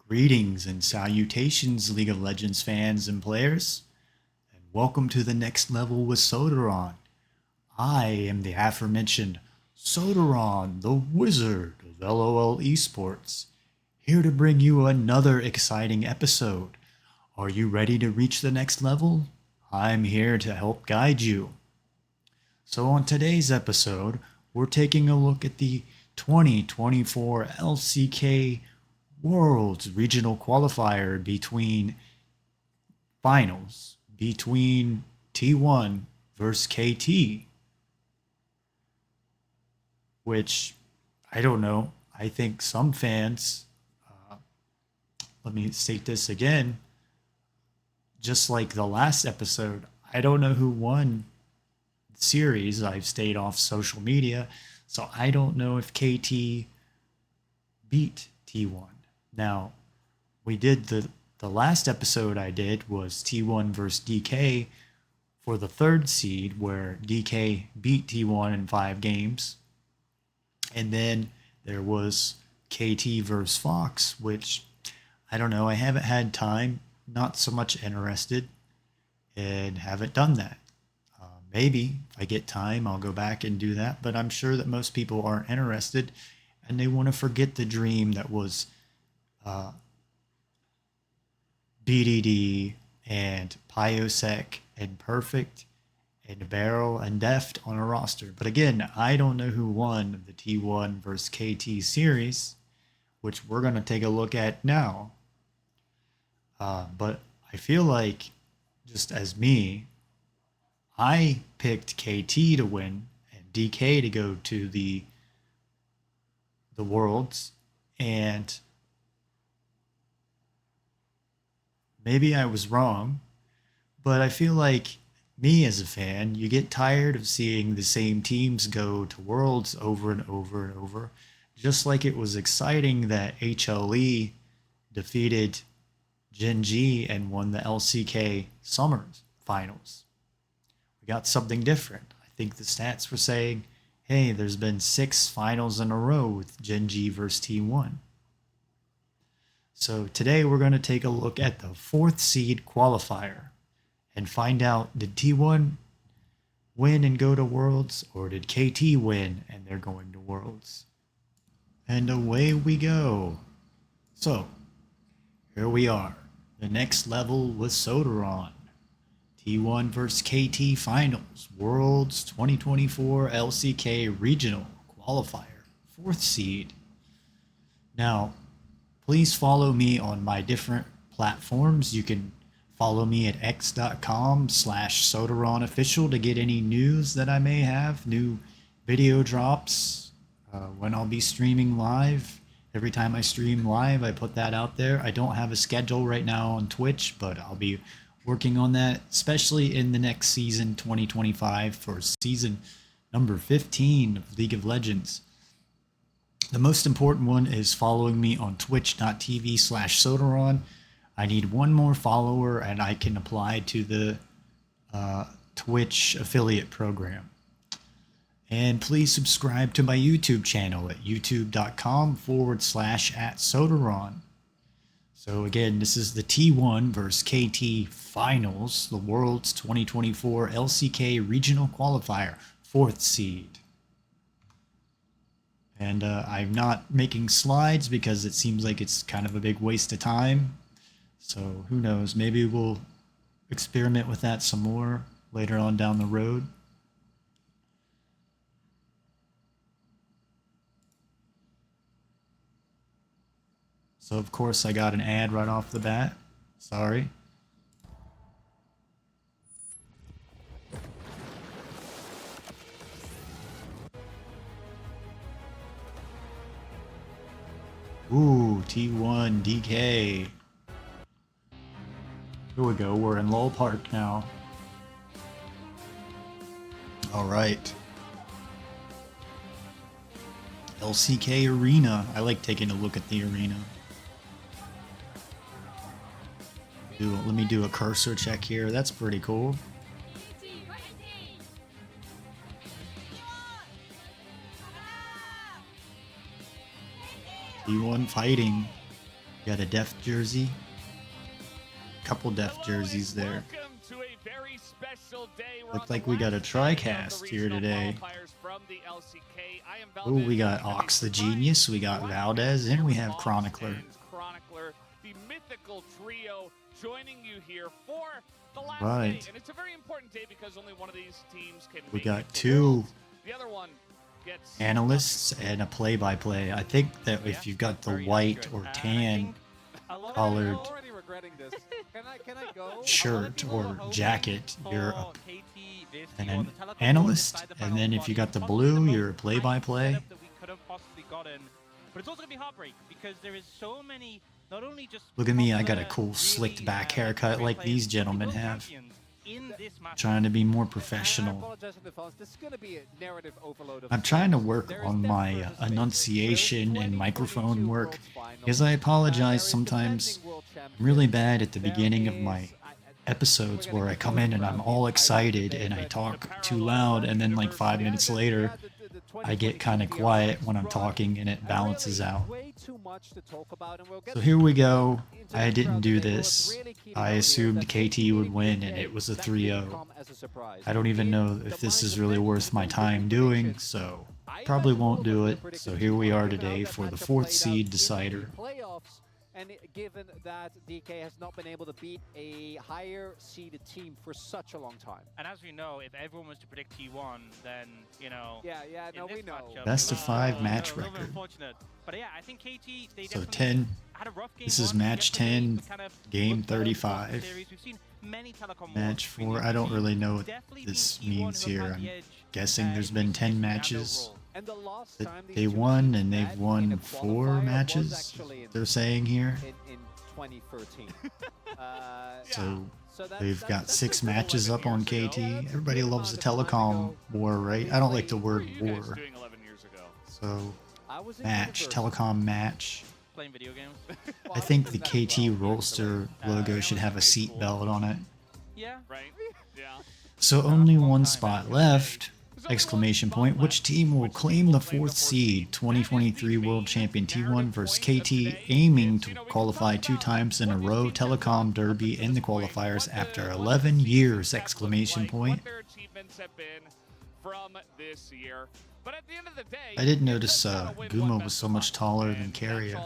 Greetings and salutations, League of Legends fans and players, and welcome to the next level with Sodaron. I am the aforementioned Sodaron, the wizard of LOL Esports, here to bring you another exciting episode. Are you ready to reach the next level? I'm here to help guide you. So, on today's episode, we're taking a look at the 2024 LCK Worlds Regional Qualifier between T1 versus KT, which I don't know. I think some fans, let me state this again, just like the last episode, I don't know who won the series. I've stayed off social media, so I don't know if KT beat T1. Now, we did the last episode I did was T1 versus DK for the third seed, where DK beat T1 in 5 games. And then there was KT versus Fox, which I don't know. I haven't had time, not so much interested, and haven't done that. Maybe if I get time, I'll go back and do that. But I'm sure that most people aren't interested, and they want to forget the dream that was BDD and Pyosec and Perfect and Barrel and Deft on a roster. But again, I don't know who won the T1 versus KT series, which we're going to take a look at now. But I feel like, just as me, I picked KT to win and DK to go to the Worlds, and maybe I was wrong, but I feel like, me as a fan, you get tired of seeing the same teams go to Worlds over and over and over. Just like it was exciting that HLE defeated Gen G and won the LCK Summers Finals. We got something different. I think the stats were saying, hey, there's been 6 finals in a row with Gen G versus T1. So today we're going to take a look at the 4th seed qualifier and find out, did T1 win and go to Worlds, or did KT win and they're going to Worlds? And away we go. So here we are, the next level with Sodaron. T1 vs KT Finals, Worlds 2024 LCK Regional Qualifier, 4th seed. Now, please follow me on my different platforms. You can follow me at x.com/SodaronOfficial to get any news that I may have, new video drops, when I'll be streaming live. Every time I stream live, I put that out there. I don't have a schedule right now on Twitch, but I'll be working on that, especially in the next season, 2025, for season number 15 of League of Legends. The most important one is following me on twitch.tv/Sodaron. I need one more follower and I can apply to the Twitch affiliate program. And please subscribe to my YouTube channel at youtube.com/@Sodaron. So again, this is the T1 versus KT Finals, the World's 2024 LCK Regional Qualifier, 4th seed. And I'm not making slides because it seems like it's kind of a big waste of time. So who knows, maybe we'll experiment with that some more later on down the road. So of course I got an ad right off the bat. Sorry. Ooh, T1 DK. Here we go, we're in Lowell Park now. Alright. LCK Arena. I like taking a look at the arena. Let me do a cursor check here. That's pretty cool. T1 fighting. Got a Def jersey. Couple Def jerseys there. Looked like we got a TriCast here today. Oh, we got Ox the Genius, we got Valdez, and we have Chronicler. The mythical trio joining you here for the last right. day. And it's a very important day because only one of these teams can We make got it to two Worlds. The other one gets analysts and a play-by-play. I think that if you've got the white or tan colored shirt or jacket, you're an analyst, and then if you got the blue, you're a play-by-play. But it's also gonna be heartbreaking because there is so many. Not only just look at me, I got a cool slicked back haircut like these gentlemen have. Trying to be more professional. I'm trying to work on my enunciation and microphone work because I apologize sometimes. I'm really bad at the beginning of my episodes where I come in and I'm all excited and I talk too loud, and then like 5 minutes later I get kind of quiet when I'm talking and it balances out. So here we go. I didn't do this. I assumed KT would win and it was a 3-0. I don't even know if this is really worth my time doing, so probably won't do it. So here we are today for the 4th seed decider. And given that DK has not been able to beat a higher seeded team for such a long time. And as we know, if everyone was to predict T1, then, you know... Yeah, no, we know. Best of 5 match record. Unfortunate. But yeah, I think KT, they so 10. Had a rough game. This is match 10, game 35. Match 4. I don't really know what this means here. I'm guessing there's been 10 matches that they won, and they've won 4 matches, they're saying here. In 2013. So they've got 6 matches up on KT. Everybody loves the telecom war, right? I don't like the word war. So match, telecom match. Playing video games. I think the KT roster logo should have a seat belt on it. Yeah. Right. Yeah. So only one spot left. Exclamation point. Which team will claim the 4th seed? 2023 World Champion T1 versus KT, aiming to qualify 2 times in a row. Telecom Derby in the qualifiers after 11 years! Exclamation point. From this year. But at the end of the day, I did notice Guma was so much taller than Carrier.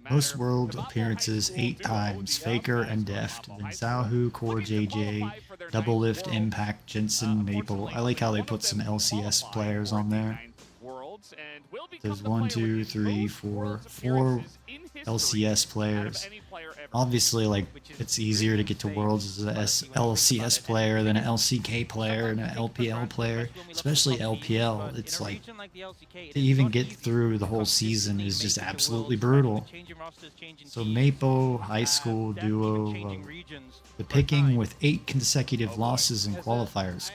Most world appearances 8 times, Faker and Deft, then Zahu, Core JJ, Double Lift, Impact, Jensen, Maple. I like how they put some LCS players on there. There's 1, 2, 3, 4 LCS players. Obviously, like, it's easier to get to Worlds as an LCS player than an LCK player and an LPL player, especially LPL. It's like, to even get through the whole season is just absolutely brutal. So Mapo, high school duo, the picking with 8 consecutive losses in qualifiers.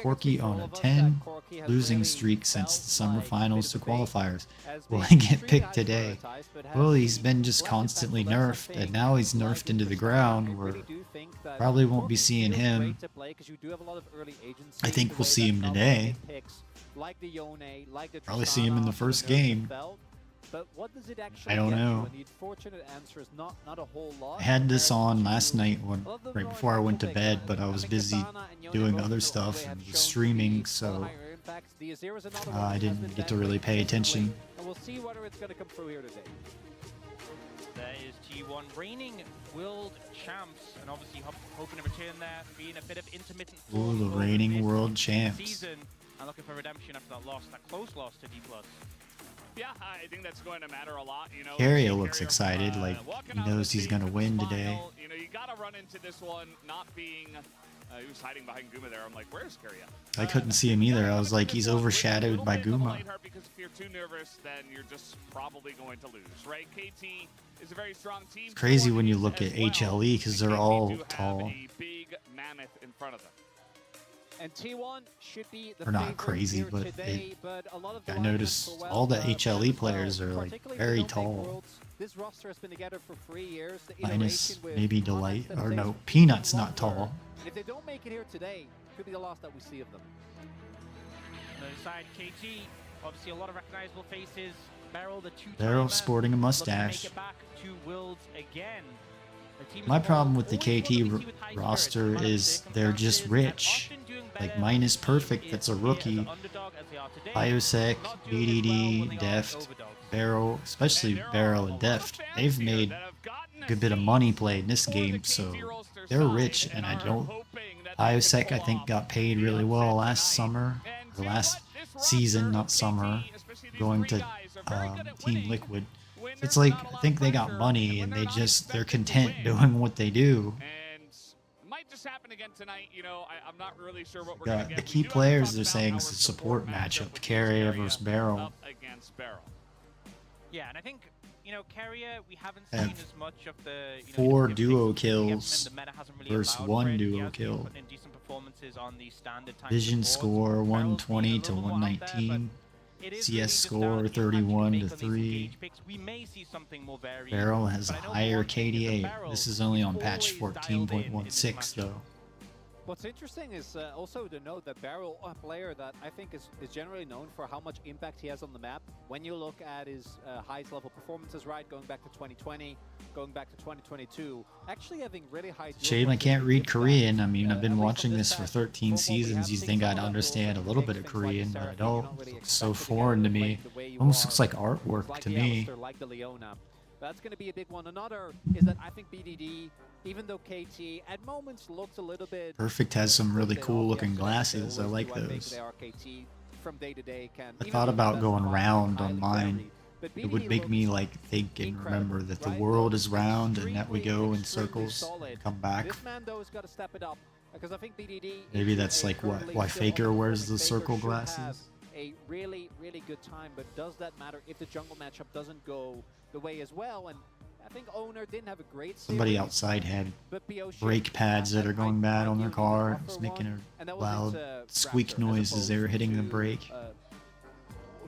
Corky on a 10 losing streak since the summer finals to qualifiers. Will he get picked today? Well, he's been just constantly nerfed, and now he's nerfed into the ground where probably won't be seeing him. I think we'll see him today. Probably see him in the first game. I don't know. I had this on last night right before I went to bed, but I was busy doing other stuff and streaming, so I didn't get to really pay attention. We'll see whether it's going to come through here today. There is T1 reigning world champs, and obviously hoping to return there, being a bit of intermittent. Ooh, the reigning world champs. Season, and looking for redemption after that loss, that close loss to D+. Yeah, I think that's going to matter a lot. You know, Carrier looks excited, like he knows he's going to win today. You know, you got to run into this one not being. He was hiding behind Guma there. I'm like, where's Carrier? I couldn't see him either. I was like, he's overshadowed by Guma. Because if you're too nervous, then you're just probably going to lose, right? KT is a very strong team. It's crazy when you look at HLE because they're all tall. A big mammoth in front of them. And T1 should be the Or not crazy, but I noticed all the HLE players are like very tall. This roster has been together for 3 years. Minus maybe Delight, or no, Peanut's not tall. And if they don't make it here today, it could be the last that we see of them. On the other side, KT, obviously a lot of recognizable faces. Beryl, the 2-timer, Beryl sporting a mustache. looking to make it back into Worlds again. The team is My all problem with the always KT wanna be with high roster spirits, no matter is the they're just circumstances, rich. and often doing Like better minus when the team perfect, is that's a here as rookie. the underdog as they are today, Biosec, not doing as well when they BDD, are Deft, overdogs. Barrel, especially And there are Barrel a and lot of Deft. fans They've here made that have gotten a good bit of money playing this for the game, KT so roster they're side rich, and and I are don't. hoping that they can Biosec, I pull think, off got paid the really well upset last tonight. summer, And or you know last what? This season, roster not of summer, KT, especially these going three to guys, are very good at Team winning Liquid. when It's there's like, not a I lot think of they got pressure money when and they're not they're expected to content win. doing what they do. And it might just happen again tonight. You know, I'm not really sure what we're Yeah, going to the get. key We do have to players talk they're about saying our is a support matchup, with Carrier Carrier versus Barrel. up against Barrel. Yeah, and I think, you know, Carrier, we haven't Have seen as much of the, you know, 4 innovative duo things we get from him. kills The meta hasn't really versus allowed 1 for it. He duo has been kill. putting in decent performances on the standard time Vision support. score Barrel's been a 120 to little more out there, but 119. it is CS really just score down to the impact you can 31 make to on these 3. engage picks. We may see something more varied. Barrel has a but I know for higher one thing is that KDA. Barrel This is only is on patch always dialed in this 14.16 matchup. though. What's interesting is also to note that Barrel, a player that I think is generally known for how much impact he has on the map. When you look at his highest level performances, right, going back to 2020, going back to 2022, actually having really high. Shame I can't read Korean. I mean, I've been watching this for 13 seasons. You think I'd understand a little bit of Korean, but I don't. It's so foreign to me. Almost looks like artwork to me. Like the Leona. That's going to be a big one. Another is that I think BDD, even though KT at moments looks a little bit. Perfect has some really cool looking glasses. I like those. From day to day can. I thought about going round on mine. It would make me like think and remember that the world is round and that we go in circles and come back. This man though has got to step it up because I think BDD. Maybe that's like why Faker wears the circle glasses. A really good time, but does that matter if the jungle matchup doesn't go the way as well? And I think Owner didn't have a great series, Somebody outside had but Pioche brake pads that are going bad on their car. offer It's making one, a and that was loud into squeak Raptor, noise as they were opposed hitting the to, brake.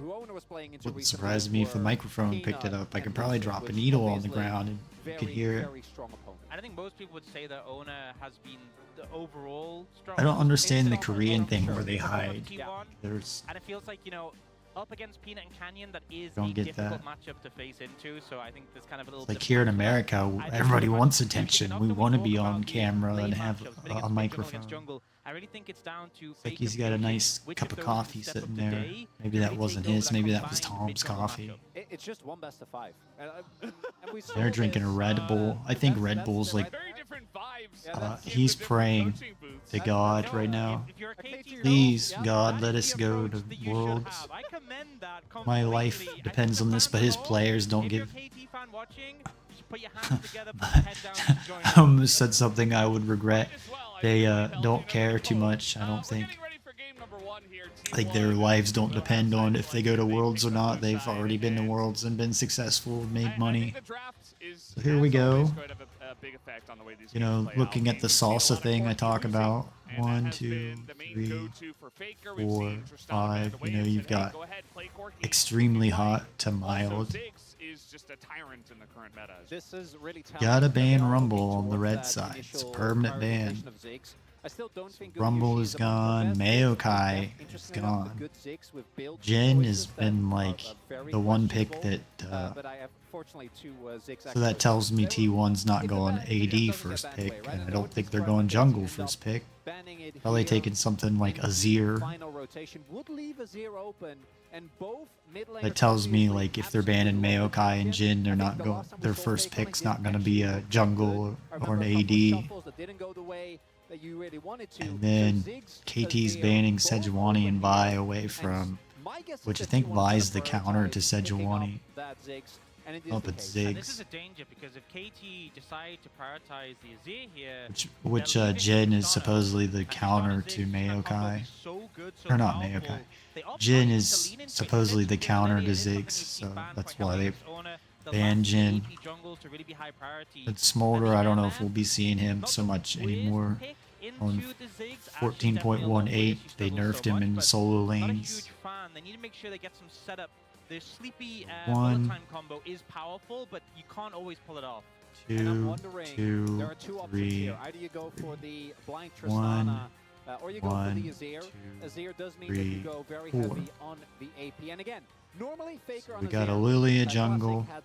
Who Owner was playing into Wouldn't recently surprise me if the were microphone picked it Peanut up. I could and probably Lucid, drop a which needle on the obviously ground and you could hear it. very strong opponent. I think most people would say that Owner has been the overall strong. I don't understand the It's on Korean of thing the where they of hide. T1, There's And it feels like, you know, up against Peanut and Canyon, that is Don't a get difficult that. matchup to face into. So I think there's kind of a little. like bit of here in match for that. America, I think everybody the wants matchup, attention. not We that want to talk be about on the camera lane and have matchups, but a against Faker microphone. against jungle, I really think it's down to It's like Faker he's got a Pioche, nice which cup of of those coffee step up sitting the there. day Maybe to that really wasn't take over his. that Maybe that was combined Tom's mid-jungle coffee. matchup. It's just one best of 5. And we saw They're drinking a this, Red Bull. I think that's- Red that's Bull's the like, Very different vibes. Yeah, in that's- the he's different praying coaching booths. to God right now. If you're a KT Please, fan, God, that let is us the go approach to that you should Worlds. have. I commend that My life completely. I depends think on the this, fans but at his home, players don't if give. you're a KT fan watching, you should put your hands together, put your head down, and join I us. almost said something I would regret. Might as well. I They think we don't held care you too know, much. I don't we're think. getting ready for game number 1 here. Like their T1. lives don't depend on if they go to They Worlds or picked up not. their They've side, already been to and Worlds and been successful, made I money. think the draft is, So here we as go. always, going to have a big effect on the way these You games know, play out. looking at the We've seen a lot salsa of thing I court talk losing, about. and that 1, has 2, been the main 3, go-to for Faker. We've 4, seen Tristan 5. abandon You know, waves, you've and, hey, got go ahead, play Corki. extremely hot to Also, mild. Ziggs is just a tyrant in the current meta. This is really Gotta talented. ban They are Rumble looking on the towards red that side. It's a initial permanent ban. prioritization of Ziggs. I still don't think Rumble Goyushi is amongst the gone. best. Mayokai Def, is interestingly enough, the gone. good Ziggs with build Jin has choices that been are, like very the one pick questionable, that. but I have fortunately two Ziggs. So that tells me actually- T1's not It's a going ban, it just AD doesn't get first banned pick, away, right? and I And I don't wouldn't think be they're surprised going if they jungle end first up pick. banning it Probably here. taking something like Azir. Final rotation would leave Azir open, and both mid laners That tells me obviously like if they're banning absolutely love the Mayokai and champion. Jin, they're I think not the going. last time we Their saw first Faker pick's didn't not going to actually be look a that jungle good. I or remember an a couple of AD. shuffles that didn't go the way that you really wanted to. And So then Ziggs, KT's Azir, banning both Sejuani open and Vi here. away And from, my guess is which I that think T1 is Vi gonna is the counter to prioritize picking up Sejuani. that Ziggs, and it is Oh, the but case. And this is Ziggs, a danger because if KT decide to prioritize the Azir here, which they're leaving Jin is Tristana. supposedly the And counter Tristana to Ziggs, that combo Mayokai. is so good, so Or not powerful. Mayokai. They opt Jin not is to lean into it. supposedly This the is counter already- to it is something Ziggs, we've seen so banned that's quite why they heavily against Owner. The banned last Jin. AP jungle to really be high priority. But Smolder, I don't know if we'll be seeing him Not so the much weirdest anymore. pick into On the Ziggs, actually definitely a lot 14.18, where she they struggles nerfed so him much, in but solo not a lanes. huge fan. They need to make sure they get some setup. The sleepy One, bullet time combo is powerful, but you can't always pull it off. And I'm 2, wondering, there are two options 3, here. Either you go for the blind 1, Tristana, or you go for the Azir. 2, Azir does mean that you 3, go very 4. heavy on the AP. And again, normally Faker on We Azir, got a Lilia that jungle. classic had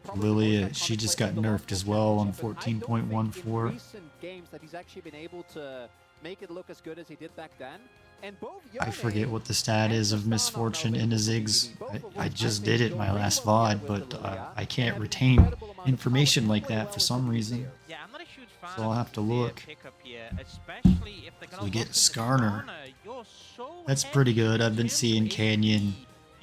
probably the most Lilia, iconic she just play got of the nerfed as Lost well on Championship, and I don't think in 14.14. recent games that he's actually been able to make it look as good as he did back then. And both I forget Yone what the stat and is of Sodaron are Misfortune in a available for Ziggs. BDD, both of I which just think did it in go my really last well together VOD, with but Lilia, I and can't have an retain incredible amount of information power like and play that well for with some the reason. Luciers. Yeah, I'm not a huge fan So I'll of have to the look. pickup here, especially if they're So gonna we get lock into Skarner. You're so That's pretty heavy good. in I've been terms of seeing Canyon AD.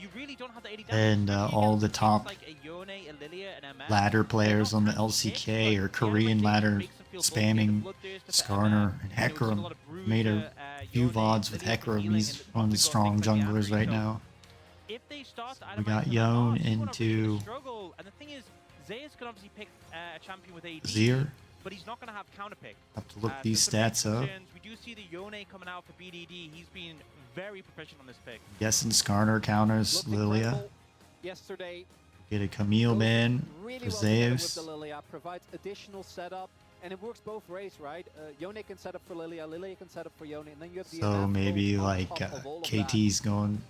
You really don't have the AD damage, and especially all against the picks top like a Yone, a Lilia, and a Matt. ladder They're players not on the tanky picks, LCK but or the Korean animation ladder makes them feel bulky, and the spamming Bloodthirst of Skarner and we've seen a Hecarim. lot of Made a Bruiser, few Yone, VODs with Lilia for Hecarim. healing, He's and one of the Poppy's got strong things like the junglers Andrew, right so now. if they start So to we got Dynamite Yone T1 are really into gonna struggle, and the thing is, Zeus can obviously pick a champion with AD, Azir. but he's not going to have counter pick. Have to look So these some big stats up. concerns. We do see the Yone coming out for BDD. He's been very proficient on this pick. Guessing Skarner counters Looked Lilia. incredible yesterday. Get a Camille ban Really for well together with Zeus. the Lilia, provides additional setup, and it works both ways, right? Yone can set up for Lilia, Lilia can set up for Yone, and then you have the So Amath maybe on like top of all of that. KT's going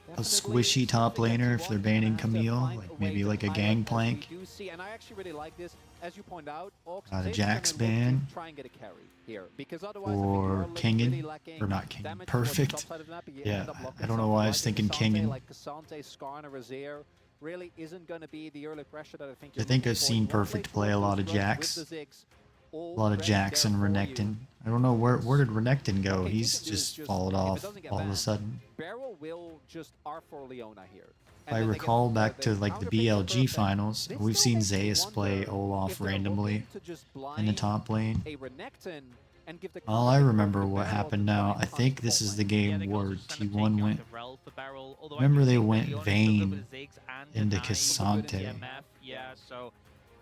a Definitely squishy top something that laner if they're T1 banning has to Camille, find like a way maybe to like a highlight, as gangplank. we do see, and I actually really like this, as you point out. Ox Got a is Jax gonna look to ban try and get a carry here, because otherwise I think you for are Kingen, really lacking or not Kingen, damage towards the Perfect. top side of the map, and you Yeah, end up blocking I don't know something why I like was a thinking Cassante, Kingen. like Cassante, Skarner, Azir. Really isn't going to be the early pressure that I think I you're think looking I've for. seen You wanna Perfect play a towards lot those of runs Jax. with the Ziggs A lot of already Jax and there for you. Renekton. I don't know where did Renekton go. Okay, He's Kingen is just followed if it off doesn't get all of a banned, sudden. Barrel will just R4 Leona here. If I recall back to like the BLG finals, This we've still seen makes me Zeus play wonder Olaf if they're randomly looking to just in the blind top lane. a Renekton and give the All I counter pick remember over to what Barrel happened to try now. and I punch think the this bot is the lane. game they can where also send a T1 take went. out to Rel for Barrel, although I Remember do they think went Leona is a little Vayne bit of Ziggs and into denies Cassante. TMF. Yeah, so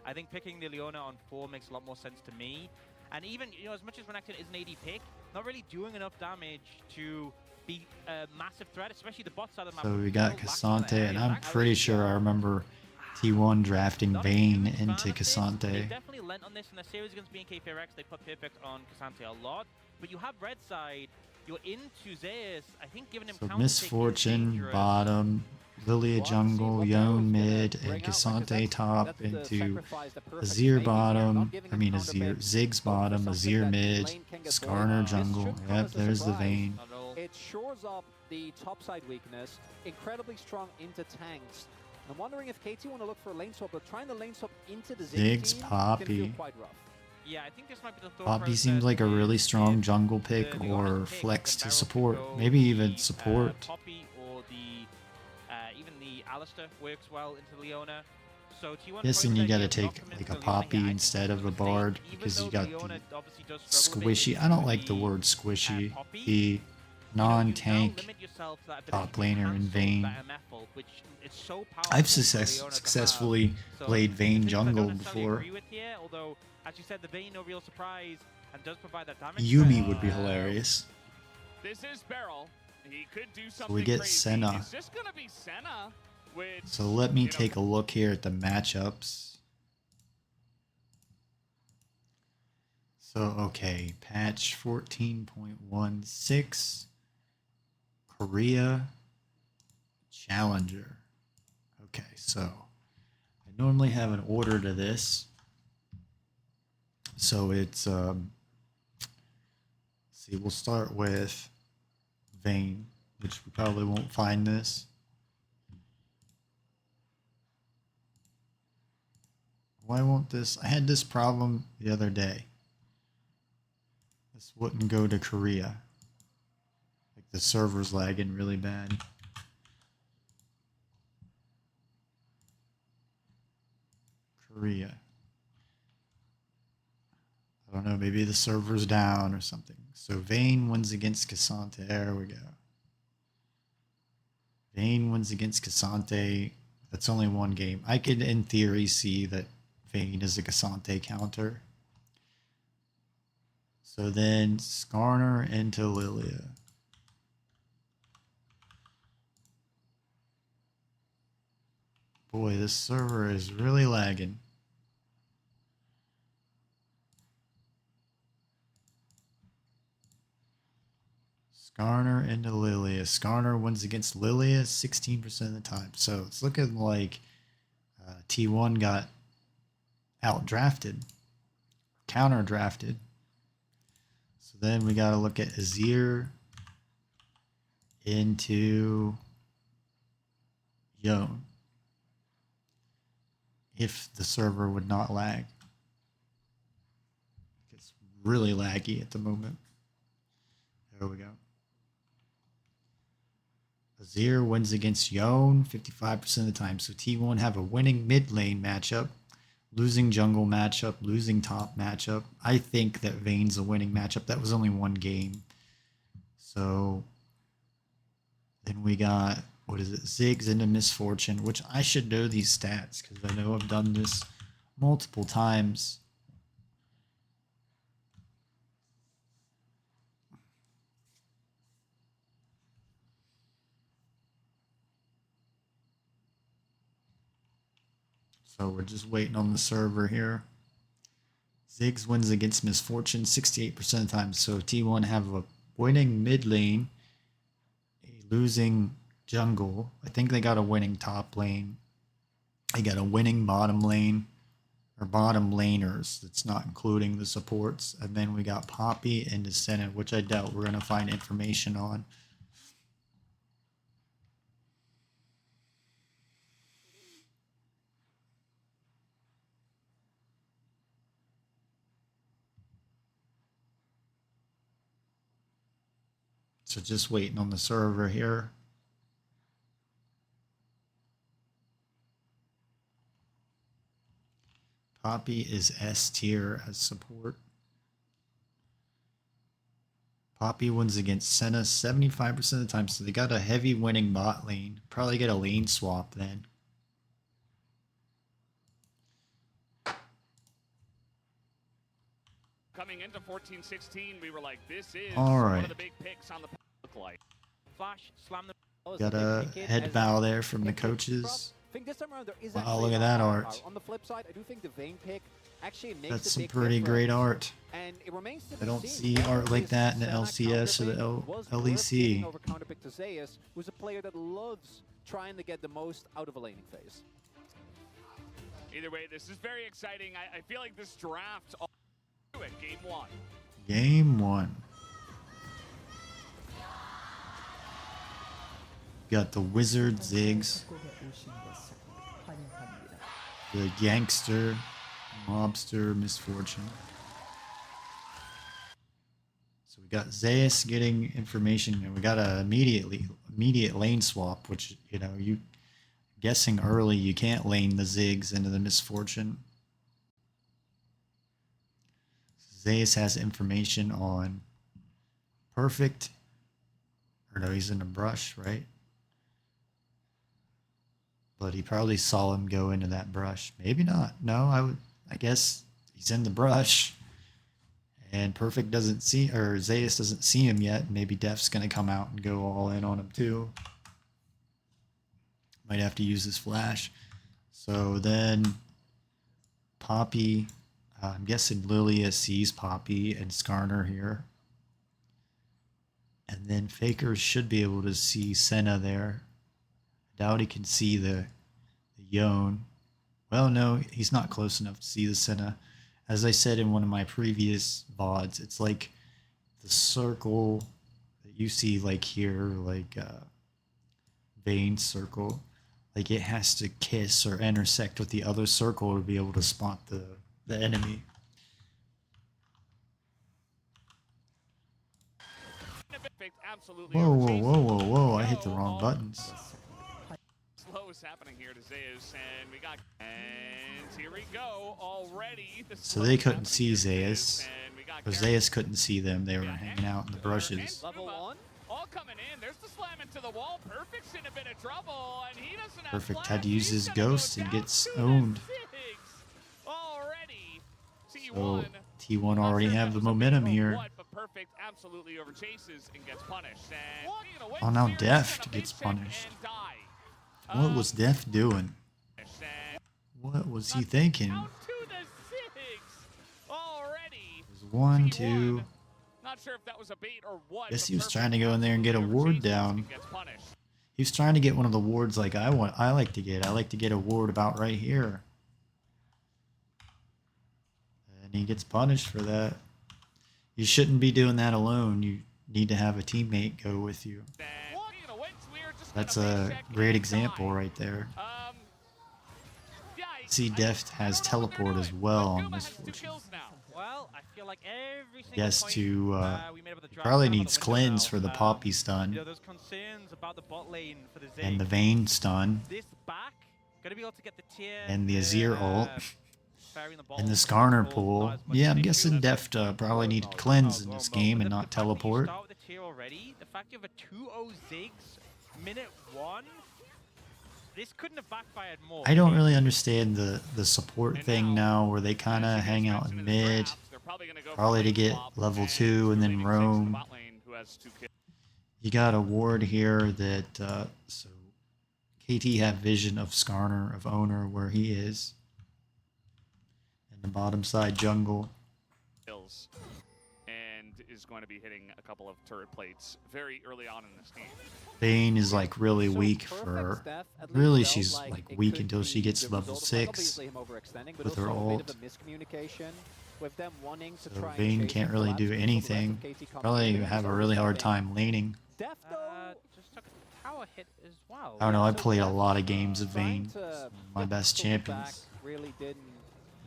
I think picking the Leona on 4 makes a lot more sense to me. And even, you know, as much as Renekton is an AD pick, not really doing enough damage to be a massive threat, especially the bot side of the map. So we which got is still lacking in that Cassante, area. and I'm Actually, pretty sure I remember T1 drafting not a Vayne huge fan into of this. They Cassante. definitely lent on this in their series against BNK Ferex. They put Perfect on Cassante a lot. But you have red side, you're into Zeus. I think giving him So counter pick is Misfortune dangerous. bottom, Lilia We'll have to see jungle, what Yone Barrel's gonna mid, bring and out, because Cassante that's top the into sacrifice that Perfect's Azir making here, not bottom. giving I him mean counter Azir, pick. Ziggs Hope for bottom, something Azir that mid, lane can get Skarner going. This jungle. should come Yep, as a there's the surprise. Vayne. Not at all. It shores up the top side weakness, incredibly strong into tanks. I'm wondering if KT want to look for a lane swap, but trying the lane swap into the Ziggs, team can Poppy. feel quite rough. Yeah, I think this might be the thought Poppy seems process like a really is strong if jungle pick the or Leona's pick, flex then to Barrel support. could go Maybe even the, support. Poppy or the even the Alistair works well into Leona. So T1 Yes, and probably you gotta ideas not take come like into a Leona Poppy here. I think instead it's of a mistake, Bard even because though you got Leona the obviously does struggle a bit squishy. I don't like the with word squishy. Poppy. The You now non-tank limit yourself to that ability top to laner in cancel Vayne. that MF ult, which is so powerful I've for Leona to have. successfully So played it's Vayne things I don't jungle necessarily before. agree with here, although, as you said, the Vayne no real surprise and does provide that damage. Yumi threat. would be hilarious. This is Barrel. He could do something So we get crazy. Senna. It's just gonna be Senna. Which, So let me you know, take a look here at the matchups. So, okay, patch 14.16, Korea, Challenger. Okay, so I normally have an order to this. So it's, see, we'll start with Vayne, which we probably won't find this. Why won't this? I had this problem the other day. This wouldn't go to Korea. Like the server's lagging really bad. Korea. I don't know, maybe the server's down or something. So Vayne wins against Cassante. There we go. Vayne wins against Cassante. That's only one game. I could, in theory, see that Vayne is a Cassante counter. So then Skarner into Lilia. Boy, this server is really lagging. Skarner into Lilia. Skarner wins against Lilia 16% of the time. So it's looking like T1 got out-drafted, counter-drafted. So then we got to look at Azir into Yone if the server would not lag. It's really laggy at the moment. There we go. Azir wins against Yone 55% of the time. So T1 have a winning mid lane matchup, losing jungle matchup, losing top matchup. I think that Vayne's a winning matchup. That was only one game. So then we got, what is it? Ziggs into Misfortune, which I should know these stats because I know I've done this multiple times. So we're just waiting on the server here. Ziggs wins against Misfortune 68% of the time. So T1 have a winning mid lane, a losing jungle. I think they got a winning top lane. They got a winning bottom lane, or bottom laners. That's not including the supports. And then we got Poppy and Senna, which I doubt we're going to find information on. So just waiting on the server here. Poppy is S tier as support. Poppy wins against Senna 75% of the time, so they got a heavy winning bot lane. Probably get a lane swap then. Coming into 14-16, we were like, this is All right. one of the big picks on the look like. Flash, slam the... Got a head bow there from the coaches. I think this time around there is Wow, actually look at a lot that of art. power. On the flip side, I do think the Vayne pick actually makes That's a some big pretty great difference. art. And it remains to I be don't seen see whether art like this that in the Senna LCS or the counterpick was worth LEC. taking over counterpick to Zeus, who's a player that loves trying to get the most out of a laning phase. Either way, this is very exciting. I feel like this draft all through it, game one. Game one. Got the Wizard Ziggs, the Gangster, Mobster, Misfortune. So we got Zeus getting information, and we got a immediate lane swap, which, you know, you guessing early you can't lane the Ziggs into the Misfortune. Zeus has information on Perfect, or no, he's in a brush, right? But he probably saw him go into that brush. Maybe not. No, I guess he's in the brush. And Perfect doesn't see, or Zeus doesn't see him yet. Maybe Def's going to come out and go all in on him too. Might have to use his flash. So then Poppy, I'm guessing Lilia sees Poppy and Skarner here. And then Faker should be able to see Senna there. Doubt he can see the Yone. Well, no, he's not close enough to see the Senna. As I said in one of my previous VODs, it's like the circle that you see like here, like Vayne's circle. Like it has to kiss or intersect with the other circle to be able to spot the enemy. Whoa, I hit the wrong buttons. Slow is happening here to Zeus, and we got, and here we go already. So they couldn't see Zeus, or Zeus couldn't see them. They were hanging out in the brushes. Level 1. All coming in. There's the slam into the wall. Perfect's in a bit of trouble, and he doesn't have Perfect flash. had to use He's his gonna go ghost and down gets to the owned. Ziggs. Already, So T1. T1 already have the momentum here. What, but Perfect absolutely overchases and gets punished. And Oh, now Deft gets punished. What was Def doing? What was he thinking? Out to the Ziggs already. There's 1, 2. Not sure if that was a bait or what. Guess but he was Perfect trying to go in there and get a ward overchases down. and gets punished. He was trying to get one of the wards like I like to get. I like to get a ward about right here. And he gets punished for that. You shouldn't be doing that alone. You need to have a teammate go with you. That's a great example right there. See, Deft has teleport as well on this fortune. Well, I feel like every single Yes, point, to we made up with the probably draft needs out of the window cleanse now. for the poppy stun You know, those concerns about the bot lane for the Zig. and the Vayne stun This back, gonna be able to get the tier. and the Azir ult Ferry in the and the bottom, Skarner not pool. as much Yeah, as I'm they guessing do. Deft probably needed cleanse in this game But and the not fact that you teleport. start with the tier already, the fact you have a 2-0 Ziggs, minute 1, this couldn't have backfired more. I don't really understand the support thing now where they kind of hang out in mid, probably to get level 2 and then roam. You got a ward here that, so KT have vision of Skarner, of Owner, where he is. In the bottom side jungle. And is going to be hitting a couple of turret plates very early on in this game. Vayne is like really So weak Perfect for, Steph at least really felt she's like like it weak could until she be gets the level result of, 6 obviously him overextending, but with her also a bit ult. of a miscommunication with them wanting to So try and Vayne chase can't and really collapse do until the rest of anything. KT comes Probably in. have a So really hard overstepping. time laning. Deft, though, Just took a tower hit as well. I don't know, I so played a Deft, lot of games of trying Vayne. to My get best the back champions. really didn't.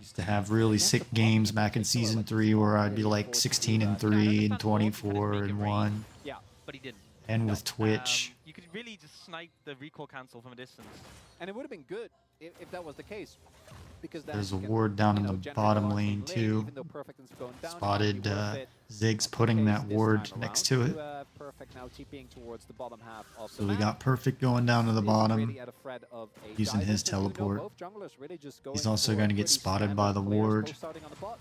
Used to have really sick games back in season 3 where I'd be like 16 and 3 and 24 and 1. Yeah, But he didn't. And with Twitch. You could really just snipe the recoil cancel from a distance. and it would have been good if that was the case. Because There's a you can, ward down in you know, the generate bottom a lot lane from too. even though Perfect's going down, it Spotted might be worth it. Ziggs That's the putting case that this ward time next around. to it. Perfect now TPing towards the bottom half of So the we map. got Perfect going down to the Is bottom. really at a threat of a using dive his into, you know, teleport. both junglers really just going He's also for going to get pretty spotted by the standard players, ward both starting on the bot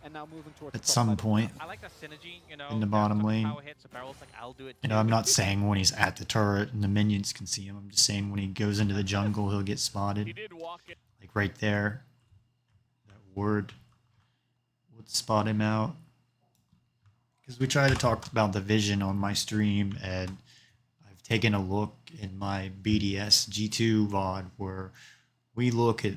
and now moving towards at the top some side of the point. I like that synergy, you know. In the Deft bottom took lane. Power hits, so Barrel's like, I'll do it You know, too. I'm not saying when he's at the turret and the minions can see him. I'm just saying when he goes into the jungle, he'll get He spotted. did walk it. Like right there. That ward would spot him out. Because we try to talk about the vision on my stream, and I've taken a look in my BDS G2 VOD where we look at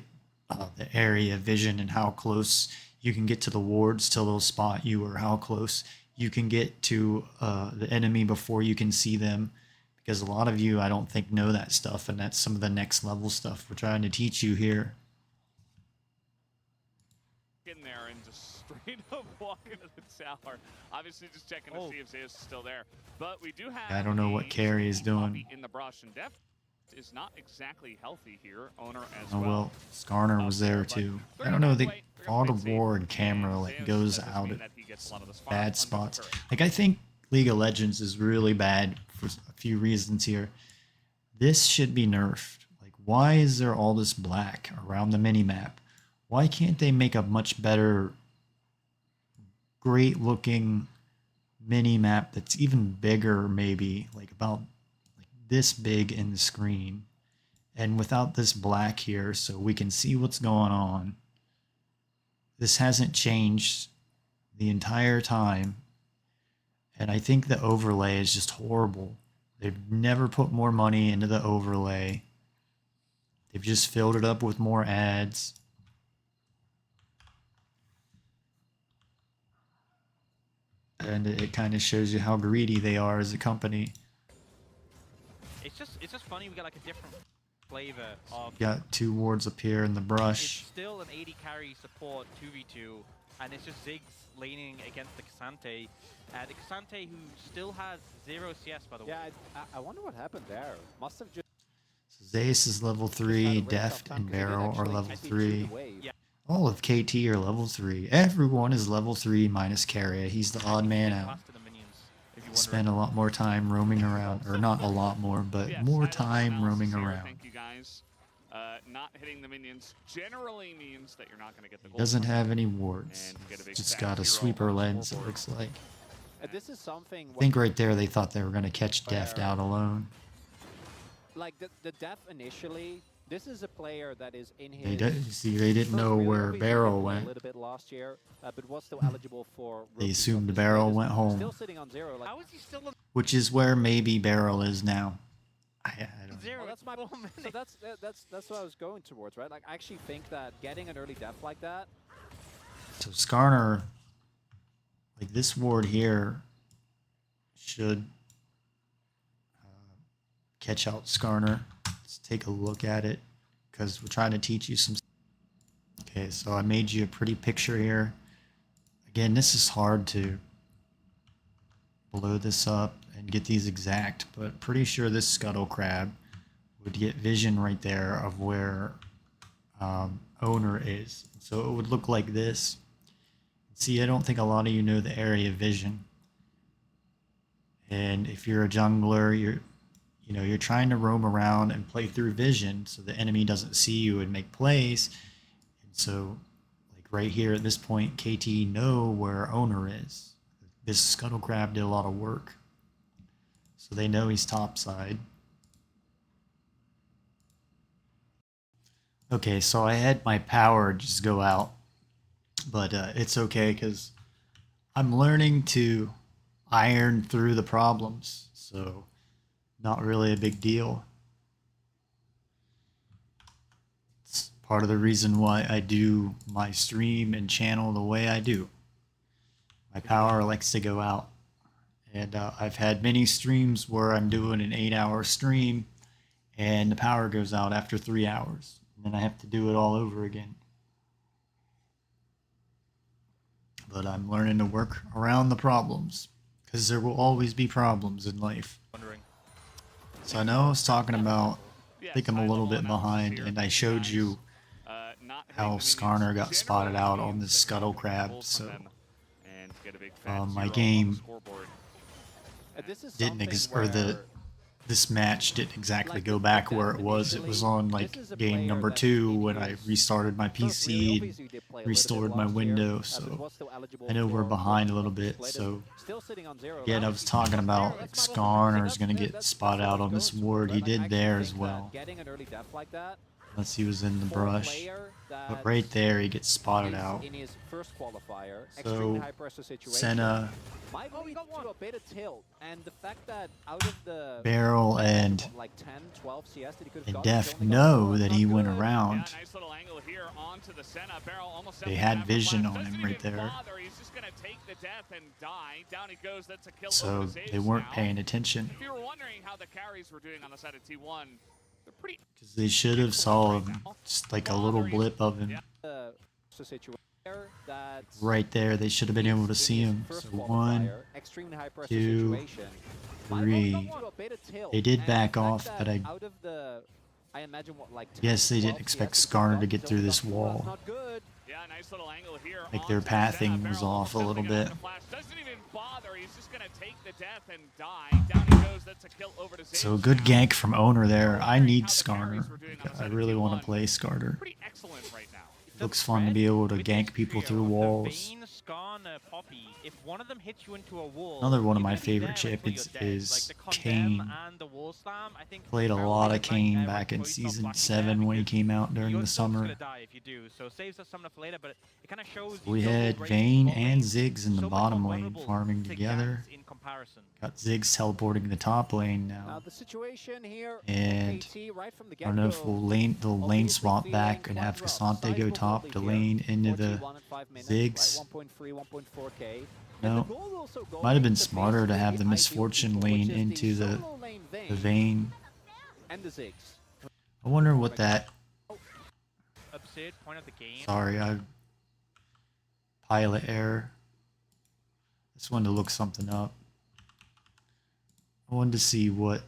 the area vision and how close you can get to the wards till they'll spot you, or how close you can get to the enemy before you can see them. Because a lot of you, I don't think, know that stuff, and that's some of the next level stuff we're trying to teach you here. In there and just straight up walk into the tower. Obviously just checking to see if Zeus is still there. But we do have I don't know what Carry is doing. Poppy in the brush, and Deft is not exactly healthy here. Owner as Oh well, Skarner was there too. I don't know, the Fog of War and camera like goes out at bad spots. Like I think League of Legends is really bad for a few reasons here. This should be nerfed. Like why is there all this black around the minimap? Why can't they make a much better, great looking minimap that's even bigger, maybe like about like this big in the screen, and without this black here so we can see what's going on? This hasn't changed the entire time, and I think the overlay is just horrible. They've never put more money into the overlay. They've just filled it up with more ads. And it kind of shows you how greedy they are as a company. It's just funny we got like a different flavor of. Got 2 wards up here in the It's brush. still an 80 carry support 2v2, and it's just Ziggs laning against the Cassante. The Cassante who still has 0 CS by the way. Yeah, I wonder what happened there. Must have just So Zayas is level 3, Deft and Barrel are level 3. Yeah. All of KT are level 3. Everyone is level 3 minus Carrier. He's the odd man out. Faster than minions, if you Spend a lot more time roaming around, or not a lot more, but Yes, more I love time analysis roaming here. around. Thank you guys. Not hitting the minions generally means that you're not going to get the He gold. doesn't have any wards. And get a big Just fat got a 0 sweeper on the lens, it scoreboard. looks like. this is something. I think right there they thought they were going to catch Deft out alone. Like the Def initially, this is a player that is in his. They didn't first know real where European Barrel football went. A little bit last year, but was still eligible for. They Rookie assumed Cup the this Barrel year. went home. Still sitting on 0. Like, How is he still on Which is where maybe Barrel is now. I don't know. 0? well, that's my. 4 So minutes. that's what I was going towards, right? Like I actually think that getting an early Def like that So Skarner, like this ward here, should catch out Skarner. Let's take a look at it because we're trying to teach you some. Okay, so I made you a pretty picture here. Again, this is hard to blow this up and get these exact, but pretty sure this Scuttle Crab would get vision right there of where owner is. So it would look like this. See, I don't think a lot of you know the area of vision. And if you're a jungler, you're trying to roam around and play through vision so the enemy doesn't see you and make plays. And so, like right here at this point, KT know where owner is. This Scuttle Crab did a lot of work. So they know he's topside. Okay, so I had my power just go out, but it's okay because I'm learning to iron through the problems, so not really a big deal. It's part of the reason why I do my stream and channel the way I do. My power likes to go out, and I've had many streams where I'm doing an 8-hour stream and the power goes out after 3 hours. And I have to do it all over again. But I'm learning to work around the problems because there will always be problems in life. So I know I was talking about, I think I'm a little bit behind, and I showed you how Skarner got spotted out on this Scuttle Crab. So my game didn't this match didn't exactly go back where it was. It was on like game number 2 when I restarted my PC and restored my window. So I know we're behind a little bit. So again, I was talking about like Skarner is going to get spotted out on this ward. He did there as well. Unless he was in the brush. But right there, he gets spotted out. So, Senna, Barrel, and Def know that he went around. They had vision on him right there. So, they weren't paying attention. If you were wondering how the carries were doing on the side of T1, because they should have saw him, just like a little blip of him. Right there, they should have been able to see him. So 1, 2, 3. They did back off, but I guess they didn't expect Skarner to get through this wall. Like their pathing was off a little bit. So good gank from owner there. I need Skarner. I really want to play Skarner. Looks fun to be able to gank people through walls. Another one of my favorite champions is Kayn. Played a lot of Kayn back in Season 7 when he came out during the summer. We had Vayne and Ziggs in the bottom lane farming together. Got Ziggs teleporting the top lane now. And I don't know if we'll lane swap back and have Cassante go top to lane into the Ziggs. No, might have been smarter to have the Misfortune lane into the Vayne. I wonder what that... Sorry, I... Pilot error. Just wanted to look something up. I wanted to see what...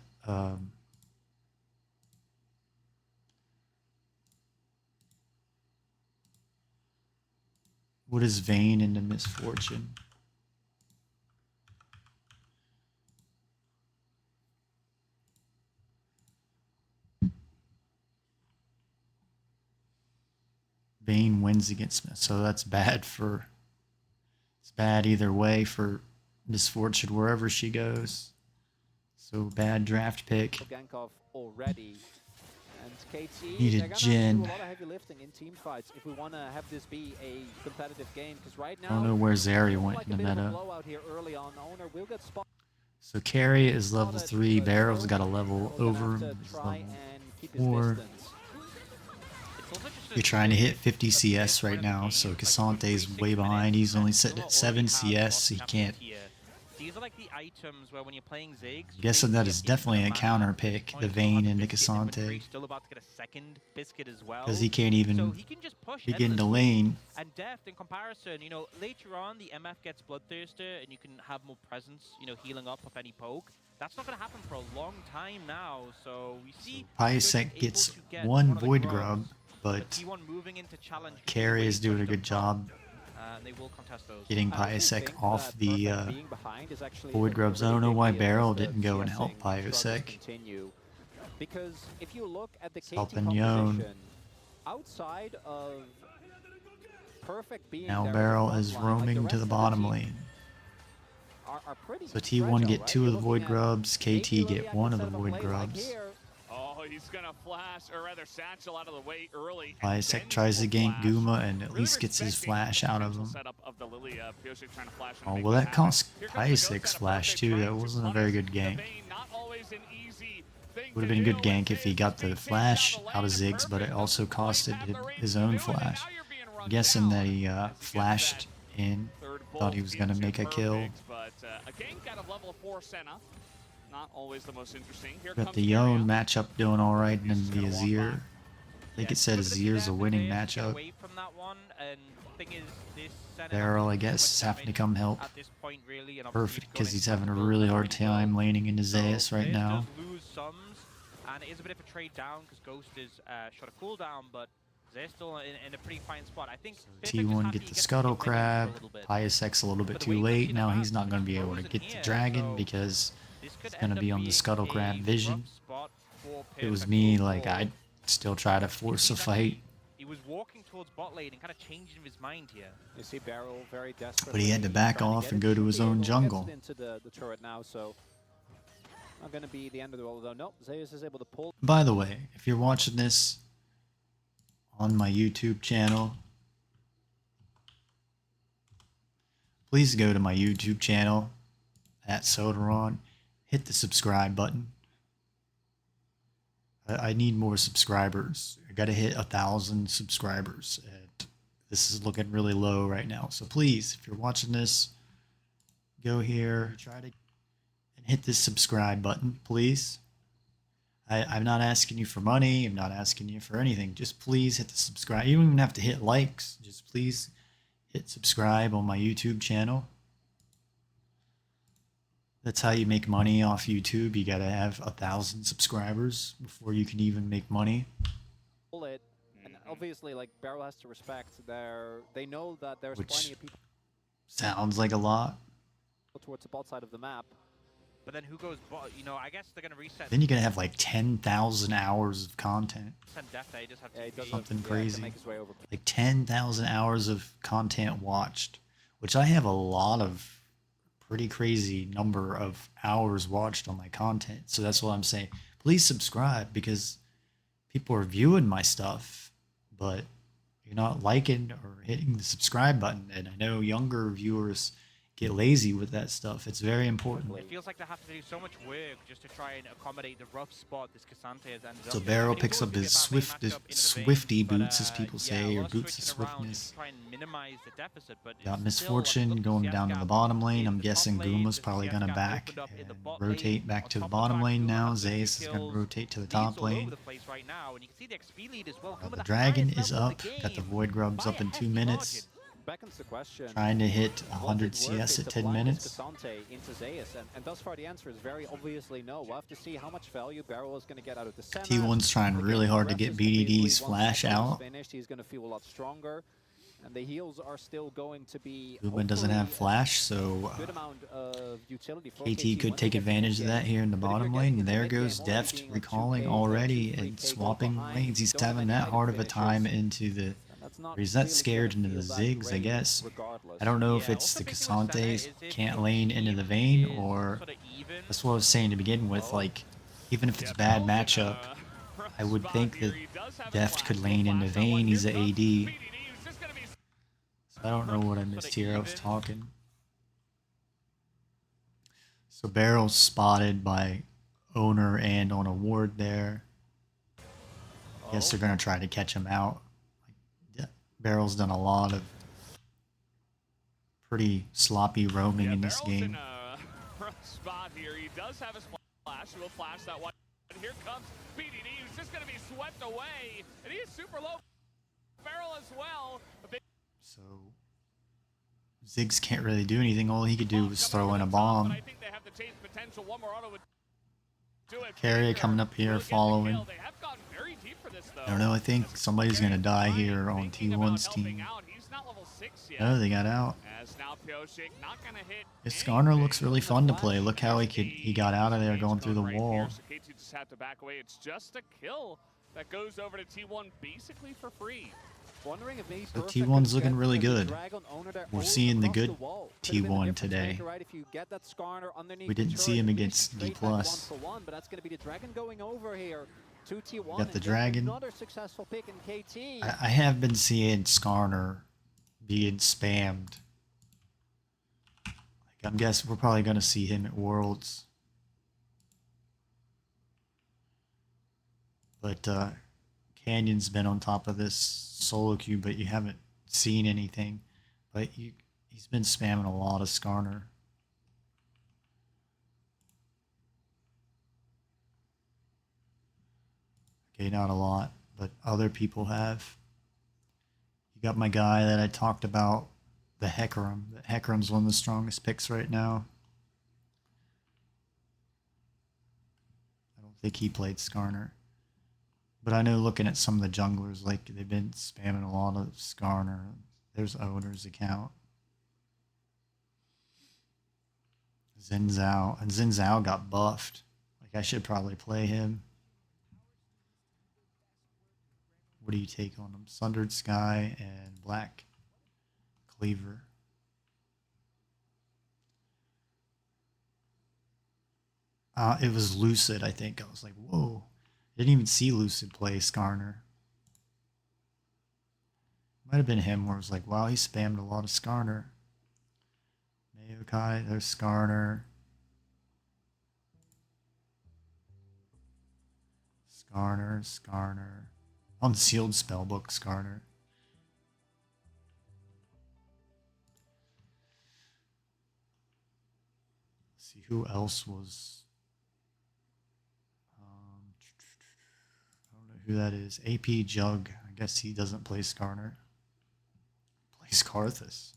what is Vayne into Misfortune? Vayne wins against Smith, so that's bad for... It's bad either way for Misfortune wherever she goes. So bad draft pick. Needed Jhin. I don't know where Zeri went in the meta. So carry is level 3. Barrel's got a level over him. He's level 4. You're trying to hit 50 CS right now, so Casante's way behind. He's only sitting at 7 CS, so he can't. These are like the items where when you're playing Ziggs, I'm guessing that is definitely a counter pick, the Vayne into Casante. Still about to get a second biscuit as well. Because he can't even So he can just push begin to endlessly. lane. And Deft, in comparison, you know, later on the MF gets Bloodthirster and you can have more presence, you know, healing up off any poke. That's not going to happen for a long time now. So we see Pyasek gets one Void Grub, but T1 moving into challenge. Carry is doing a good job They will contest those. getting Pyasek off the Void Grubs. I don't know why Barrel didn't go and help Pyasek. Because if you look at the KT Helping Yone. composition, outside of Perfect being Now there Barrel as is a front line, roaming like to the rest of bottom team lane. are pretty So T1 fragile, get right? 2 of You're the Void looking at Grubs, maybe KT Liliac get 1 of the instead a Void play like Grubs. here. Oh, he's gonna flash, or rather satchel out of the way early. Pyasek tries to gank Guma and at least gets his flash out of him. Setup of the Lilia. Pyasek trying to flash and Oh, make well, that happen. cost Here comes the ghost Pyasek's setup. flash Perfect too. trying That to wasn't a punish very good the gank. Vayne. Not always an easy thing Would have to been a good do. gank if he got the It's flash down the out of lane, and Ziggs, but it Perfect also doesn't costed quite have the range his to own do it, and flash. now you're being run I'm guessing that he down as he gets flashed that in, third thought bolt he was going to into make a kill. Perfect, but a gank out of level 4 Senna. Not always the most interesting. Here Got comes the Yone Carrion. matchup doing alright, and then He's the gonna walk Azir. back. I think it said Azir's a winning matchup. Away from that one, and thing is, this Senna Barrel, I doesn't do guess, much is having to damage come help. at this point, really, and Perfect, because obviously he's got having a invulnerable really hard as well. time laning into So Zeus right Zeus now. does lose sums, and it is a bit of a trade down because Ghost is shot a cooldown, but they're still in a pretty fine spot. I think Perfect is T1 happy get he the gets to Scuttle skip minions for a Crab. little bit. Pyasek's a little bit But the too way we've late. seen Now the he's map, not going to be able to frozen get the here, dragon so because this could it's going end to be up on the being Scuttle Crab a vision. rough spot for If it was Perfect me, overall. like, I'd still try to force a He's fight. actually- He was walking towards bot lane and kind of changing his mind here. You see Barrel very desperate. But he had to back off and go to his own jungle. Into the turret now, so not going to be the end of the world though. Nope, Zeus is able to pull. By the way, if you're watching this on my YouTube channel, please go to my YouTube channel at Sodaron, hit the subscribe button. I need more subscribers. I gotta hit 1,000 subscribers. And this is looking really low right now. So please, if you're watching this, go here, try to and hit this subscribe button, please. I'm not asking you for money. I'm not asking you for anything. Just please hit the subscribe. You don't even have to hit likes. Just please hit subscribe on my YouTube channel. That's how you make money off YouTube. You gotta have 1,000 subscribers before you can even make money. Pull it, and obviously, like Barrel has to respect they know that there's Which plenty of people sounds like a lot. towards the bot side of the map. But then who goes bot? You know, I guess they're going to reset. Then you're gonna have like 10,000 hours of content. Send Death Day, just have Yeah, he to does be- Something have to crazy. make his way over. Like 10,000 hours of content watched, which I have a lot of pretty crazy number of hours watched on my content. So that's what I'm saying. Please subscribe because people are viewing my stuff, but you're not liking or hitting the subscribe button. And I know younger viewers get lazy with that stuff. It's very important. It feels like they have to do so much work just to try and accommodate the rough spot this Cassante has ended So up in. Barrel And he picks will up do his get that main matchup into the swifty Vayne, but, boots, as people yeah, say, a or lot of boots of switching around swiftness. just to try and minimize the deficit, but Got it's still, Misfortune look at going CS down to gap the bottom lane. in I'm the top guessing lane, Guma's the probably CS gonna gap back opened up in the and bot rotate lane. back On to the top of bottom fact, lane Guma now. has the two Zeus is gonna kills, rotate to the leads top all over lane. the place right now, and you can see the XP lead as well. Well, Guma the the dragon highest is level up. of the Got the game Void Grubs by up a in 2 hefty minutes. margin. Beckons the question. Trying to hit Was 100 it worth CS it at to 10 blind minutes. Cassante into Zeus? And thus far the answer is very obviously no. We'll have to see how much value Barrel is going to get out of the Senna. T1's trying Again, really hard to Ref get is immediately, BDD's once flash that goal is out. finished, he's going to feel a lot stronger. And the heals are still going to be Guma doesn't have hopefully flash, so a good amount of utility for KT could once take they get advantage of mid that game. here in the But if you're bottom getting lane. into There mid game goes already Deft being like recalling 2K, already 2-3K and goal swapping behind, lanes. He's don't have having any that item hard of a finishes, time into the. and that's not Or he's that really scared gonna into the feel that Ziggs, I great guess. regardless. I don't know if Yeah, it's also the thinking with Senna Casantes is if can't your lane into the team Vayne, is or sorta even, that's what I was saying to begin with. Oh. Like, even if it's Yeah, bad Barrel's in matchup, a rough I would spot think here. that He does have a Deft flash. could He'll lane into flash that one. Vayne. He's Here a comes AD. BDD. He's just gonna be So I don't know what I Sorta missed here. I was even. talking. So Barrel's spotted by owner and on a ward there. Guess they're gonna try to catch him out. I Barrel's done a lot of pretty sloppy roaming in this Barrel's game. in a rough spot here. He does have his flash. He will flash that one. And here comes BDD, who's just going to be swept away. And he is super low. Barrel as well. So Ziggs can't really do anything. All he could do was throw in a bomb. I think they have the chase potential. One more auto would do it. Carrier coming up here, following. They have gotten very deep for this, though. I don't know. I think somebody's gonna die here on T1's team. He's not level 6 yet. Oh, they got out. As now Pioshik not gonna hit. This Skarner looks really fun to play. Look how he got out of there going through the wall. So K2 just have to back away. It's just a kill that goes over to T1 basically for free. Wondering if maybe So T1's looking really good. We're We're seeing the good T1 today. We didn't see him against D+. But that's going to be the Dragon going over here to T1. Got the Dragon. Another successful pick in KT. I have been seeing Skarner being spammed. Like, I'm guessing we're probably going to see him at Worlds. But Canyon's been on top of this solo queue, but you haven't seen anything. But he's been spamming a lot of Skarner. Okay, not a lot, but other people have. You got my guy that I talked about, the Hecarim. The Hecarim's one of the strongest picks right now. I don't think he played Skarner. But I know looking at some of the junglers, like they've been spamming a lot of Skarner. There's Owner's account. Xin Zhao. And Xin Zhao got buffed. Like I should probably play him. What do you take on him? Sundered Sky and Black Cleaver. It was Lucid, I think. I was like, whoa. Didn't even see Lucid play Skarner. Might have been him where it was like, wow, he spammed a lot of Skarner. Mayokai, there's Skarner. Skarner. Unsealed Spellbook Skarner. Let's see who else was. I don't know who that is. AP Jug. I guess he doesn't play Skarner. Plays Karthus.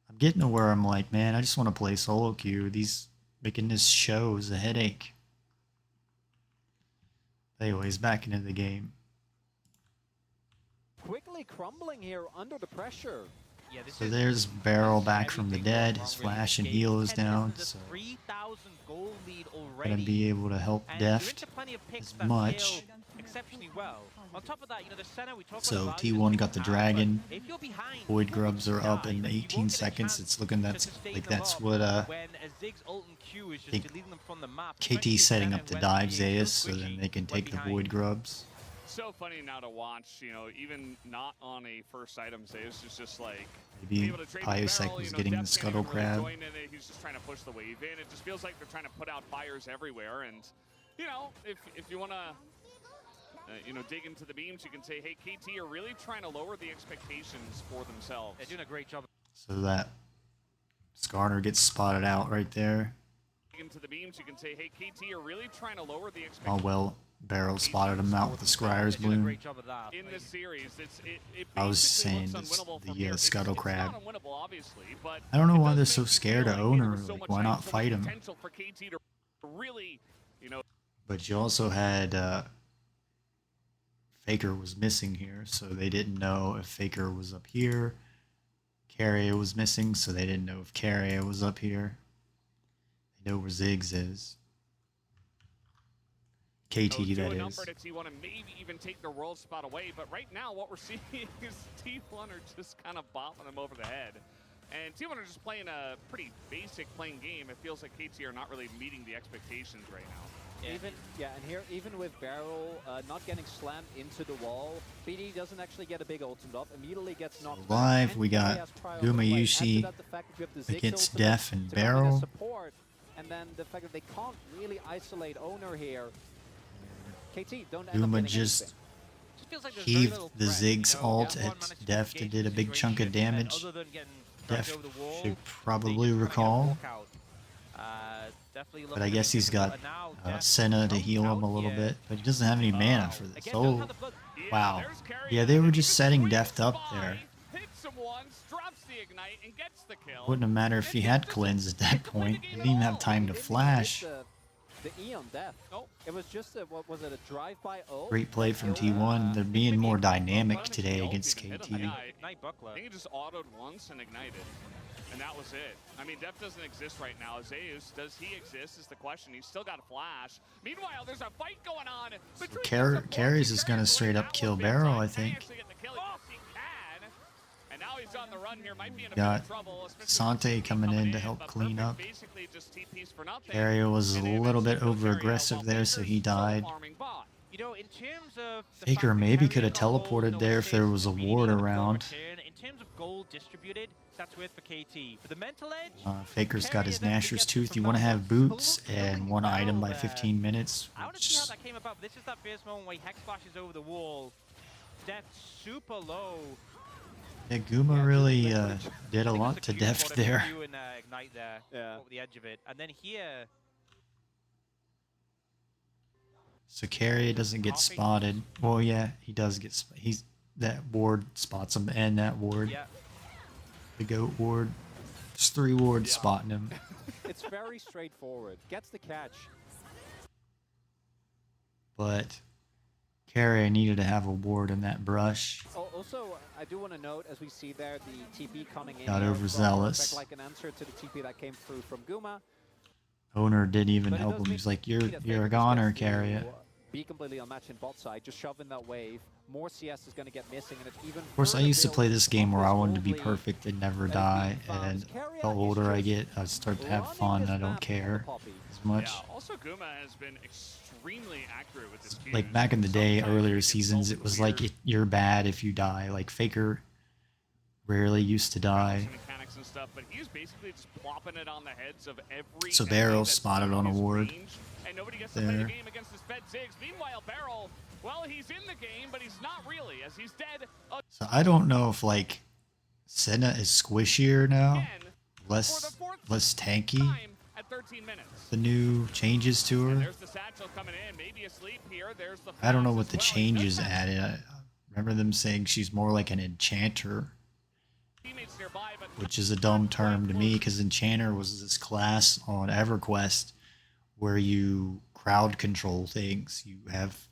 I'm getting to where I'm like, man, I just want to play solo queue. These making this show is a headache. Anyways, back into the game. Quickly crumbling here under the pressure. Yeah, this So is there's Barrel back from the everything dead. not His really flash and engaged. heal is 10 down, versus a so 3,000 goal lead already. gonna be able to help And you're Deft into plenty of picks as that much. scale exceptionally well. On top of that, you know, the center we talked So about T1 got the dragon. If you're behind, Void Grubs are up in you 18 won't get a seconds. chance It's looking to sustain like them that's up what when a Ziggs ult and Q is just think deleting them from the map. KT's setting up to dive Zeus so then they can take the Void Grubs. So funny now to watch, you know, even not on a first item, Zeus is just like Maybe able to trade with Biosec Barrel, was you know, getting the Deft can't Scuttle even really Crab. join in it. He's just trying to push the wave in. It just feels like they're trying to put out fires everywhere. And, you know, if you want to, you know, dig into the beams, you can say, hey, KT are really trying to lower the expectations for themselves. They're doing a great job. So that Skarner gets spotted out right there. Dig into the beams, you can say, hey, KT are really trying to lower the Oh expectations. well, Barrel spotted him out with the Scryer's They're doing a Bloom. great job of that. In this series, it I was basically saying looks this- unwinnable the, from here. Scuttle It's Crab. not unwinnable, obviously, but I don't know it why does they're make so you scared feel of like, hey, there Owner. was so Like, much why hype, not so much fight him? potential for KT to really, you know, But you also had Faker was missing here, so they didn't know if Faker was up here. Carrier was missing, so they didn't know if Carrier was up here. They know where Ziggs is. KT, do that a is. number to T1 and maybe even take their world spot away. But right now, what we're seeing is T1 are just kind of bopping them over the head. And T1 are just playing a pretty basic playing game. It feels like KT are not really meeting the expectations right now. Yeah. And here, even with Barrel not getting slammed into the wall, BD doesn't actually get a big ultimate up, immediately gets knocked back, Live, and we he got has prior on the way. Add to Gumayushi that the fact that you have the Ziggs against ultimate Def and to come in as Barrel. support, and then the fact that they can't really isolate Owner here. KT don't end up Guma getting just anything. Just feels like there's very heaved little the threat, you Ziggs know? ult One at managed to Deft engage and did a the big chunk of situation, and damage. other than getting dragged Deft over the wall, should they probably just trying to recall, get a walkout. Definitely but I looking a guess bit he's got difficult, and now Deft Senna to comes heal him out a little here. bit, but he doesn't have any mana Wow. for this. Again, doesn't Oh, have the blood. wow. There's Carrier. Yeah, they were He just setting Deft up by, there. hits him once, drops the ignite, and gets the kill. Wouldn't have mattered if he had cleanse at that point. He didn't even have time to He didn't even flash. hit the E on Death. Nope. It was just a, what was it, a drive-by ult? Great play from Killed him. T1. They're being more dynamic today Ult against even hit KT. him. Yeah, Ignite Buckler. I think he just autoed once and ignited. And that was it. I mean, Def doesn't exist right now. Zeus, does he exist is the question. He's still got a flash. Meanwhile, there's a fight going on. Carries is going to straight up kill Barrow, I think. And now he's on the run here. Might be in a Got bit of trouble. Sante coming in to help but clean Perfect up. basically just TPs for nothing. Carrier was a And they little bit eventually kill over Carrier aggressive while there, so he Baker's solo died. farming bot. You know, in terms of the Faker fact that maybe Carrier could have got gold, teleported no there if there assists, was a really ward got a full around. return. In terms of gold distributed, that's worth for KT. For the mental edge, Faker's got his Carrier then Nasher's gets Tooth. from You want to have Malphite. boots But look and at one Barrel item by there. 15 minutes. I want to see how that came about. This is that first moment where he hex flashes over the wall. Def super low. Yeah, Guma really did a I think lot it was to Q Deft spot of there. Q and, Ignite there, Yeah. over the edge of it. And then here, So Carrier doesn't get spotted. Well, yeah, he does get. He's that ward spots him, and that ward, yeah, the goat ward. There's 3 wards spotting him. It's very straightforward. Gets the catch. But Carrier needed to have a ward in that brush. Also, I do want to note, as we see there, the TP coming in. Got here overzealous. from Perfect, like an answer to the TP that came through from Guma. Owner didn't even But it help does him. make He's like, me "You're that a Faker goner, just gets to Carrier." Be completely unmatched in bot side, just shoving that wave. More CS is going to get missing, and it's even. Of course, I used to play this game where I wanted to be perfect. perfect and never die. And the older I get, I start to have fun. I don't care as much. Yeah, also Guma has been extremely accurate with this Like back in the day, earlier seasons, it was like you're bad if you die. Like Faker rarely used to die. Mechanics and stuff, but he's basically just plopping it on the heads of every. So enemy Barrel that's spotted in on a his ward range, and nobody gets to play the there. game against his Fed Ziggs. Meanwhile, Barrel, well, he's in the game, but he's not really, as he's dead So I don't know if like Senna is squishier now, again for the less fourth tanky. time at 13 minutes. The new changes to And her. there's the satchel coming in, maybe asleep here. There's the I don't know flash what as the well. He changes does have added. I remember them saying she's more like an enchanter, teammates nearby, but which is a dumb term to me because enchanter was this class on EverQuest where you crowd control things. You have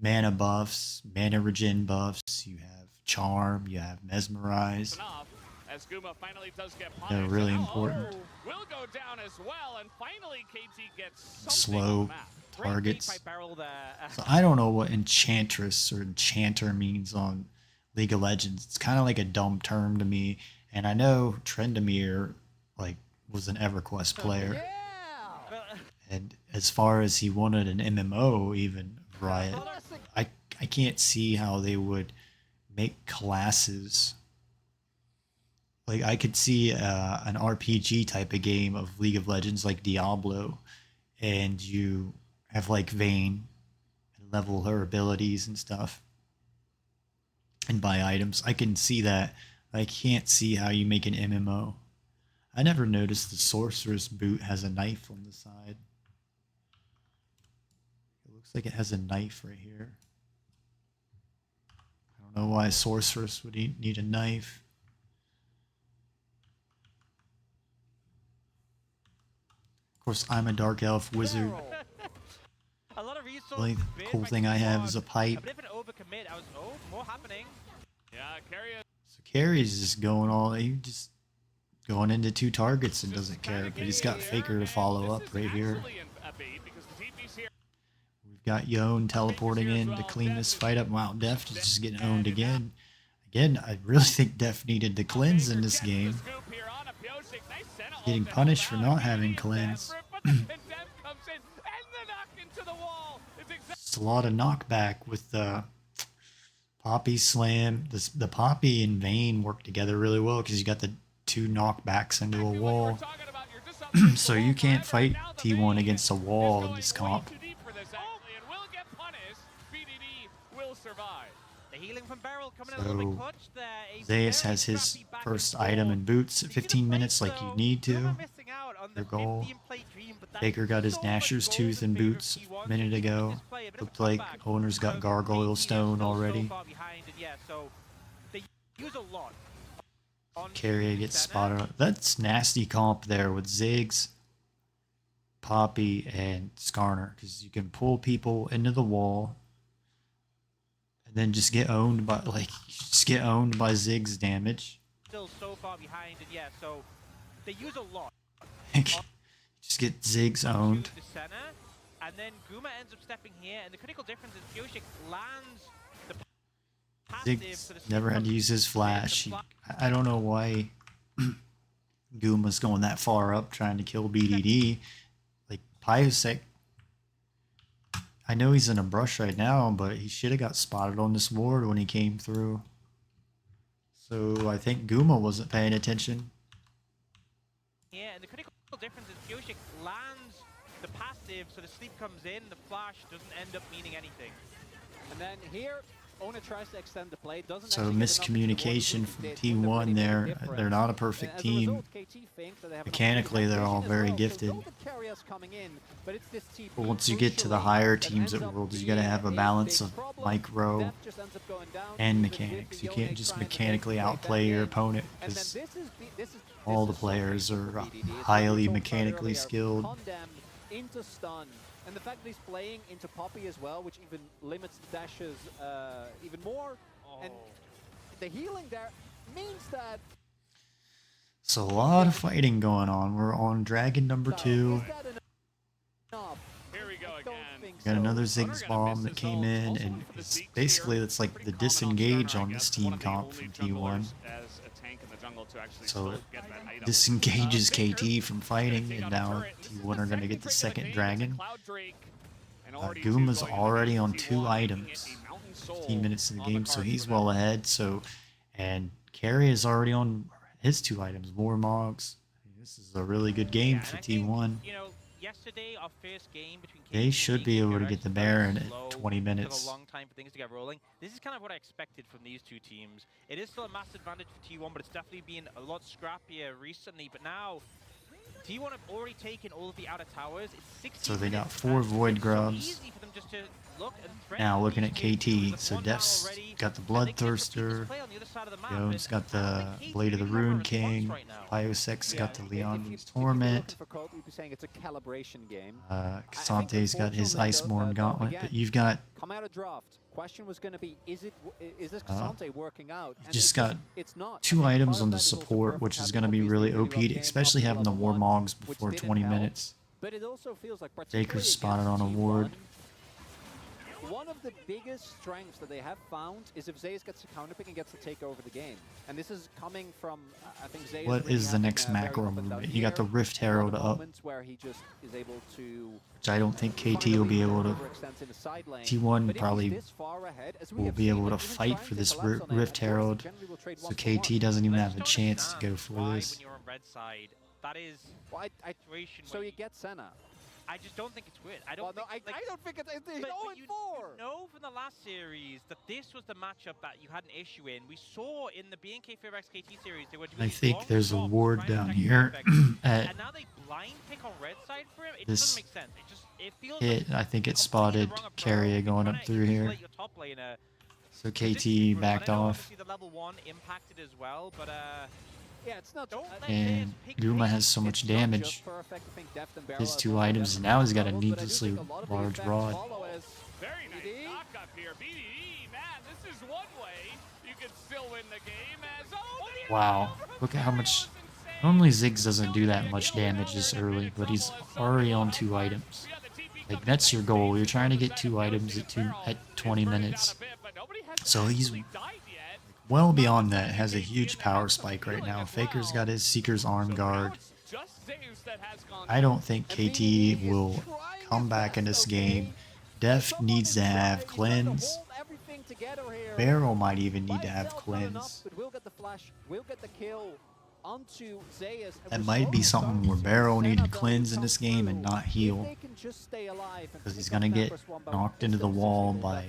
mana buffs, mana regen buffs, you have charm, you have mesmerize. enough as Guma finally does get They're punished. really And now important. Oro will go down as well, and finally KT gets something Slow on the map. great beat targets. by Barrel there. So I don't know what enchantress or enchanter means on League of Legends. It's kind of like a dumb term to me. And I know Trendamir like was an EverQuest player. And as far as he wanted an MMO, even Riot, I can't see how they would make classes. Like I could see an RPG type of game of League of Legends like Diablo, and you have like Vayne and level her abilities and stuff and buy items. I can see that. I can't see how you make an MMO. I never noticed the sorceress boot has a knife on the side. It looks like it has a knife right here. I don't know why a sorceress would need a knife. Of course, I'm a dark elf wizard. A lot of resources. The only bid cool by thing I have T1. is a pipe. A bit of an overcommit. I was, more happening. Yeah, Carrier. So Carrie's just going all, he just going into 2 targets and doesn't care, but he's got Faker to follow up right here. We've got Yone teleporting in to clean this fight up. Wow, Deft is just getting owned again. Again, I really think Deft needed to cleanse in this game. Getting punished for not having cleanse. It's a lot of knockback with the Poppy slam. The Poppy and Vayne work together really well because you got the 2 knockbacks into a wall. So you can't fight T1 against a wall in this comp. survive. The healing from Beryl coming in a little bit So clutch there. A Zeus very has his scrappy back and first forth. item and boots at You see the 15 minutes plays, like you though. need to. Guma missing out on the Your goal. 15 play dream, but that Faker is got his so much Gnasher's gold Tooth in and favor of boots T1. a So minute even with ago. this play, a bit of a Looked like comeback Owner's got from Gargoyle KT, Stone still already. So far behind, and yeah, so they use a lot. On Carrier gets center. spotted. That's nasty comp there with Ziggs, Poppy, and Skarner, because you can pull people into the wall and then just get owned by Ziggs damage. Still so far behind, and yeah, so they use a lot. Just get Ziggs owned. To the center, and then Guma ends up stepping here, and the critical difference is Pioshik lands the passive. Ziggs So the never had to use his flash. I don't know why Guma's going that far up trying to kill BDD. Like Pyosek, I know he's in a brush right now, but he should have got spotted on this ward when he came through. So I think Guma wasn't paying attention. Yeah, and the critical difference is Pioshik lands the passive, so the sleep comes in, the flash doesn't end up meaning anything. And then here, Owner tries to extend the play, doesn't So actually get enough miscommunication to from did, T1 really there. difference. They're not a And perfect as a team. result, KT thinks that they have an Mechanically, opportunity they're to all push in very as well. So gifted. Golden Carrier's coming in, but it's this TP But once you get to the crucially higher that teams ends at up Worlds, you gotta being have a a balance big of problem. micro Def just ends up going down, and even with mechanics. You Yone can't just trying to take mechanically the play outplay back your in. opponent, And then because this is all the so players painful are for BDD. It's like highly we talked about mechanically earlier, skilled. Condemn into stun, and the fact that he's playing into Poppy as well, which even limits the dashes even more. And the healing there means that. So a lot of fighting going on. We're on Dragon number 2. Is that enough? Here we go I don't again. think Got so. another Owner Ziggs gonna bomb miss that his came ult. in, Also and for the it's Zeeks basically here. it's like Pretty the common on disengage Skarner, I on guess. this One team of the comp only from junglers T1. as a tank in the jungle to actually So still it get that item. disengages Faker KT from fighting, take and out a now turret. This is T1 are going to second get the Drake of second game. It's a dragon. Cloud Drake, and already Guma's two going already into on T1, 2 making items. it a Mountain Soul 15 minutes in the on game, so cards he's for well them. ahead. So, and Carry is already on his 2 items, more Mogs. This is a really good game Yeah, for and I think, T1. you know, yesterday, our first game between KT They and should Zeeks be able were to get the actually very Baron at slow. 20 Took minutes. a long time for things to get rolling. This is kind of what I expected from these two teams. It is still a massive advantage for T1, but it's definitely been a lot scrappier recently. But now, T1 have already taken all of the outer towers. It's 60 So they got minutes, 4 and Void it's so Grubs. easy for them just to look and threaten Now looking these at two teams KT, with so one Def's battle already, got the and they can repeat this Bloodthirster, play on the other side of the map, Yone's and got I the don't think KT Blade of the really have a Rune response King, right now. Pyosek's got the If Leon's you're Torment, looking for code, we'd be saying it's a calibration game. Kasante's got his unfortunately, though, Iceborn Gauntlet, again, but you've got come out of draft. Question was going to be, is this Kasante working out? And just it's got it's not. 2 I think items part of on that the is also support, perfect which is having going to be obviously really really OP, rough game especially up to having the level War 1, Mogs which before didn't 20 help. minutes. But it also feels like particularly Baker's spotted against on a ward. T1, one of the biggest strengths that they have found is if Zeus gets to counterpick and gets to take over the game. And this is coming from, I think Zeus What really is the having next a very macro up and down movement? You got the year. Rift There are Herald the up, moments where he just is able to which I don't think find KT a will be reason able to. overextends in the side lane. T1 But if probably he's this far ahead, as we will have be seen, able to like, even fight trying for to this collapse on it, Rift and Herald, generally will trade so 1-for-1. KT doesn't even I have a just chance to don't go for understand this. why when you're on red side, that is Well, situation so where you get Senna. I just don't think it's weird. I don't Well, no, think, I don't think it's but 0 and you 4. know from the last series that this was the matchup that you had an issue in. We saw in the BNK Fear X KT series they were doing I these think long there's a shots ward trying to down protect here perfect, at and now they blind pick on red side for him. It this doesn't make sense. It feels hit. like I think it completely spotted the wrong approach. Carrier You're going trying up to through here. insulate your top laner. So This is KT brutal. backed And I know off, obviously the level 1 impacted as well, but Yeah, it's not. don't let and Zeus pick Guma hate. has so much It's not damage. just for effect. I think Deft and Barrel His have 2 both items, done and now he's got a levels, but I do needlessly think a lot of the large effects rod. follow as Very nice BDD. knock up here. BDD, man, this is one way you could still win the game as the Wow, look at how much. Normally Ziggs doesn't do that much damage this early, but he's already on 2 items. Like, that's your goal. You're trying to get 2 items at 20 minutes. So he's well beyond that. Has a huge power spike right now. Faker's got his Seeker's Arm Guard. I don't think KT will come back in this game. Def needs to have Cleanse. Barrel might even need to have Cleanse. That might be something where Barrel needed Cleanse in this game and not heal. Because he's going to get knocked into the wall by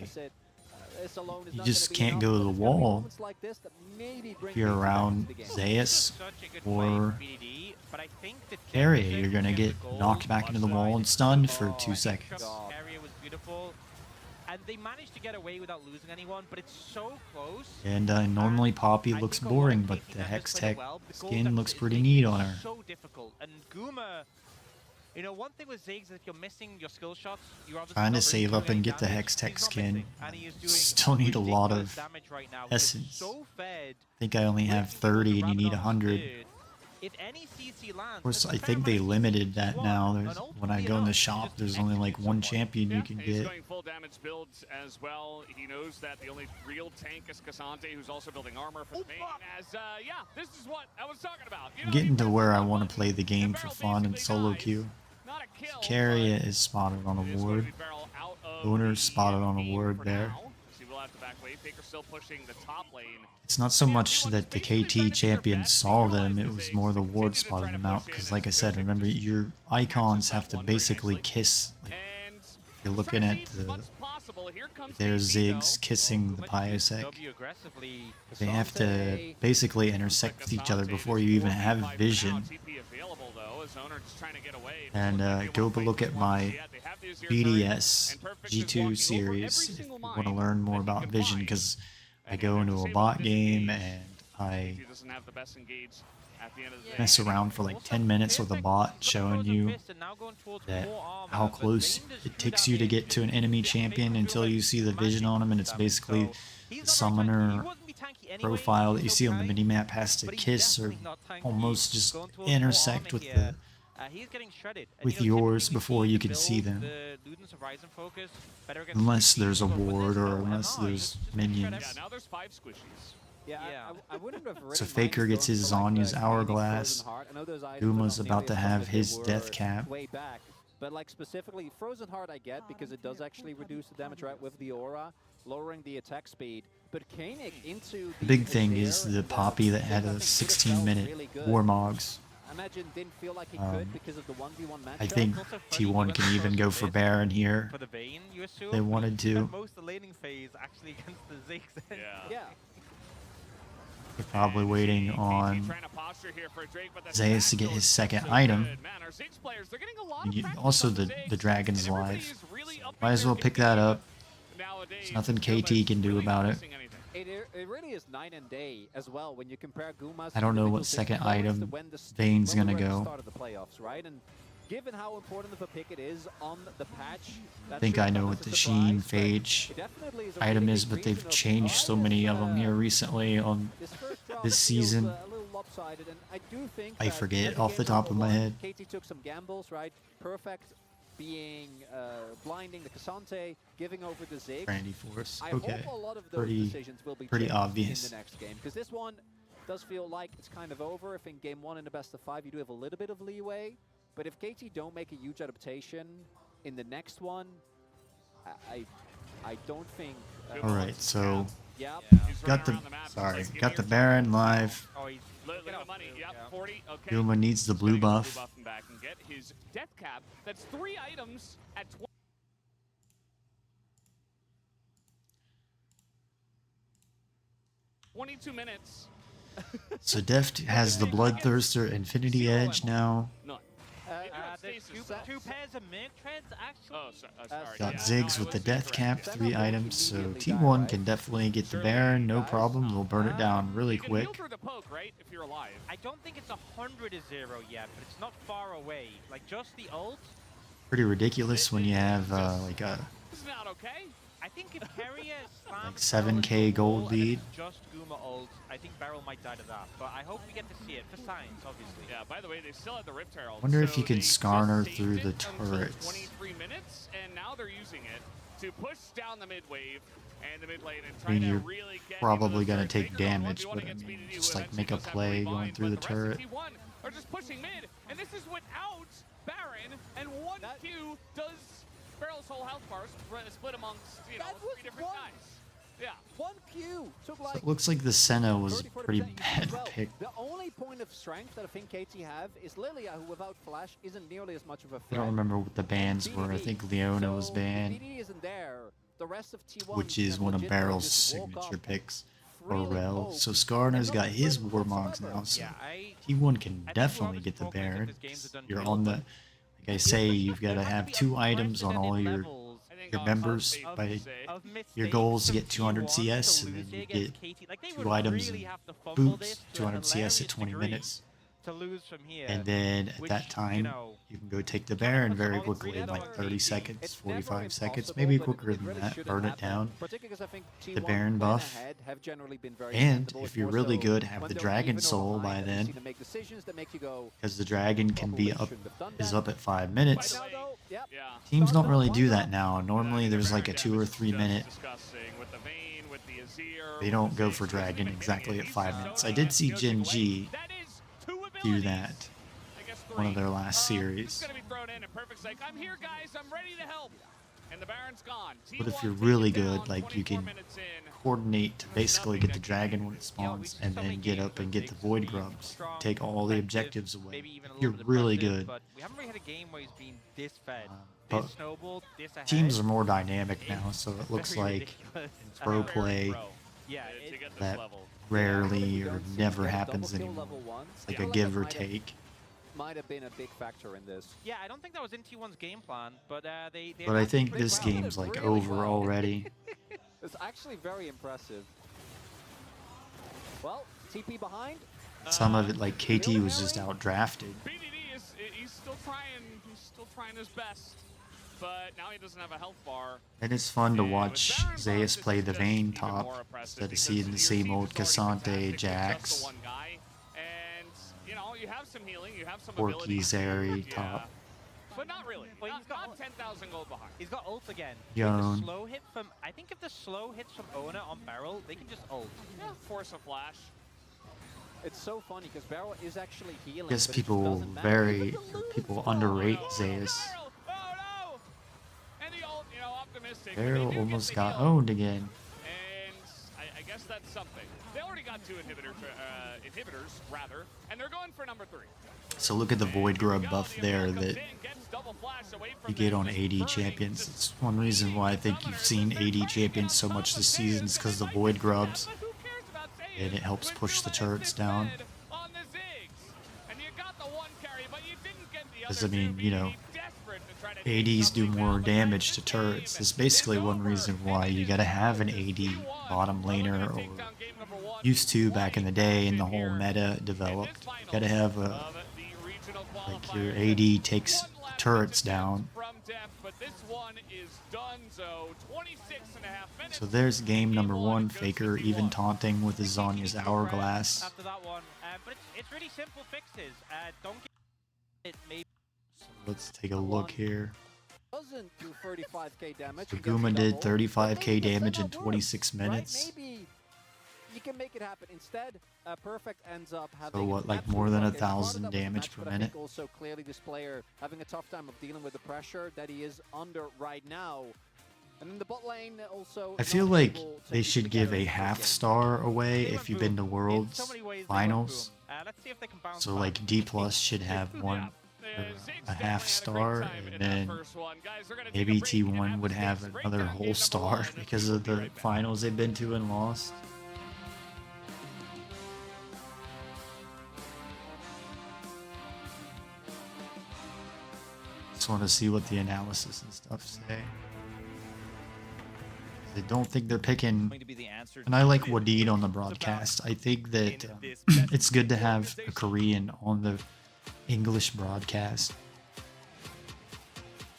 this alone is You not just gonna be can't enough, go to but the it's gonna be wall moments like this that maybe bring if you're things back around to the game. Zeus Such a good play or from BDD, but I think the Carrier. depth You're gonna to get the goal knocked back into the wall and is stunned so for good. 2 seconds. God. Carrier was beautiful, and they managed to get away without losing anyone, but it's so close. And normally Poppy I looks think a lot of boring, but KT the members Hex played Tech it well, but the goal skin depth looks is pretty making neat it on her. So difficult, and Guma, you know, one thing with Ziggs is if you're missing your skill shots, you're obviously Trying to not really save up doing and any get the damage. Hex Tech He's not skin. missing, and he is doing Still need a lot ridiculous of damage right now. He's essence. so fed. I think I only have 30 and you need 100. If any CC lands, Of course, there's a I fair think they amount of limited CC that you now. want, There's, and when I ultimately go in the enough, you shop, just there's only like execute one someone. champion you can he's get. going full damage builds as well. He knows that the only real tank is Cassante, who's also building armor for the main. As yeah, this is what I was talking about. You I'm know, getting he to presses where I the want to button, play the game and for Beryl fun and basically solo dies. queue. Not a kill, Carrier but is spotted on it a is going to ward. be Beryl out of Owner the spotted on a game ward for there. now. She will have to back away. Faker still pushing the top lane. It's not so much that the KT champion saw them, it was more the ward spotted them out. Because like I said, remember, your icons have to basically kiss. Like, And you're looking at the, there's Ziggs kissing the Biosec. W aggressively. They have to basically intersect with each other before you even have vision. And go look at my BDS G2 series if you want to learn more about vision, because I go into a bot game and I mess around for like 10 minutes with a bot showing you that how close it takes you to get to an enemy champion until you see the vision on him, and it's basically the summoner profile that you see on the minimap has to kiss or almost just intersect with the with yours before you can see them. Unless there's a ward or unless there's minions. Now there's 5 squishies. Yeah, I wouldn't have really So Faker minded gets his going for, Zonya's like, Hourglass. Frozen Heart. I know those items are Guma's not about nearly to as have fun as they his were death cap. way back, but like specifically Frozen Heart I get because it does actually reduce the damage right with the aura, lowering the attack speed. But Koenig into The big thing is the Poppy that had a 16-minute Warmogs. I imagine didn't feel like he could because of the 1v1 matchup. I think T1 can even go for Baron here. For the Vayne, you assume? They wanted to. Spent most of the laning phase actually against the Ziggs. Yeah. They're probably waiting on Zeus to get his second item. Also, the Dragon's Life. Might as well pick that up. There's nothing KT can do about it. It really is night and day as well when you compare Guma's I don't know what individual second performance to item when the Vayne's when we gonna were at the go. start of the playoffs, right? And given how important of a pick it is on the patch, I think I know what the Sheen Phage item is, but they've changed so many of them here recently on this season. I forget off the top of my head. KT took some gambles, right? Perfect being blinding the Cassante, giving over the Ziggs. Brandy Force. I Okay. hope a lot of those Pretty decisions will be changed obvious. in the next game, because this one does feel like it's kind of over. If in game 1 in the best of 5 you do have a little bit of leeway, but if KT don't make a huge adaptation in the next one, I don't think. All right, so Yeah. got the Baron live. Oh, he's Look at the money. Yep, 40. Okay. Guma needs the blue buff. Back and get his death cap. That's 3 items at 22 minutes. So Deft has the Bloodthirster Infinity Edge now. None. there's two pairs of mid treads actually. Oh, sorry. Got yeah, Ziggs no, with the it was death cap, Send 3 them both items, so immediately T1 die, can right? definitely get the Baron, no problem. They'll burn it down really You can heal quick. through the poke, right? If you're alive. I don't think it's 100 to 0 yet, but it's not far away. Like just the ult. Pretty ridiculous when you have like a This is not okay. I think if Carrier slams 7K Beryl into the gold wall and lead. it's just Guma ult, I think Beryl might die to that. But I hope we get to see it for science, obviously. Yeah, by the way, they still have the Rift Herald. Wonder if so you can they skarn her just through saved the it until turrets. 23 minutes, and now they're using it to push down the mid wave and the mid lane and I try mean, to you're really get probably into gonna those take turrets. Faker damage, don't want but I to get mean, speedy just to like eventually make a does have play rebind, going through the but rest of turret. T1 are just pushing mid, and this is without Baron, and one Q does Barrel's whole health bars split amongst, you know, That was 3 different one. guys. Yeah. 1Q took So like it looks like the Senna was a 30, 40% pretty even bad as well. pick. The only point of strength that I think KT have is Lilia, who without Flash isn't nearly as much of a I threat. don't remember what the bans were. I think Leona was So banned. if BDD isn't there, the rest of T1, which is one of legitimately Barrel's just woke signature up picks. freely Orel. cold So and Skarner's not got his afraid Warmogs whatsoever. now, so Yeah, T1 can I think definitely whoever's get the progress in Baron. this games have done You're great, on the, but like I say, you've got to there has have be 2 items on all unprecedented your levels I think your on members safe of- by to say. of your mistakes goals to from get 200 T1 CS, to and then lose you it get against KT. Like, they 2 would items really and have to fumble this boots, to a 200 CS at hilarious 20 degree minutes. to lose from here. And then at which, that time, know, you can go take the kinda Baron puts a very lot of quickly in pressure like on 30 KT. seconds, It's never 45 seconds, impossible, maybe but quicker it than really that, shouldn't burn it happen. down. Particularly because I think The T1 Baron when buff. ahead have generally been very And dependable. if It's you're more really so good, have when the they're Dragon even or Soul behind by that they then, seem to make decisions that make you go, because the Dragon can be probably up shouldn't have done is that. up at 5 Right minutes. now, though, yep. Yeah. Teams don't Started really off do like that now. Normally there's like a 2 or 3 minute. Disgusting with the Vayne, with the Azir, They with don't the go Ziggs, for he wasn't Dragon even exactly getting at it. 5 He's minutes. so I did see goes Gen away. G That is 2 do abilities. that I guess 3. one of their last This is series. gonna be thrown in, and Perfect's like, I'm here, guys. I'm ready to help. And the Baron's gone. But if T1 you're take really it down, good, like you 24 can minutes in. coordinate to There's basically nothing get the that can Dragon do when it. it spawns, seen and so then many get games up where and get the Ziggs Void has been Grubs, strong, take all the effective, objectives away. maybe even a If you're little bit really impressive, good. but we haven't really had a game where he's been this fed, But this snowballed, this ahead. teams are more dynamic now, so it looks Very like ridiculous. in pro play Yeah, to get this that level. rarely We or don't see never get a happens double kill anymore. level 1. It's like I a feel give that or might have- take. Might have been a big factor in this. yeah, I don't think that was in T1's game plan, but they. But I adapted think pretty this well. game's like Really over well. already. It's actually very impressive. Well, TP behind. Some of it, like KT was just out drafted. BDD is he's still trying his best, but now he doesn't have a health bar. And it's fun to And watch with Baron buff, Zeus this play is the just Vayne even top more oppressive instead of because seeing the your same team old is already Cassante, fantastic with just Jax, the one guy. And you know, you have some healing, you have some Porky, abilities. Zeri, Yeah. top. But not really. Well, Not, he's got- not 10,000 gold behind. He's got ult again. Yone. With the slow hit from, I think if the slow hits from Owner on Barrel, they can just ult. Yeah, force a flash. It's so funny because Barrel is actually healing. I guess but it just people doesn't matter. very Even the people Luden's underrate Oh, Zeus. Barrel! Oh no! And the ult, you know, optimistic. but they Barrel do get almost the got heal. owned again. And I guess that's something. They already got 2 inhibitors, rather, and they're going for number 3. So look at the Void Grub buff there that you get on AD champions. champions. It's one reason why I think you've seen AD champions so much this season is because the Void Grubs, and it helps push the turrets down. Because I mean, you know, ADs do more damage to turrets. It's basically one reason why you gotta have an AD bottom laner, or used to back in the day, and the whole meta developed. You gotta have a, like your AD takes turrets down. So there's game number 1, Faker even taunting with his Zonya's Hourglass. After that one, but it's really simple fixes. Don't get it maybe. Let's take a look here. Doesn't do 35k damage. So He gets Guma the did double, 35k but maybe the damage in setup 26 works, right? minutes. Maybe you can make it happen. Instead, Perfect ends up having So what, an like absolute more than rocket. Part of 1,000 that was the damage match, per but I think minute? also clearly this player having a tough time of dealing with the pressure that he is under right now. And in the bot lane also. I feel not like able to they keep should it give together a in this half game. star away They if went you've been to boom. In Worlds so many ways, they went Finals. boom. Let's see if they can bounce So back. like D plus should have one, or a half star, and then maybe T1 would have another whole star because of the finals they've been to and lost. Just want to see what the analysis and stuff say. I don't think they're picking, Going to be the answer and I like to Wadid on the the broadcast. I think that in this it's good to have a Korean on the English broadcast.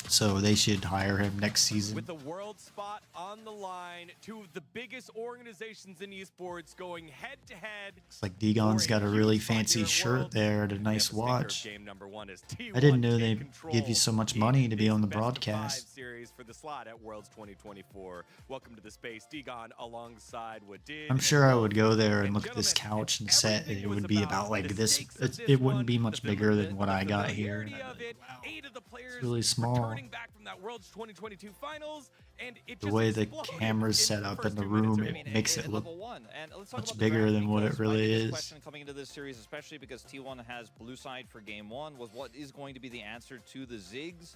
So they should hire him next season. With the world spot on the line, 2 of the biggest organizations in esports going head to head. Looks like Degon's got a really fancy shirt there and a nice watch. Game number 1 is I didn't T1 know they take control give you so much in money to be this on the best of 5 broadcast. series for the slot at Worlds 2024. Welcome to the space, Degon alongside Wadid. I'm sure I would go there and And look at this gentlemen, couch and set, and everything it was would be about about like the this. stakes of this It wouldn't one, be much the bigger than what the I got here. familiarity of it, 8 of the players really small. returning back from that Worlds 2022 finals, and it The just way the exploded camera's in set the up in first the 2 minutes room, of it the game. makes it look level 1. And let's talk much about the bigger draft than what it because really my biggest is. question coming into this series, especially because T1 has blue side for game 1, was what is going to be the answer to the Ziggs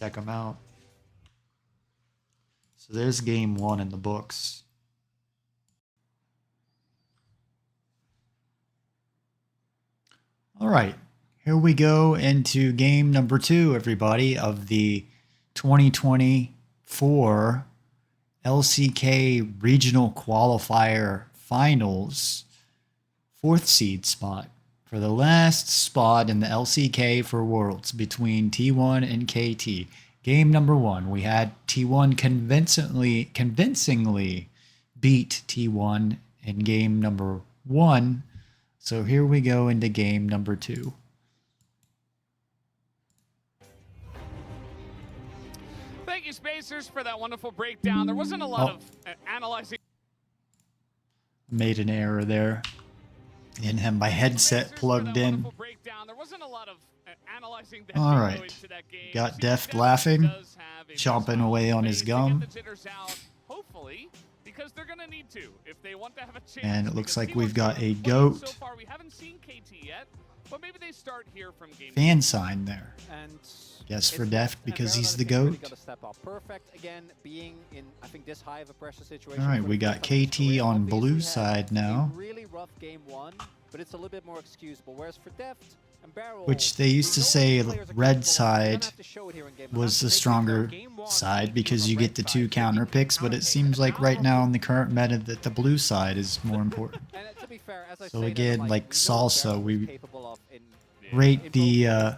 check them out. So there's game 1 in the books. All right, here we go into game number 2, everybody, of the 2024 LCK Regional Qualifier Finals 4th seed spot for the last spot in the LCK for Worlds between T1 and KT. Game number 1, we had T1 convincingly beat T1 in game number 1. So here we go into game number 2. Thank you, Spacers, for that wonderful breakdown. There wasn't a lot of analyzing. Made an error there. Didn't have my headset plugged in. There wasn't a lot of analyzing that. All right. Got Deft laughing, chomping away on his gum. Hopefully, because they're gonna need to if they want to have a chance. And it looks like we've got a GOAT So far, we haven't seen KT yet, but maybe they start here from game. fan sign there. And Guess for Deft because he's the GOAT. Perfect again, being in I think this high of a pressure situation. All right, we got KT on blue side now, really rough game 1, but it's a little bit more excusable. Whereas for Deft and Barrel, which they used to say red side was the stronger side because you get the 2 counter picks, but it seems like right now in the current meta that the blue side is more important. So again, like Salsa, we rate the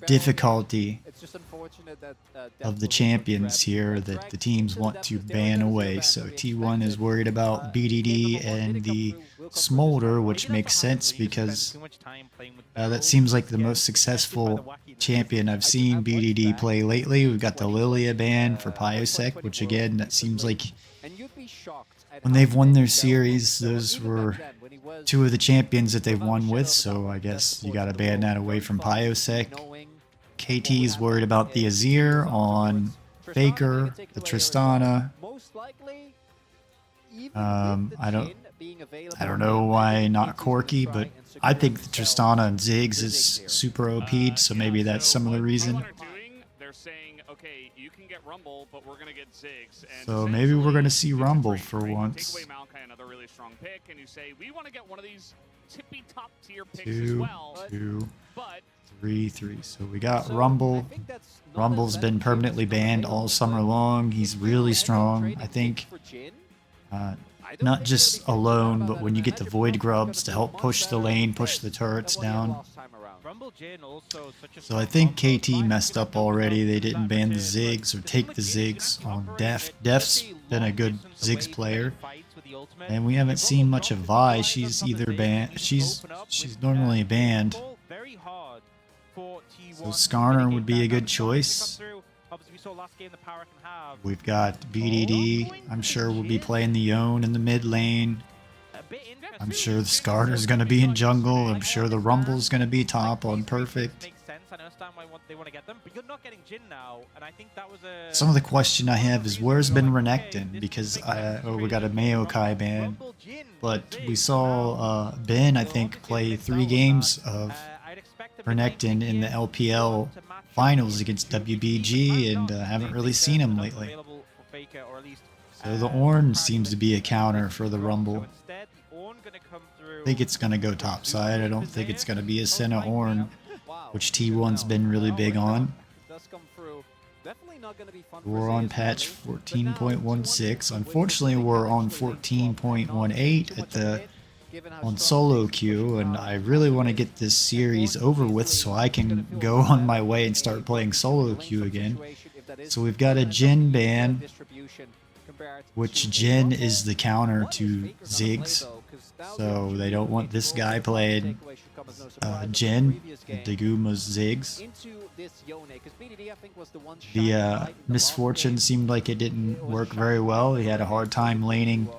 difficulty of the champions here that the teams want to ban away. So T1 is worried about BDD and the Smolder, which makes sense because that seems like the most successful champion I've seen BDD play lately. We've got the Lilia ban for Pyosec, which again, that seems like when they've won their series, those were 2 of the champions that they've won with, so I guess you gotta ban that away from Pyosec. KT is worried about the Azir on Faker, the Tristana. I don't know why not Corki, but I think the Tristana and Ziggs is super OP'd, so maybe that's some of the reason. They're saying, okay, you can get Rumble, but we're gonna get Ziggs. So maybe we're gonna see Rumble for once. Take away Maokai, another really strong pick, and you say we want to get one of these tippy top tier picks as well. 2, But 3, 3. So we got Rumble. Rumble's been permanently banned all summer long. He's really strong. I think not just alone, but when you get the Void Grubs to help push the lane, push the turrets down. So I think KT messed up already. They didn't ban the Ziggs or take the Ziggs on Deft. Deft's been a good Ziggs player. And we haven't seen much of Vi. She's either banned. She's normally banned. So Skarner would be a good choice. We've got BDD. I'm sure we'll be playing the Yone in the mid lane. I'm sure the Skarner's going to be in jungle. I'm sure the Rumble's going to be top on Perfect. Some of the question I have is where's been Renekton? Because we got a Maokai ban. But we saw Ben, I think, play 3 games of Renekton in the LPL finals against WBG and haven't really seen him lately. So the Ornn seems to be a counter for the Rumble. I think it's going to go topside. I don't think it's going to be a Senna Ornn, which T1's been really big on. We're on patch 14.16. Unfortunately, we're on 14.18 at the on solo queue, and I really want to get this series over with so I can go on my way and start playing solo queue again. So we've got a Jhin ban, which Jhin is the counter to Ziggs. So they don't want this guy playing Jhin, Daguma's Ziggs. The misfortune seemed like it didn't work very well. He had a hard time laning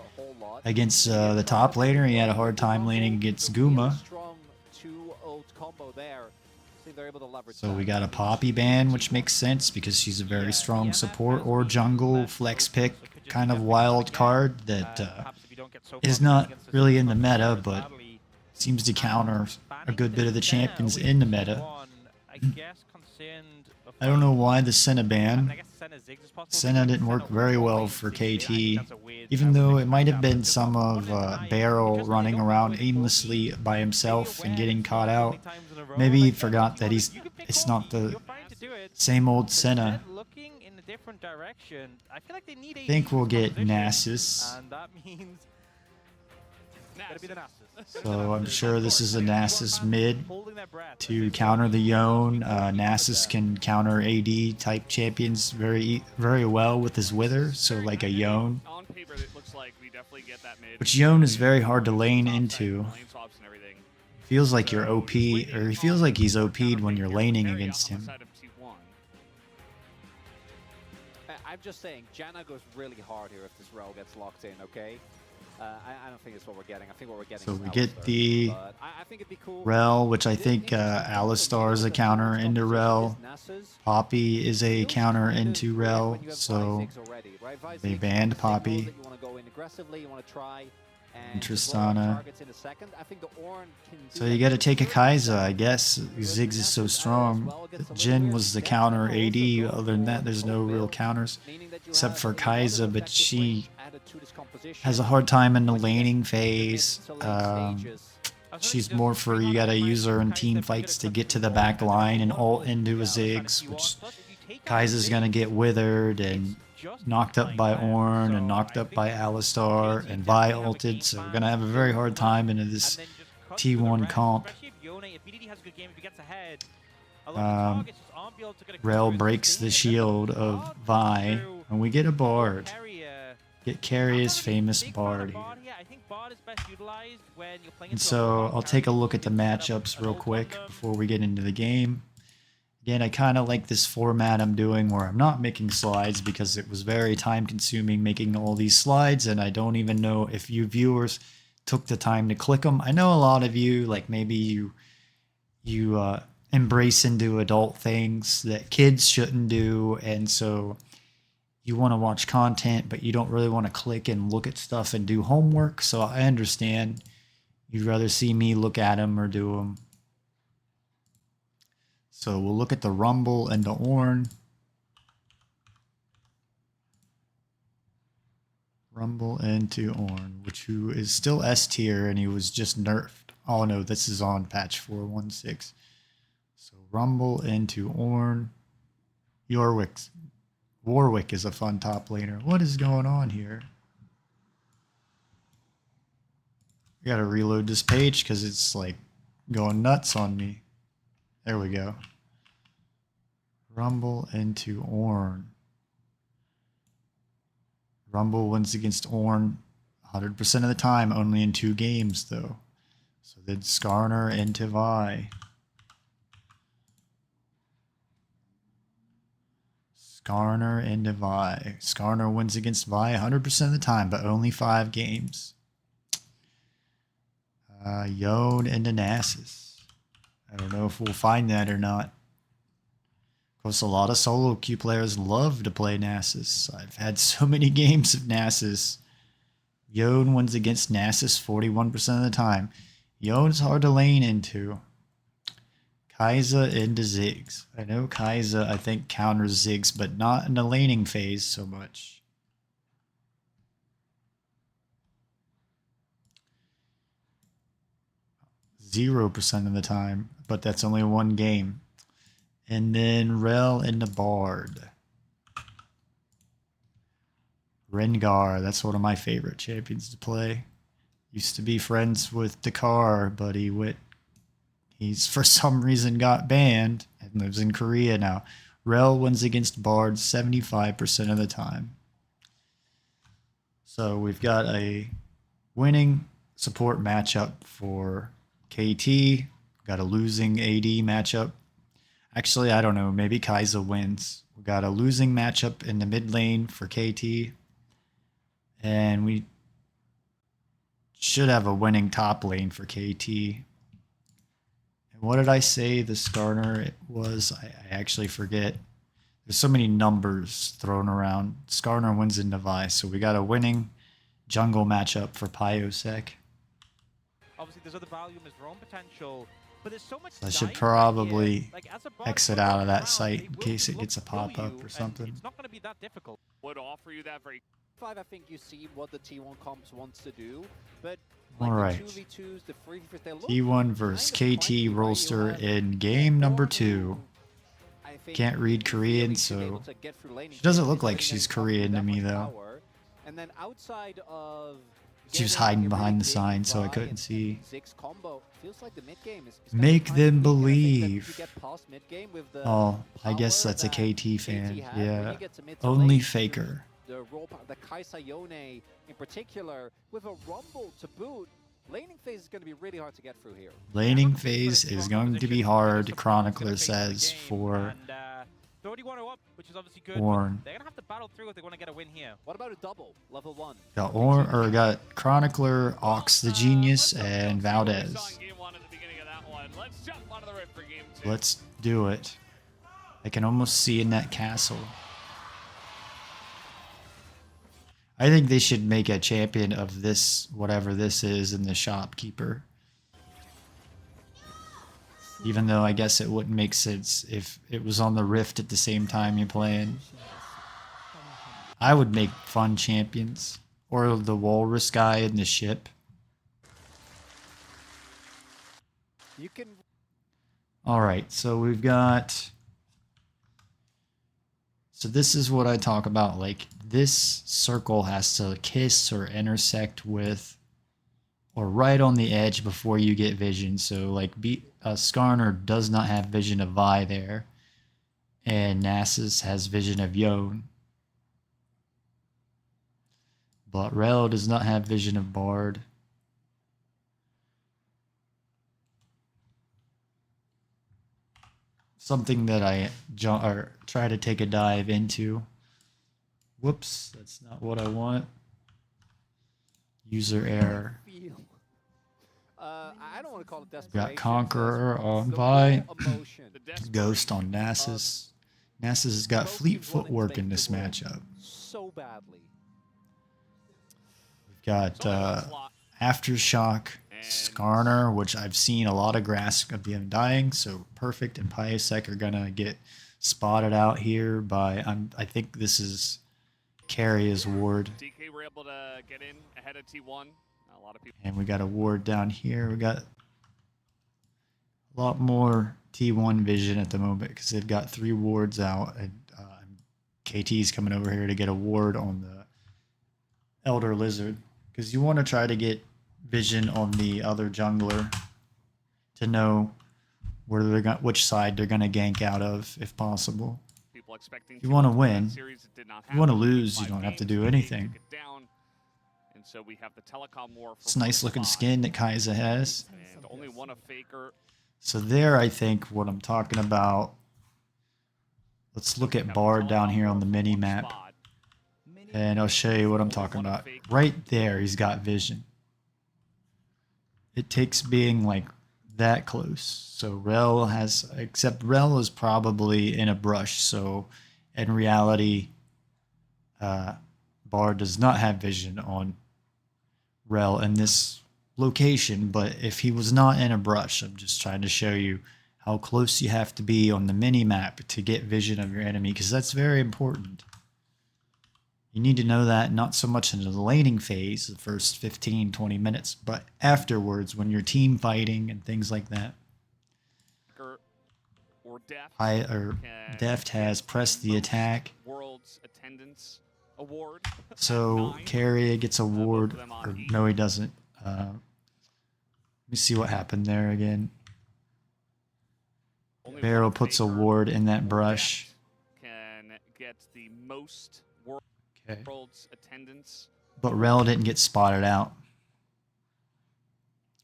against the top laner. He had a hard time laning against Guma. So we got a Poppy ban, which makes sense because she's a very strong support or jungle flex pick kind of wild card that is not really in the meta, but seems to counter a good bit of the champions in the meta. I don't know why the Senna ban. Senna didn't work very well for KT, even though it might have been some of Barrel running around aimlessly by himself and getting caught out. Maybe he forgot that it's not the same old Senna. different direction. I feel like they need I think we'll get position, Nasus. and that means gotta be the Nasus. So I'm sure this is a Nasus mid Holding their breath. to counter the Yone. Nasus can counter AD type champions very well with his Wither, so like a Yone. On paper, it looks like we definitely get that mid. Which Yone is very hard to lane into. Lane swaps and everything. Feels like you're OP, or he feels like he's OP'd when you're laning against him. Outside of T1. I'm just saying, Janna goes really hard here if this rel gets locked in, okay? I don't think it's what we're getting. I think what we're getting So is we get Alistar, the but I think it'd be cool. Rel, which I think Alistar is a counter into Rel. Poppy is a counter into Rel, so they banned Poppy. And Tristana. So you got to take a Kai'Sa, I guess. Ziggs is so strong. Jhin was the counter AD. Other than that, there's no real counters except for Kai'Sa, but she has a hard time in the laning phase. She's more for you got to use her in team fights to get to the back line and ult into a Ziggs, which Kai'Sa's going to get withered and knocked up by Ornn and knocked up by Alistar, and Vi ulted, so we're going to have a very hard time into this T1 comp. Rel breaks the shield of Vi, and we get a Bard. Get Carrier's famous Bard here. And so I'll take a look at the matchups real quick before we get into the game. Again, I kind of like this format I'm doing where I'm not making slides because it was very time consuming making all these slides, and I don't even know if you viewers took the time to click them. I know a lot of you, like maybe you embrace into adult things that kids shouldn't do, and so you want to watch content, but you don't really want to click and look at stuff and do homework, so I understand. You'd rather see me look at them or do them. So we'll look at the Rumble and the Ornn. Rumble into Ornn, who is still S tier, and he was just nerfed. Oh no, this is on patch 4.16. So Rumble into Ornn. Warwick is a fun top laner. What is going on here? I gotta reload this page because it's like going nuts on me. There we go. Rumble into Ornn. Rumble wins against Ornn 100% of the time, only in 2 games though. So then Skarner into Vi. Skarner into Vi. Skarner wins against Vi 100% of the time, but only 5 games. Yone into Nasus. I don't know if we'll find that or not. Of course, a lot of solo queue players love to play Nasus. I've had so many games of Nasus. Yone wins against Nasus 41% of the time. Yone's hard to lane into. Kai'Sa into Ziggs. I know Kai'Sa, I think, counters Ziggs, but not in the laning phase so much. 0% of the time, but that's only 1 game. And then Rel into Bard. Rengar, that's one of my favorite champions to play. Used to be friends with Dakar, but he's for some reason got banned and lives in Korea now. Rel wins against Bard 75% of the time. So we've got a winning support matchup for KT. Got a losing AD matchup. Actually, I don't know. Maybe Kai'Sa wins. We got a losing matchup in the mid lane for KT. And we should have a winning top lane for KT. And what did I say the Skarner was? I actually forget. There's so many numbers thrown around. Skarner wins in Device. So we got a winning jungle matchup for Pyosek. Obviously, there's other value in his roam potential, but there's so much. I should probably exit out of that site in case it gets a pop-up or something. It's not going to be that difficult. Would offer you that very. I think you see what the T1 comps wants to do, but all right. The 2v2s, the 3v3s, T1 versus KT Rolster in game number 2. think can't read Korean, really should be able so to get through laning she doesn't phase look like without she's getting Korean to that me much though. power. And then outside of She was getting hiding a behind really the big sign, so I Vi couldn't and see. Ziggs combo, feels like the mid game is gonna Make be kind of them weak, and I think that believe. if you get past mid game with the Oh, I guess power that's a that KT fan. KT had, when Yeah, you get to mid to only late, Faker. the raw power, the Kaisa Yone in particular, with a Rumble to boot, laning phase is going to be really hard to get through here. Laning But phase it's is strong going to be position hard, because the opponent's gonna Chronicler take over the says, game, for and, 31 up, which is obviously good. but Ornn. They're gonna have to battle through if they want to get a win here. What about a double, level 1? Got Ornn, or got Chronicler, Ox the Genius, and Valdez. Let's jump onto the rift for game 2. Let's do it. I can almost see in that castle. I think they should make a champion of this, whatever this is, in the shopkeeper. Even though I guess it wouldn't make sense if it was on the rift at the same time you're playing. I would make fun champions. Or the walrus guy in the ship. You can Alright, so we've got... So this is what I talk about, like, this circle has to kiss or intersect with, or right on the edge before you get vision. So, like, Skarner does not have vision of Vi there, and Nasus has vision of Yone. But Rel does not have vision of Bard. Something that I try to take a dive into. Whoops, that's not what I want. User error. feel. I don't want to call it desperation. Got Conqueror on The Vi. raw emotion. Ghost on Nasus. Nasus has got Both fleet teams wanting to footwork make in the this win matchup. so badly. We've got Aftershock, Skarner, which I've seen a lot of grass of them dying, so Perfect and Piasek are gonna get spotted out here by I think this is Carrier's ward. DK were able to get in ahead of T1. A lot of people. And we got a ward down here. We got a lot more T1 vision at the moment because they've got 3 wards out, and KT's coming over here to get a ward on the Elder Lizard because you want to try to get vision on the other jungler to know where they're going, which side they're going to gank out of if possible. People expecting You want to T1 win. that series, it did not You want to happen. lose, you 5 don't have to games, do they anything. took it down. And so we have the telecom war for It's a nice looking skin that Kai'Sa has. And only one of Faker. So there, I think what I'm talking about. Let's look at Bard down here on the mini map, and I'll show you what I'm talking about. Right there, he's got vision. It takes being like that close. So Rel has, except Rel is probably in a brush. So in reality, Bard does not have vision on Rel in this location, but if he was not in a brush, I'm just trying to show you how close you have to be on the mini map to get vision of your enemy, because that's very important. You need to know that not so much in the laning phase, the first 15-20 minutes, but afterwards when you're team fighting and things like that. Or Deft has pressed the attack. World's attendance award. So Carrier gets a ward, or no, he doesn't. Let me see what happened there again. Barrel puts a ward in that brush. Can get the most Okay. world's attendance. But Rel didn't get spotted out.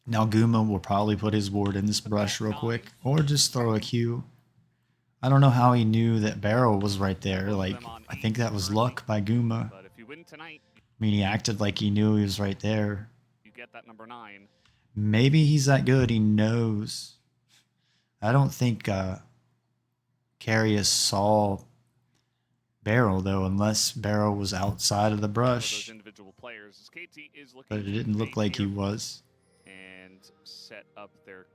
Now Guma will probably put his ward in this brush real quick, or just throw a Q. I don't know how he knew that Barrel was right there. Like, I think that was luck by Guma. But if you win tonight, I mean, he acted like he knew he was right there. you get that number 9. Maybe he's that good. He knows. I don't think Carius saw Barrel, though, unless Barrel was outside of the brush. Those individual players. As KT is looking But it to didn't look take like he here was. and set up their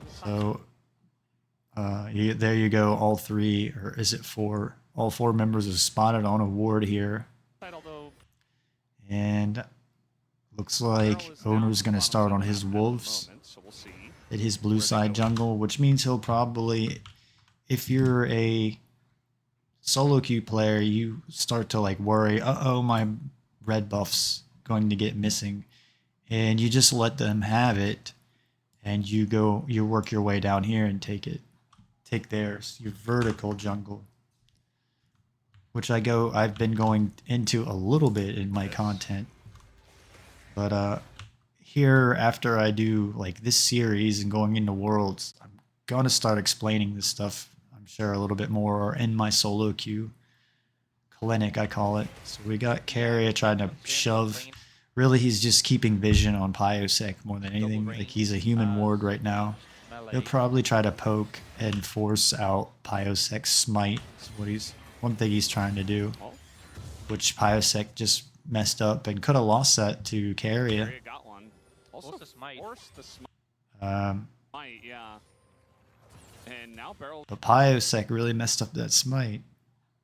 So, there you go. All 3, or is it 4? All 4 members are spotted on a ward here. although And looks like Owner's going to start on his wolves so we'll see. at his blue side jungle, which means he'll probably, if you're a solo queue player, you start to like worry, uh-oh, my red buff's going to get missing. And you just let them have it, and you work your way down here and take theirs, your vertical jungle. Which I've been going into a little bit in my content. But here, after I do like this series and going into Worlds, I'm going to start explaining this stuff, I'm sure, a little bit more in my solo queue. Clinic, I call it. So we got Carrier trying to shove. Really, he's just keeping vision on Pyosek more than anything. Like, he's a human ward right now. He'll probably try to poke and force out Pyosek's smite. Is one thing he's trying to do. Which Pyosek just messed up and could have lost that to Carrier. Carrier got one. Also Smite. forced the smite, yeah. And now Barrel But Pyosek really messed up that smite.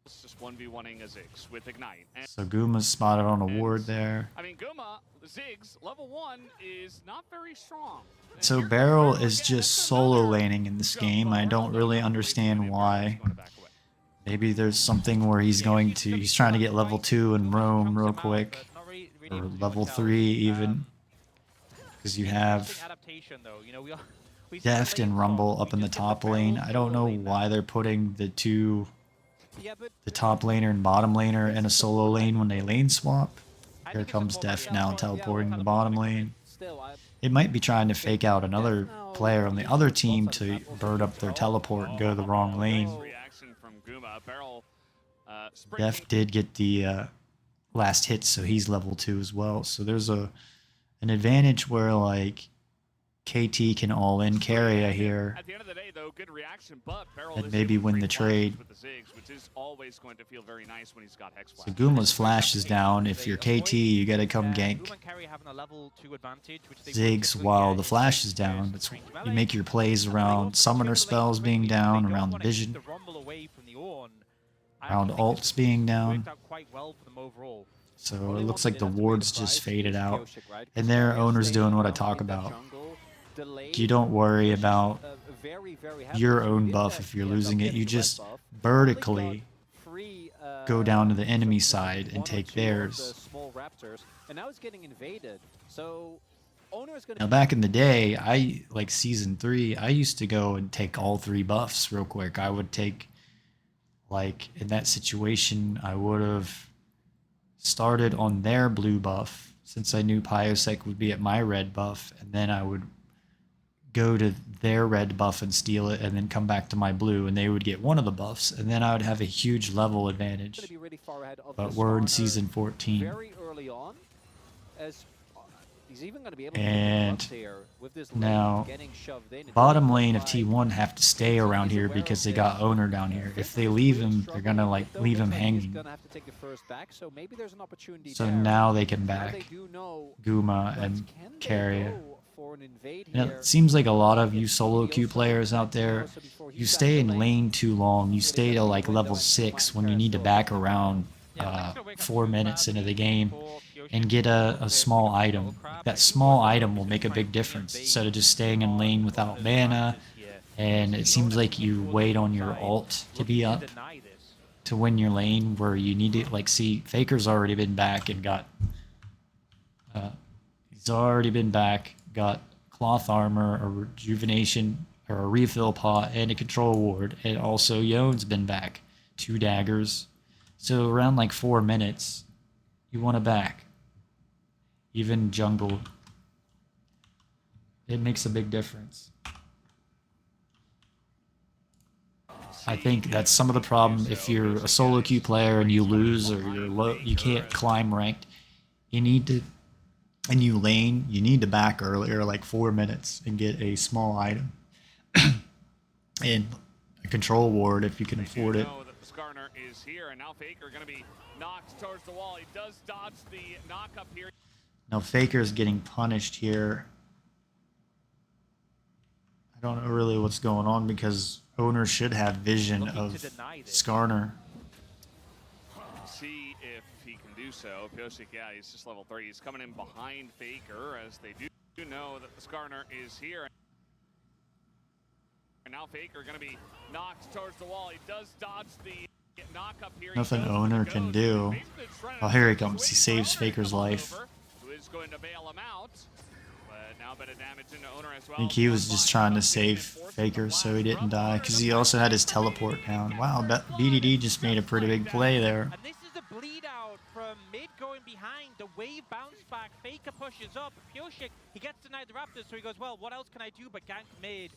is just 1v1ing a Ziggs with Ignite. And, So Guma's spotted on a ward there. I mean, Guma, Ziggs, level 1 is not very strong. And So here Barrel goes is again. just That's solo another laning in this jump game. I ball. don't really understand why. Going to back away. Maybe there's something where he's trying to get level 2 and roam real quick. Or level 3 even. Because you have adaptation though. You know, we Deft and Rumble up in the top lane. I don't know why they're putting the top laner and bottom laner in a solo lane when they lane swap. Here comes Deft now teleporting to the bottom lane. It might be trying to fake out another player on the other team to burn up their teleport and go the wrong lane. Reaction from Guma. Barrel, Deft did get the last hit, so he's level 2 as well. So there's an advantage where like KT can all in Carrier here At the end of the day, though, good reaction, but Barrel and is maybe able to win bring the flashes trade. with the Ziggs, which is always going to feel very nice when he's got Hex So Flash. Guma's flash is down. If you're KT, you gotta come gank Ziggs while the flash is down. You make your plays around summoner spells being down, around the vision, around ults being down. So it looks like the wards just faded out. And their owner's doing what I talk about. You don't worry about your own buff if you're losing it. You just vertically go down to the enemy side and take theirs. Now back in the day, like season 3, I used to go and take all 3 buffs real quick. I would take, like in that situation, I would have started on their blue buff since I knew Pyosek would be at my red buff, and then I would go to their red buff and steal it and then come back to my blue, and they would get one of the buffs, and then I would have a huge level advantage. But we're in season 14. Very early on, as he's even going to be able to And with this now getting shoved in. bottom lane of T1 have to stay around here because they got owner down here. If they leave him, they're gonna like leave him hanging. So now they can back Guma and Carrier. And it seems like a lot of you solo queue players out there, you stay in lane too long. You stay to like level 6 when you need to back around 4 minutes into the game and get a small item. That small item will make a big difference instead of just staying in lane without mana. And it seems like you wait on your ult to be up to win your lane, where you need to like see Faker's already been back and got got cloth armor, a rejuvenation or a refill pot, and a control ward. And also Yone's been back, 2 daggers. So around like 4 minutes, you want to back. Even jungle, it makes a big difference. I think that's some of the problem. If you're a solo queue player and you lose, or you're low, you can't climb ranked, you need to, and you lane, you need to back earlier, like 4 minutes, and get a small item and a control ward if you can afford it. Skarner is here, and now Faker going to be knocked towards the wall. He does dodge the knock up here. Now Faker's getting punished here. I don't know really what's going on because owner should have vision of Skarner. See if he can do so. Pyosik, yeah, he's just level 3. He's coming in behind Faker, as they do know that the Skarner is here. And now Faker going to be knocked towards the wall. He does dodge the knock up here. Nothing Owner can do. Oh, here he comes. He saves Faker's life. Who is going to bail him out. But now bit of damage into Owner as well. I think he was just trying to save Faker so he didn't die, because he also had his teleport down. Wow, BDD just made a pretty big play there. And this is a bleed out from mid going behind. The wave bounce back. Faker pushes up. Pioshik, he gets denied the Raptors, so he goes, well, what else can I do but gank mid?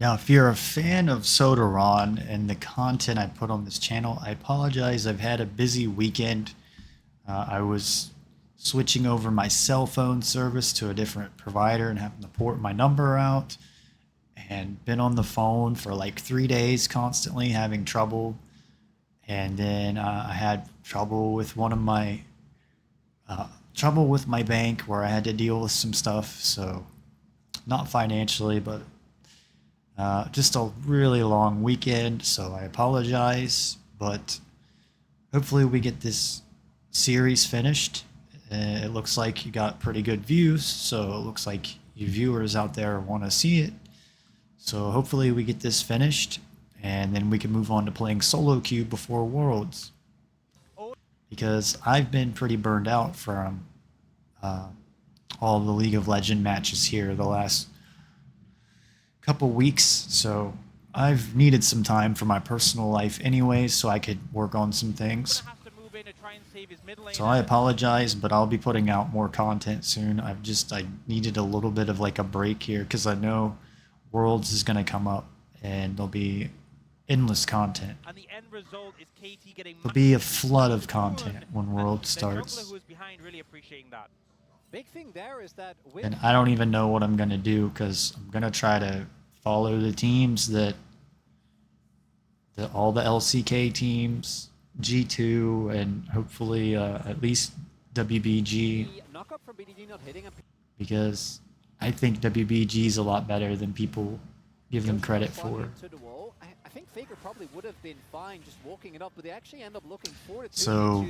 Now, if you're a fan of Sodaron and the content I put on this channel, I apologize. I've had a busy weekend. I was switching over my cell phone service to a different provider and having to port my number out, and been on the phone for like 3 days constantly having trouble. And then I had trouble with one of my bank where I had to deal with some stuff. So not financially, but just a really long weekend, so I apologize, but hopefully we get this series finished. It looks like you got pretty good views, so it looks like you viewers out there want to see it. So hopefully we get this finished, and then we can move on to playing solo queue before Worlds. Because I've been pretty burned out from all the League of Legends matches here the last couple weeks, so I've needed some time for my personal life anyway, so I could work on some things. So I apologize, but I'll be putting out more content soon. I needed a little bit of like a break here, because I know Worlds is going to come up and there'll be endless content. And the end result is KT getting There'll be a flood of content when Worlds starts. Big thing there is that And I don't even know what I'm going to do, because I'm going to try to follow the teams that all the LCK teams, G2, and hopefully at least WBG, because I think WBG is a lot better than people give them credit for. I think Faker probably would have been fine just walking it up, but they actually end up looking for it. So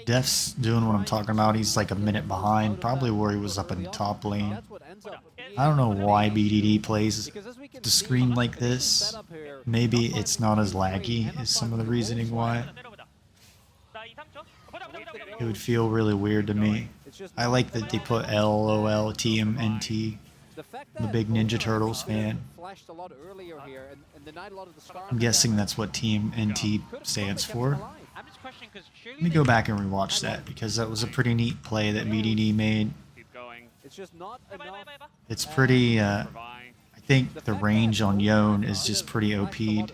Def's doing what I'm talking about. He's like a minute behind, probably where he was up in the top lane. I don't know why BDD plays the screen like this. Maybe it's not as laggy is some of the reasoning why. It would feel really weird to me. I like that they put LOL TMNT. I'm a big Ninja Turtles fan. I'm guessing that's what TMNT stands for. Let me go back and rewatch that, because that was a pretty neat play that BDD made. It's pretty, I think the range on Yone is just pretty OP'd.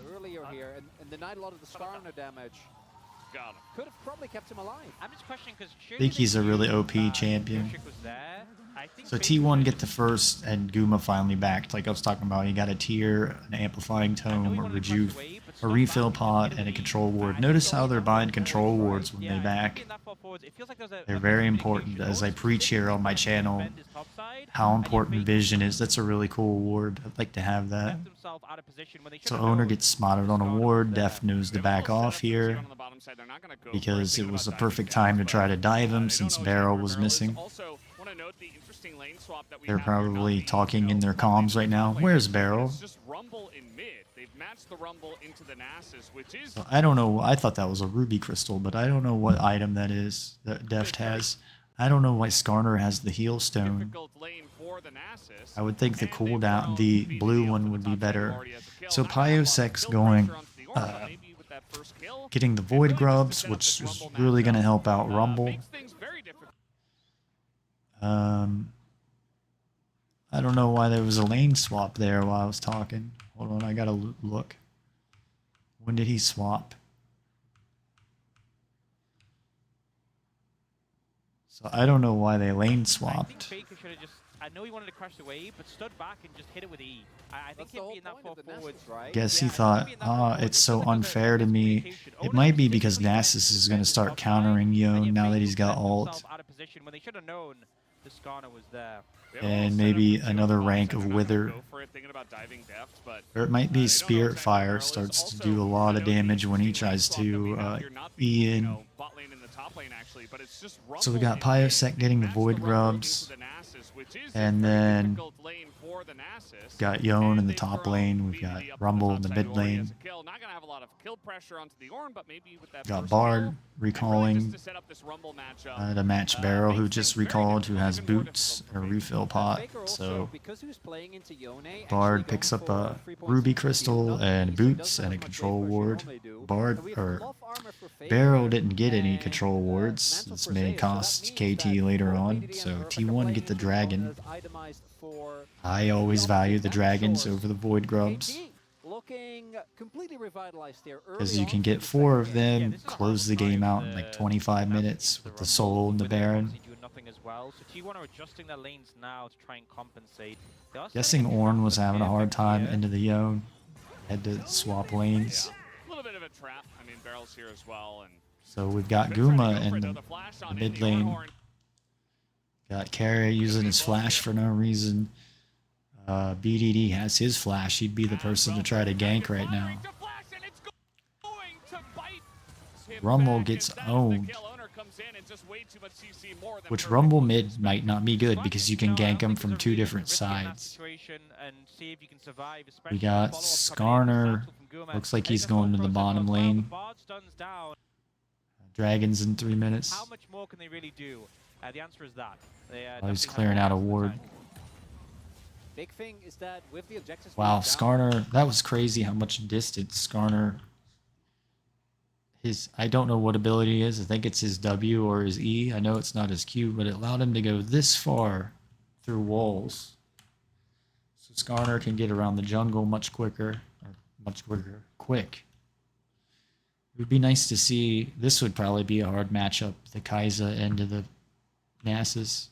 Could have probably kept him alive. I think he's a really OP champion. So T1 get the first, and Guma finally backed. Like I was talking about, he got a tier, an amplifying tome, a rejuve, a refill pod, and a control ward. Notice how they're buying control wards when they back. They're very important, as I preach here on my channel, how important vision is. That's a really cool ward. I'd like to have that. So Owner gets spotted on a ward. Def knows to back off here, because it was the perfect time to try to dive him since Barrel was missing. They're probably talking in their comms right now. Where's Barrel? So I don't know. I thought that was a ruby crystal, but I don't know what item that is that Deft has. I don't know why Skarner has the heal stone. I would think the cooldown, the blue one would be better. So Piosek's going, getting the Void Grubs, which is really going to help out Rumble. I don't know why there was a lane swap there while I was talking. Hold on, I gotta look. When did he swap? So I don't know why they lane swapped. I know he wanted to crush the wave, but stood back and just hit it with E. I think him being that far forward. Guess he thought, it's so unfair to me. It might be because Nasus is going to start countering Yone now that he's got ult. And maybe another rank of Wither. Or it might be Spirit Fire starts to do a lot of damage when he tries to E in. So we got Pyosek getting the Void Grubs. is And a very then difficult lane for the Nasus. got Yone in And the they top throw lane. We've BDD got up to Rumble the in the top side mid where he has lane. a kill. Not gonna have a lot of kill pressure onto the Ornn, but maybe with that Got first Bard kill, and really just recalling to set up this Rumble matchup. to match Barrow, who makes just things very recalled, who difficult, has even more boots difficult or for Faker. refill pot. Faker also, So because he was playing into Yone, actually Bard going picks up for a 3 points Ruby into Crystal Fiona, and so he boots doesn't and a have as much control safe push you ward. normally do. Bard And we have or buff armor for Barrow Faker didn't get any and, control wards. mantle This for may Zeus, so that cost means KT that later both on. BDD So and Urfa can T1 play get the into dragon. as itemized for I the always opposite value the map dragons source. over the void grubs KT looking completely revitalized here because early you on can for get the 4 of second game. them, this is a close harmless the game time out for in like the 25 Nasus minutes into with the the Rumble, soul and the with them Baron. obviously doing nothing as well. So T1 are adjusting their lanes now to try and compensate. They are Guessing setting a Ornn trap was for having a hard Perfect time here. into the Yone. Had to swap lanes. Yeah, a little bit of a trap. I mean, Barrel's here as well, and So we've got could try to Guma go for in it, though. the The flash the on mid in the lane. Ornhorn. Got Carry using his flash for no reason. BDD has his flash. He'd be the person to try to gank right now. Rumble gets owned. Which Rumble mid might not be good because you can gank him from 2 different sides. We got Skarner. Looks like he's going to the bottom lane. Dragons in 3 minutes. How much more can they really do? The answer is that. Oh, he's clearing out a ward. Big thing is that with the objectives Wow, being down, Skarner. That was crazy how much distance Skarner. I don't know what ability he is. I think it's his W or his E. I know it's not his Q, but it allowed him to go this far through walls. So Skarner can get around the jungle much quicker. Quick. It would be nice to see. This would probably be a hard matchup. The Kai'Sa into the Nasus.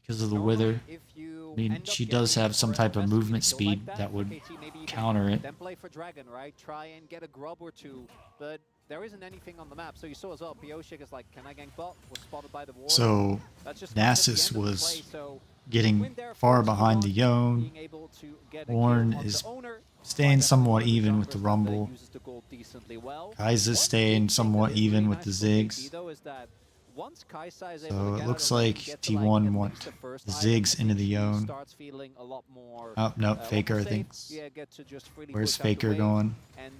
Because of the Wither. if you I mean, end up she getting does have some for type of aggressive movement kill speed like that would KT, maybe you can counter it. then play for Dragon, right? Try and get a grub or 2, but there isn't anything on the map. So you saw as well, Pioshik is like, can I gank bot? Was spotted by the ward. So That's just fine at the Nasus end of the was play, so getting win there far for behind the T1, Yone. being able to get a kill Ornn on is the owner. staying Quite somewhat definitely even one with of the jungler that Rumble. uses the gold decently well. Kai'Sa's One staying big thing somewhat that is even really with nice the for KT, Ziggs. though, is that once Kai'Sa is able So to it get looks out of the lane, like get to, T1 at want least the first the item, Ziggs I into think the he Yone. starts feeling a lot more, Oh, no, a lot Faker, more I safe. think. Yeah, get to just really Where's push out the Faker wave. going? And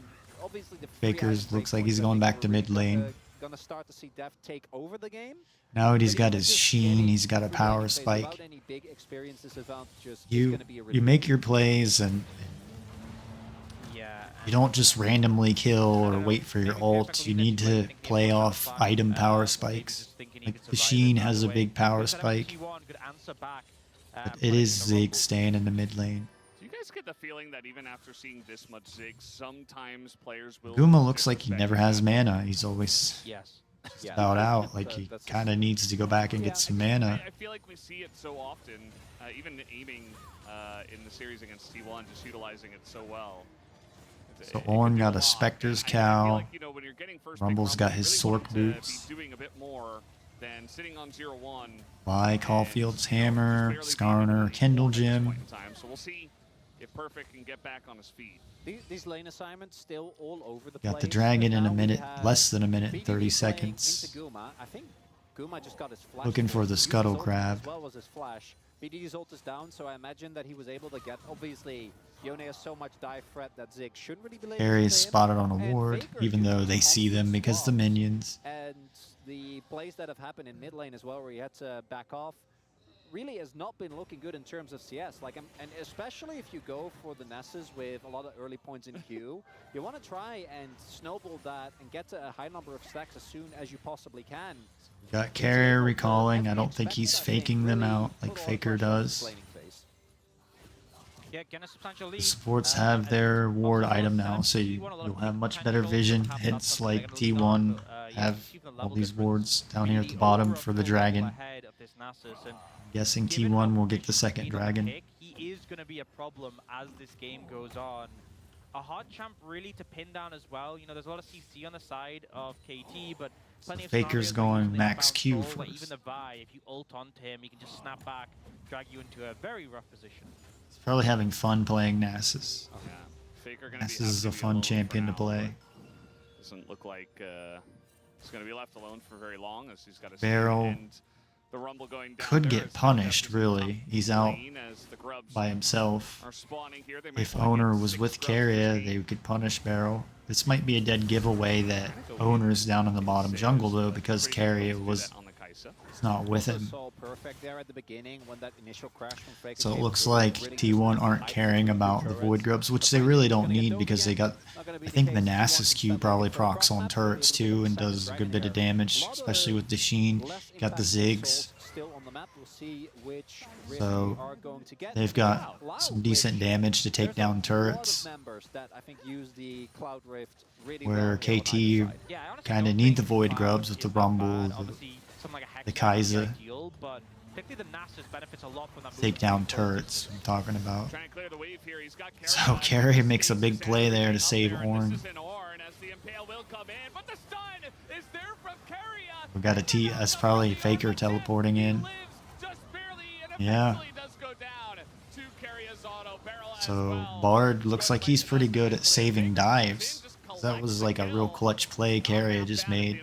obviously the free Faker's item looks like breakpoints, he's I going think back we're to mid really lane. gonna start to see Def take over the game. Now he's But got even his just Sheen, getting he's got a through the power laning phase spike. without any big experience disadvantages is You gonna be a you relief. make your plays and Yeah. you don't just randomly kill or wait for your ult. You need to play off item power spikes. Like the Sheen has a big power spike, but it is Ziggs staying in the mid lane. Do you guys get the feeling that even after seeing this much Zig, sometimes players will... Guma looks like he disrespect never the has map? mana. He's always Yes. Yeah, about that's- out. Like he that's kind of needs to go back and Yeah, get some mana. I feel like we see it so often, even aiming in the series against T1, just utilizing it so well. So It Ornn can do got a a lot. Spectre's And I feel Cow. like, you know, when you're getting first pick Rumble's got Rumble, his you really Sork want to boots. be doing a bit more than sitting on 0-1. By Caulfield's Hammer, Skarner, Kindle Gem. So we'll see if Perfect can get back on his feet. These lane assignments still all over the Got the place, dragon but in a now we minute, have less than a minute, BDD 30 playing seconds. into Guma. I think Guma just got his flash. Looking for forward. the Used his scuttle ult crab. As well as his flash. BDD's ult is down, so I imagine that he was able to get. Obviously, Yone has so much dive threat that Zig shouldn't really be able Carry to is him. spotted on a And ward, Faker even though used they see them confidence because the well. minions. And the plays that have happened in mid lane as well, where he had to back off, really has not been looking good in terms of CS. Like, and especially if you go for the Nesses with a lot of early points in queue, you want to try and snowball that and get to a high number of stacks as soon as you possibly can. Got Carrier recalling. I don't think he's faking them out like Faker does. Yeah, getting a substantial lead. The supports have their ward obviously, item well, now, so you'll have much better vision. Hence, like T1 have all these wards down here at the bottom for the dragon. Guessing T1 will get the second dragon. He is going to be a problem as this game goes on. A hard champ really to pin down as well. You know, there's a lot of CC on the side of KT, but plenty of Faker's scenarios going where usually max bounce Q roll, where first. even the Vi, if you ult onto him, he can just snap back, drag you into a very rough position. He's probably having fun playing Nasus. Yeah. Faker gonna Nasus be is a have to be fun alone champion for to play. now, but doesn't look like he's going to be left alone for very long, as he's got a Barrel. and The rumble going down could there get as punished, Steph's really. He's out lane as the Grubs by himself. are spawning here. They might If wanna get Owner was 6 with Grubs Carrier, this they game. could punish Barrel. This might be a dead giveaway that Owner's down in the bottom jungle, though, because Pretty difficult Carrier to do was that on the Kai'Sa. not with Also him. saw perfect there at the beginning when that initial crash from Faker So it came looks through, like really T1 just aren't ice caring through about the turrets. Void Grubs, which they But really he's don't gonna get need those because they again. got... Not gonna be I the think case. T1 Manassas can Q step probably up for a procs on cross map, turrets be able too to and get a does a second good bit of dragon here. damage, A lot especially of with the Sheen. less Got the impactful Ziggs. souls still on the map. We'll see which rift So we are going to get. they've got Wow, some decent which damage to take there's down a lot turrets, of members that I think use the Cloud Rift really where well here on KT either side. Yeah, I honestly kind of don't need think the Void Cloud Grubs with is the that Rumble, bad. Obviously, something like a Hex the might be Kai'Sa. ideal, but particularly the Nasus benefits a lot from that take movement down speed focus. turrets I'm talking about. Trying to clear the wave here. He's got So Carrier Carrier makes a big play there to up save there, and Ornn. This is an Ornn as the Impale will come in, but the stun is there from Carrier. We got a T. That's probably Faker teleporting He in. lives just barely and Yeah. eventually does go down to Carrier's auto barrel as So well. Bard looks like he's pretty good at saving dives. That was like a real clutch play Carrier just made.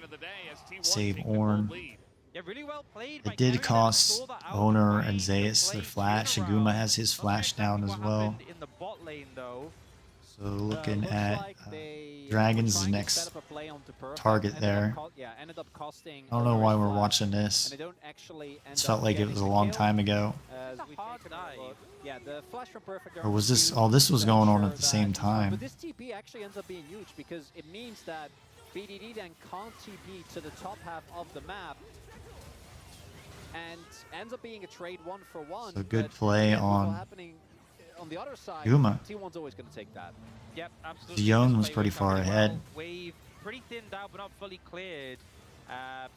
Save Ornn. Yeah, really well played It by did Carrier. cost Saw that out Owner of and range, Zeus their played flash, and turnaround. Guma has his Not flash exactly down what as well. happened in the bot lane, though. So looking Looks at like they Dragon's were trying to next set up a play onto Perfect, target ended there. up ended up costing I don't know Owner's why we're flash, watching and this. they don't actually end It felt up like it getting was a the long kill. time ago. As It's a we hard take another dive. look. Yeah, the flash from Perfect. Or was this... Oh, this was going on at the same time. But this TP actually ends up being huge because it means that BDD then can't TP to the top half of the map and ends up being a trade 1-for-1. So good but play again, with all on happening on the other side, Guma. T1's always going to take that. Yep, absolutely. Zion This was play pretty worked out far really ahead. well. Wave pretty thinned out, but not fully cleared.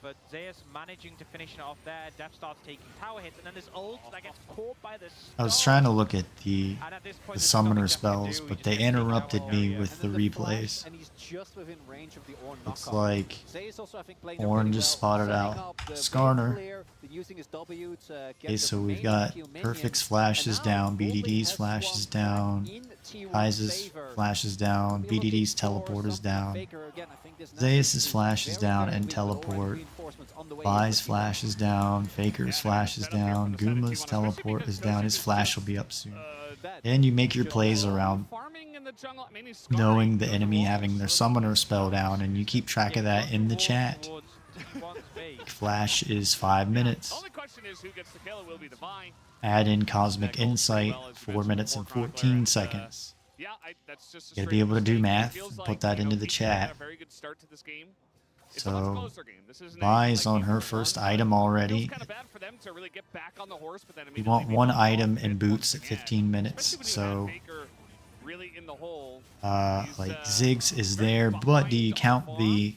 But Zeus managing to finish it off there. Death starts taking tower hits, and then this ult that gets caught by the I was stun. trying to look at the And at this point, the there's nothing summoner Death can spells, do. He but just they gets taken out interrupted of me area. with the And then replays. flash, and he's just within range of the Ornn Looks knockoff. like Zeus also, I think, playing Ornn really just well, spotted setting out up the Skarner. wave clear, using his W to get Okay, the so we've remaining got few minions, Perfect's flash and is now down, Goldie BDD's has flash swung is back down, in T1's Kai'Sa's favor. flash is down, We're looking BDD's for teleport is something down, Faker again. I think this Zeus's Nasus flash is very, down very and weak, but already teleport. reinforcements on the way Vi's in. flash is down, Faker's flash is down, Guma's teleport is down, his flash will be up soon. And you make your plays around Farming in the jungle. I mean, he's scarring knowing the through enemy walls. having their summoner spell down, and you keep track of that in the chat. Flash is 5 minutes. Only question is who gets the kill. It will be the Vine. Add in Cosmic Insight, 4 minutes and 14 seconds. Yeah, that's just a Gotta straight be able to do mistake. It math feels and like, put that you know, into the KT had chat. a very good start to this game. It's a much So, closer game. This isn't Vi's like on game her for first one. item already. Feels kind of bad for them to really get back on the horse, but then We want immediately one be knocked item off and it boots once at again. 15 minutes, Especially when you so have Faker really in the hole. like Ziggs is there, but do you count the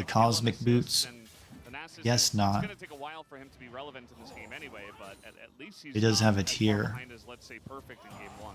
cosmic boots? Guess not. It's going to take a while for him to be relevant in this game anyway, but at least he's He does not have a as far tier. behind as, let's say, Perfect in game 1.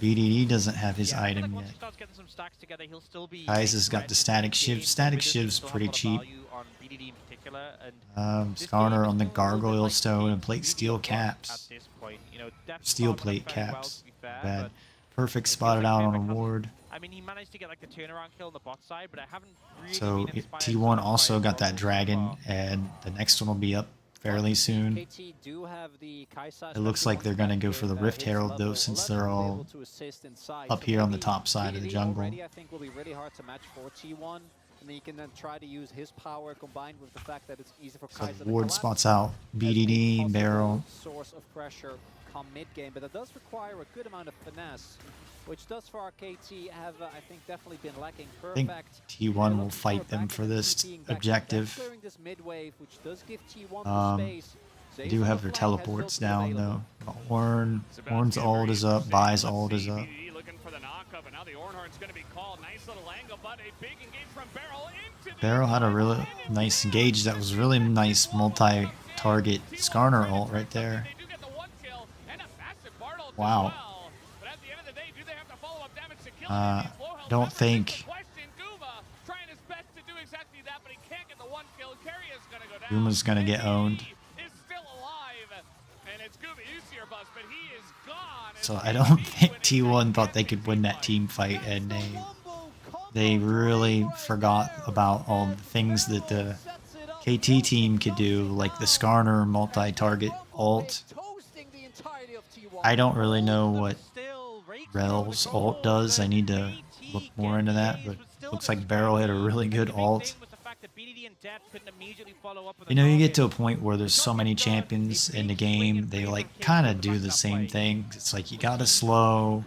BDD doesn't have his I feel item like yet. once he starts getting some stacks together, he'll still be Kai'Sa's got the static shiv. game. Static Wizards shiv's still have pretty a lot of cheap. value on BDD in particular, and this Skarner game on the is still a little bit gargoyle like stone and the plate steel BDD caps. At this point, you know, Death Steel started off plate very well, caps. to be fair, Bad. but Perfect it feels spotted like out Faker on a hasn't- ward. I mean, he managed to get like the turnaround kill on the bot side, but I haven't really So been inspired T1 by also his got that roles so dragon, far. and the next one will be up fairly soon. KT do have the Kai'Sa, It looks especially like they're once gonna back go with, for the Rift his Herald, level though, since 11, they're will be all able to assist inside. up So here on the maybe top side of the BDD jungle. already, I think, will be really hard to match for T1, and then you can then try to use his power combined with the fact that it's easy for So Kai'Sa to ward collapse spots out as a BDD, possible Barrel. source of pressure come mid-game, but that does require a good amount of finesse, which does for our KT have, I think, definitely been lacking. I think Perfect. T1 will fight them for this objective. Clearing this mid-wave, which does give T1 the Um, space. They do have their teleports down, though. Ornn's ult is up, Vi's ult is up. Looking for the knockup, and now the Ornhorn's going to be called. Nice little angle, but a big engage from Barrel into the Barrel had a really nice engage. That was really nice multi-target Skarner ult right there. They do get the one kill and a massive Bard ult as Wow. well. But at the end of the day, do they have the follow-up damage to kill him? He's low health. Don't That's think- the question. Guma trying his best to do exactly that, but he can't get the one kill. Carrier's going to go down. Guma's gonna get owned. Is still alive, and it's Guma Usier bus, but he is gone. So I don't think T1 thought they could win that team fight, and they really forgot about all the things that the KT team could do like the Skarner multi-target ult. I don't really know what Rel's ult does. I need to look more into that, but looks like Barrel had a really good ult. You know, you get to a point where there's so many champions in the game, they like kind of do the same thing. It's like you gotta slow,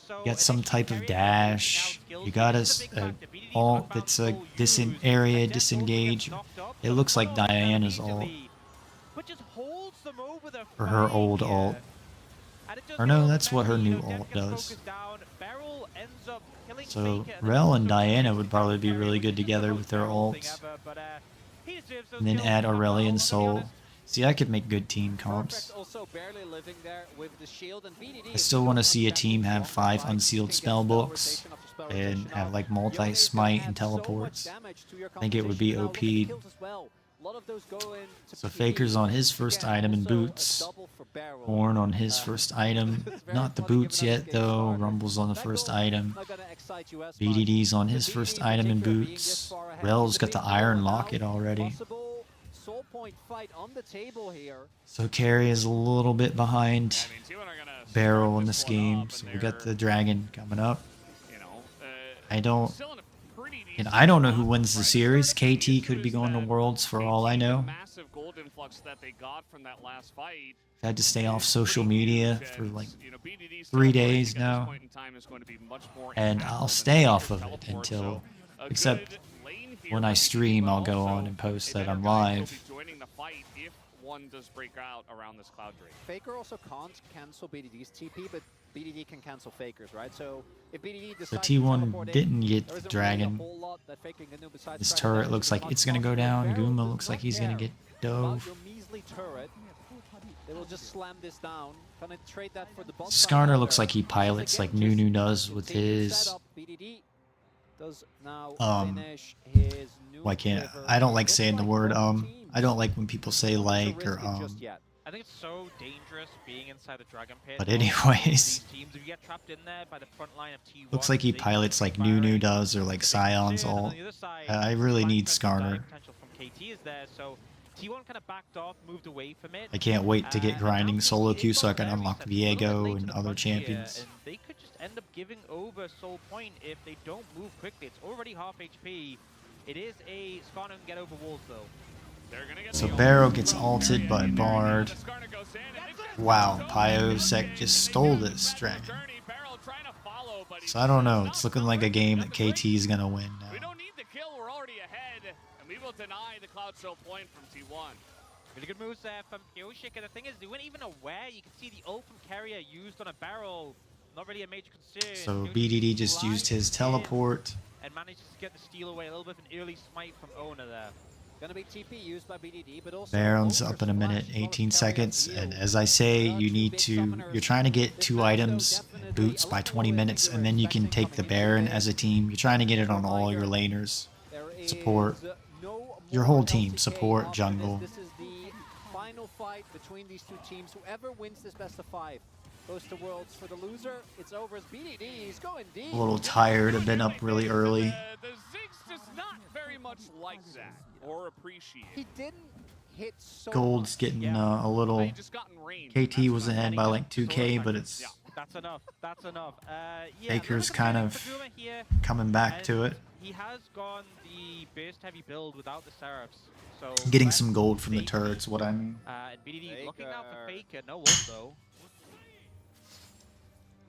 you got some type of dash, you got a ult that's a area disengage. It looks like Diana's ult, or her old ult. Or no, that's what her new ult does. So Rel and Diana would probably be really good together with their ults. And then add Aurelion Soul. See, I could make good team comps. I still want to see a team have 5 unsealed spell books and have like multi-smite and teleports. I think it would be OP. So Faker's on his first item in boots. Horn on his first item. Not the boots yet though. Rumble's on the first item. BDD's on his first item in boots. Rel's got the Iron Locket already. So Carry is a little bit behind Barrel in this game. So we got the Dragon coming up. I don't know who wins the series. KT could be going to Worlds for all I know. I had to stay off social media for like 3 days now. And I'll stay off of it until, except when I stream, I'll go on and post that I'm live. Faker also can't cancel BDD's TP, but BDD can cancel Faker's, right? So if BDD decides the T1 didn't get the Dragon. This turret looks like it's going to go down. Guma looks like he's going to get dove. Skarner looks like he pilots like Nunu does with his... why can't I don't like saying the word I don't like when people say like or I think it's so dangerous being inside the Dragon Pit. But anyways, teams, if you get trapped in there by the front line of T1, looks like he pilots like Nunu does or like Scion's ult. I really need Skarner. T1 kind of backed off, moved away from it. I can't wait to get grinding solo queue so I can unlock Viego and other champions. And they could just end up giving over Soul Point if they don't move quickly. It's already half HP. It is a Skarner can get over walls though. So Barrow gets ulted by Bard. Wow, Pyosek just stole this dragon. So I don't know, it's looking like a game that KT is going to win now. We don't need the kill, we're already ahead, and we will deny the Cloud Soul point from T1. Really good moves there from Pyosek, and the thing is, they weren't even aware. You can see the ult from Carrier used on a barrel. Not really a major concern. So BDD just used his teleport. And managed to get the steal away. A little bit of an early smite from Owner there. Gonna be TP used by BDD, but also Baron's up in a minute, 18 seconds, and as I say, you're trying to get 2 items, boots by 20 minutes, and then you can take the Baron as a team. You're trying to get it on all your laners. Support. Your whole team, support, jungle. This is the final fight between these two teams. Whoever wins this best of 5 goes to Worlds. For the loser, it's over as BDD. He's going deep. A little tired, I've been up really early. The Ziggs does not very much like that or appreciate. He didn't hit so Gold's getting a little... KT was ahead by like 2k, but it's... That's enough. That's enough. Baker's kind of coming back to it. He has gone the burst heavy build without the Seraphs. So Getting some gold from the turrets, what I mean. And BDD looking out for Faker. No ult though.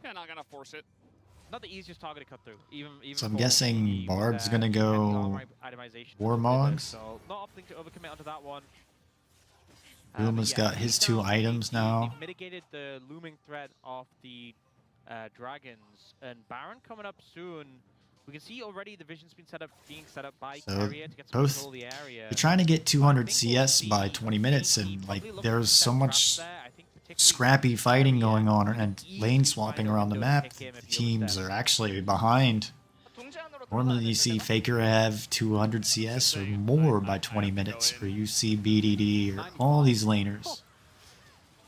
Yeah, not gonna force it. Not the easiest target to cut through. Even So I'm guessing Bard's gonna go Warmogs. So not opting to overcommit onto that one. Guma's got his 2 items now. They've mitigated the looming threat of the dragons, and Baron coming up soon. We can see already the vision's been being set up by Carrier to get some control of the area. You're trying to get 200 CS by 20 minutes, and like there's so much scrappy fighting going on and lane swapping around the map. The teams are actually behind. Normally you see Faker have 200 CS or more by 20 minutes, or you see BDD or all these laners.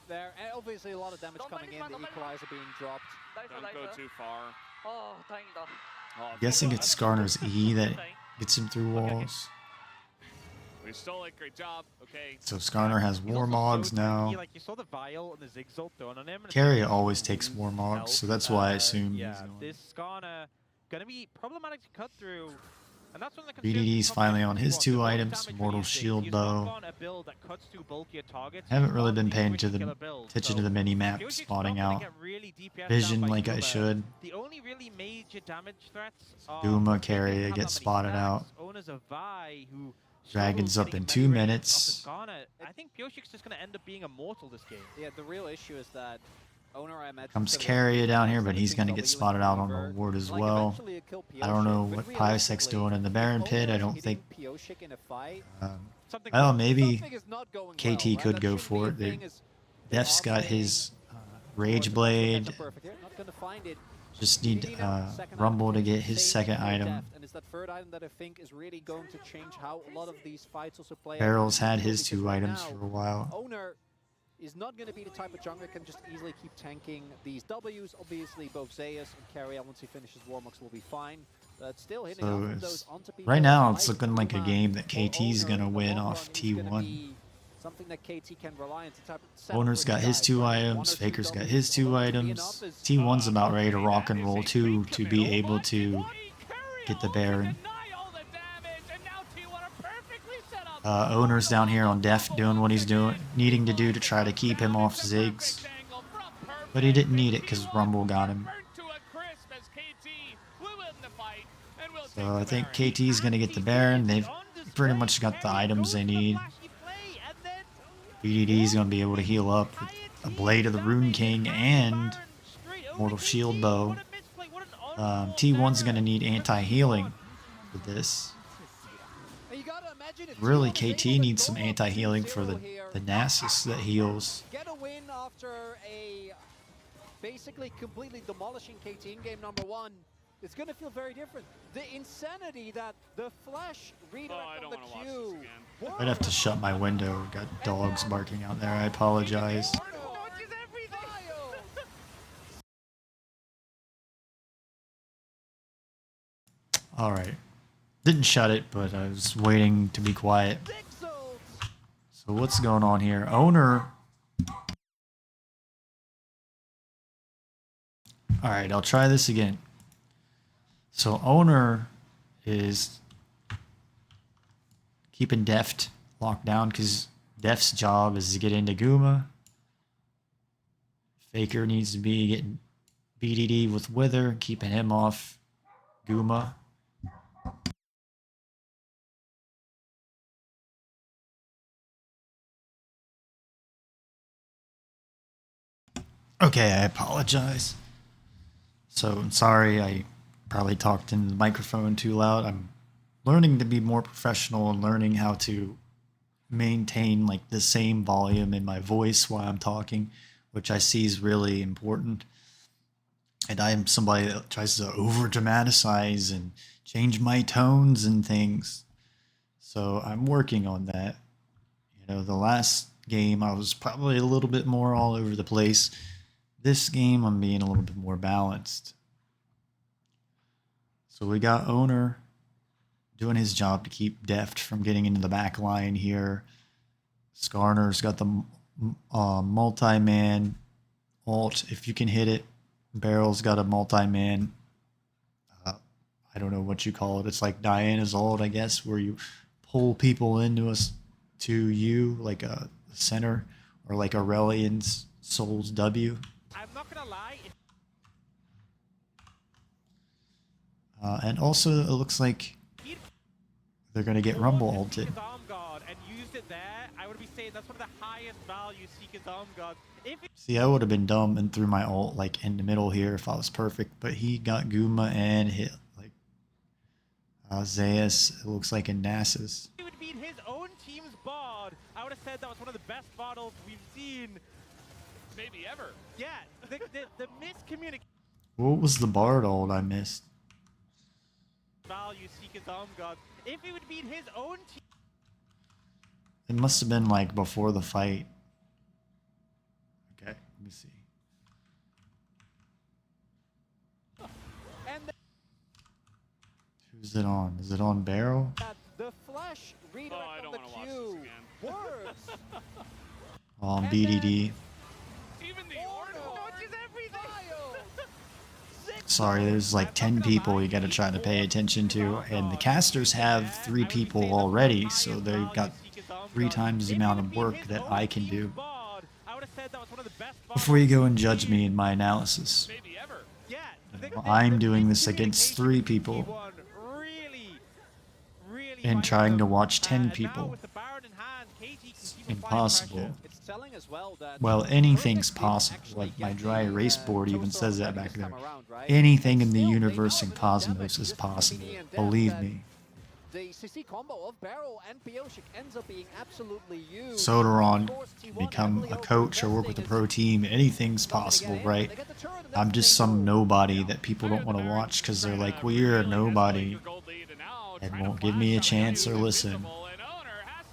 There obviously a lot of damage coming in, the equalizer being dropped. Don't go too far. I'm guessing it's Skarner's E that gets him through walls. We stole it. Great job. Okay. So Skarner has He's also Warmogs so now. tanky, like you saw the Vial and the Zigzag thrown on him. and Carry it's always to takes lose Warmogs, health. so that's why I assume Yeah, he's going. this Skarner gonna be problematic to cut through. And that's when the BDD's finally on his 2 items, Mortal Shield Bow. Haven't really been paying attention to the mini-map spawning out. Vision like I should. The only really major damage threats are Guma carry gets spotted out. Owners of Vi who Dragon's up in 2 minutes. I think Pioshik's just going to end up being immortal this game. Yeah, the real issue is that Owner, I imagine, Comes Carrier down here, but he's going to get spotted out on the ward as well. I don't know what Piosek's doing in the Baron pit. I don't think... well, maybe KT could go for it. Def's got his Rage Blade. Just need Rumble to get his second item. And it's that third item that I think is really going to change how a lot of these fights also play. Barrel's had his 2 items for a while. Owner is not going to be the type of jungler that can just easily keep tanking these Ws. Obviously, both Zeus and Carrier, once he finishes Warmox, will be fine. But still hitting off of those onto people. Right now, it's looking like a game that KT's going to win off T1. Something that KT can rely on. Owner's got his 2 items, Faker's got his 2 items. T1's about ready to rock and roll too, to be able to get the Baron. Owner's down here on Def doing what he's needing to do to try to keep him off Ziggs. But he didn't need it because Rumble got him. So I think KT's going to get the Baron. They've pretty much got the items they need. BDD's going to be able to heal up with a Blade of the Rune King and Mortal Shield Bow. T1's going to need anti-healing for this. Really, KT needs some anti-healing for the Nasus that heals. Get a win after a basically completely demolishing KT in game number 1. It's going to feel very different. The insanity that the Flash redirect on the Q. I'd have to shut my window. Got dogs barking out there. I apologize. Alright. Didn't shut it, but I was waiting to be quiet. So what's going on here? Owner. Alright, I'll try this again. So Owner is keeping Deft locked down because Deft's job is to get into Guma. Faker needs to be getting BDD with Wither, keeping him off Guma. Okay, I apologize. So I'm sorry, I probably talked in the microphone too loud. I'm learning to be more professional and learning how to maintain like the same volume in my voice while I'm talking, which I see is really important. And I am somebody that tries to over dramatize and change my tones and things. So I'm working on that. You know, the last game I was probably a little bit more all over the place. This game I'm being a little bit more balanced. So we got Owner doing his job to keep Deft from getting into the back line here. Skarner's got the multi-man ult, if you can hit it. Barrel's got a multi-man, I don't know what you call it. It's like Diana's ult, I guess, where you pull people into us to you, like a center, or like Aurelian's Soul's W. I'm not gonna lie. And also, it looks like they're gonna get Rumble ulted. And used it there, I would be saying that's one of the highest value Seeker's Arm Guard. See, I would have been dumb and threw my ult like in the middle here if I was perfect, but he got Guma and hit like Zeus. It looks like in Nasus. He would beat his own team's Bard. I would have said that was one of the best battles we've seen. Maybe ever. Yeah, the miscommunication. What was the Bard ult I missed? Value Seeker's Arm Guard. If he would beat his own team. It must have been like before the fight. Okay, let me see. And Who's it on? Is it on Barrel? the Flash Redirect I don't on want the to watch Q. this again. Works. On And BDD. Even the Orno order. dodges everything. Sorry, there's like 10 people you gotta try to pay attention to, and the casters have 3 people already, so they've got 3 times the amount of work that I can do. Before you go and judge me in my analysis, Maybe ever. I'm doing this against 3 people and trying to watch 10 people. It's impossible. It's telling as well that Well, anything's possible. Like my dry erase board even says that back there. right? Anything in the universe and cosmos is possible. Believe me. The CC combo of Barrel and Pioshik ends up being absolutely huge. Sodaron, become a coach or work with a pro team, anything's possible, right? I'm just some nobody that people don't want to watch because they're like, well, you're a nobody and won't give me a chance or listen.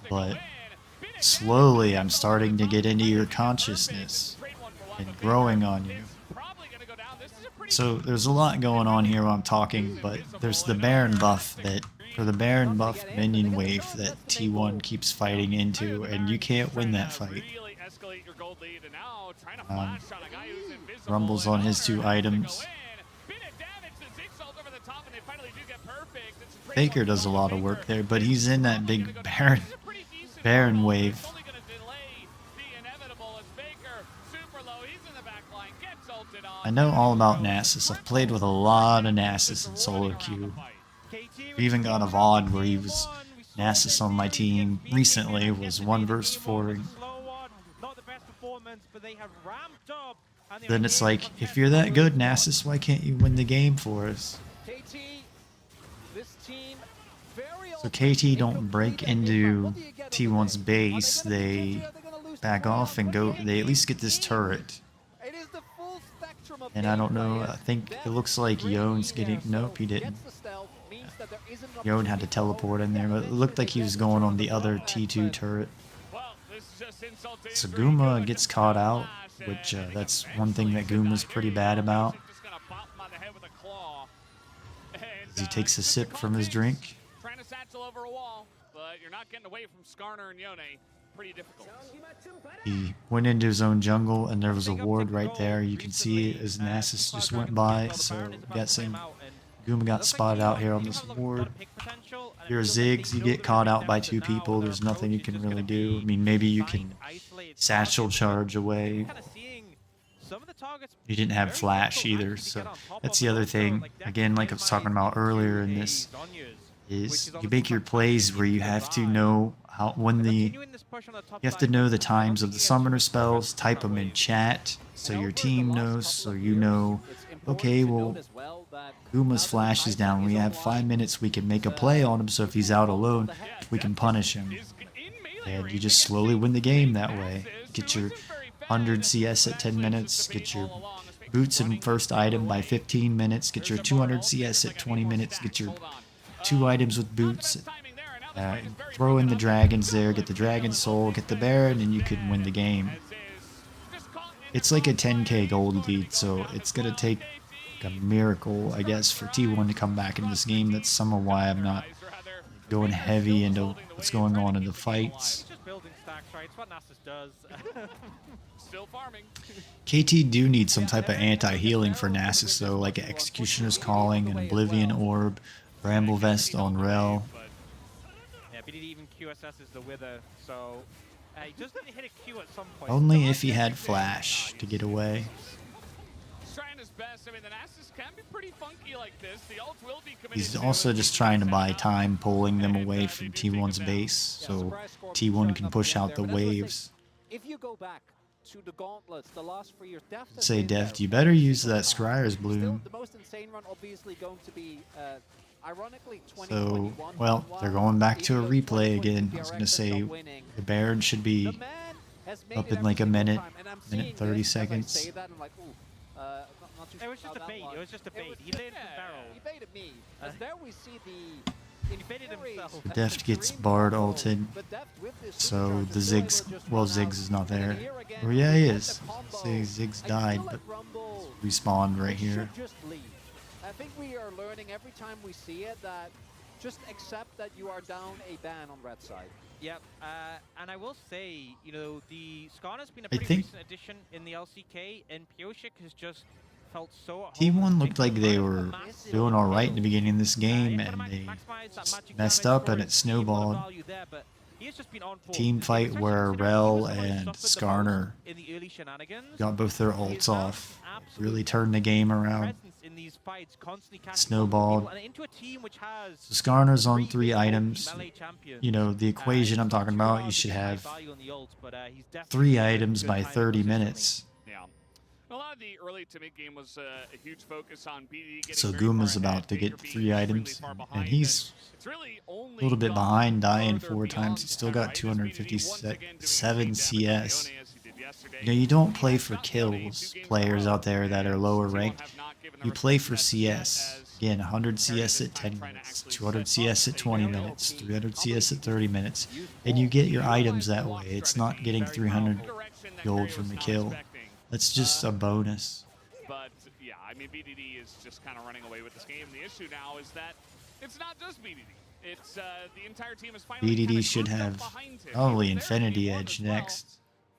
But slowly I'm starting to get into your consciousness and growing on you. So there's a lot going on here while I'm talking, but there's the Baron buff that, for the Baron buff minion wave that T1 keeps fighting into, and you can't win that fight. Rumbles on his 2 items. Faker does a lot of work there, but he's in that big Baron wave. I know all about Nasus. I've played with a lot of Nasus in solo queue. We even got a VOD where he was Nasus on my team recently, was 1 versus 4. Then it's like, if you're that good, Nasus, why can't you win the game for us? So KT don't break into T1's base, they back off and go, they at least get this turret. And I don't know, I think it looks like Yone's getting, nope, he didn't. Yone had to teleport in there, but it looked like he was going on the other T2 turret. So Guma gets caught out, which that's one thing that Guma's pretty bad about. He takes a sip from his drink. Trying to satchel over a wall, but you're not getting away from Skarner and Yone. Pretty difficult. He went into his own jungle, and there was a ward right there. You can see as Nasus just went by, so I'm guessing Guma got spotted out here on this ward. You're Ziggs, you get caught out by 2 people, there's nothing you can really do. I mean, maybe you can satchel charge away. You didn't have flash either, so that's the other thing. Again, like I was talking about earlier in this, is you make your plays where you have to know how you have to know the times of the summoner spells, type them in chat so your team knows, so you know, okay, well, Guma's flash is down, we have 5 minutes, we can make a play on him, so if he's out alone, we can punish him. And you just slowly win the game that way. Get your 100 CS at 10 minutes, get your boots and first item by 15 minutes, get your 200 CS at 20 minutes, get your 2 items with boots, throw in the dragons there, get the dragon soul, get the Baron, and you can win the game. It's like a 10k gold lead, so it's going to take like a miracle, I guess, for T1 to come back in this game. That's some of why I'm not going heavy into what's going on in the fights. KT do need some type of anti-healing for Nasus, though, like an Executioner's Calling, an Oblivion Orb, Bramble Vest on Rel. Yeah, BDD even QSS is the Wither, so he just didn't hit a Q at some point. Only if he had Flash to get away. Trying his best. I mean, the Nasus can be pretty funky like this. The ult will be committed. He's also just trying to buy time, pulling them away from T1's base, so T1 can push out the waves. If you go back to the gauntlets, the last 3 years, Deft Say, Deft, you better use that Scryer's Bloom. The most insane run obviously going to be ironically So, well, they're going back to a replay again. I was going to say the Baron should be up in like a minute 30 seconds. It was just a bait. It was just a bait. He laid the barrel. He baited me. As there we see the... He baited himself. Deft gets Bard ulted, so the Ziggs, well, Ziggs is not there. Or yeah, he is. Say Ziggs died, but respawned right here. I think we are learning every time we see it that just accept that you are down a ban on red side. Yep, and I will say, you know, the Skarner's been a I pretty think- recent addition in the LCK, and Pioshik has just felt so at home. T1 looked Picked like they up a were massive doing all right in the kill. beginning of this game, Yeah, and kinda they maximize that just magic messed damage up, for and his it snowballed. value there, but he has just been on form. Team fight Especially where considering he Rel was the one who and suffered the most Skarner in the early shenanigans. got both their He ults is now off, an absolute really turned the game around. presence in these fights, constantly catching Snowballed. people, and into a team which has So Skarner's on 3 big items. melee champions. You know, the equation I'm talking about, you should have 3 items by 30 minutes. Yeah. A lot of the early to mid game was a huge focus on BDD getting So very far Guma's ahead, about to Baker get being 3 extremely items, far and behind, he's it's really a only little bit gone behind, dying further 4 beyond times. He's still that, got right? As BDD once again doing 257 insane CS. damage to Leone as he did yesterday. You know, you don't He play has for not won a kills, 2 games players in a row, out there that are and lower T1 ranked. have not given the You play respect for that CS. as Again, 100 Carried CS this at 10 time trying to minutes, actually 200 step up CS at a 20 real minutes, key 300 company. CS at 30 minutes, and you get your items that way. It's not getting 300 gold from the kill. That's just a bonus. But yeah, I mean, BDD is just kind of running away with this game. The issue now is that it's not just BDD. It's the entire team is finally BDD kinda should grouped up have behind him. probably He was there in Infinity game one Edge as well, next.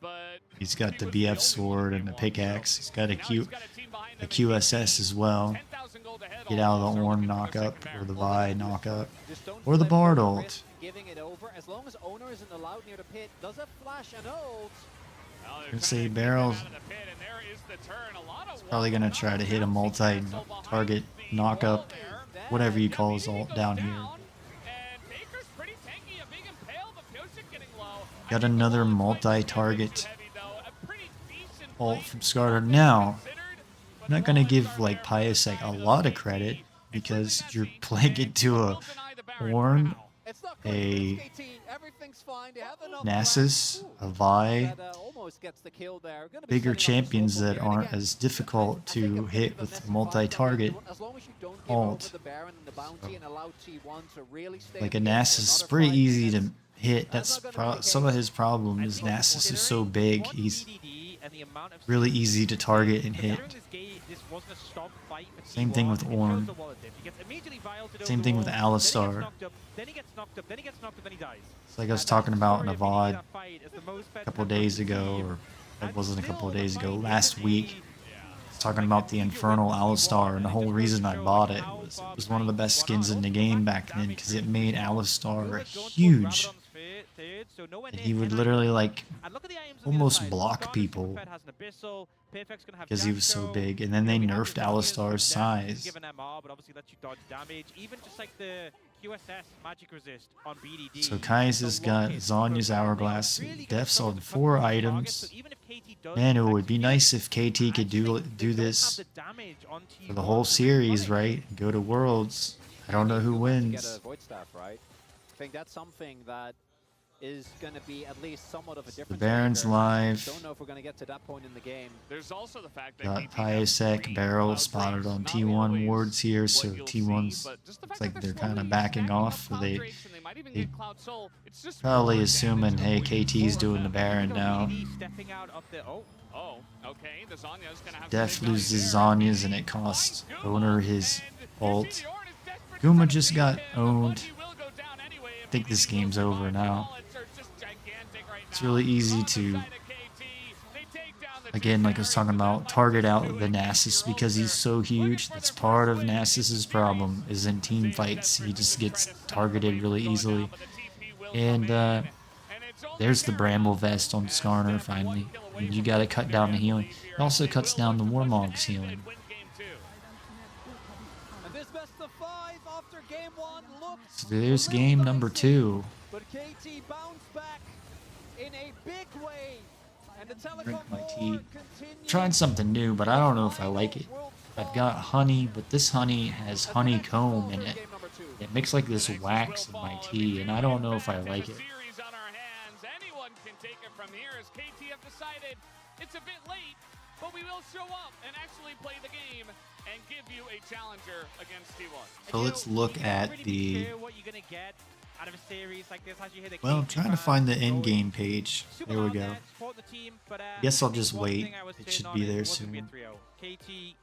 but He's got he the was BF only one sword in and the game one, pickaxe. so He's got a now he's got a team behind a him in QSS as well. 10,000 gold ahead, Get out of almost the are Ornn looking for their knock up second or the Baron. Vi knock up. Just don't Or the let Bard them ult. risk giving it over. As long as owner isn't allowed near the pit, does a flash and ult. Well, they're Gonna trying say to get Barrel's out of the pit, and there is the turn. A lot of probably gonna walking try to hit a around. multi-target The knock wall up, there. whatever you Yeah, call his BDD ult goes down here. and Baker's pretty tanky, a big impale, but Pioshik getting low. I Got think another the wall fight is multi-target too heavy, though. A pretty decent ult fight, from Skarner. all things Now, considered, but I'm not the gonna wall is give starting like there for the Piasek a side of lot of KT. credit It's because really you're messy, playing and into will a deny the Baron for Ornn, now. It's not a great. It's KT. Everything's fine. They have enough Nasus, flash. a Vi, That, almost gets the kill there. Gonna be bigger setting up a champions slow that pull here. And aren't again, as difficult I think to a bit hit of a with messy multi-target. fight, as long as you don't give ult. over the Baron and the bounty and allow T1 to really stay Like a in the game for Nasus is another pretty 5 easy to minutes. hit. That's That's not gonna be the some of case. his problem I is think Nasus is so considering big. one He's BDD and the amount of really CS easy to target and hit. considering this wasn't a stop fight for Same T1, thing with it shows Ornn. the wallet dip. He gets immediately violated Same thing with overall, Alistar. Then he gets knocked up, then he gets knocked up, then he dies. It's like I was And talking that's the about in a story of BDD VOD that fight as the most fed a couple member of days the ago, team. or it And wasn't a couple still, days the ago, fight last isn't week. the- I was talking about the Infernal Alistar, and the whole reason I bought it was one of the best skins in the game back then because it made Alistar huge. And he would literally like almost block people because he was so big, and then they nerfed Alistar's size. So Kai's got Zanya's Hourglass, Def's on 4 items. Man, it would be nice if KT could do this for the whole series, right? Go to Worlds. I don't know who Get wins. a Void Staff, right? I think that's something that is going to be at least somewhat of a difference. Baron's maker. live. Don't know if we're going to get to that point in the game. There's also the fact that Got KT has Piasek, 3 Barrel cloud spotted drakes, on not T1 always wards here, so what you'll T1's see, but just the it's fact like that they're kind slowly of backing stacking up off. cloud They drakes and they might even they get cloud soul. It's just probably more assuming, damage hey, going KT's for doing the them. Baron now. Stepping out of the Oh, okay. The Zanya's gonna have Def to loses there. Zanya's and it costs Owner his ult. Guma just got owned. I think this game's over now. It's really easy to, again, like I was talking about, target out the Nasus because he's so huge. That's part of Nasus's problem, is in team fights. He just gets targeted really easily. And there's the Bramble Vest on Skarner finally. And you gotta cut down the healing. It also cuts down the Warmog's healing. And this best of 5 after game 1 looks So there's game number 2. but KT bounced back in a big way. And the telecom Drink my war tea. continues. Trying something new, but I don't know if I like it. I've got honey, but this honey has honeycomb in it. Game number 2. It makes like this wax in my tea, and I don't know if I like it. Series on our hands. Anyone can take it from here as KT have decided it's a bit late, but we will show up and actually play the game and give you a challenger against T1. So let's look at the... what you're gonna get out of a series like this as you hear the Well, I'm KT trying to fans find the going in-game page. super There we hard go. there, support the team, but, Guess I'll I think just one wait. thing I was It saying should on be it there wasn't gonna soon. be a 3-0. KT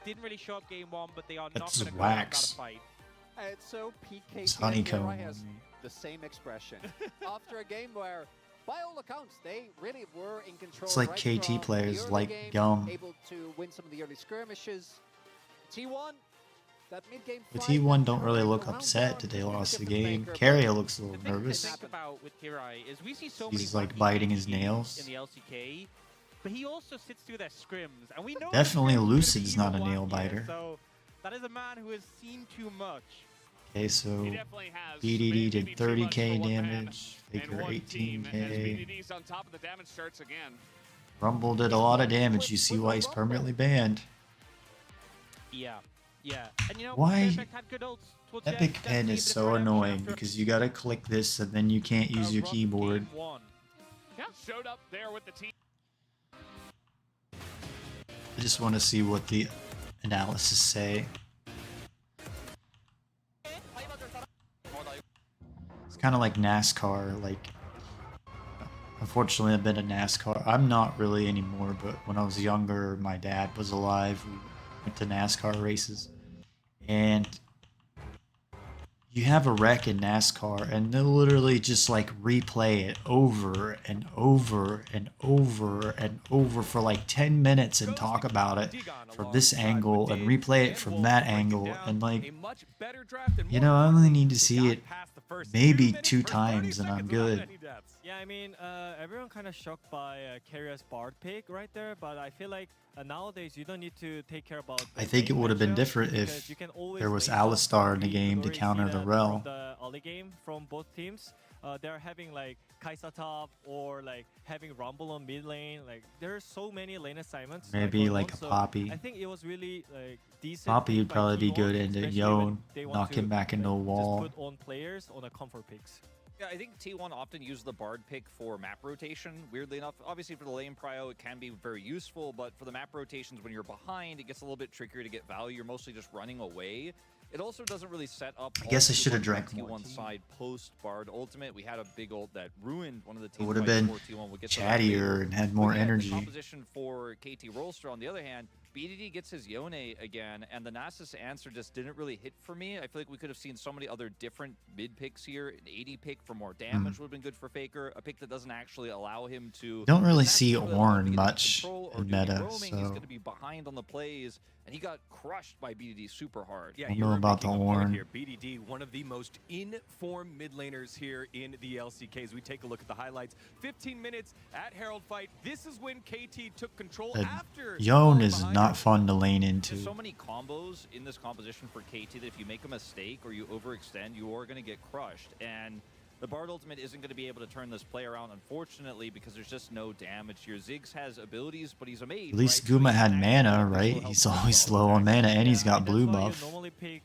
didn't really show up game 1, but they are That's not gonna wax. go without a fight. It's so peak It's KT, and honeycomb Mirai on has me. the same expression. After a game where, by all accounts, they really were in control. It's like right KT from players the early like game, gum. able to win some of the early skirmishes. T1, that mid-game The fight, T1 that don't really turnaround look around upset Sodaron that they was lost the the difference game. maker, but Carrier looks a The little thing nervous. to think about with Hirai is we see so He's, many like, wacky biting his BDDs nails. in the LCK, but he also sits through their scrims, and we know Definitely the scrims are gonna be Lucid's not even a nail wackier, biter. So that is a man who has seen too much. Okay, so He definitely has. BDD Maybe did too much 30k for one man damage, and Faker one team, as 18k. BDD's on top of the damage charts again. Rumble did a lot of damage. You see why he's permanently banned. Yeah, yeah. And you know, Why? Perfect had good ults towards the Epic end. Pen Definitely is a bit so of redemption annoying after because you gotta click this and then you can't a use your rough keyboard. game one. Yeah, showed up there with the team. I just want to see what the analysis say. It's kind of like NASCAR. Like, unfortunately, I've been to NASCAR. I'm not really anymore, but when I was younger, my dad was alive. We went to NASCAR races, and you have a wreck in NASCAR, and they'll literally just like replay it over and over and over and over for like 10 minutes and talk about it from this angle and replay it from that angle. And like, you know, I only need to see it maybe 2 times and I'm good. Yeah, I mean, everyone kind of shocked by Carrier's Bard pick right there, but I feel like nowadays you don't need to take care about. I think it would have been different if there was Alistar in the game to counter the Rel. From the early game from both teams, they're having like Kai'Sa top or like having Rumble on mid lane. Like there are so many lane assignments. Maybe going like on, a so Poppy. I think it was really like decent. Poppy pick would by probably be T1, good, and then especially Yon when they want knock him to, back into a like, wall. Just put on players on a comfort picks. Yeah, I think T1 often uses the Bard pick for map rotation, weirdly enough. Obviously, for the lane prio, it can be very useful, but for the map rotations, when you're behind, it gets a little bit trickier to get value. You're mostly just running away. It also doesn't really set up. I guess I all should have T1 drank more tea. side post Bard ultimate. We had a big ult that ruined one of the It teams. would have been T1 would get to that chattier wave. and had more Looking at energy. The composition for KT Rolster, on the other hand, BDD gets his Yone again, and the Nasus answer just didn't really hit for me. I feel like we could have seen so many other different mid picks here. An 80 pick for more damage would have been good for Faker. A pick that doesn't actually allow him to. Don't really Nasus see really allow him to Ornn get much control or in do any meta, roaming. He's so going to be behind on the plays, and he got crushed by BDD super hard. Yeah, I don't you know were about the making a point Ornn. here. BDD, one of the most in-form mid laners here in the LCKs. We take a look at the highlights. 15 minutes at Herald Fight. This is when KT took control after. Yon falling is behind not her. fun to lane into. There's so many combos in this composition for KT that if you make a mistake or you overextend, you are going to get crushed. And the Bard ultimate isn't going to be able to turn this play around, unfortunately, because there's just no damage here. Ziggs has abilities, but he's a mage. At least right? So Guma he had can actually mana, make right? slow He's health always combo. low on mana, and he's got that's blue why you buff. normally pick,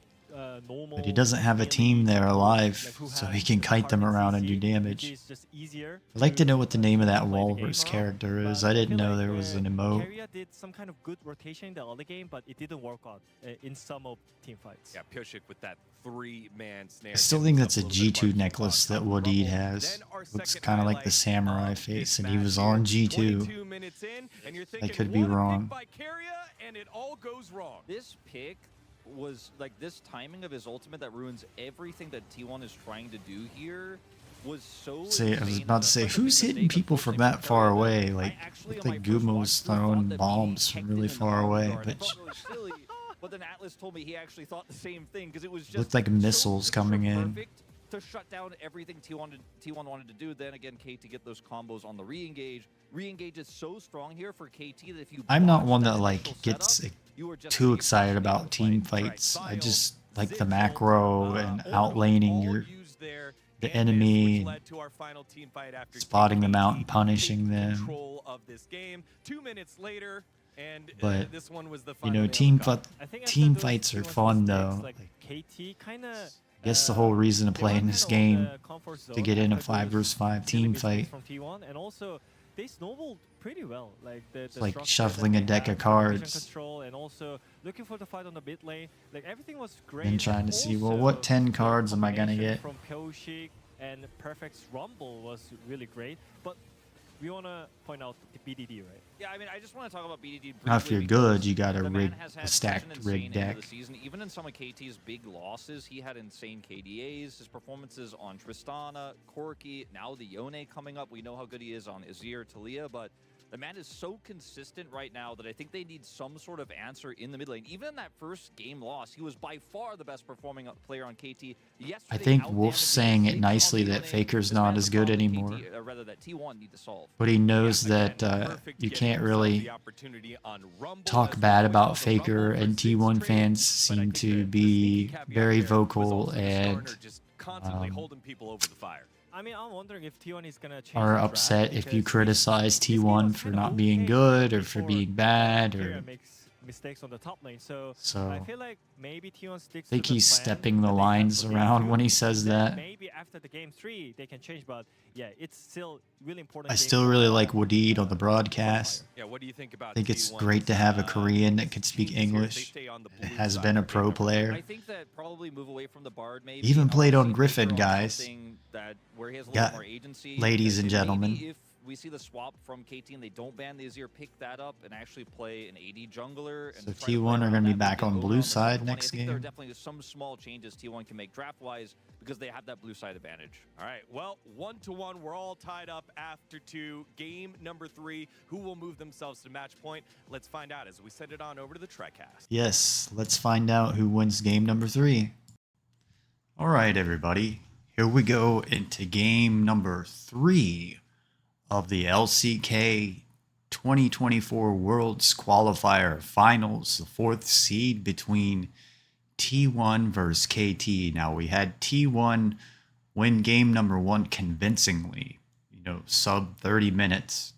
normal But he doesn't have a melee team there heroes, alive, like, who so have he can kite them target around and do CC, damage. which is just easier I'd like to know what the name of that play the game Walrus around. character is. But I didn't feel know like, there was an emote. Keria did some kind of good rotation in the early game, but it didn't work out in some of team fights. Yeah, Pioshik with that 3-man snare. I still giving think himself that's a little bit G2 of necklace that Rumble. Wadid has. Then our Looks second kind of like the highlight samurai of face, this and he was match on here. G2. 22 minutes in, and you're thinking, could be what a pick wrong. by Keria, and it all goes wrong. This pick was like this timing of his ultimate that ruins everything that T1 is trying to do here was so Say, I was insane, about and to say, such a big who's hitting mistake, people from unfortunately, that for far Keria, away? that Like, I actually looked on like my first Guma watch was through throwing thought that bombs BDD from kicked really him in the far arm away, guard. I but thought it was silly, but then Atlas told me he actually thought the same thing because it was just looked like so missiles coming in. perfect to shut down everything T1 wanted to do. Then again, KT get those combos on the re-engage. Re-engage is so strong here for KT that if you I'm not botch one that that like initial gets setup, you are just too gonna be excited frustrated about with the play. team fights. I Right, just Ziggs like the ult, macro and Ornn outlaning all your used there, the and this, enemy, which led to our final team fight after spotting them out KT and punishing take them. Control of this game. 2 minutes later, and But, this one was the you final know, nail in team the coffin. I think team after those fights are T1 fun mistakes, though. Like KT kind of. I guess the whole reason to play in this game to get in a 5 versus 5 team fight. From T1, and also they snowballed pretty well. Like the like structure that shuffling a they deck had, of the vision cards. control, and also looking for the fight on the mid lane. Like everything was great. And trying and to see, well, also what 10 the cards am I gonna combination get? From Pioshik and Perfect's Rumble was really great, but we want to point out the BDD, right? Yeah, I mean, I just want to talk about BDD briefly. Now, if you're because good, you got the man a has had such an stacked insane rig end of deck. the season. Even in some of KT's big losses, he had insane KDAs. His performances on Tristana, Corki, now the Yone coming up. We know how good he is on Azir, Talia, but the man is so consistent right now that I think they need some sort of answer in the mid lane. Even in that first game loss, he was by far the best performing player on KT. Yesterday, I think out Wolf's damaging saying it Ziggs on nicely the that Yone. Faker's This not man's as the good problem anymore. KT, or rather that T1 need to solve. But he knows Yeah, that again, perfect you getting can't himself really the opportunity on Rumble talk as we bad always about call the Faker, Rumble for and Ziggs T1 trade, fans but I seem think to the be sneaky caveat very there was vocal also the and Starner just constantly um, holding people over the fire. I mean, I'm wondering if T1 is gonna change are the upset draft if you because criticize this game was T1 for kinda not being okay good or for before, being bad, Keira or makes mistakes on the top lane. So I so. feel like maybe T1 sticks I think to the he's plan stepping the that they had lines for game around 2, when he says and then that. maybe after the game 3 they can change. But yeah, it's still really important. I game still for, really like Wadid on the qualifier. broadcast. Yeah, what do you think about I think it's T1's, great to have a Korean that can speak changes here as they English. stay on the That blue has side been a for game pro number 2? player. I think that probably move away from the Bard maybe. He even I wanna played on see Griffin, Faker on guys. something that where he has a little Got more agency. ladies and And gentlemen. maybe if we see the swap from KT and they don't ban the Azir, pick that up and actually play an AD jungler. And So try to play T1 are around going to that be with back the on owner blue the side Sejuani. next I think there are game. definitely some small changes T1 can make draft-wise because they have that blue side advantage. All right, well, 1-1, we're all tied up after 2. Game number 3, who will move themselves to match point? Let's find out as we send it on over to the TriCast. Yes, let's find out who wins game number 3. All right, everybody. Here we go into game number 3 of the LCK 2024 Worlds Qualifier Finals, the 4th seed between T1 versus KT. Now, we had T1 win game number 1 convincingly, sub 30 minutes.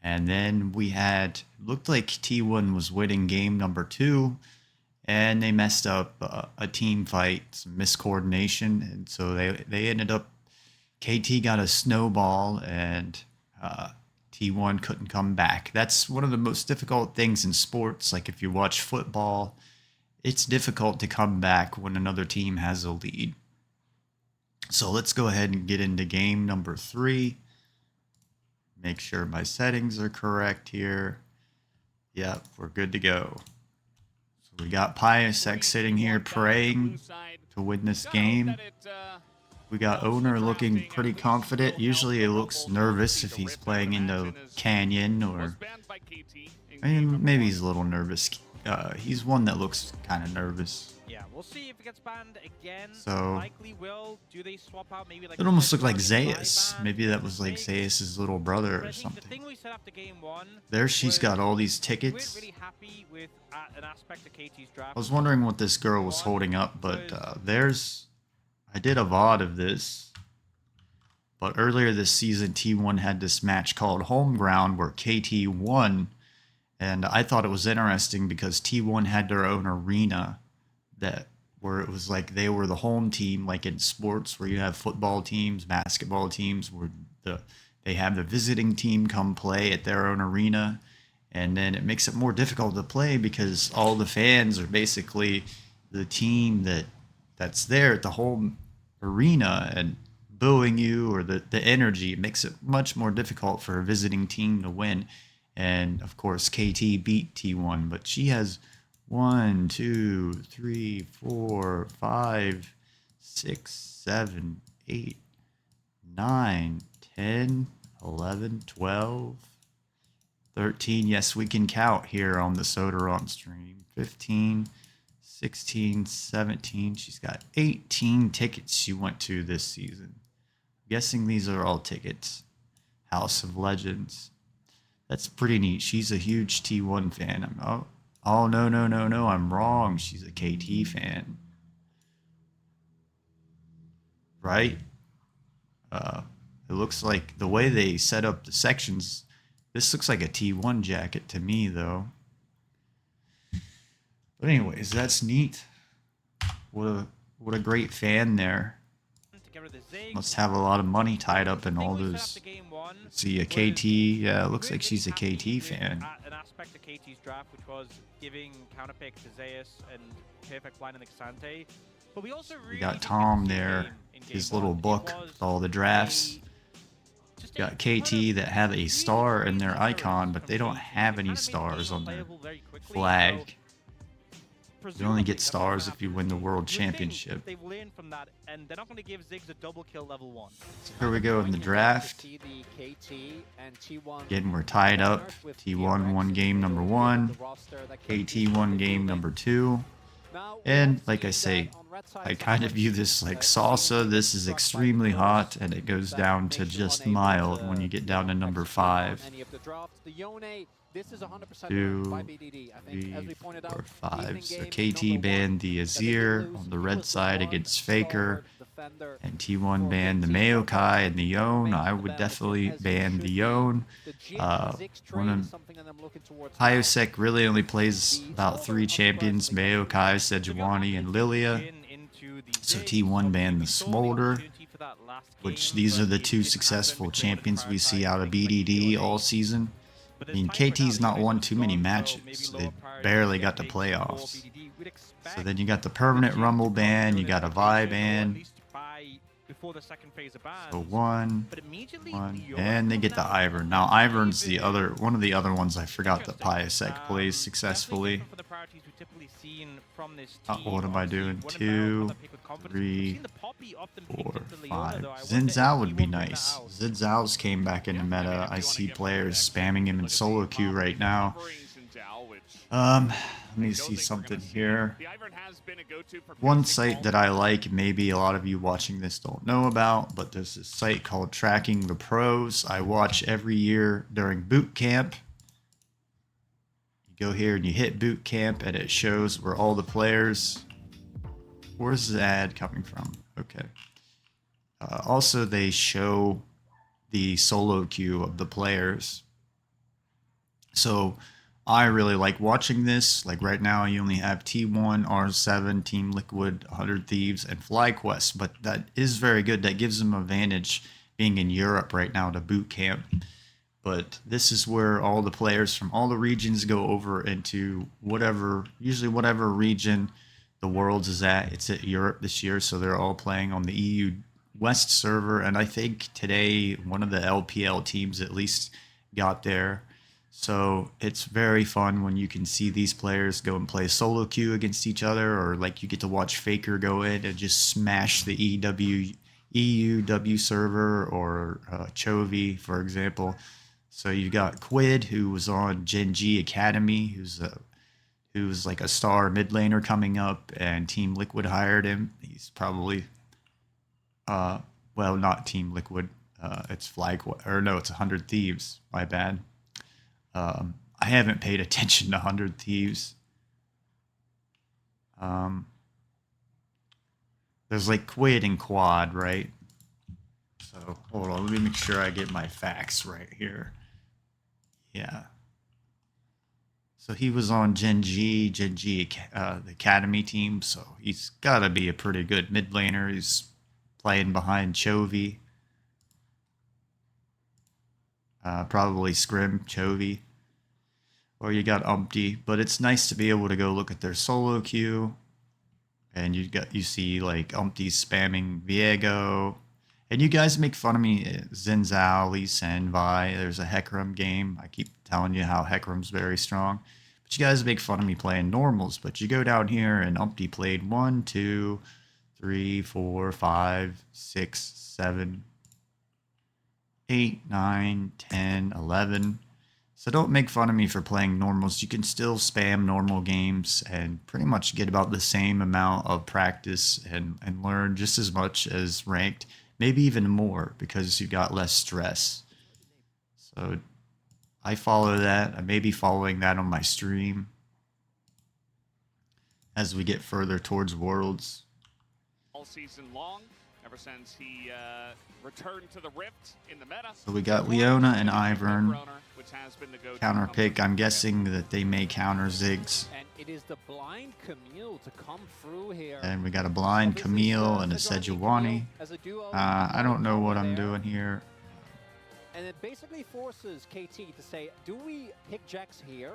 And then we had, looked like T1 was winning game number 2, and they messed up a team fight, some miscoordination. And so they ended up, KT got a snowball, and T1 couldn't come back. That's one of the most difficult things in sports. Like if you watch football, it's difficult to come back when another team has a lead. So let's go ahead and get into game number 3. Make sure my settings are correct here. Yep, we're good to go. So we got Piasek sitting here praying to win this game. We got Owner looking pretty confident. Usually he looks nervous if he's playing into Canyon, or maybe he's a little nervous. He's one that looks kind of nervous. Yeah, we'll see if it gets banned again. So Likely will. Do they swap out maybe like it almost looked like Sejuani Zayas. ban? Maybe that was like Ziggs? Zayas' little brother But I or think the something. thing we set after game 1 There she's was got all these we weren't tickets. really happy with an aspect of KT's draft. I was wondering what this girl was holding up, but I did a VOD of this. But earlier this season, T1 had this match called Home Ground where KT won. And I thought it was interesting because T1 had their own arena where it was like they were the home team, like in sports where you have football teams, basketball teams, where they have the visiting team come play at their own arena. And then it makes it more difficult to play because all the fans are basically the team that's there at the home arena and booing you, or the energy. It makes it much more difficult for a visiting team to win. And of course, KT beat T1, but she has 1, 2, 3, 4, 5, 6, 7, 8, 9, 10, 11, 12, 13. Yes, we can count here on the Sodaron stream. 15, 16, 17. She's got 18 tickets she went to this season. I'm guessing these are all tickets. House of Legends. That's pretty neat. She's a huge T1 fan. Oh, no, I'm wrong. She's a KT fan. Right? It looks like the way they set up the sections, this looks like a T1 jacket to me, though. But anyways, that's neat. What a great fan there. Must have a lot of money tied up in all those. See a KT. Yeah, it looks like she's a KT fan. An aspect of KT's draft, which was giving counterpick to Zayas and perfect line in Xante. But we also really We got Tom there, his little book with all the drafts. got KT that have a star in their icon, but they don't have any stars on their flag. You only get stars if you win the World Championship. They've learned from that, and they're not going to give Ziggs a double kill level 1. Here we go in the draft. Again, we're tied up. T1 won game number 1. KT won game number 2. And like I say, I kind of view this like salsa. This is extremely hot, and it goes down to just mild when you get down to number 5. 2, 3, 4, 5. So KT banned the Azir on the red side against Faker, and T1 banned the Maokai and the Yone. I would definitely ban the Yone. Pyosek really only plays about 3 champions: Maokai, Sejuani, and Lilia. So T1 banned the Smolder, which these are the 2 successful champions we see out of BDD all season. I mean, KT's not won too many matches. They barely got to playoffs. So then you got the permanent Rumble ban, you got a Vi ban. So 1, and they get the Ivern. Now Ivern's the other one of the other ones I forgot that Pyosek plays successfully. What am I doing? 2, 3, 4, 5. Xin Zhao would be nice. Xin Zhao's came back into meta. I see players spamming him in solo queue right now. Let me see something here. One site that I like, maybe a lot of you watching this don't know about, but there's this site called Tracking the Pros. I watch every year during boot camp. You go here and you hit boot camp, and it shows where all the players. Where's the ad coming from? Okay. Also, they show the solo queue of the players. So I really like watching this. Like right now, you only have T1, R7, Team Liquid, 100 Thieves, and FlyQuest. But that is very good. That gives them an advantage being in Europe right now to boot camp. But this is where all the players from all the regions go over into usually whatever region the Worlds is at. It's at Europe this year, so they're all playing on the EU West server. And I think today one of the LPL teams at least got there. So it's very fun when you can see these players go and play solo queue against each other, or like you get to watch Faker go in and just smash the EUW server, or Chovy, for example. So you got Quid, who was on Gen G Academy, who's like a star mid laner coming up, and Team Liquid hired him. He's probably, well, not Team Liquid. It's it's 100 Thieves. My bad. I haven't paid attention to 100 Thieves. There's like Quid and Quad, right? So hold on, let me make sure I get my facts right here. Yeah. So he was on Gen G, the Academy team, so he's got to be a pretty good mid laner. He's playing behind Chovy. Probably Scrim, Chovy. Or you got Umpty, but it's nice to be able to go look at their solo queue, and you see like Umpty spamming Viego, and you guys make fun of me, Xin Zhao, Lee Sin, Vi. There's a Hecarim game. I keep telling you how Hecarim's very strong, but you guys make fun of me playing normals. But you go down here, and Umpty played 1, 2, 3, 4, 5, 6, 7, 8, 9, 10, 11. So don't make fun of me for playing normals. You can still spam normal games and pretty much get about the same amount of practice and learn just as much as ranked, maybe even more, because you got less stress. So I follow that. I may be following that on my stream as we get further towards Worlds. All season long, ever since he returned to the Rift in the meta. So we got Leona and Ivern. Counter pick. I'm guessing that they may counter Ziggs. And it is the blind Camille to come through here. And we got a blind Camille and a Sejuani. I don't know what I'm doing here. And it basically forces KT to say, do we pick Jax here?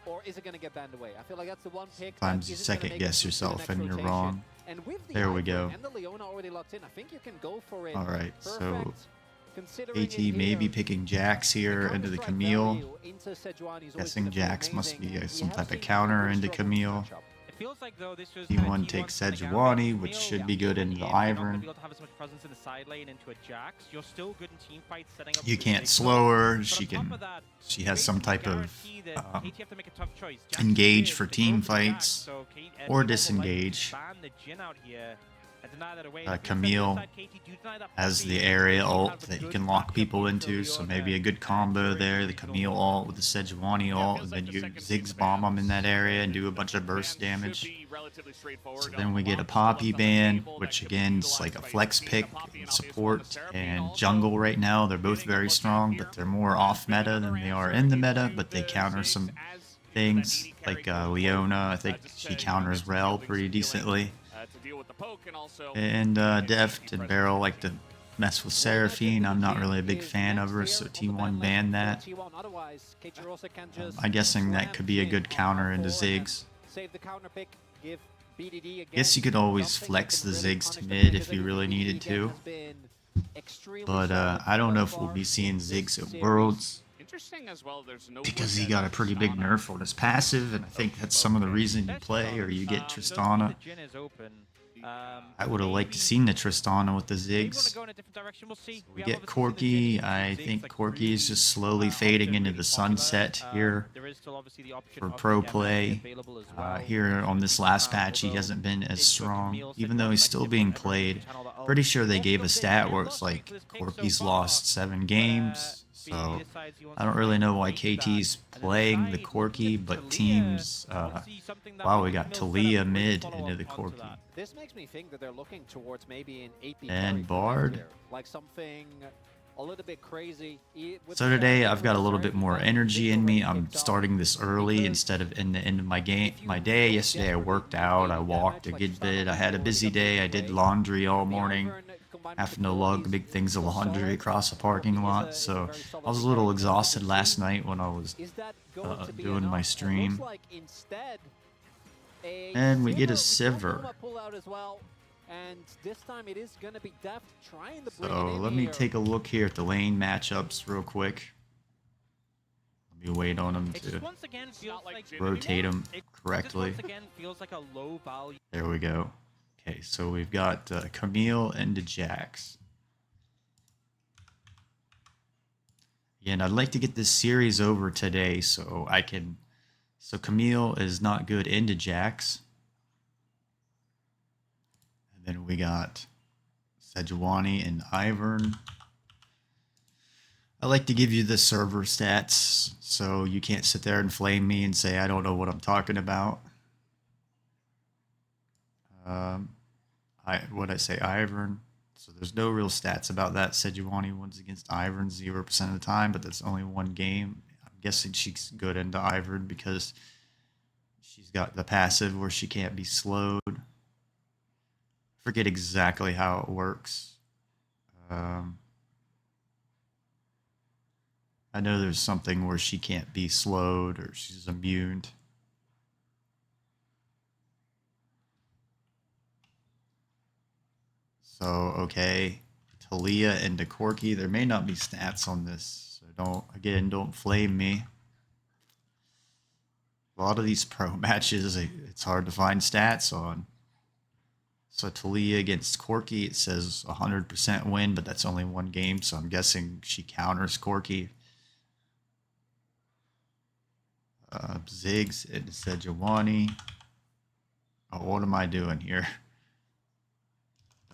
Or is it going to get banned away? I feel like that's the one pick. Sometimes you second guess yourself and you're wrong. And with the there we go. And the Leona already locked in, I think you can go for it. All right, so considering KT it maybe here, picking Jax here into the counter-strike Camille. value into Sejuani is always Guessing gonna feel Jax must amazing, be and we some have type of seen counter people into struggle with this Camille. matchup. It feels like though this was T1 T1 takes trying to gambit Sejuani, on which Camille. should be good Coming into in, you're not gonna Ivern. be able to have as much presence in the side lane into a Jax. You're still good in team fights, setting up. You the can't big slow her. But She on top can. of that, She has some basically type of guarantee that KT have to make a tough choice. Jax engage is for good, they team go for the Jax, fights so or T1 will likely disengage. ban the Jhin out here and deny that away. And if you Camille set it aside, KT do deny that has Poppy, the and area KT ult have a that you good can lock matchup people into into, so Leona maybe a good and combo Fury there. The League Camille overall. ult with the Sejuani Yeah, ult, feels and like then the you second seed Ziggs of bomb them in bounds, that area and and do a bunch of the burst ban should damage. be relatively straightforward. So A then we get a lot Poppy still left on the ban, table that which could be again is like utilized a by flex KT. The pick, Poppy and obviously support, the Seraphine and also jungle right now. They're both getting a very look at strong, here. but they're more off Maybe meta another than they are answer in the meta, into but they the counter Ziggs some as, things that AD like carry going Leona. I forward, think just she to, get counters some Rel shielding, pretty some healing, decently. to deal with the poke and also And getting Deft AD and presence Barrel in like the to game. mess with Well, imagine Seraphine. I'm not Jhin really a big is fan next of her, here so on the T1 ban list banned for that. T1. Otherwise, KT Rosa can just I'm guessing that slam could be a Jhin good on counter into R4 and then Ziggs. save the counter pick, give BDD again. Guess you could always something flex that the can really Ziggs to punish the mid players. if I you do really think BDD needed again to. has been extremely But solid I don't thus know if we'll far be seeing in this Ziggs at series. Worlds Interesting as well, there's no because look he at got a pretty big Tristana. nerf on his passive, and I think that's some of the reason you That's play or you get does mean Tristana. the Jhin is open. I would have liked to Maybe- seen the Tristana with the maybe wanna Ziggs. go in a different direction. We'll see. We have get obviously seen the Corki. Jhin I into Ziggs, think like, Corki is just really, slowly fading often into really the popular. sunset here There is still obviously the option for of pro the MLB play. available as well. Here on this last patch, he Although hasn't been as it's what strong, Camille said, even though one he's might still differ being from every played. channel that, Pretty sure they Corki gave a updated stat and where lost it's streak like for this pick so Corki's far, lost 7 games, BDD so decides he wants I don't to really try know and why break that. KT's And then playing the side, looking Corki, at but Talia, teams, obviously something that wow, we maybe got Camille set up Talia a great mid follow-up into the onto Corki. that. This makes me think that they're looking towards maybe an AP And carry for Bard. left here. Like something a little bit crazy. With So the today fact I've that got a with little the bit more Seraphine, energy they've in me. already I'm picked up starting this early because instead of in the end of my game, if you my day. go Yesterday I desperate worked with out, I AD walked a damage, like good Tristana bit. I had a already busy got moved day. I did away. laundry all The morning, Ivern combined with having the to lug Corki's big things of still laundry solid. across a Corki parking is lot. a So very I solid was a carry little for exhausted the last team. night when I was Is that going to be doing enough? my It stream. looks like instead a And we get a Sivir Sivir. pull out as well, and this time it is going to be Deft trying to bring So it in let me here. take a look here at the lane matchups real quick. Let me wait on them It to just once again feels not like like Jhin rotate them it correctly. just once again feels like a low value. There we go. Okay, so we've got Camille into Jax. Again, I'd like to get this series over today so I can... So Camille is not good into Jax. And then we got Sejuani and Ivern. I like to give you the server stats so you can't sit there and flame me and say I don't know what I'm talking about. What'd I say? Ivern. So there's no real stats about that. Sejuani wins against Ivern 0% of the time, but that's only one game. I'm guessing she's good into Ivern because she's got the passive where she can't be slowed. Forget exactly how it works. I know there's something where she can't be slowed or she's immune. So, okay. Talia into Corki. There may not be stats on this. So don't flame me. A lot of these pro matches, it's hard to find stats on. So Talia against Corki, it says 100% win, but that's only one game, so I'm guessing she counters Corki. Ziggs into Sejuani. Oh, what am I doing here?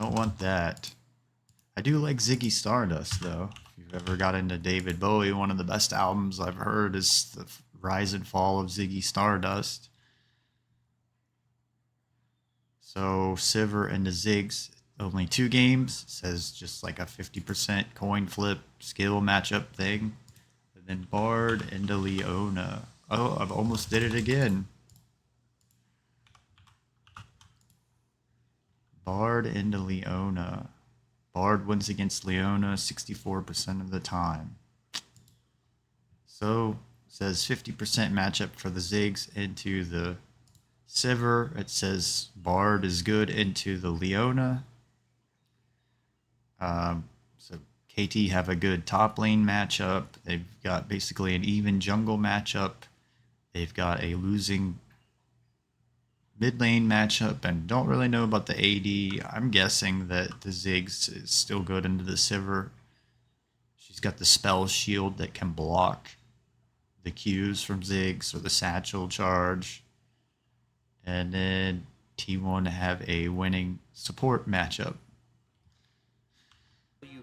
Don't want that. I do like Ziggy Stardust, though. If you've ever got into David Bowie, one of the best albums I've heard is the Rise and Fall of Ziggy Stardust. So Sivir and the Ziggs, only 2 games. It says just like a 50% coin flip skill matchup thing. And then Bard into Leona. Oh, I've almost did it again. Bard into Leona. Bard wins against Leona 64% of the time. So it says 50% matchup for the Ziggs into the Sivir. It says Bard is good into the Leona. So KT have a good top lane matchup. They've got basically an even jungle matchup. They've got a losing mid lane matchup, and don't really know about the AD. I'm guessing that the Ziggs is still good into the Sivir. She's got the spell shield that can block the Qs from Ziggs or the satchel charge. And then T1 have a winning support matchup.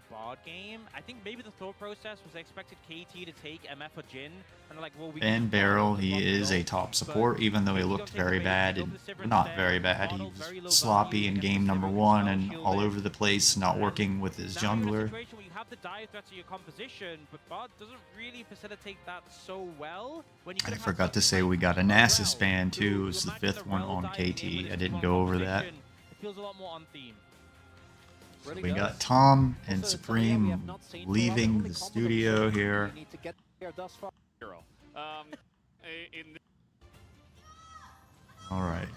Bard game. I think maybe the thought process was they expected KT to take MF or Jin, and they're like, well, we And Beryl, he is a top support, even though he looked very bad, and not very bad. He was sloppy in game number 1 and all over the place, not working with his jungler. You have the dire threats of your composition, but Bard doesn't really facilitate that so well. I forgot to say we got a Nasus ban too. It was the 5th one on KT. I didn't go over that. It feels a lot more on theme. So we got Tom and Supreme leaving the studio here. Alright.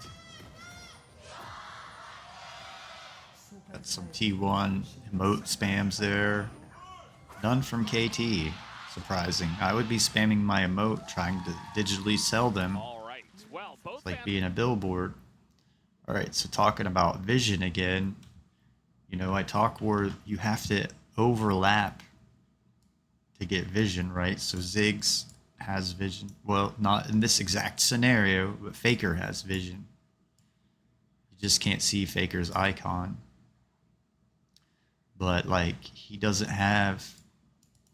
Got some T1 emote spams there. None from KT. Surprising. I would be spamming my emote trying to digitally sell them. It's like being a billboard. Alright, so talking about vision again. You know, I talk where you have to overlap to get vision, right? So Ziggs has vision. Well, not in this exact scenario, but Faker has vision. You just can't see Faker's icon. But, like, he doesn't have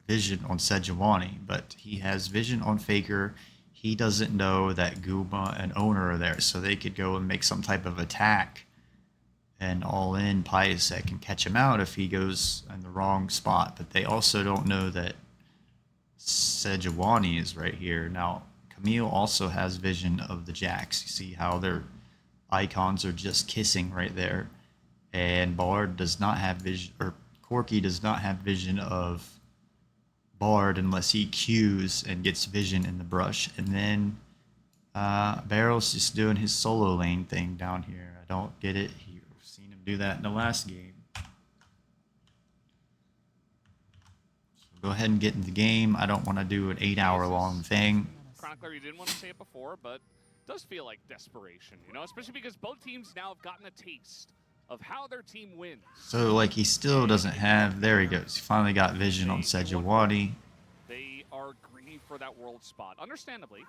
vision on Sejuani, but he has vision on Faker. He doesn't know that Guma and Owner are there, so they could go and make some type of attack. And all in, Pyosek can catch him out if he goes in the wrong spot. But they also don't know that Sejuani is right here. Now, Camille also has vision of the Jax. You see how their icons are just kissing right there. And Bard does not have vision, or Corki does not have vision of Bard unless he Qs and gets vision in the brush. And then Barrel's just doing his solo lane thing down here. I don't get it. Do that in the last game. So go ahead and get in the game. I don't want to do an 8-hour long thing. Chronicler, you didn't want to say it before, but it does feel like desperation, you know, especially because both teams now have gotten a taste of how their team wins. So, like, he still doesn't have... There he goes. He finally got vision on Sejuani. They are greedy for that world spot. Understandably,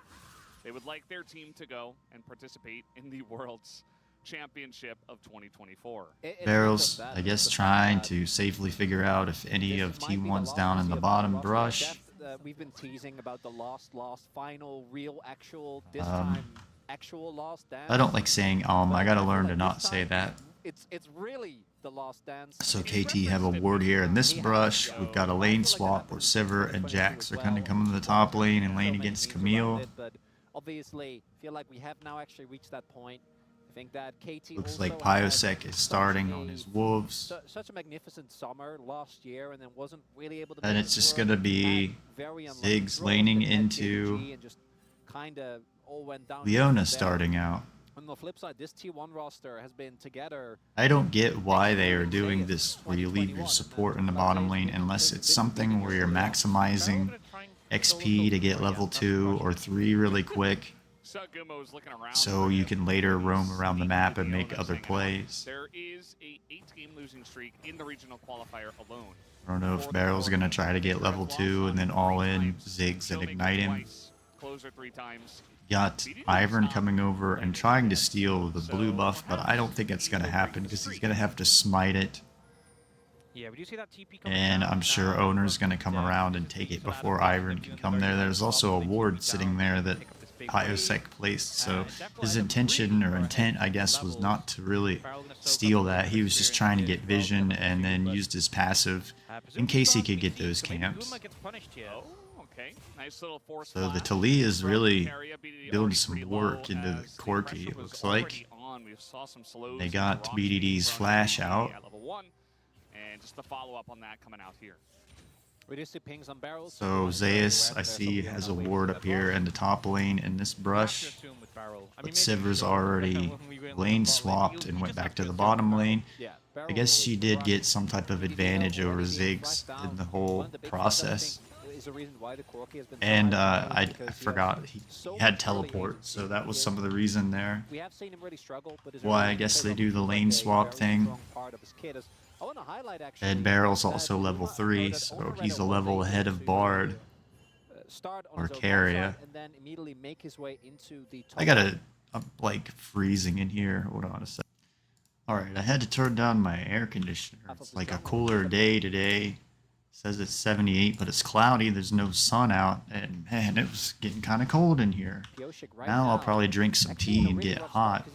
they would like their team to go and participate in the World's Championship of 2024. Barrel's, I guess, trying to safely figure out if any of T1's down in the bottom brush. We've been teasing about the lost, final, real, actual, this time, actual lost dance. I don't like saying I gotta learn to not say that. It's really the lost dance. So KT have a ward here in this brush. We've got a lane swap where Sivir and Jax are kind of coming to the top lane and lane against Camille. But obviously, feel like we have now actually reached that point. I think that KT looks like Pyosek is starting on his wolves. Such a magnificent summer last year, and then wasn't really able to. And it's just gonna be Ziggs laning into Leona starting out. On the flip side, this T1 roster has been together. I don't get why they are doing this where you leave your support in the bottom lane unless it's something where you're maximizing XP to get level 2 or 3 really quick. So you can later roam around the map and make other plays. There is a 8-game losing streak in the regional qualifier alone. I don't know if Barrel's going to try to get level 2 and then all in Ziggs and ignite him. Closer 3 times. Got Ivern coming over and trying to steal the blue buff, but I don't think it's going to happen because he's going to have to smite it. Yeah, we do see that TP And I'm sure Owner's going to come around and take it before Ivern can come there. There's also a ward sitting there that Pyosek placed, so his intention or intent, I guess, was not to really steal that. He was just trying to get vision and then used his passive in case he could get those camps. So the Tali is really building some work into the Corki, it looks like. They got BDD's flash out. And just the follow-up on that coming out here. So Zeus, I see, has a ward up here in the top lane in this brush. But Sivir's already lane swapped and went back to the bottom lane. I guess she did get some type of advantage over Ziggs in the whole process. And I forgot he had teleport, so that was some of the reason there. Why I guess they do the lane swap thing. And Barrel's also level 3, so he's a level ahead of Bard or Carrier. I'm like freezing in here. Hold on a sec. Alright, I had to turn down my air conditioner. It's like a cooler day today. It says it's 78, but it's cloudy. There's no sun out, and man, it was getting kind of cold in here. Now I'll probably drink some tea and get hot.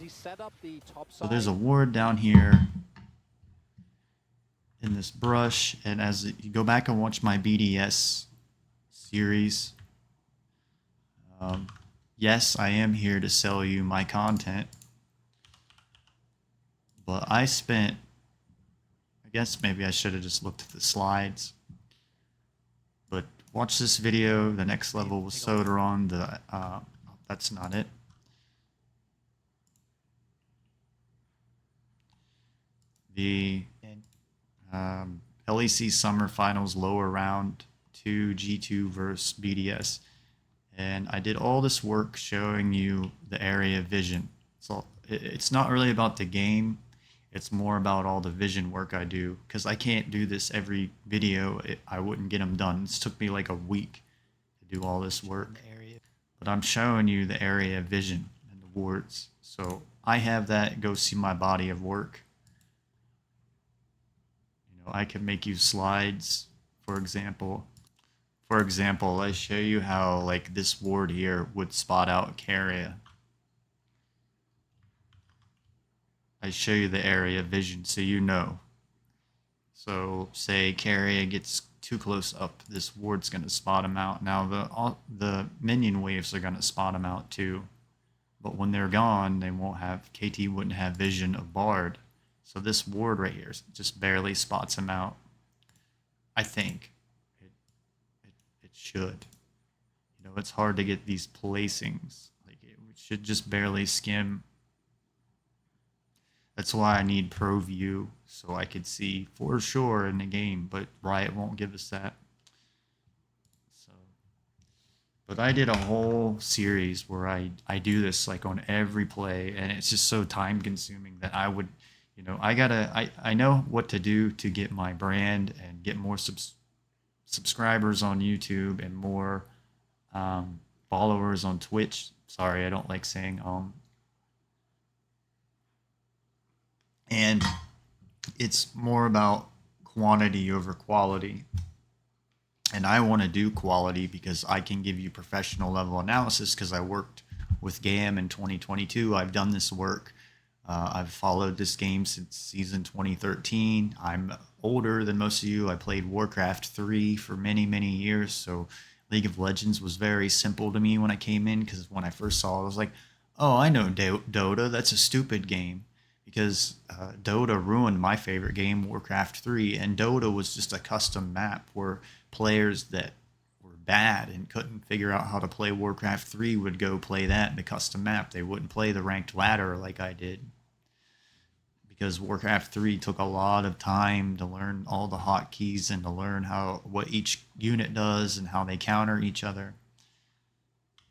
So there's a ward down here in this brush, and as you go back and watch my BDS series, yes, I am here to sell you my content, but I guess maybe I should have just looked at the slides. But watch this video. The next level was Sodaron. That's not it. The LEC Summer Finals lower round 2 G2 versus BDS. And I did all this work showing you the area vision. So it's not really about the game. It's more about all the vision work I do, because I can't do this every video. I wouldn't get them done. This took me like a week to do all this work. But I'm showing you the area vision and the wards. So I have that. Go see my body of work. You know, I can make you slides, for example. For example, I show you how like this ward here would spot out Carrier. I show you the area vision so you know. So say Carrier gets too close up, this ward's going to spot him out. Now the minion waves are going to spot him out too. But when they're gone, they won't have, KT wouldn't have vision of Bard. So this ward right here just barely spots him out. I think. It should. You know, it's hard to get these placings. Like it should just barely skim. That's why I need Pro View, so I could see for sure in the game, but Riot won't give us that. So, but I did a whole series where I do this like on every play, and it's just so time consuming that I would, you know, I know what to do to get my brand and get more subscribers on YouTube and more followers on Twitch. Sorry, I don't like saying And it's more about quantity over quality. And I want to do quality because I can give you professional level analysis because I worked with GAM in 2022. I've done this work. I've followed this game since season 2013. I'm older than most of you. I played Warcraft 3 for many, many years. So League of Legends was very simple to me when I came in, because when I first saw it, I was like, oh, I know Dota. That's a stupid game. Because Dota ruined my favorite game, Warcraft 3, and Dota was just a custom map where players that were bad and couldn't figure out how to play Warcraft 3 would go play that in the custom map. They wouldn't play the ranked ladder like I did. Because Warcraft 3 took a lot of time to learn all the hotkeys and to learn what each unit does and how they counter each other.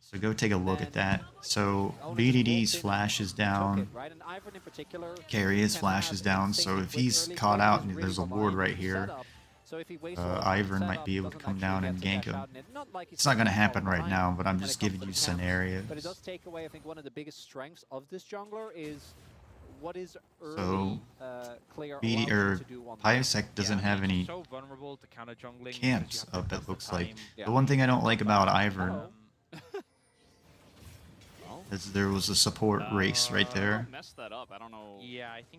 So go take a look at that. So BDD's flash is down. Carrier's flash is down. So if he's caught out and there's a ward right here, Ivern might be able to come down and gank him. It's not going to happen right now, but I'm just giving you scenarios. But it does take away, I think, one of the biggest strengths of this jungler is what is early, so clear Piosec doesn't have any camps up, it looks like. The one thing I don't like about Ivern is there was a support race right there.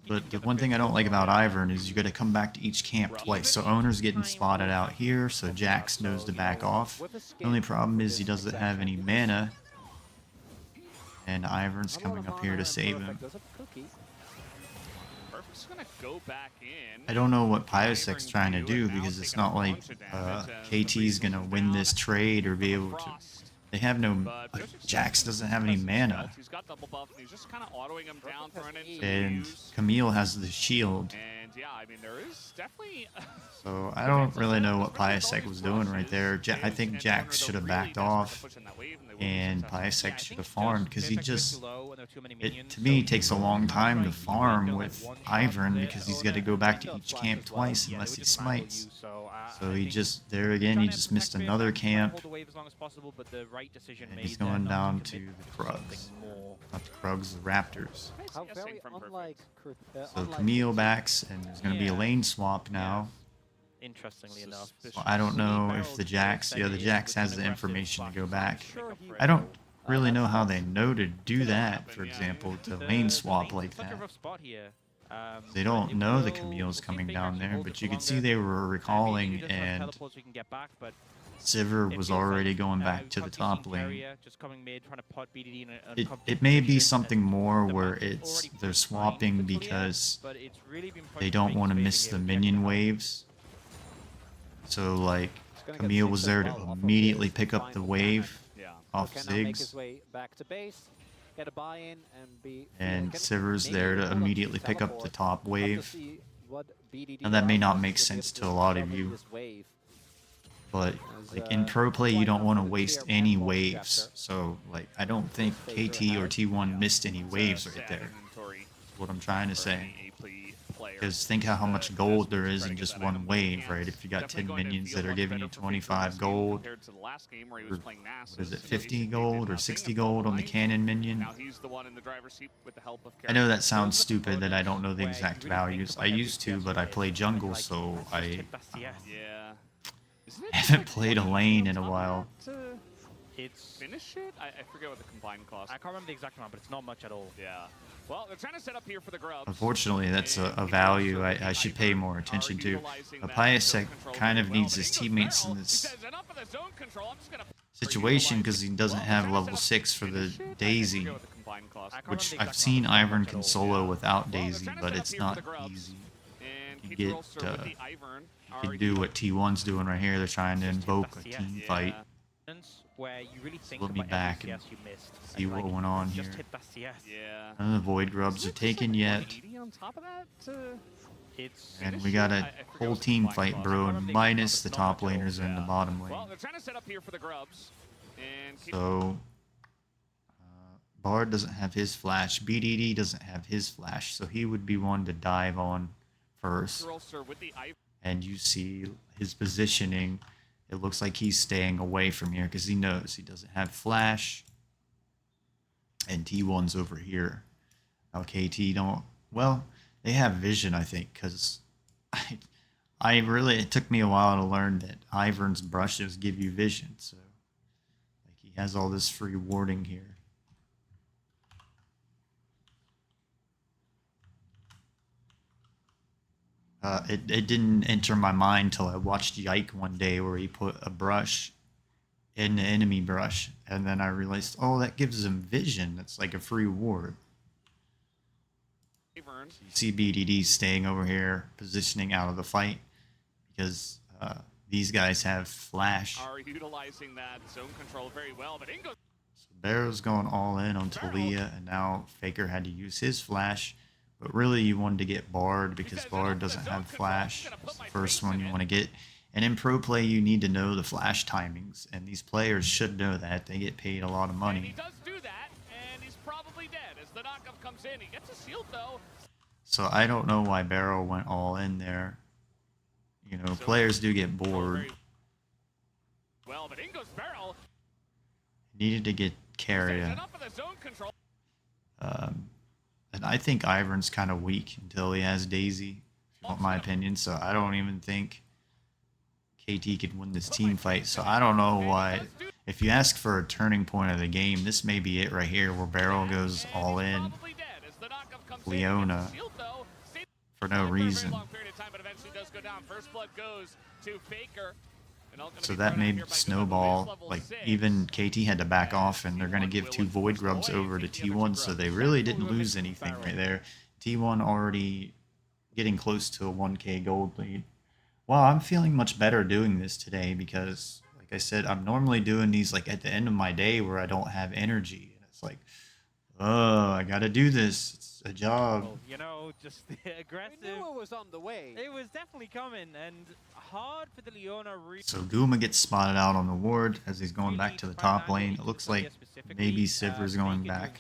But the one thing I don't like about Ivern is you got to come back to each camp twice. So Owner's getting spotted out here, so Jax knows to back off. The only problem is he doesn't have any mana, and Ivern's coming up here to save him. I don't know what Piosec's trying to do, because it's not like KT's going to win this trade or be able to They have no. But Jax doesn't have any mana, He's got double buff, and he's just kind of autoing him down, throwing in some and Qs. Camille has the shield. And yeah, I mean, there is definitely. So I don't really know what Piasek was doing right there. I think Jax should have backed off, and Piasek should have farmed, because he just, to me, it takes a long time to farm with Ivern, because he's got to go back to each camp twice unless he smites. So he just, there again, he just missed another camp, and he's going down to the Krugs. Not the Krugs, the Raptors. How very unlike So Camille backs, and there's going to be a lane swap now. Interestingly enough. Well, I don't know if the Jax, the Jax has the information to go back. I don't really know how they know to do that, for example, to lane swap like that. They don't know the Camille's coming down there, but you can see they were recalling, and Sivir was already going back to the top lane. It may be something more where it's they're swapping because they don't want to miss the minion waves. So like Camille was there to immediately pick up the wave off Ziggs, and Sivir's there to immediately pick up the top wave. Now that may not make sense to a lot of you, but like in pro play you don't want to waste any waves. So like I don't think KT or T1 missed any waves right there. That's what I'm trying to say. Because think how much gold there is in just one wave, right? If you got 10 minions that are giving you 25 gold, or what is it, 50 gold or 60 gold on the cannon minion? I know that sounds stupid that I don't know the exact values. I used to, but I play jungle, so I haven't played a lane in a while. Finish it? I forget what the combined cost. I can't remember the exact amount, but it's not much at all. Yeah. Well, they're trying to set up here for the grubs. Unfortunately, that's a value I should pay more attention to. Piasek kind of needs his teammates in this situation because he doesn't have level 6 for the Daisy, which I've seen Ivern can solo without Daisy, but it's not easy. You can do what T1's doing right here. They're trying to invoke a team fight. Where you really think Let me back and you missed. see what went on here. Just hit that CS. None of the Void Grubs are taken yet. And we got a whole team fight brewing, minus the top laners in the bottom lane. Well, they're trying to set up here for the grubs. So, Bard doesn't have his flash. BDD doesn't have his flash, so he would be one to dive on first. And you see his positioning. It looks like he's staying away from here because he knows he doesn't have flash. And T1's over here. Now KT don't... Well, they have vision, I think, because I really... It took me a while to learn that Ivern's brushes give you vision. So, like, he has all this free warding here. It didn't enter my mind till I watched Yike one day where he put a brush in the enemy brush, and then I realized, oh, that gives him vision. That's like a free ward. You see BDD staying over here, positioning out of the fight, because these guys have flash. Are utilizing that zone control very well, but Ingo... So Barrow's going all in on Talia, and now Faker had to use his flash. But really, you wanted to get Bard because Bard doesn't have flash. It's the first one you want to get. And in pro play, you need to know the flash timings. And these players should know that. They get paid a lot of money. And he does do that, and he's probably dead as the knockup comes in. He gets a shield, though. So I don't know why Barrow went all in there. You know, players do get bored. Well, but in goes Barrow. Needed to get Carrier. And I think Ivern's kind of weak until he has Daisy, if you want my opinion. So I don't even think KT could win this team fight. So I don't know why. If you ask for a turning point of the game, this may be it right here where Barrel goes all in Leona for no reason. So that made snowball. Like, even KT had to back off, and they're going to give 2 Void Grubs over to T1, so they really didn't lose anything right there. T1 already getting close to a 1k gold lead. Wow, I'm feeling much better doing this today because like like I said, I'm normally doing these like at the end of my day where I don't have energy, and it's like, oh, I gotta do this. It's a job. Well, you know, just aggressive. We knew it was on the way. It was definitely coming, and hard for the Leona. So Guma gets spotted out on the ward as he's going back to the top lane. It looks like maybe Sivir's going back.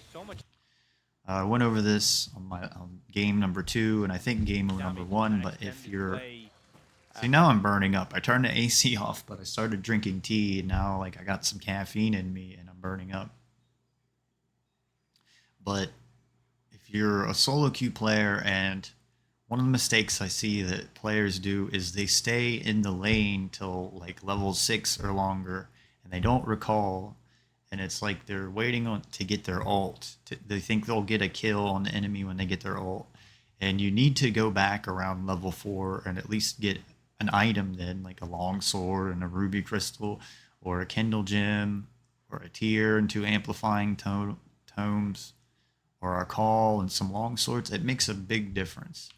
I went over this on my game number 2, and I think game number 1, but if you're... See, now I'm burning up. I turned the AC off, but I started drinking tea, and now like I got some caffeine in me, and I'm burning up. But if you're a solo queue player, and one of the mistakes I see that players do is they stay in the lane till like level 6 or longer, and they don't recall, and it's like they're waiting on to get their ult. They think they'll get a kill on the enemy when they get their ult, and you need to go back around level 4 and at least get an item then, like a long sword and a ruby crystal, or a kindle gem, or a tier and 2 amplifying tomes, or a call and some long swords. It makes a big difference.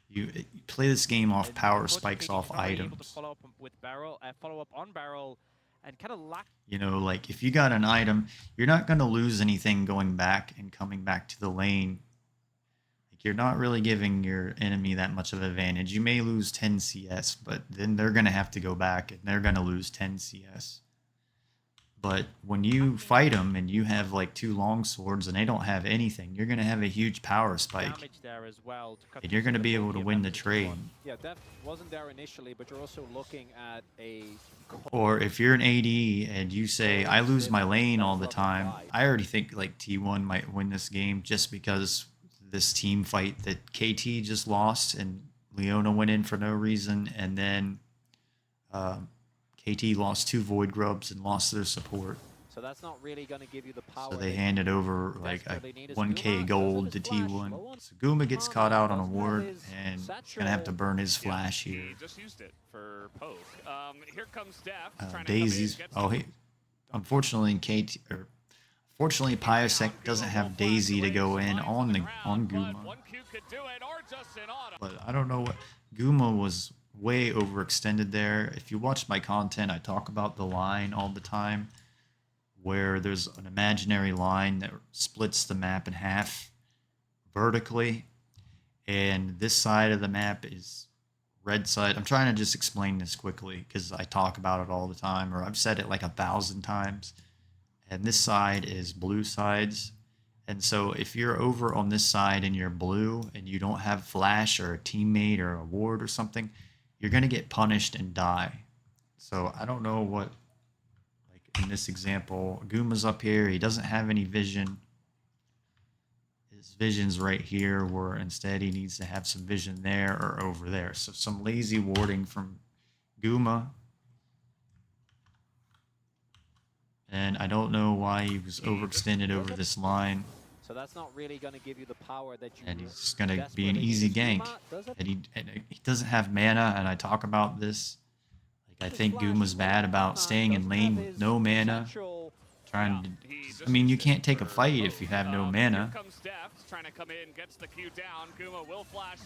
You play this game off power spikes, off items. Follow up with barrel, follow up on barrel, and kind of lack. You know, like if you got an item, you're not going to lose anything going back and coming back to the lane. Like you're not really giving your enemy that much of an advantage. You may lose 10 CS, but then they're going to have to go back and they're going to lose 10 CS. But when you fight them and you have like 2 long swords and they don't have anything, you're going to have a huge power spike. There as well And you're going to be able to win the trade. Yeah, that wasn't there initially, but you're also looking at a... Or if you're an AD and you say, I lose my lane all the time, I already think like T1 might win this game just because this team fight that KT just lost and Leona went in for no reason, and then KT lost 2 Void Grubs and lost their support. So that's not really going to give you the power. So they handed over like a 1k gold to T1. So Guma gets caught out on a ward and gonna have to burn his flash here. He just used it for poke. Here comes Def. Daisies. Oh, he. Unfortunately, Fortunately, Pyosek doesn't have Daisy to go in on Guma. But I don't know what Guma was way overextended there. If you watch my content, I talk about the line all the time, where there's an imaginary line that splits the map in half vertically, and this side of the map is red side. I'm trying to just explain this quickly because I talk about it all the time, or I've said it like 1,000 times. And this side is blue sides. And so if you're over on this side and you're blue and you don't have flash or a teammate or a ward or something, you're going to get punished and die. So I don't know what, like in this example, Guma's up here. He doesn't have any vision. His vision's right here, where instead he needs to have some vision there or over there. So some lazy warding from Guma. And I don't know why he was overextended over this line. So that's not really going to give you the power that you. And he's just going to be an easy gank. And he doesn't have mana, and I talk about this. Like I think Guma's bad about staying in lane with no mana. Trying to, I mean, you can't take a fight if you have no mana.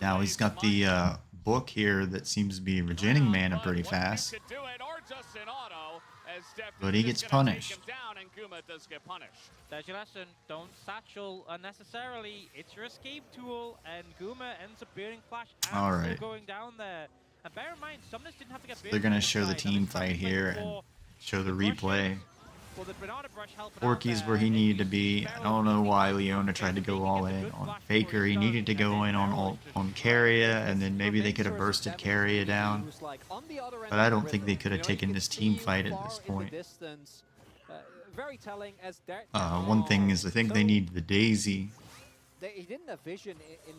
Now he's got the book here that seems to be regenerating mana pretty fast. But he gets punished. There's your lesson. Don't satchel unnecessarily. It's your escape tool, and Guma ends up burning flash and still going down there. And bear in mind, Summoners didn't have to get burned. They're going to show the team fight here and show the replay. Porky's where he needed to be. I don't know why Leona tried to go all in on Faker. He needed to go in on Carrier, and then maybe they could have bursted Carrier down. But I don't think they could have taken this team fight at this point. One thing is I think they need the Daisy. I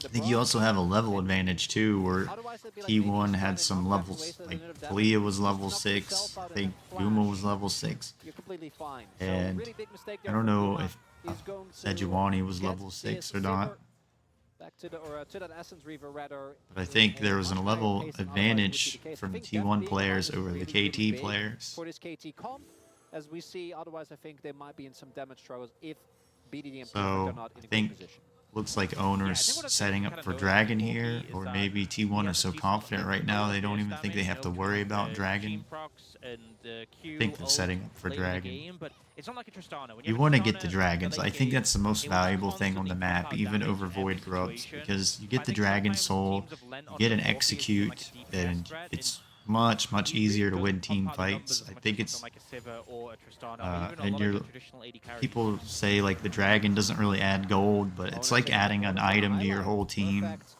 think you also have a level advantage too, where T1 had some levels, like Talia was level 6, I think Guma was level 6, and I don't know if Sejuani was level 6 or not, but I think there was a level advantage from T1 players over the KT players. As we see, otherwise I think they might be in some damage struggles if BDD and so are not in I a think good position. looks like Yeah, I owners think what I've setting kind up of for noticed Dragon with here, Corki is or that maybe he T1 are has a so decent confident right now they don't even think they have to worry about Dragon. I think they're setting up for Dragon. Game, but it's not like a Tristana. When You have a want to Tristana get the in dragons. late I think game, that's the most it will valuable thing on the constantly pump map, out even damage over in every Void Grubs, situation. because you I get the think Dragon sometimes Soul, teams have lent you on get an Corki as being Execute, like a DPS and threat, it's and much he really easier to doesn't win pump team out the numbers fights. as I much think as it's something like a Sivir or a Tristana, or even a and lot of you're the traditional AD carries. people say like the Dragon doesn't really add gold, but it's like adding an item to your whole team. Perfect.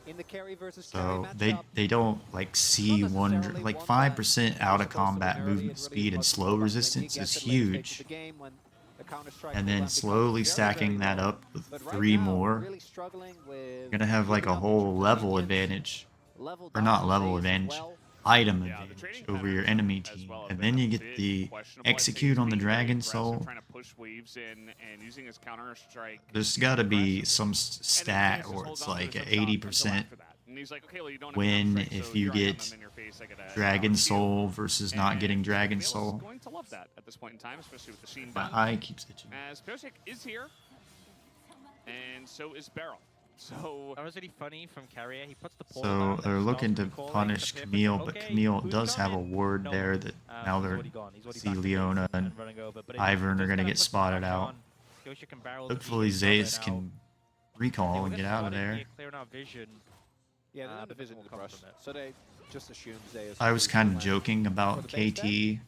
In the carry versus carry So matchup, they don't like see one necessarily like one 5% that out you're of supposed to win combat early. movement It really speed and is slow much more about resistance when you is get to late stage of huge. the game when the Counter-Strike And cooldown then becomes slowly very, stacking very that low. up with But right 3 now, more, really struggling with you're gonna have like a keeping up in whole terms of level minions, advantage, level or not dodge level plays as advantage, well. item Yeah, the advantage trading over your patterns enemy as team, well have and been then a you get bit the questionable. I'd say execute he's on the being very Dragon aggressive, Soul. trying to push waves in and using his counter strike. There's got to be aggressively. some And then stat Phoenix just where holds it's on to like his a shot until 80% after that. And he's like, okay, well, you don't have win counter strike, if so you here I am, get I'm in your face, I gotta Dragon counter steal. Soul versus not getting And Dragon Camille's Soul. going to love that at this point in time, especially with the Sheen My bound. eye keeps itching. As Pyosik is here, and so is Beryl. So That was really funny from Carrier. He puts the pole So down, they're then looking stops to recalling, punish the player Camille, says, but "Okay, Camille who's does have a coming?" ward No there one. that now He's they're already gone. He's already see back in Leona base and running over. But it Ivern just are gonna kinda get puts the spotted pressure out. on Pyosik and Beryl to Hopefully beat each other Zayas now. can Yeah, recall we're and get just out of spotting there. here, clearing our vision. Yeah, they but don't visit nothing the will brush, come from it. so they just assume Zayas. I was kind of land. joking For about the base KT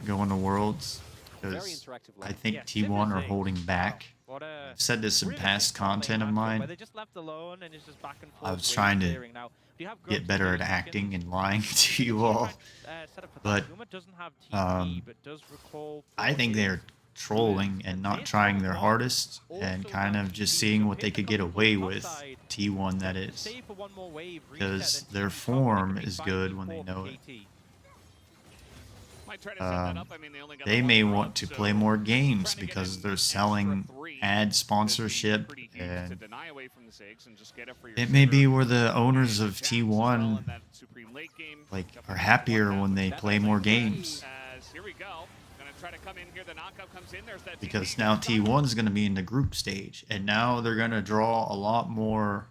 going to Worlds Very because interactive I lane. think Yeah, T1 are Zayas. holding back. What a I've said this in really past top lane content of matchup mine. where they just left alone and it's just back and I forth was wave trying to clearing. Now, do you have get Grubs better in at 30 acting seconds? and lying to you all, Set up for but, that. Uma doesn't have TP, but does recall I think they're trolling and not trying their hardest and kind of just seeing what they could get away with. T1 that is, because their form is good when they know it. might try to set that up. I mean, they only got They the may one want drop, to so play more games trying to get because an they're extra selling 3 ad would be sponsorship, pretty huge to and deny away from the Ziggs and just get it for your it may be shooter. where the owners And of Jax as well T1 in that supreme late game. like Definitely are one happier tap. when they That play looks more like games, As here we go. Gonna try to come in here. The knockout comes in. There's that because TP. now T1 is going to be in the group stage, and now they're going to draw a lot more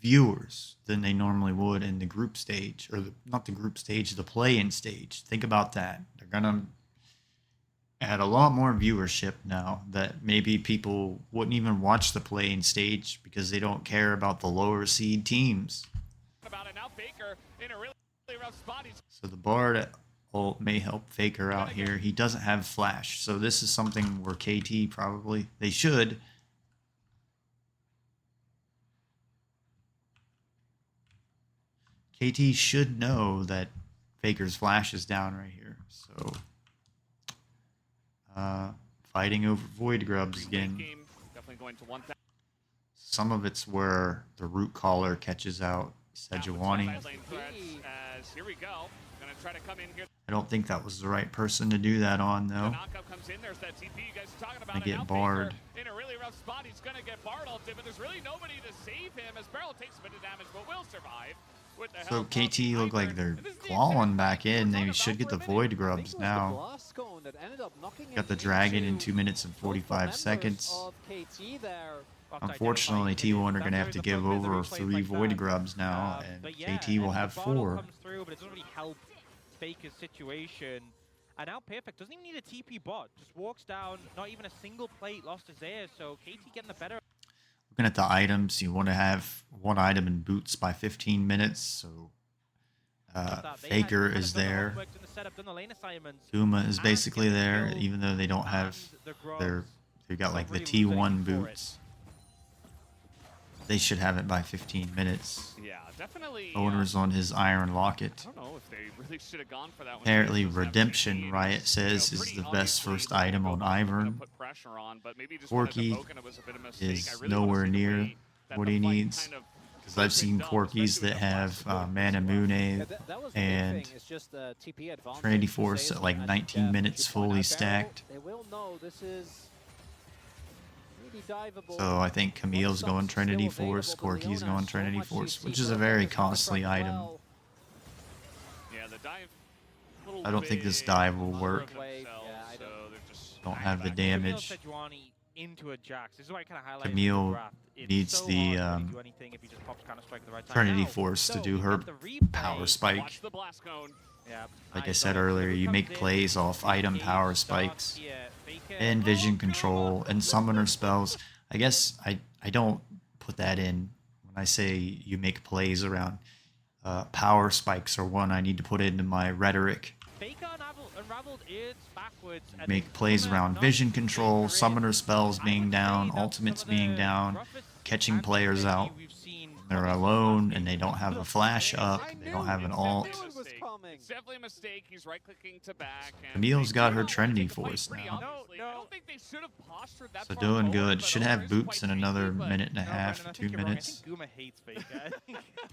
viewers than they normally would in the group stage, or not the group stage, the play-in stage. Think about that. They're going to add a lot more viewership now that maybe people wouldn't even watch the play-in stage because they don't care about the lower seed teams. About it now. Faker in a really rough spot. He's So the Bard ult may help Faker out here. He doesn't have Flash, so this is something where KT probably, they should. KT should know that Faker's Flash is down right here. So, fighting over Void Grubs again. game. Definitely going to 1,000. Some of it's where the Root Caller catches out Sejuani. As here we go. Gonna try to come in here. I don't think that was the right person to do that on, The though. knockout comes in. There's that TP you guys are talking about. I And get now Bard. Faker in a really rough spot. He's gonna get Bard ulted, but there's really nobody to save him as Beryl takes a bit of damage, but will survive. With the So help of KT look like Ivern. they're And this is the clawing exact back fight we were in. talking They should about get for the a Void minute. Grubs now. Got the Dragon in 2 minutes and 45 seconds. Unfortunately, T1 are going to have to give over 3 Void Grubs now, and But yeah, KT will have Bottle 4. comes through, but it doesn't really help Faker's situation. And now Perfect doesn't even need a TP bot. Just walks down, not even a single plate lost to Zaya, so KT getting the better. Looking at the items, you want to have 1 item in boots by 15 minutes, so Faker is there. Uma is basically there, even though they don't have they got like the T1 boots. They should have it by 15 minutes. Yeah, definitely. Owner's on his Iron Locket. I don't know if they really should have gone for that one. Apparently, Just have Redemption, TP, Riot says, you know, is pretty the best obviously first item on Goku was gonna Ivern. put pressure on, but maybe just wanted to Corki poke and it was a bit of a mistake. is I really wanna nowhere see the near way that what the he fight needs. kind of Because I've seen picked up, Corkis especially that with the have flash. Manamune and and Trinity Force at like 19 minutes fully stacked. They will know this is really diveable. So I think Camille's going Trinity Force, Corki's going Trinity Force, which is a very costly item. Yeah, the dive I don't think this dive will work. Wave, yeah, I Don't have the Camille damage. Sejuani into a Jax. This is why I kind of highlighted Camille the draft. It's needs so the, hard to really do anything if he just pops Counter-Strike at the right time. Trinity Now, Force to so do we her get the replay. power spike. Watch the blast cone. Yeah, Like I nice. said So earlier, River you comes make in, plays off item engage, power starts spikes here, Faker. and vision Oh, control God. and summoner spells. I guess I don't put that in when I say you make plays around power spikes or one. I need to put it into my rhetoric. Faker unraveled it backwards. and Make then plays Summoner around not vision Faker control, in. summoner spells I being would say down, that's ultimates some of being the down, roughest catching anti-synergy players out. we've seen They're from this alone last and they game. don't have a flash up. I They knew don't have an it. alt. Knew it was coming. It's definitely a mistake. He's right-clicking to back. And Camille's they got do her want to Trinity take the fight Force pretty now. obviously. No, I no. don't think they should have postured that So far doing forward, good. but Should Owner have is boots quite in another sneaky, but minute and a No, half, Brendan, I 2 think you're wrong. I minutes. think Guma hates Faker.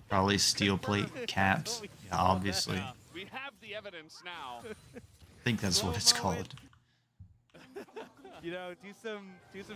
Probably steel plate caps. Yeah, obviously. I we have the evidence now. think that's what it's called. You know, do some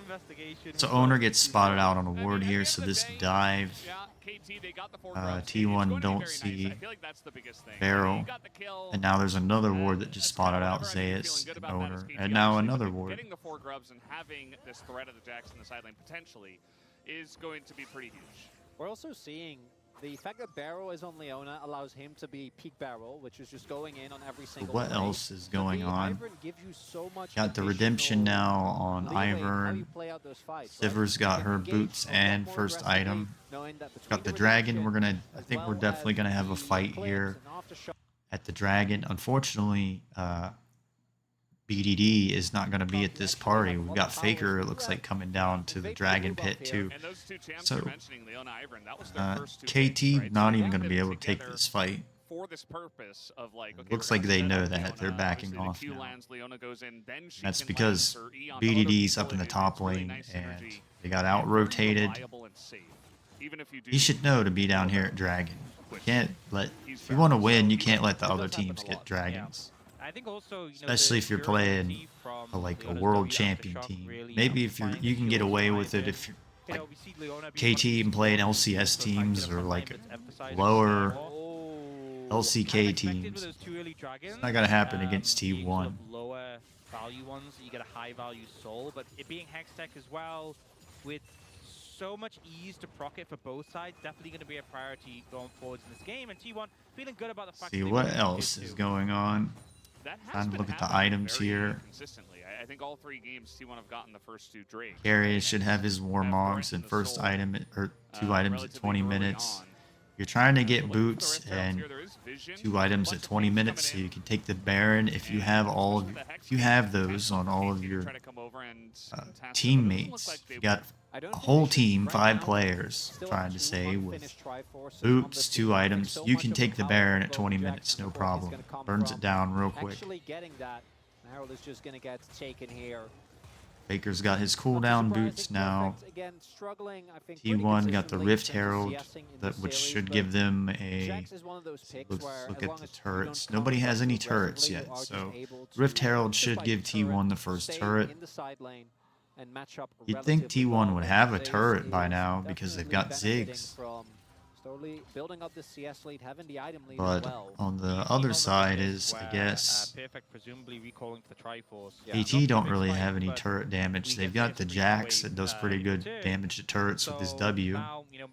investigation. So owner gets spotted out on a ward here, so this dive, Yeah, KT, they got the 4 grubs. T1 It's going to be don't very nice. see I feel like that's the biggest thing. Barrel. You got the kill. and now there's another ward that just That's spotted out whatever, I think Zeus feeling good and about that owner, as KT, and now obviously, another but ward. Getting the 4 grubs and having this threat of the Jax in the sideline potentially is going to be pretty huge. We're also seeing the fact that Barrel is on Leona allows him to be peak Barrel, which is just going in on every So single what play. else is But going the on? Ivern gives you so much Got the redemption additional now on leeway in how you Ivern. play out those fights, right? Siver's You got can her engage boots a lot and more first aggressively, item. knowing that between Got the dragon. We're gonna. I as think we're well definitely as gonna have a the fight clips here and aftershock. at the dragon. Unfortunately, BDD is not gonna be at this party. We've got Faker. It looks like coming down to the dragon pit too. And those two champs So, you're mentioning, Leona Ivern, that was their first two picks, KT right? not So even they gonna be put able to take together this fight. for this purpose of like, okay, Looks we're like gonna they set know up that. Leona, They're backing obviously the off Q now. lands, Leona goes in, then she That's can because land for Eon, but other BDD's up people, in the it's top really lane nice and synergy they got and out very rotated. reliable and safe. Even if you do He should know to be down here at dragon. You can't let. If you want to win, you can't let the other teams get dragons. I think also, Especially if you're playing like a world champion team. Maybe if you can get away with it if you're like KT and playing LCS teams or like lower LCK teams. It's not gonna happen against T1. Lower value ones, you get a high value soul, but it being Hextech as well, with so much ease to proc it for both sides, definitely going to be a priority going forwards in this game. And T1 feeling good about the fact. See that what else is going on. That has Trying to been look at the happening items very here. consistently. I think all 3 games T1 have gotten the first 2 Drake. Carry should have his Warmogs Brent and the first Soul, item or 2 items at relatively 20 early minutes. on. You're trying to get Look, boots for the rest and here, there is vision. 2 items Bunch at of 20 things minutes, so coming you in. can take the Baron if you have all of if you have those on all of your teammates. You got a whole team, 5 players, trying to say with boots, 2 items. You can take the Baron at 20 minutes, no problem. Burns it down real quick. Actually getting that, Harold is just going to get taken here. Baker's got his cooldown boots now. Again, struggling, I think, T1 got the pretty Rift consistently Herald, CSing in that the which series, should but give them a. Jax is one of those picks Let's where look as at long the as you turrets. don't Nobody has any counter turrets aggressively, yet, you are so just able to Rift Herald just should by give turret T1 the first stay turret. in the side lane and match up You'd think relatively T1 well, would but have a Zeus turret by is now because they've got definitely benefiting Ziggs. from slowly building up the CS lead, having the item lead But as well. on the other side is, I guess, Perfect presumably recalling to the Triforce. KT don't really have any turret damage. They've got the Jax that does pretty good turn. damage to turrets with his So W. Now, you know,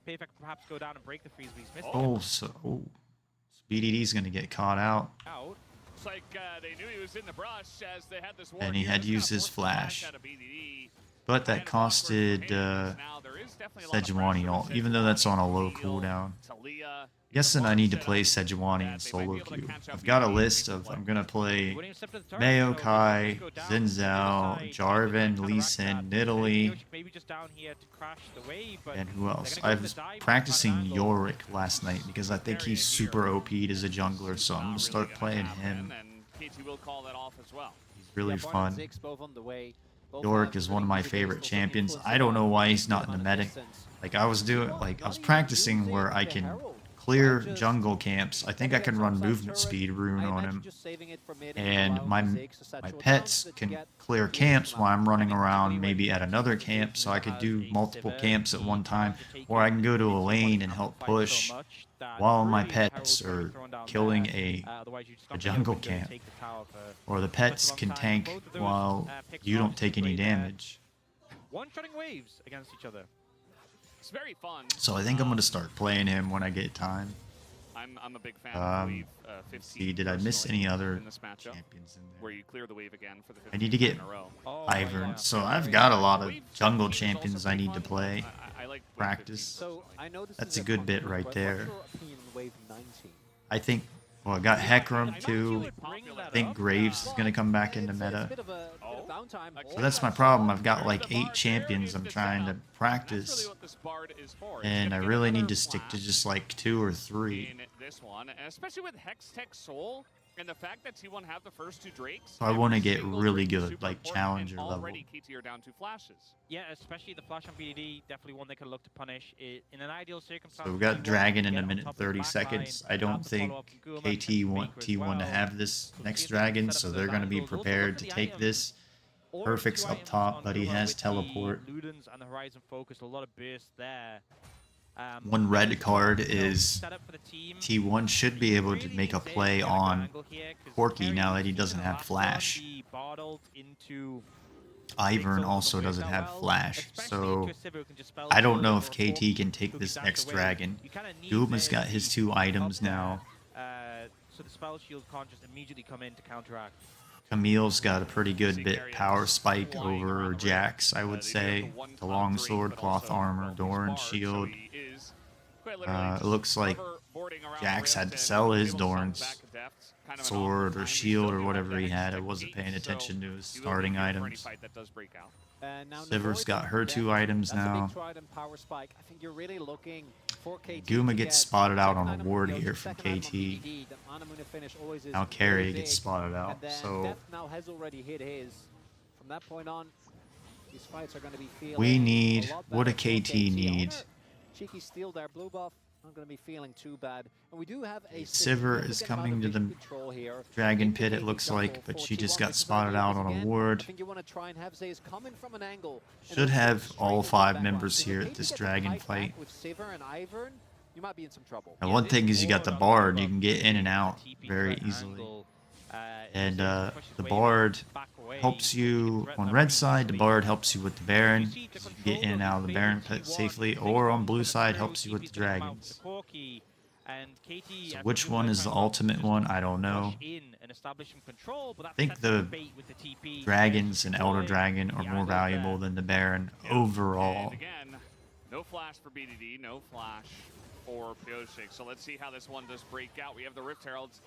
Perfect perhaps go down and break the freeze, but he's missed Oh, so BDD's gonna get caught out. out. Looks like they knew he was in the brush as they had this war And he here. had Just used kinda his forced the back flash. out of BDD. But that And awkward costed for Hayes. Now, there is definitely a lot of Sejuani pressure ult, with even though that's on a low Sejuani, cooldown. Talia, Guessing I need to setup play Sejuani in that they might solo be able to queue. catch up I've got a BDD list if of, they I'm play. gonna play Winning step to the turret, Mayo so Kai, let's go down. Xin The other Zhao, side, Jarvan, they're Lee gonna Sin, counteract that. Nidalee, Maybe just down here to crash the wave, but and who else? they're gonna I go for was the dive, practicing find an angle. Yorick last night because I think he's super OP'd as a jungler, so I'm gonna Not start really playing happen, him. And KT will call that off as well. He's really Yeah, Barn fun. and Ziggs both on the way. Both Yorick have is really one of my easy favorite bases, also champions. influence I don't know why around he's not in the on a meta. distance. Like I was practicing where I can clear jungle camps. I think I can run movement speed rune on him. And my pets can clear camps while I'm running around maybe at another camp, so I could do multiple camps at one time. Or I can go to a lane and help push while my pets are killing a jungle camp. Or the pets can tank while you don't take any damage. One-shotting waves against each other. It's very fun. So I think I'm going to start playing him when I get time. I'm a big fan of Wave 15. See, did I miss any other in this matchup, champions in where there? you clear the wave again for the 15th I need to get in a row. Ivern. So I've got a lot of jungle champions I need to play. I like Wave Practice. 15. So I know this That's is a good fun bit move, right but there. what's your opinion on Wave 19? I think, well, I got Hecarim too. I think Graves is going to come back into It's meta. a bit of downtime. So that's my problem. I've got like 8 champions I'm trying to That's practice. really what this Bard is for. It's And I gonna get really another need to stick to flash just like 2 or 3. in this one, and especially with Hextech Soul and the fact that T1 have the first 2 Drakes. So I wanna every get single really Drake is good, super like, important, challenger and level. already KT are down 2 flashes. Yeah, especially the flash on BDD, definitely one they can look to punish. In an ideal circumstance, So we've got T1 Dragon can in get a on minute top of the 30 back seconds. line, I don't have the think follow-up from Guma, KT and want Faker as T1 to well. have this So next see if they can dragon, set up so those they're going to be angles. Also, prepared look to at the take items. this. Or Perfect's two up items top, on but he Guma has with the teleport. Ludens and the Horizon Focus, a lot of burst there. One red Faker's card you know, is set up for the team. T1 should be able to Really make a needs to play get a good on angle here, 'cause Corki Kerry, now that he even doesn't the have last one, flash. the Bard ult into Ivern Ziggs also doesn't doesn't work have that well, flash, especially so into a Sivir who can just spell I don't shield know or if a KT Hawk can take who this dash next away. dragon. You kinda need Guma's there got to his be 2 items up there, now. so the spell shield can't just immediately come in to counteract. Camille's got a pretty good bit power spike over Jax, I would say. The longsword, cloth armor, Doran shield. It looks like Jax had to sell his Doran's sword or shield or whatever he had. I wasn't paying attention to his starting items. Sivir's got her 2 items now. Guma gets spotted out on a ward here from KT. Now Carry gets spotted out. So now has already hit his. From that point on, these fights are going to be feeling we a need, lot what a better for KT KT. needs. Cheeky steal there, blue buff. Not going to be feeling too bad. And we do have a Sivir is significant coming amount to of the vision control here. Dragon Into pit, it KT looks jungle like, but for she just T1, got which is spotted ideal out because on a again, ward. I think you want to try and have Zays coming from an angle. and Should then have straight all into the 5 backline. members So here if at KT this gets a dragon fight fight. back with Sivir and Ivern, you might be in some trouble. And one thing is you got the Bard, you can get in and out very easily. And the Bard helps you on red side, the Bard helps you with the Baron, you can get in and out of the Baron pit safely, or on blue side helps you with the dragons. So which one is the ultimate one? I don't know. I think the dragons and Elder Dragon are more valuable than the Baron overall. And again, no flash for BDD, no flash for Pyosik. So let's see how this one does break out. We have the Rift Heralds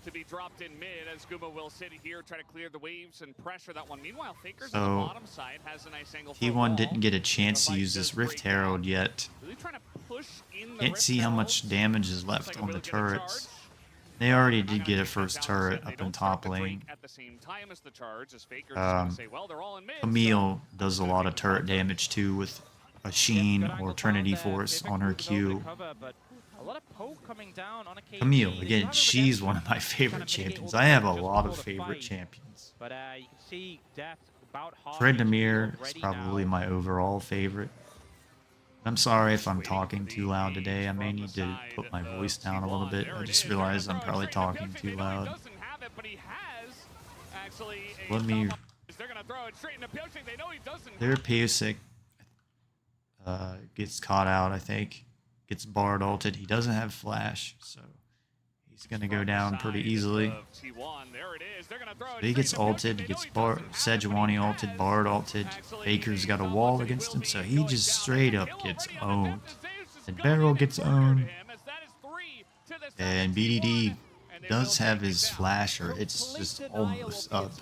to be dropped in mid as Guma will sit here, try to clear the waves and pressure that one. Meanwhile, Faker's on the bottom side has a nice angle. T1 didn't get a chance to use this Rift Herald yet. Really trying to push in the Can't Rift see how Herald. much damage is left on the turrets. They already did get a first turret up in top lane. At the same time as the charge, as Faker's gonna say, well, they're all in mid, Camille does a lot of turret damage too with a Sheen or Trinity Force on her Q. Camille, again, she's one of my favorite champions. I have a lot of favorite champions. Tryndamere is probably my overall favorite. I'm sorry if I'm talking too loud today. I may need to put my voice down a little bit. I just realized I'm probably talking too loud. Let me... Their Pyosik gets caught out, I think. Gets Bard ulted. He doesn't have flash, so he's going to go down pretty easily. So he gets ulted, he gets Sejuani ulted, Bard ulted. Baker's got a wall against him, so he just straight up gets owned. And Barrel gets owned. And BDD does have his flasher. It's just almost up.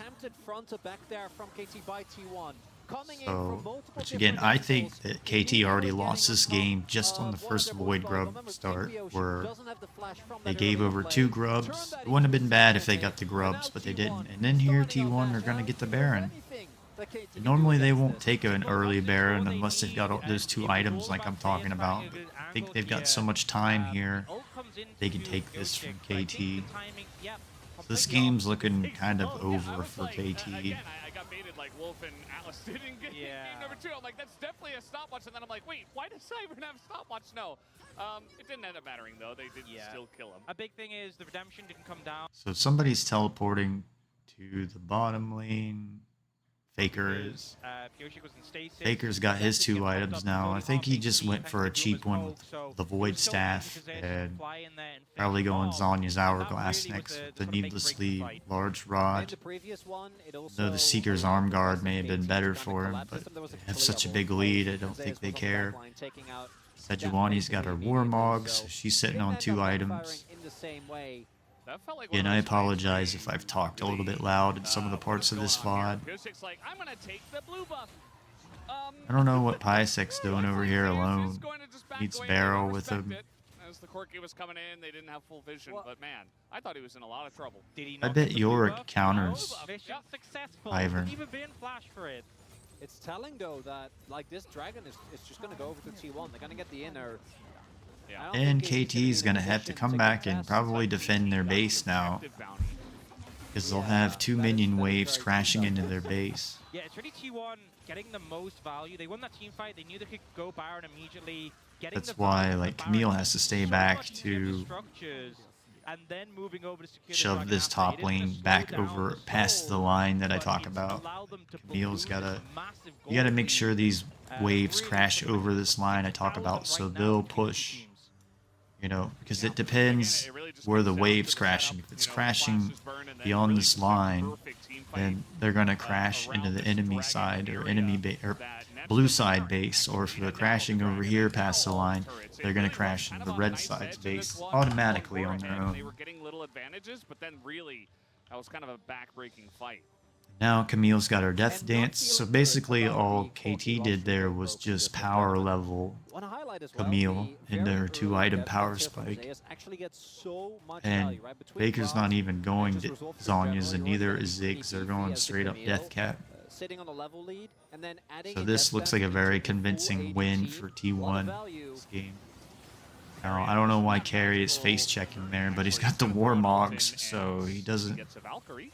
So, which again, I think that KT already lost this game just on the first Void Grub start, where they gave over 2 grubs. It wouldn't have been bad if they got the grubs, but they didn't. And then here T1 are going to get the Baron. And normally they won't take an early Baron unless they've got those 2 items like I'm talking about. I think they've got so much time here they can take this from KT. Yeah, This completely game's off. looking kind of Yeah, I over was for like, KT. again, I got baited like Wolf and Atlas did in game Yeah. number 2. I'm like, that's definitely a stopwatch. And then I'm like, wait, why does Cyber have stopwatch? No. It didn't end up mattering, though. They did still kill him. A big thing is the redemption didn't come down. So somebody's teleporting to the bottom lane. Faker is. Pyoshik was in stasis. Faker's got his 2 items now. I think he just went for a cheap one with the Void Staff and probably going Zonya's Hourglass next with the needlessly large In rod. the previous one, it also Though the Seeker's arm guard may have been better for him, but they have such a big lead, I don't think they care. Sejuani's got her Warmog, so she's sitting on 2 items. That felt like And one I of those fights apologize where if I've talked a little bit loud in some of the parts of this VOD. Pyosic's like, I'm gonna take the blue buff. I don't know what Piesek's doing over here Looks like alone. Fans is going to just back Needs away, Barrel and I with respect him. it. As the Corki was coming in, they didn't have full vision, but man, I thought he was in a lot of trouble. Did he I not bet get the Yorick blue buff? counters Mission successful. Ivern. Didn't even been flash for it. It's telling though that like this dragon is just gonna go over to T1. They're gonna get the inner. Yeah. I don't And think KT's gonna have to come back and probably defend their base now, because they'll have 2 minion waves crashing into their base. Yeah, it's really T1 getting the most value. They won that team fight. They knew they could go Baron immediately. That's why, like, Camille has to stay back to and then moving over to secure the shove dragon this after. top It is gonna lane slow back down over the past the soul, line that I but talk it's about. allowed them to Camille's balloon gotta, this massive you gotta goal make lead. sure these waves Really crash pushing over this line I talk about, so they'll push, you know, because it depends where the wave's crashing. If it's crashing beyond this line, then they're gonna crash into the enemy side or or blue side base, or if they're crashing over here past the line, they're gonna crash into the red side's base automatically on their They were own. getting little advantages, but then really, that was kind of a back-breaking fight. Now Camille's got her death dance, so basically all KT did there was just power level Wanna highlight as well, Camille the into very her 2 early item death power tier from spike. Zeus actually gets so much And value, right? Between Baker's not Ross even going and to just resolve Zonya's, general, and you're neither getting is Ziggs. They're PvP going as the straight up Camille, death cap. Sitting on a level lead, and then adding So in this death looks dance like a very into the full convincing win ADC. for Lot of T1 value. this game. I don't know why Carry is face checking there, but he's got the Warmogs, so he doesn't. Gets a Valkyrie.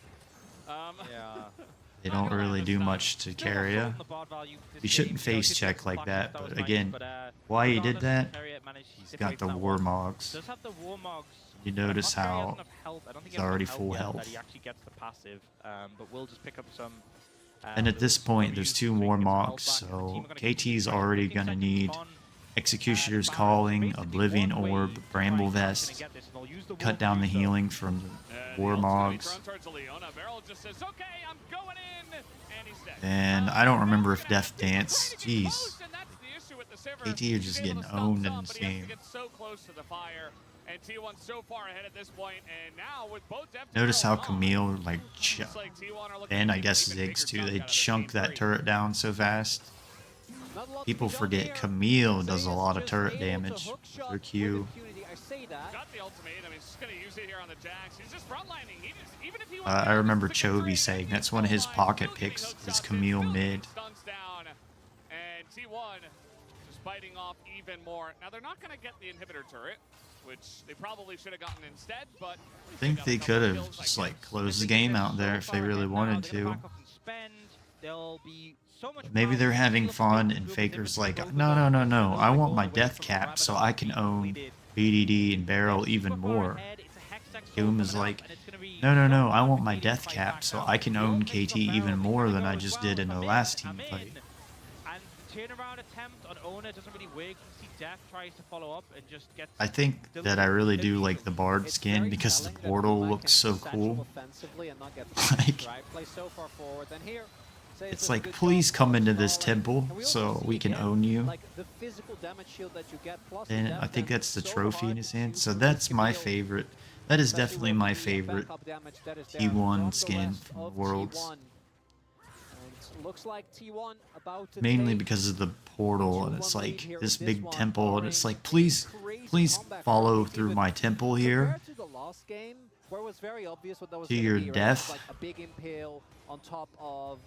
Yeah. They don't really do much to carry ya. He shouldn't face check like that, but again, why he did that? He's got the Warmogs. Does have the Warmogs. You notice Huskar how has enough health. I don't think he's he has already enough full yet health. That he actually gets the passive, but we'll just pick up some. And at this point, there's 2 more mocks, so KT's already gonna need Executioner's Calling, Oblivion Orb, Bramble Vest, cut down the healing from the Warmogs. And I don't remember if Death Dance, jeez, KT are just getting owned in this game. And T1 so far ahead at this point, and now with both Death Notice how Barrel Camille, like, looks like T1 are looking and to I make guess an even Ziggs bigger too, they chunk out of the chunk game that free. turret down so fast. Not a lot to People be done forget here. Camille does a lot of Just turret able to damage hook with shot her with Q. impunity. I say that. Got the ultimate. I mean, he's just gonna use it here on the Jax. He's just frontlining. He just, even if he I remember Chovy saying that's one of his pocket picks is Camille mid. Stuns down, and T1 just biting off even more. Now they're not gonna get the inhibitor turret, which they probably should have gotten instead, but I think they could have just like closed the game out there if they really wanted to. Maybe they're having fun and Faker's like, no, no, no, no, I want my death cap so I can own BDD and Barrel even more. Doom is like, no, no, no, I want my death cap so I can own KT even more than I just did in the last team fight. And turnaround attempt on Owner doesn't really work. You see Death tries to follow up and just gets. I think that I really do like the Bard skin because the portal looks so cool. Like, it's like, please come into this temple so we can own you. And I think that's the trophy in his hand. So that's my favorite. That is definitely my favorite T1 skin from Worlds. Mainly because of the portal, and it's like this big temple, and it's like, please, please follow through my temple here to your death. Like a big impale on top of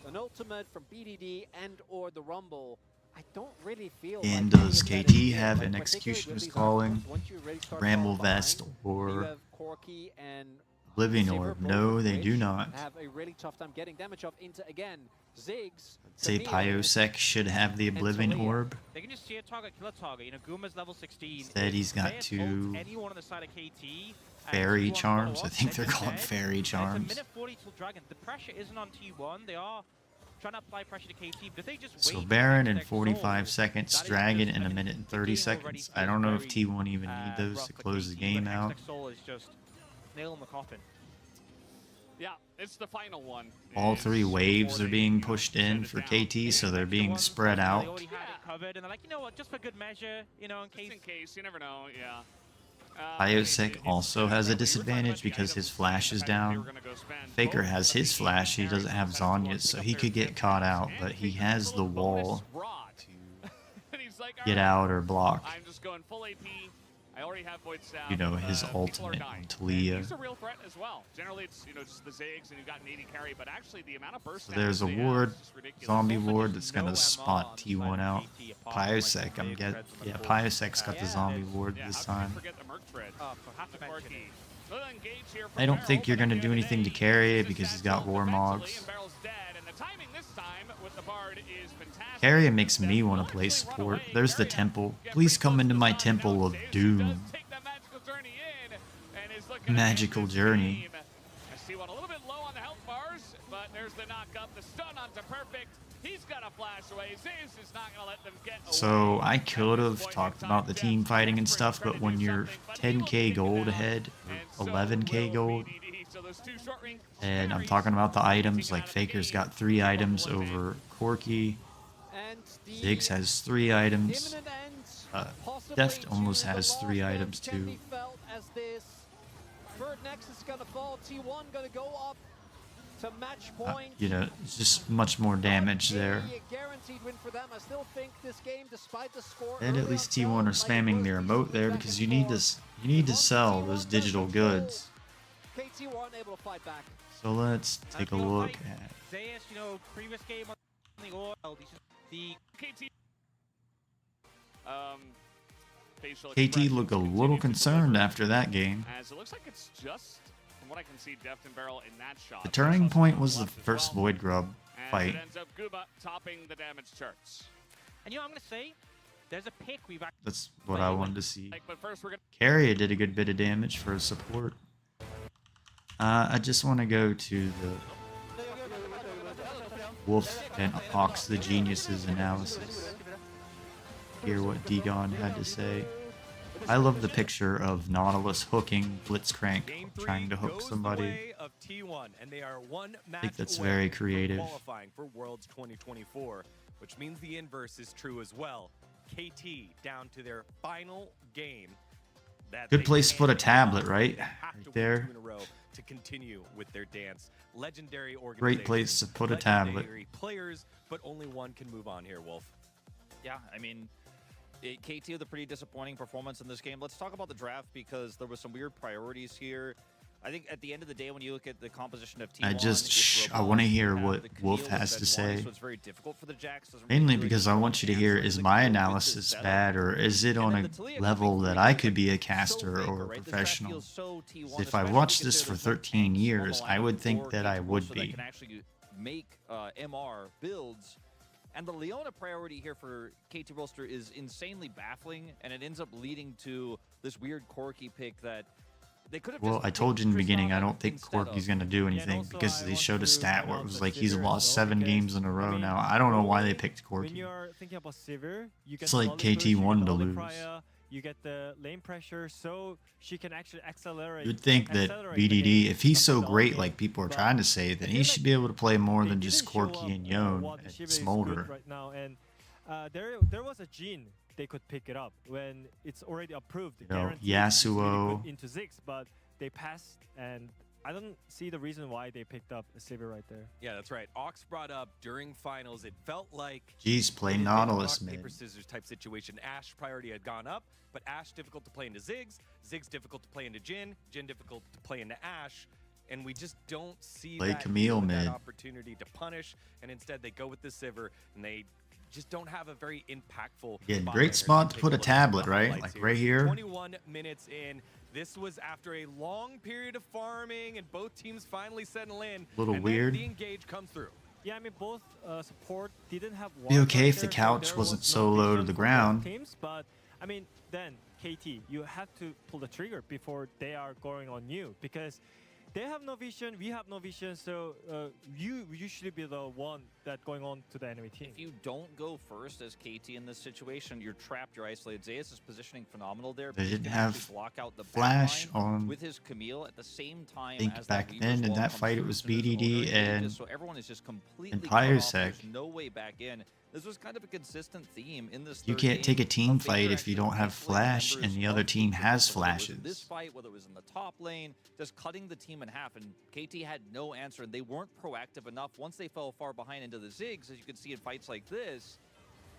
an ultimate from BDD and or the Rumble. I don't really feel And like any does of that is KT real. have Like, an particularly executioner's with these calling? icons, once you really start Bramble falling Vest behind, you or have Corki and Oblivion Sivir Orb? both No, of they do which not. have a really tough time getting damage off into, again, Ziggs, I'd say Camille, Pyosek should have the and Oblivion Talia. Orb. They can just tier target, kill a target. You know, Guma's level 16. Instead, he's got They two assault anyone on the side of KT. fairy T1 charms. follow I up, think they're just called dead. fairy And charms. it's a minute 40 till Dragon. The pressure isn't on T1. They are trying to apply pressure to KT, but if they just So wait Baron for in next 45 soul, seconds, that is Dragon just, in I a mean, minute and the 30 game already seconds. I feels don't know if very, T1 even need those rough to for close the KT, game but out. next soul is just nail in the coffin. Yeah, it's the final one. All It's three waves before are they, being you know, pushed send in it for down. KT, so And they're extra being ones, spread They out. already had it covered, and they're like, you know what, just for good measure, you know, in Just case. in case, you never know, yeah. Pyosek also has a disadvantage because his flash is down. Faker has his flash, he doesn't have Zhonya's, so he could get caught out, but he has the wall to get out or block. I'm just going full AP. I already have Void Staff. You know, his People are ultimate dying. on Talia. And he's a real threat as well. Generally, it's, you know, just the Ziggs and you've got an 80 carry, but actually the amount of burst So there's a damage they have ward, is just ridiculous. zombie Also ward just that's no gonna MR spot on the side T1 of out. KT, apart from, like, Pyosek, the I'm big guessing. threads on Yeah, the board. Pyosek's got the Yeah, zombie there's- ward Yeah, this how could you time. forget the Merc Tread? Have to The mention. Corki. Little engage here from I don't Barrel, think you're but gonna at the do end of the anything to day, carry it uses because he's that got ult War defensively, Mogs. and Barrel's dead, and the timing this time with the Bard is fantastic. Carry makes That me will want to play actually run support. away. There's the Carry temple. get Please pretty come close into to my the side. temple Now of Zeus doom. does take that magical journey in and is looking to Magical end this journey. game. I see one a little bit low on the health bars, but there's the knock up, the stun onto Perfect. He's got a flash away. Zeus is not going to let them get away. So I At could this have point in talked time, about the Jeff team fighting and desperate stuff, trying but to when do you're something, but he will 10k take it gold down, ahead, and or so 11k will gold, VDD. So those two short range and I'm carries talking about the items, taken like out of the Faker's game. got 3 items Couple of over Corki, And the Ziggs has 3 items, imminent end, possibly Deft almost to the has last 3 end items can too. be felt as this third nexus is gonna fall. T1 gonna go up to match point. You know, it's just much more damage there. A guaranteed win for them. I still think this game, despite the score, And at early least on, T1 are felt like it spamming was their decently emote there back because and you need forth. to sell those digital goods. KT1 able to fight back. So let's take a look at Zeus, you know, previous game on the oil, the KT. Facial KT expressions look a continue little to concerned deliver, after that game. As it looks like it's just, from what I can see, Deft and Barrel in that shot. The turning point was the Left as first well. Void Grub As fight. it ends up Guba topping the damage charts. and you know, I'm gonna say, there's a pick we've actually. That's what I wanted to see. But first we're gonna Carrier did a good bit of damage for his support. I just want to go to the Wolf and Ox the Genius's analysis. Hear what Degon had to say. I love the picture of Nautilus hooking Blitzcrank, Game trying to 3 hook goes the somebody. way of T1, and they are one match that's away very from creative. qualifying for Worlds 2024, which means the inverse is true as well. KT down to their final game. That Good they place to put a can't tablet, lose. right? They have to Right win there. 2 in a row to continue with their dance. Legendary organization. Great place to put a tablet. legendary players, but only one can move on here, Wolf. Yeah, I mean, KT with a pretty disappointing performance in this game. Let's talk about the draft because there was some weird priorities here. I think at the end of the day, when you look at the composition of T1, I want to hear what Wolf has to say. So it's very difficult for the Jacks. Doesn't Mainly really because I want you to hear, is my analysis bad, or is it on a level that I could be a caster or a professional? If I watched this for 13 years, I would think that I would be. Can actually make MR builds. And the Leona priority here for KT Roster is insanely baffling, and it ends up leading to this weird Corki pick that they could have. Well, just I told you in the picked beginning, I Tristana don't think instead of. Corky's going to do and anything also because I they want showed a to stat where it announce was the like he's Sivir as lost well, 7 because, games in a row I mean, now. I don't know why they normally picked When Corky. you're thinking about Sivir, you get It's the like volley push, KT you get won the to volley lose. prior, you get the lane pressure, so she can actually accelerate. You'd think that accelerate the BDD, game if he's of so the great game. like people are But trying to say, I then feel he should like be able to play more they than just didn't show Corky up, and Yone what and Shiva is good Smolder. right now, and there was a gene they could pick it up when it's already approved. You know, guaranteed it's really Yasuo. good into Ziggs, but they passed, and I don't see the reason why they picked up a Sivir right there. Yeah, that's right. Ox brought up during finals, it felt like Jeez, play it had been Nautilus, rock, man. paper, scissors type situation. Ash priority had gone up, but Ash difficult to play into Ziggs, Ziggs difficult to play into Jhin, Jhin difficult to play into Ash, and we just don't see Play that, Camille that mid. opportunity to punish, and instead they go with the Sivir, and they just don't have a very impactful. Again, bot great laner. spot to Take put a look at tablet, the right? highlights Like right here. 21 minutes in. This was after a long period of farming, and both teams finally settle in. Little and weird. Then the engage comes through. Yeah, I mean both support didn't have. Be ward okay right if the there, so couch there wasn't was so no low to vision the for both ground. Teams, but I mean, then KT, you have to pull the trigger before they are going on you because they have no vision, we have no vision, so you should be the one that going on to the enemy team. If you don't go first as KT in this situation, you're trapped, you're isolated. Zeus is positioning phenomenal there. They but he's didn't gonna have actually block out the flash back line on. with his Camille at the same time I think as back that then Weaver's in wall that comes fight it through was as soon as BDD owner engages, and so everyone is just completely and cut off. Pyresec. There's no way back in. This was kind of a consistent theme in this. You third can't game take a team of Faker fight if you actually don't have isolating flash members and the of other team Faker. has So whether it was in flashes. this fight, whether it was in the top lane, just cutting the team in half, and KT had no answer, and they weren't proactive enough. Once they fell far behind into the Ziggs, as you can see in fights like this,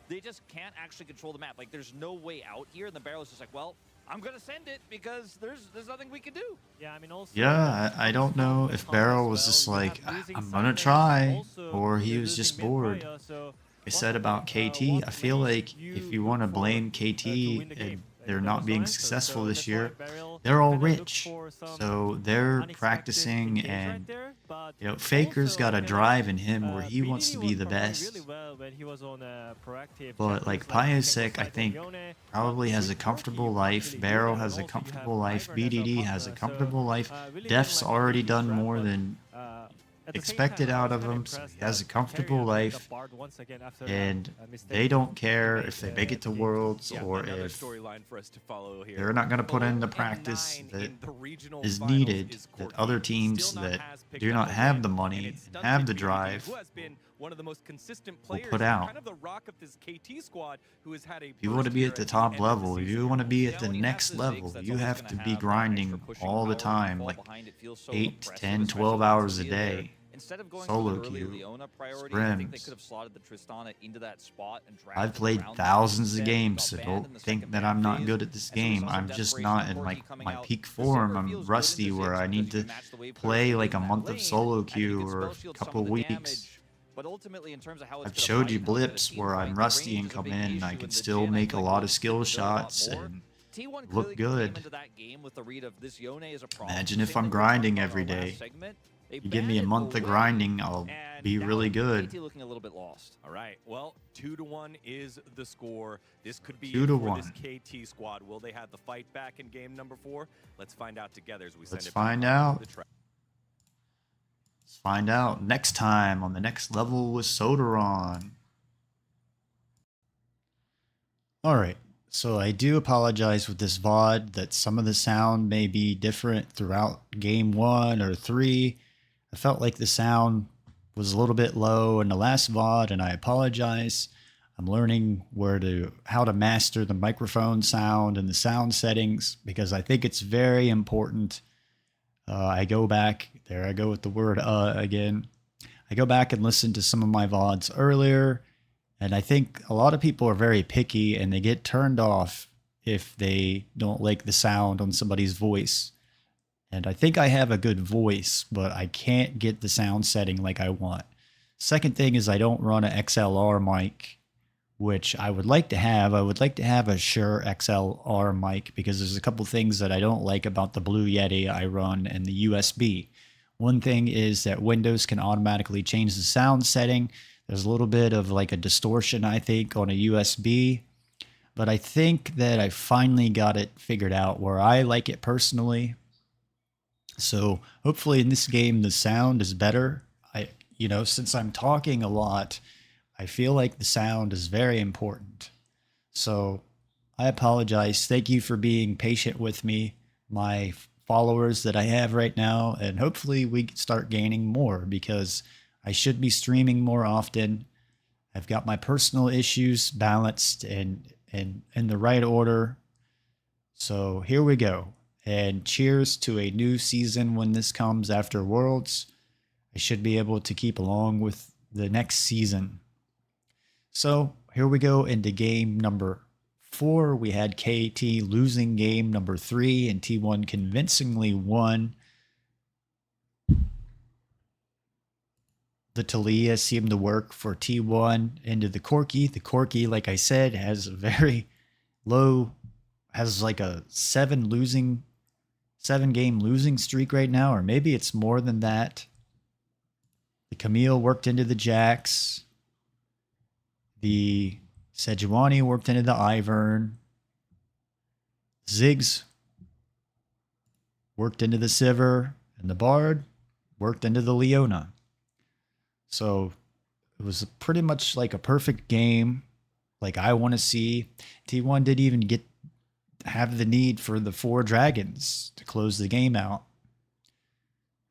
they just can't actually control the map. Like, there's no way out here, and the Barrel's just like, well, I'm gonna send it because there's nothing we can do. Yeah, I mean also. Yeah, I don't know if Barrel was just like, I'm gonna try, or he was just bored. I said about KT, I feel like if you want to blame KT and they're not being successful this year, they're all rich. So they're practicing and, you know, Faker's got a drive in him where he wants to be the best. But like Pyresec, I think, probably has a comfortable life. Barrel has a comfortable life. BDD has a comfortable life. Def's already done more than expected out of him, so he has a comfortable life, and they don't care if they make it to Worlds or if storyline for us to follow here. they're not going to put in the practice that is needed that other teams that do not have the money and have the drive one of the most consistent will players, put out. kind of the rock of this KT squad, who has had a. If you want to be at the top level, if you want to be at the next level, you have to be grinding all the time, like 8, 10, 12 hours a day. Instead of going Solo for the early queue, Leona priority, I think they scrims. could have slotted the Tristana into that spot and dragged I've it played around thousands of them. games, so Got banned in don't the think second that ban I'm not phase. good at this And so we game. saw some I'm just desperation not in from like Corki coming my out. peak The form. Silver I'm feels good rusty into where Ziggs I need because you to can match the way players play move like a in that month of lane, solo and you queue can or spell a shield some couple of the weeks. damage. But ultimately, in terms of how it's I've gonna showed fight you and how it's gonna blips team where fight, I'm the rusty range and is a come big in and issue I can the still Jhin. I make a feel like lot we of could skill build a lot shots more. and T1 look clearly good. came into that game with the read of this Yone is a problem. Imagine Same if thing I'm we were talking grinding about in every our last day. segment. They You give me a banned month of away, grinding, I'll and be now really good. KT looking a little bit lost. All right, well, 2-1 is the score. This could be 2 it to for 1. this KT squad. Will they have the fight back in game number 4? Let's find out together as we send Let's it back find onto out. the track. Let's find out next time on the next level with Sodaron. Alright, so I do apologize with this VOD that some of the sound may be different throughout game 1 or 3. I felt like the sound was a little bit low in the last VOD and I apologize. I'm learning how to master the microphone sound and the sound settings because I think it's very important. I go back, there I go with the word again. I go back and listen to some of my VODs earlier, and I think a lot of people are very picky and they get turned off if they don't like the sound on somebody's voice. And I think I have a good voice, but I can't get the sound setting like I want. Second thing is I don't run an XLR mic, which I would like to have. I would like to have a Shure XLR mic because there's a couple things that I don't like about the Blue Yeti I run and the USB. One thing is that Windows can automatically change the sound setting. There's a little bit of like a distortion, I think, on a USB. But I think that I finally got it figured out where I like it personally. So hopefully in this game the sound is better. Since I'm talking a lot, I feel like the sound is very important. So I apologize. Thank you for being patient with me, my followers that I have right now, and hopefully we start gaining more because I should be streaming more often. I've got my personal issues balanced and in the right order. So here we go. And cheers to a new season when this comes after Worlds. I should be able to keep along with the next season. So here we go into game number 4. We had KT losing game number 3 and T1 convincingly won. the Talia seemed to work for T1 into the Corki. The Corki, like I said, has a very low, has like a 7-game losing streak right now, or maybe it's more than that. The Camille worked into the Jax. The Sejuani worked into the Ivern. Ziggs worked into the Sivir, and the Bard worked into the Leona. So it was pretty much like a perfect game, like I want to see. T1 didn't even have the need for the 4 dragons to close the game out.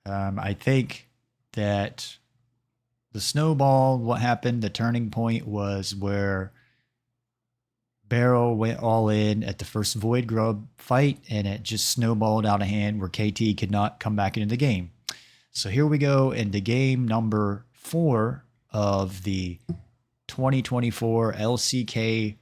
I think that the snowball, what happened, the turning point was where Barrel went all in at the first Void Grub fight, and it just snowballed out of hand where KT could not come back into the game. So here we go into game number 4 of the 2024 LCK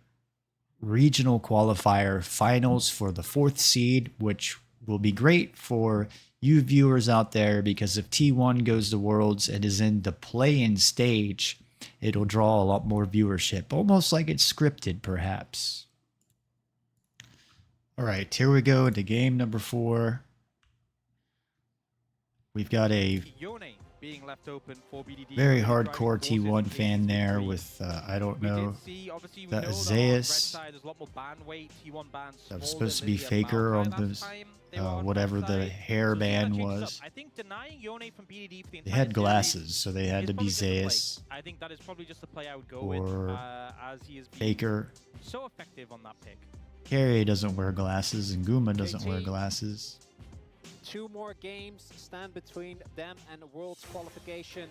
regional qualifier finals for the 4th seed, which will be great for you viewers out there, because if T1 goes to Worlds and is in the play-in stage, it'll draw a lot more viewership, almost like it's scripted, perhaps. All right, here we go into game number 4. We've got a Yone being left open for BDD. very hardcore T1 fan there with, I don't know, that Zeus. That was supposed to be Faker on those, whatever the hair band was. I think denying Yone from BDD for the They had entire glasses, series so they had is to be probably just the play. Zeus I think that is probably just the play I would go or with, as he is being Faker. so effective on that pick. Carrie doesn't wear glasses, and Guma doesn't wear glasses. 2 more games stand between them and Worlds qualification.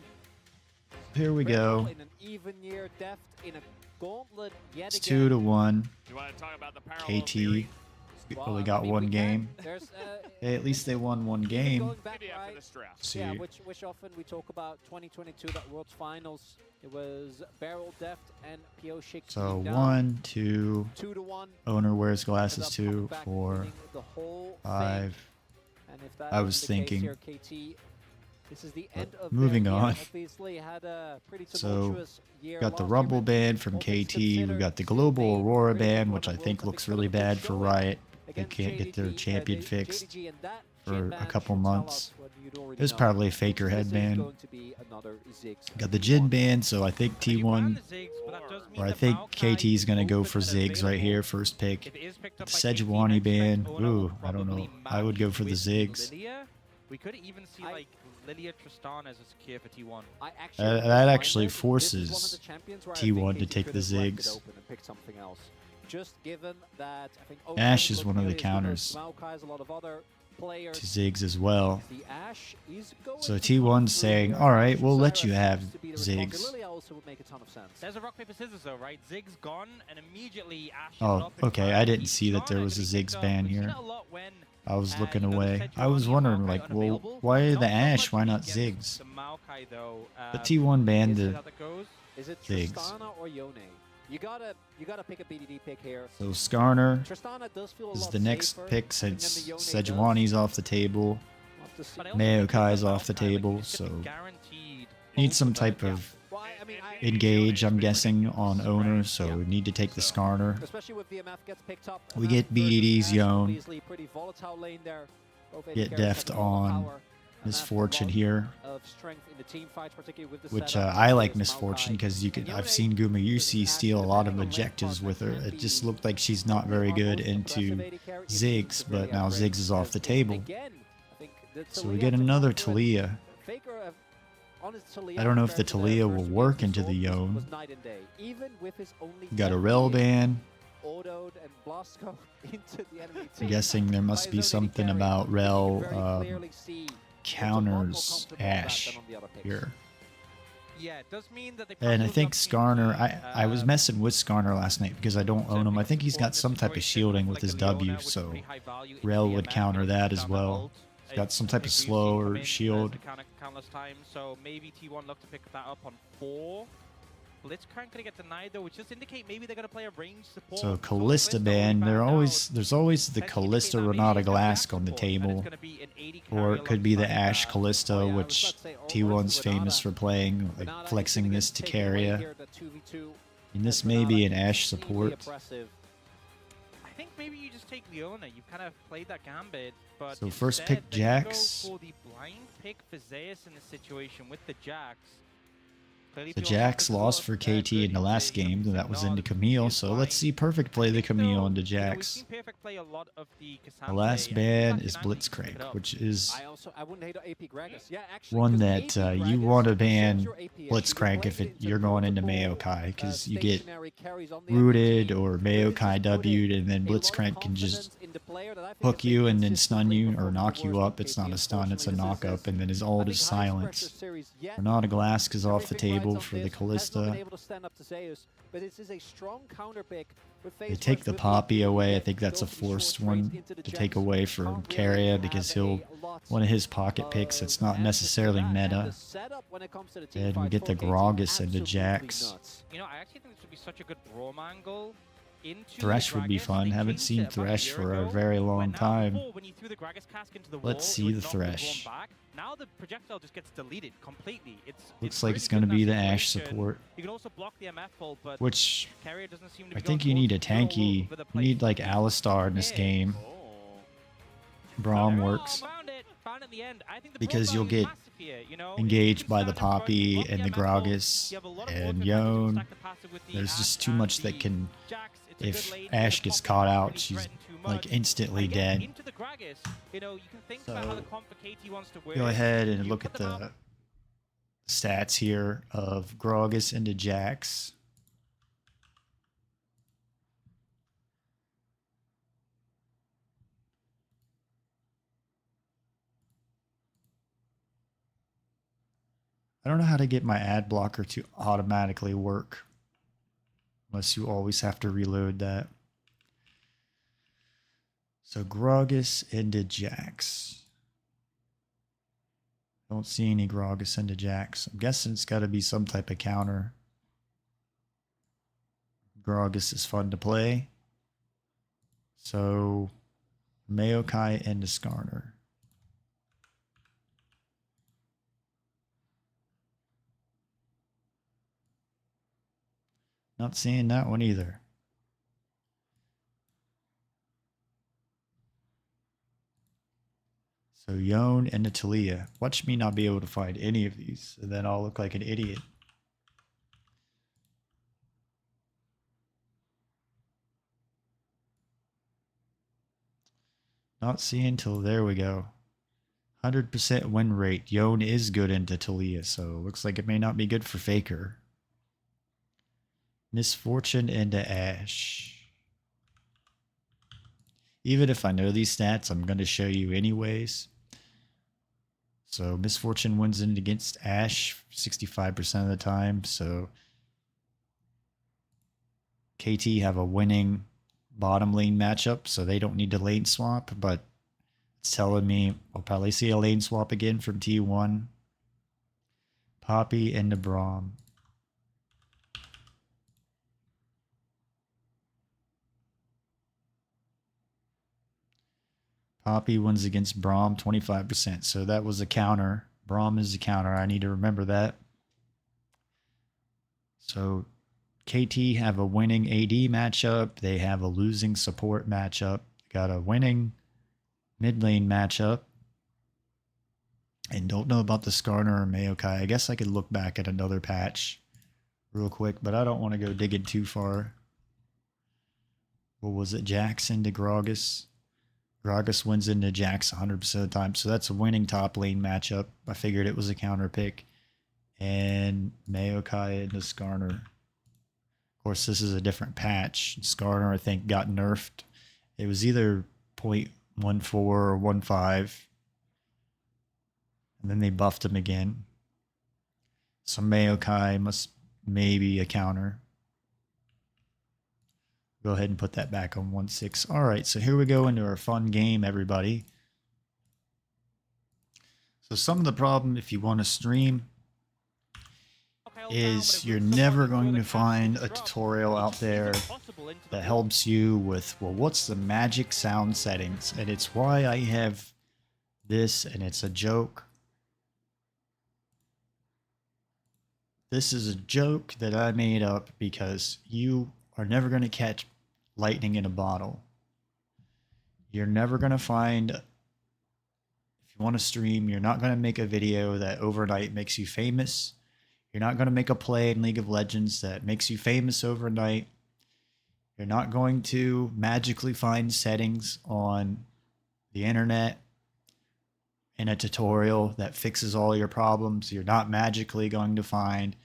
Here we go. In an even year, Deft in a gauntlet yet It's again. 2-1. You want to talk about the parallel KT theory? only got one game. There's, Hey, at least they won one game. going back, Maybe after right? the stress. See, Yeah, which often we talk about 2022, that Worlds Finals. It was Beryl, Deft, and Pio Shik. so 1, 2. 2-1. Owner wears Ended glasses up coming 2, back, 4, winning the whole thing. 5. And if that I is was the thinking. Case here, KT, this is the But end of moving their year. on. Obviously had a pretty So, tumultuous year Got the last Rumble year, but ban from all things KT. We considered, got the they Global Aurora really ban, won which the I Worlds. think I looks think really they got a bad good for showing Riot. They against can't get their JDG, champion fixed JDG, and that for Jin a ban couple should tell months. us what you'd already There's know. probably a Faker This is headband. going to be another Ziggs Got the T1. Jin ban, so I think You ran T1, the Ziggs, but that does mean or I that think Maokai KT is going to go open for and Ziggs right here, available. first pick. If it is picked up The by KT, I Sejuani expect ban, Owner will ooh, I don't know. probably I would go for the match with Ziggs. Lilia. We could even see like Lilia Tristan as a secure for T1. I actually That don't mind actually this. This is forces one of the champions where I T1 think to KT take could the have left it Ziggs. open and picked something else. Just given that I think Ash Open is one of the looks good, counters Maokai has a lot of other players. to Ziggs as well. The Ash is going So to T1's come through saying, here. "All right, Ash we'll let Osiris you have seems to be the response. Ziggs." Lilia also would make a ton of sense. There's a rock paper scissors though, right? Ziggs gone, and immediately Ash. is Oh, up in okay, front. I didn't He's see that there Tristan was a gonna be picked Ziggs up. ban We've seen here. it a lot when, I was looking you know, the away. I Sejuani was and wondering, Maokai like, well, unavailable. why Not the so Ash? much Why not against Ziggs? the Maokai though. But T1 banned we'll see the how that goes. Is it Ziggs. Tristana or Yone? You gotta pick a BDD pick here. So Skarner Tristana does feel a is lot the next safer pick than the since Yone does. Sejuani's off the table. We'll have to see. But I also think Maokai's with off the Maokai, like, table, he's gonna be so guaranteed need some both of type them. of Well, I mean, engage, I'm guessing, on owner, so we need to take the Skarner. especially with VMF gets picked up. We and get that versus BDD's Ash, Yone. obviously pretty volatile lane there. Both AD Get carries Deft have a lot of on power, and that's a Misfortune lot here, of strength in the team fights, particularly with the which setup. I like There's Misfortune Maokai. because you could. And I've Yone seen Guma versus Yusi Ash, steal a lot of depending on lane objectives with her. partner, It can just be looked like she's not very good into Ziggs, but now Ziggs is off the table. So we get another Talia. I don't know if the Talia will work into the Yone. Got a Rel ban. I'm guessing there must be something about Rel counters Ash here. Yeah, it does mean that they And I probably think would Skarner, love I was KT, messing with Skarner last night because I don't own him. I think he's got some type of shielding with his W, so Rel would counter that as well. He's got some type of slow or shield. Countless times, so maybe T1 look to pick that up on 4. Blitzcrank gonna get denied though, which just indicate maybe they're gonna play a range support. So Callista ban, there's always the Callista Renata Glask on the table. Or it could be the Ashe Callista, which T1's famous for playing, like flexing this to Caria. And this may be an Ashe support. I think maybe you just take Leona. You've kind of played that gambit, but so first pick Jax. Go for the blind pick for Zeus in this situation with the Jax. The Jax lost for KT in the last game, and that was into Camille, so let's see Perfect play the Camille into Jax. The last ban is Blitzcrank, which is one that you want to ban Blitzcrank if you're going into Maokai, because you get rooted or Maokai W'd, and then Blitzcrank can just hook you and then stun you or knock you up. It's not a stun, it's a knock up, and then his ult is silence. Renata Glask is off the table for the Callista. They take the Poppy away. I think that's a forced one to take away from Caria because one of his pocket picks that's not necessarily meta. And we get the Gragas into Jax. You know, I actually think this would be such a good Braum angle. Thresh would be fun. Haven't seen Thresh for a very long time. Let's see the Thresh. Now the projectile just gets deleted completely. Looks like it's going to be the Ashe support. You can also block the MF ult, but which doesn't seem to I think you need a tanky. You need like Alistar in this game. Braum works. Because you'll get engaged by the Poppy and the Gragas and Yone. There's just too much that can... If Ashe gets caught out, she's like instantly dead. So go ahead and look at the stats here of Gragas into Jax. I don't know how to get my ad blocker to automatically work. Unless you always have to reload that. So Gragas into Jax. Don't see any Gragas into Jax. I'm guessing it's got to be some type of counter. Gragas is fun to play. So Maokai into Skarner. Not seeing that one either. So Yone and Natalia. Watch me not be able to find any of these, and then I'll look like an idiot. Not seeing till there we go. 100% win rate. Yone is good into Talia, so looks like it may not be good for Faker. Misfortune into Ashe. Even if I know these stats, I'm going to show you anyways. So Misfortune wins in against Ashe 65% of the time. So KT have a winning bottom lane matchup, so they don't need to lane swap, but it's telling me I'll probably see a lane swap again from T1. Poppy into Braum. Poppy wins against Braum 25%. So that was a counter. Braum is a counter. I need to remember that. So KT have a winning AD matchup. They have a losing support matchup. Got a winning mid lane matchup. And don't know about the Skarner or Maokai. I guess I could look back at another patch real quick, but I don't want to go digging too far. What was it? Jax into Gragas. Gragas wins into Jax 100% of the time. So that's a winning top lane matchup. I figured it was a counter pick. And Maokai into Skarner. Of course, this is a different patch. Skarner, I think, got nerfed. It was either 0.14 or 1.5. And then they buffed him again. So Maokai must maybe a counter. Go ahead and put that back on 1.6. All right, so here we go into our fun game, everybody. So some of the problem if you want to stream is you're never going to find a tutorial out there that helps you with, well, what's the magic sound settings? And it's why I have this, and it's a joke. This is a joke that I made up because you are never going to catch lightning in a bottle. You're never going to find, if you want to stream, you're not going to make a video that overnight makes you famous. You're not going to make a play in League of Legends that makes you famous overnight. You're not going to magically find settings on the internet in a tutorial that fixes all your problems. You're not magically going to find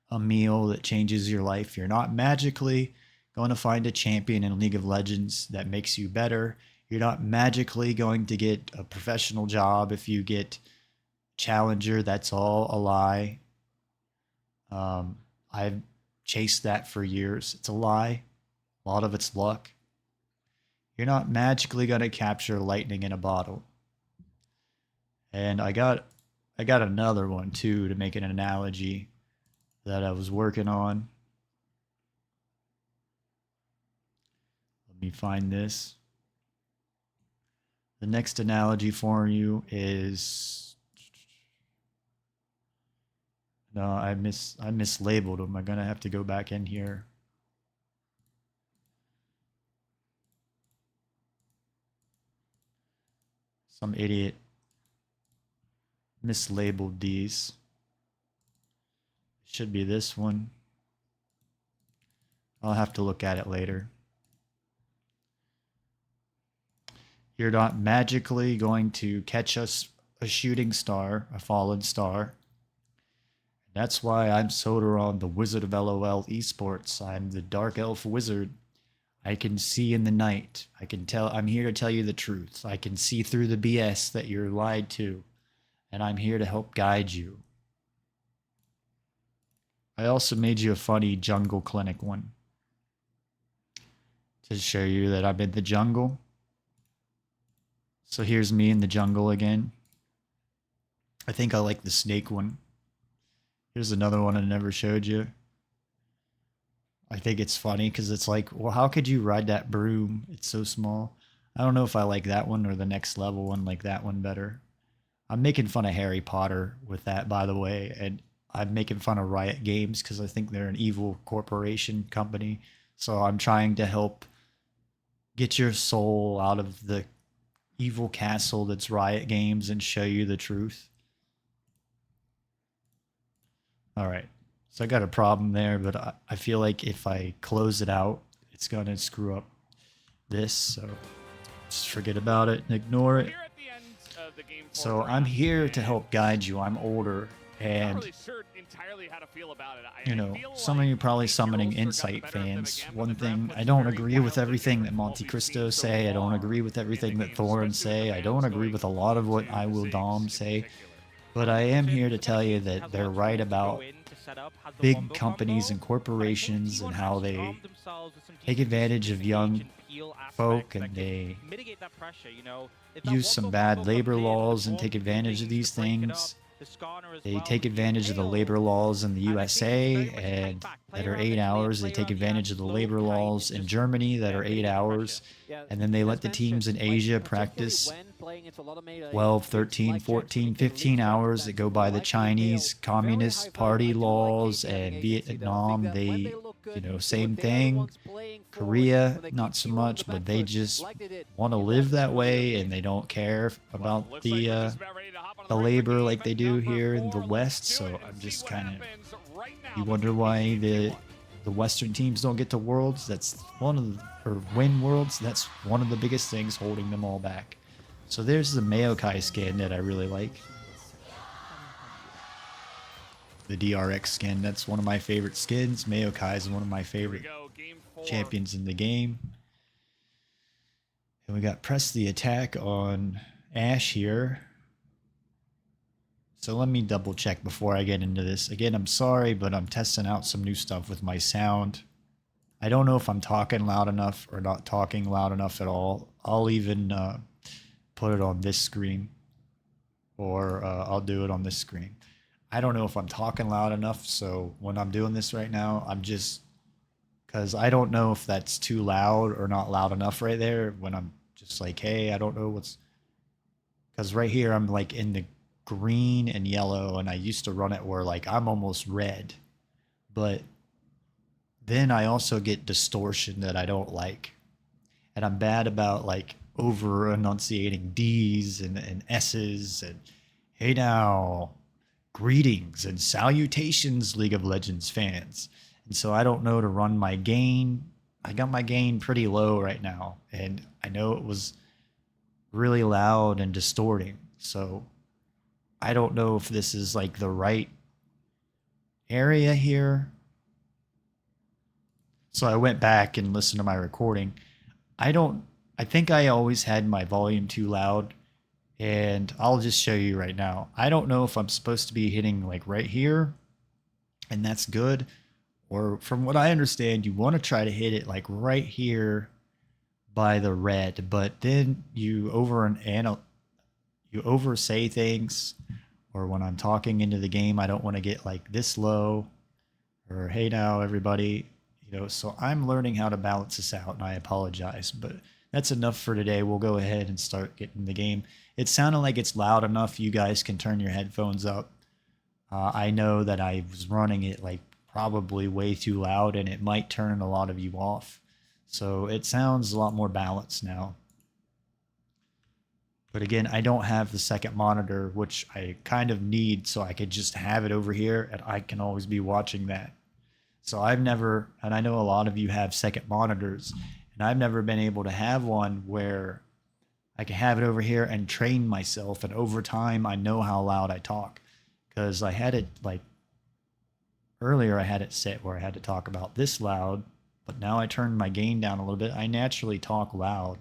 a meal that changes your life. You're not magically going to find a champion in League of Legends that makes you better. You're not magically going to get a professional job if you get Challenger. That's all a lie. I've chased that for years. It's a lie. A lot of it's luck. You're not magically going to capture lightning in a bottle. And I got another one too to make an analogy that I was working on. Let me find this. The next analogy for you is, no, I mislabeled them. I'm gonna have to go back in here. Some idiot mislabeled these. Should be this one. I'll have to look at it later. You're not magically going to catch us a shooting star, a fallen star. That's why I'm Sodaron, the Wizard of LOL Esports. I'm the Dark Elf Wizard. I can see in the night. I can tell. I'm here to tell you the truth. I can see through the BS that you're lied to. And I'm here to help guide you. I also made you a funny jungle clinic one. To show you that I'm in the jungle. So here's me in the jungle again. I think I like the snake one. Here's another one I never showed you. I think it's funny because it's like, well, how could you ride that broom? It's so small. I don't know if I like that one or the next level one like that one better. I'm making fun of Harry Potter with that, by the way. And I'm making fun of Riot Games because I think they're an evil corporation company. So I'm trying to help get your soul out of the evil castle that's Riot Games and show you the truth. All right, so I got a problem there, but I feel like if I close it out, it's going to screw up this, so just forget about it and ignore it. So I'm here to help guide you. I'm older, and you know, some of you probably summoning Insight fans. One thing, I don't agree with everything that Monte Cristo say. I don't agree with everything that Thorin say. I don't agree with a lot of what I Will Dom say. But I am here to tell you that they're right about big companies and corporations and how they take advantage of young folk and they use some bad labor laws and take advantage of these things. They take advantage of the labor laws in the USA and that are 8 hours. They take advantage of the labor laws in Germany that are 8 hours. And then they let the teams in Asia practice 12, 13, 14, 15 hours that go by the Chinese Communist Party laws, and Vietnam, they, you know, same thing. Korea, not so much, but they just want to live that way and they don't care about the labor like they do here in the West. So I'm just kind of, you wonder why the Western teams don't get to Worlds. That's one of the, or win Worlds. That's one of the biggest things holding them all back. So there's the Maokai skin that I really like. The DRX skin, that's one of my favorite skins. Maokai is one of my favorite champions in the game. And we got press the attack on Ashe here. So let me double check before I get into this. Again, I'm sorry, but I'm testing out some new stuff with my sound. I don't know if I'm talking loud enough or not talking loud enough at all. I'll even put it on this screen, or I'll do it on this screen. I don't know if I'm talking loud enough. So when I'm doing this right now, I'm just, because I don't know if that's too loud or not loud enough right there when I'm just like, hey, I don't know what's, because right here I'm like in the green and yellow, and I used to run it where like I'm almost red, but then I also get distortion that I don't like. And I'm bad about like over enunciating D's and S's and hey now, greetings and salutations, League of Legends fans. And so I don't know to run my gain. I got my gain pretty low right now, and I know it was really loud and distorting. So I don't know if this is like the right area here. So I went back and listened to my recording. I think I always had my volume too loud, and I'll just show you right now. I don't know if I'm supposed to be hitting like right here, and that's good. Or from what I understand, you want to try to hit it like right here by the red, but then you oversay things, or when I'm talking into the game, I don't want to get like this low, or hey now everybody, so I'm learning how to balance this out, and I apologize, but that's enough for today. We'll go ahead and start getting the game. It sounded like it's loud enough. You guys can turn your headphones up. I know that I was running it like probably way too loud, and it might turn a lot of you off. So it sounds a lot more balanced now. But again, I don't have the second monitor, which I kind of need, so I could just have it over here and I can always be watching that. So I've never, and I know a lot of you have second monitors, and I've never been able to have one where I can have it over here and train myself, and over time I know how loud I talk. Because I had it like earlier, I had it set where I had to talk about this loud, but now I turned my gain down a little bit. I naturally talk loud.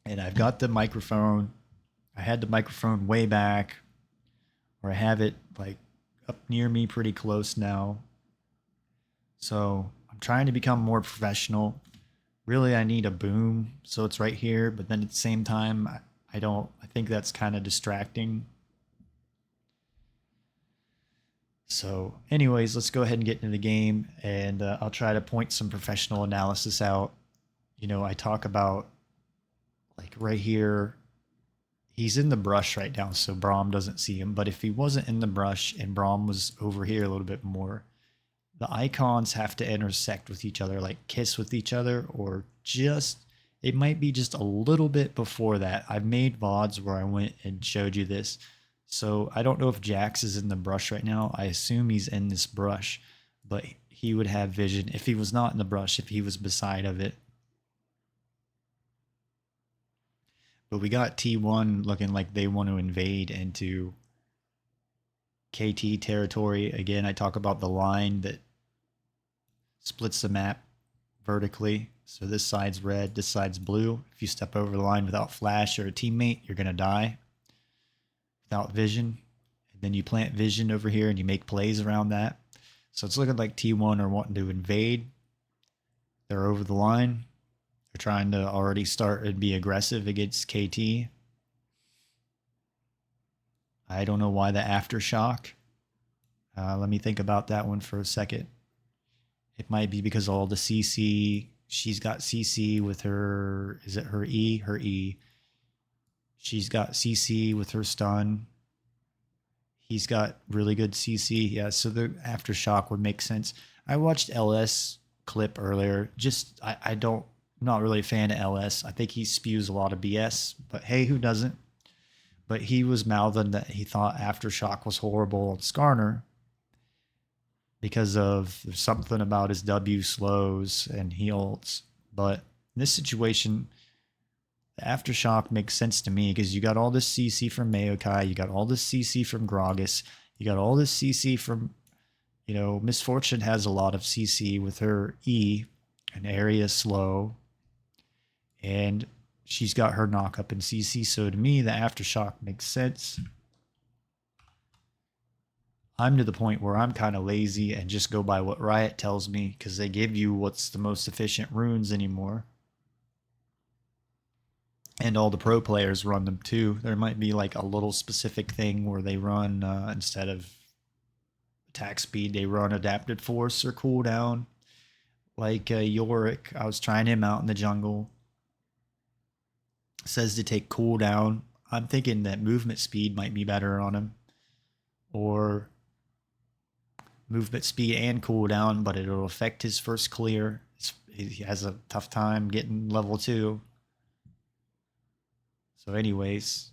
And I've got the microphone. I had the microphone way back, or I have it like up near me pretty close now. So I'm trying to become more professional. Really, I need a boom, so it's right here, but then at the same time, I think that's kind of distracting. So anyways, let's go ahead and get into the game, and I'll try to point some professional analysis out. I talk about like right here, he's in the brush right now, so Braum doesn't see him. But if he wasn't in the brush and Braum was over here a little bit more, the icons have to intersect with each other, like kiss with each other, or just, it might be just a little bit before that. I've made VODs where I went and showed you this. So I don't know if Jax is in the brush right now. I assume he's in this brush, but he would have vision if he was not in the brush, if he was beside of it. But we got T1 looking like they want to invade into KT territory. Again, I talk about the line that splits the map vertically. So this side's red, this side's blue. If you step over the line without flash or a teammate, you're going to die without vision. And then you plant vision over here and you make plays around that. So it's looking like T1 are wanting to invade. They're over the line. They're trying to already start and be aggressive against KT. I don't know why the aftershock. Let me think about that one for a second. It might be because all the CC. She's got CC with her. Is it her E? Her E. She's got CC with her stun. He's got really good CC. Yeah, so the aftershock would make sense. I watched LS clip earlier. I'm not really a fan of LS. I think he spews a lot of BS, but hey, who doesn't? But he was mouthing that he thought Aftershock was horrible on Skarner because of there's something about his W slows and he ults. But in this situation, the Aftershock makes sense to me because you got all this CC from Maokai, you got all this CC from Gragas, you got all this CC from, Miss Fortune has a lot of CC with her E, an area slow. And she's got her knock up in CC. So to me, the Aftershock makes sense. I'm to the point where I'm kind of lazy and just go by what Riot tells me because they give you what's the most efficient runes anymore. And all the pro players run them too. There might be like a little specific thing where they run instead of attack speed, they run adapted force or cooldown. Like Yorick, I was trying him out in the jungle. Says to take cooldown. I'm thinking that movement speed might be better on him. Or movement speed and cooldown, but it'll affect his first clear. He has a tough time getting level 2. So anyways,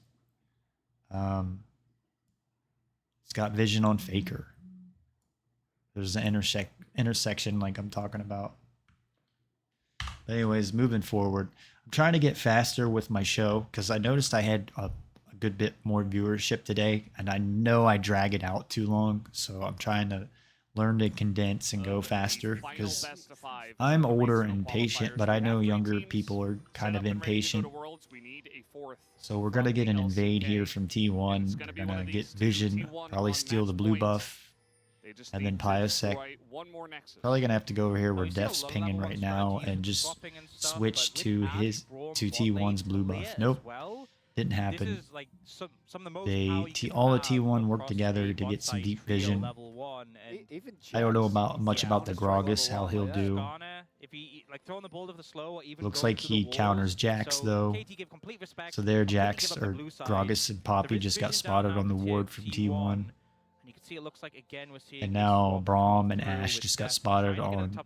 it's got vision on Faker. There's an intersection like I'm talking about. But anyways, moving forward, I'm trying to get faster with my show because I noticed I had a good bit more viewership today, and I know I drag it out too long. So I'm trying to learn to condense and go faster because I'm older and patient, but I know younger people are kind of impatient. So we're going to get an invade here from T1. We're going to get vision, probably steal the blue buff. And then Piosec. Probably going to have to go over here where Def's pinging right now and just switch to T1's blue buff. Nope. Didn't happen. All the T1 work together to get some deep vision. I don't know much about the Gragas, how he'll do. Looks like he counters Jax though. So there Jax or Gragas and Poppy just got spotted on the ward from T1. And now Braum and Ashe just got spotted on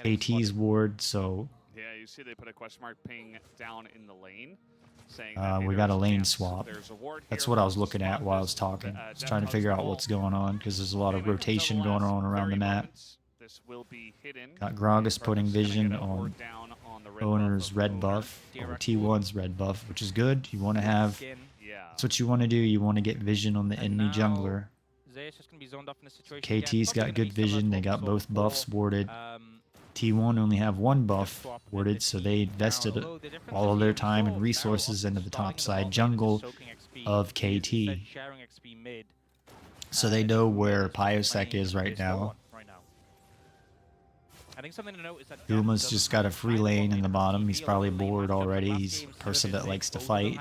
KT's ward, so yeah, you see they put a question mark ping down in the lane. We got a lane swap. That's what I was looking at while I was talking. I was trying to figure out what's going on because there's a lot of rotation going on around the map. Got Gragas putting vision on Owner's red buff, or T1's red buff, which is good. You want to have, that's what you want to do. You want to get vision on the enemy jungler. KT's got good vision. They got both buffs warded. T1 only have one buff warded, so they invested all of their time and resources into the top side jungle of KT. So they know where Piosec is right now. Guma's just got a free lane in the bottom. He's probably bored already. He's a person that likes to fight.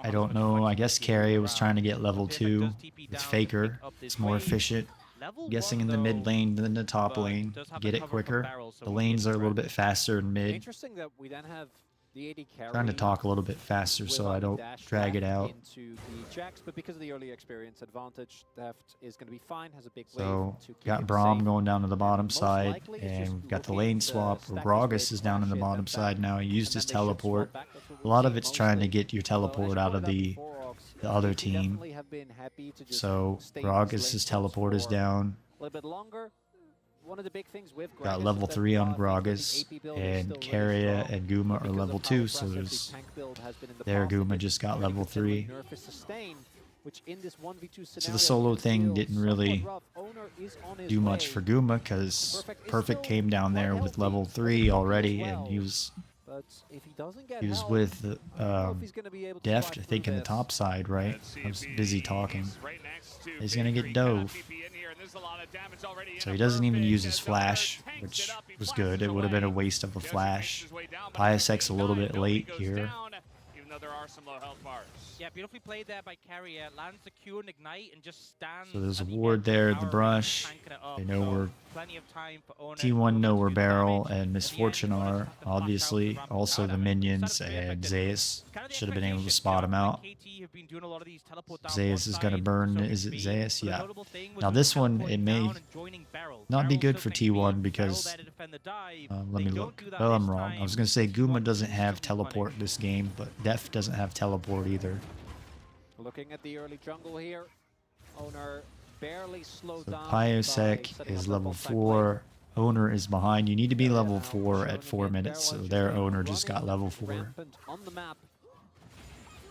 I don't know. I guess Carry was trying to get level 2 with Faker. It's more efficient. I'm guessing in the mid lane than the top lane. Get it quicker. The lanes are a little bit faster in mid. Interesting that we then have the AD carry Trying to talk a little bit faster so I don't drag it out. Into the Jax, but because of the early experience advantage, Deft is going to be fine. Has a big So wave to keep got him Braum safe. going down to the bottom side, and we've got the lane swap where Gragas is down in the bottom side now. He used his teleport. A lot of it's trying to get your teleport out of the other team. So Gragas' teleport is down. A little bit longer. One of the big things with Got Gragas level is 3 that on the Gragas, AP build is and still really Keria strong. and Guma are Because level of 2, how so aggressive there's the tank build has been in the there past, Guma it just got really level considerably 3. nerf is sustained, which in this 1v2 So the scenario solo can thing feel didn't really somewhat rough. Owner is on his do much way. for Guma because Perfect came down there with level 3 already, and he was But if he doesn't get He was help, with I don't know if he's gonna be able to Deft, slide I think, through in the this. top side, right? I was busy talking. He's going to get dove. So he doesn't even use his flash, which was good. It would have been a waste of a flash. Piosec's a little bit late here. Even though there are some low health bars. Yeah, beautifully played there by Carrier. Lands the Q and Ignite and just stands. So there's a at the ward edge there of at the tower, brush. tanking it up. They know So where plenty of time for Owner. T1 know where to do Barrel damage. and Misfortune At the end, are, Owner's have to flash out obviously. to ramp Also down. the I mean, minions started to be and effective. Zeus. Kind of the Should have been able to expectation, spot him out. KT have been doing a lot of these teleport down Zeus one is going to side, burn. soaking Is it speed, Zeus? but the Yeah. notable thing was Now when this one, teleporting it may down and joining Barrel. not be Barrel good still for taking T1 beat, because Barrel there to defend the dive. let They me don't look. do that Oh, this I'm wrong. I time. was going to say Guma doesn't have Instantly teleport punish. this game, but Def doesn't have teleport either. Looking at the early jungle here, Owner barely slowed So down. by Piosec setting is up that level bot side 4. Owner is behind. You need to be level 4 Showing at 4 again, minutes, so Barrel their just owner just got running level 4. rampant on the map.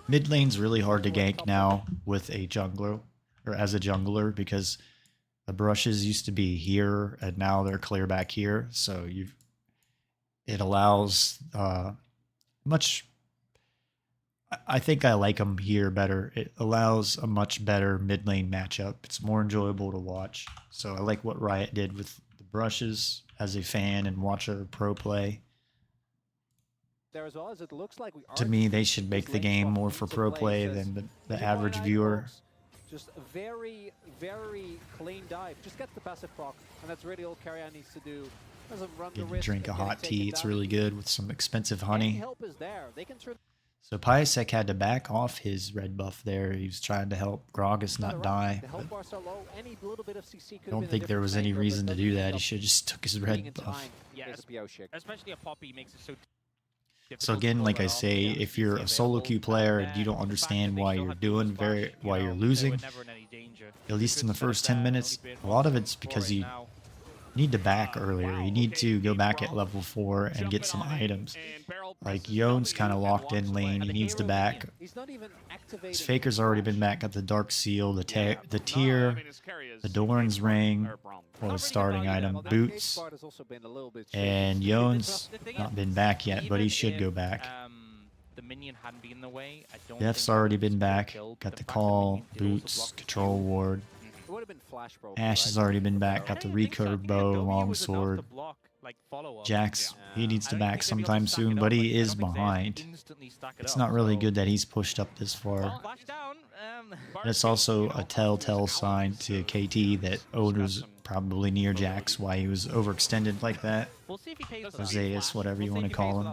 Mid lane's really hard to gank now with a jungler, or as a jungler, because the brushes used to be here and now they're clear back here. So it allows much. I think I like them here better. It allows a much better mid lane matchup. It's more enjoyable to watch. So I like what Riot did with the brushes as a fan and watcher pro play. there as well, as it looks like we are To me, they should make this the lane game swap more for into pro play, play says, than the "Look at average wide-eyed viewer. folks. Just a very, very clean dive. Just get the passive proc, and that's really all Carrion needs to do. Doesn't run the Get to risk drink a of getting hot taken tea. It's down. really good with some expensive Any honey. help is there. They can turn So Piasek had to back off his red buff there. He was trying to help Gragas not die. The But health bars are low. Any little bit of CC could I don't think there was any reason to do that. He should have just took his red buff. Yeah, especially a Poppy makes it so difficult. So again, like I say, if you're a solo queue player and you don't understand why you're why you're losing, at least in the first 10 minutes, a lot of it's because you need to back earlier. You need to go back at level 4 and get some items. Like Yone's kind of locked in lane. He needs to back. His Faker's already been back. Got the Dark Seal, the Tear, the Doran's Ring, or the starting item, Boots. And Yone's not been back yet, but he should go back. The minion hadn't been in the way. Def's already been back. Got the Call, Boots, Control Ward. Ash has already been back. Got the recurve bow, longsword. Jax, he needs to back sometime soon, but he is behind. It's not really good that he's pushed up this far. It's also a telltale sign to KT that Odo's probably near Jax, why he was overextended like that. Oseus, whatever you want to call him.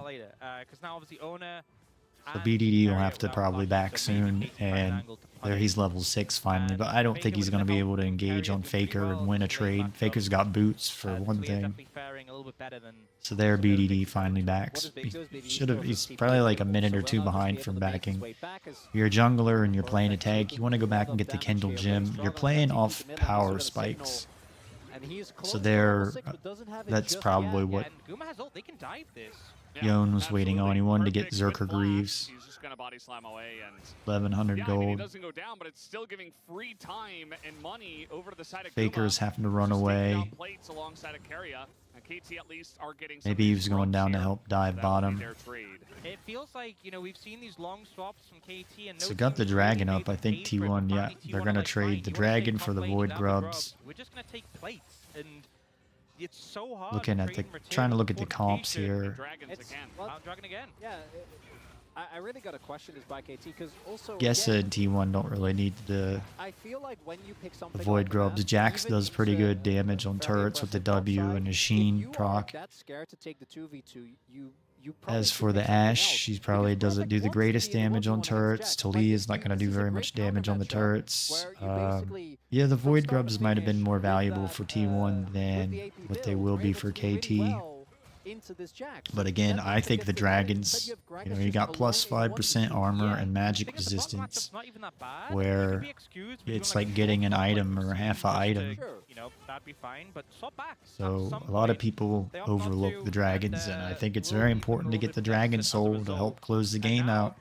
So BDD will have to probably back soon, and there he's level 6 finally, but I don't think he's going to be able to engage on Faker and win a trade. Faker's got boots for one thing. So there BDD finally backs. He's probably like a minute or two behind from backing. If you're a jungler and you're playing a tank, you want to go back and get the Kindle Gem. You're playing off power spikes. So there, that's probably what Yone was waiting on. He wanted to get Zerker Greaves. 1100 gold. Faker's having to run away. Maybe he was going down to help dive bottom. It feels like, you know, we've seen these long swaps from KT and So got the dragon up. I think T1, yeah, they're going to trade the dragon for the void grubs. We're just going to take plates, and it's so hard. Looking at the, trying to look at the comps here. Dragon again. Yeah, I really got a question is by KT, because also Gessa and T1 don't really need the I feel like when you pick something void like grubs. that, Jax even does if pretty it's a good damage on very turrets with the aggressive W topside, and a if Sheen you are proc. that scared to take the 2v2, you probably As should for the pick something Ashe, else, she because probably doesn't Perfect do the wants to greatest be in damage on 1v1 against turrets. Jax. Taliyah Like, is not going to do this is a very great much damage on the counter matchup turrets. where you basically Yeah, the from void start to grubs might have been finish more with valuable that, for T1 with than the AP what they build, will we're be able for to really KT. well into this Jax. But again, That I means think against the the dragons, you have you know, Gragas you got just plus alone in 5% 1v2 armor fight. and magic Because the block resistance, matchup's not even that bad. You where could be excused for it's doing, like a getting full an stop, like, item or half an just to, item. Sure. You know, that'd be fine, but swap back. At So some a lot of point, people they opt not overlook to, the dragons, and I think it's very important to get the dragon soul to help close the game out.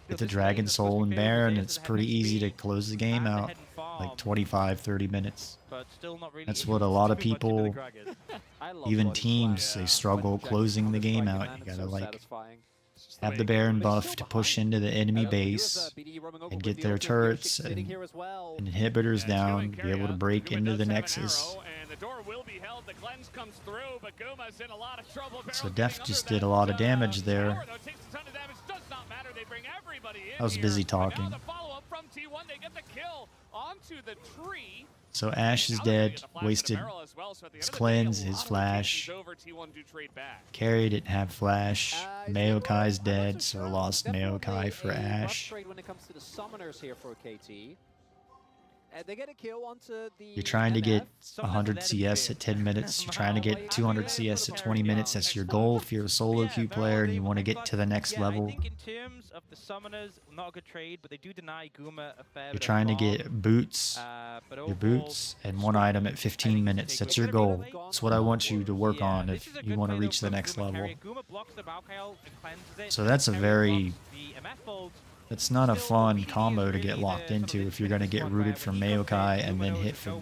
Get the dragon soul and Baron, it's pretty easy to close the game out, like 25-30 minutes. But still not really That's what a lot of too much into the people, Gragas. I love even body teams, slam. they struggle When Jax closing the is game striking, out. man, You it's gotta so like satisfying. have the Baron But he's buff still to push behind. into the enemy Here's, base BD roaming over and with get the their ultimate here, turrets Shik sitting and here as well. inhibitors down, be able to break into the Nexus. So Def just did a lot of damage there. I was busy talking. So Ashe is dead, wasted his cleanse, his flash. Carry didn't have flash. Maokai's dead, so lost Maokai for Ashe. When it comes to the summoners here for KT. They get a kill onto the You're trying to MF. get 100 CS at 10 minutes. You're trying to get 200 CS at 20 minutes. That's your goal if you're a solo queue player and you want to get to the next level. I think in terms of the summoners, not a good trade, but they do deny Guma a fair You're bit trying to of farm. get boots, But your overall, boots, and one item at 15 minutes. That's your goal. That's what I want you to work on this if is a you good want to play, though, reach the from next Guma level. carry. Guma blocks the Valkyrie and cleanses it. So that's a Carry very, blocks the MF bolt. that's not a fun combo to get locked into if you're going to get rooted from Maokai and then hit from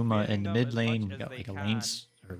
Luma in spamming the them mid as lane. much We as got they like a can. lanes or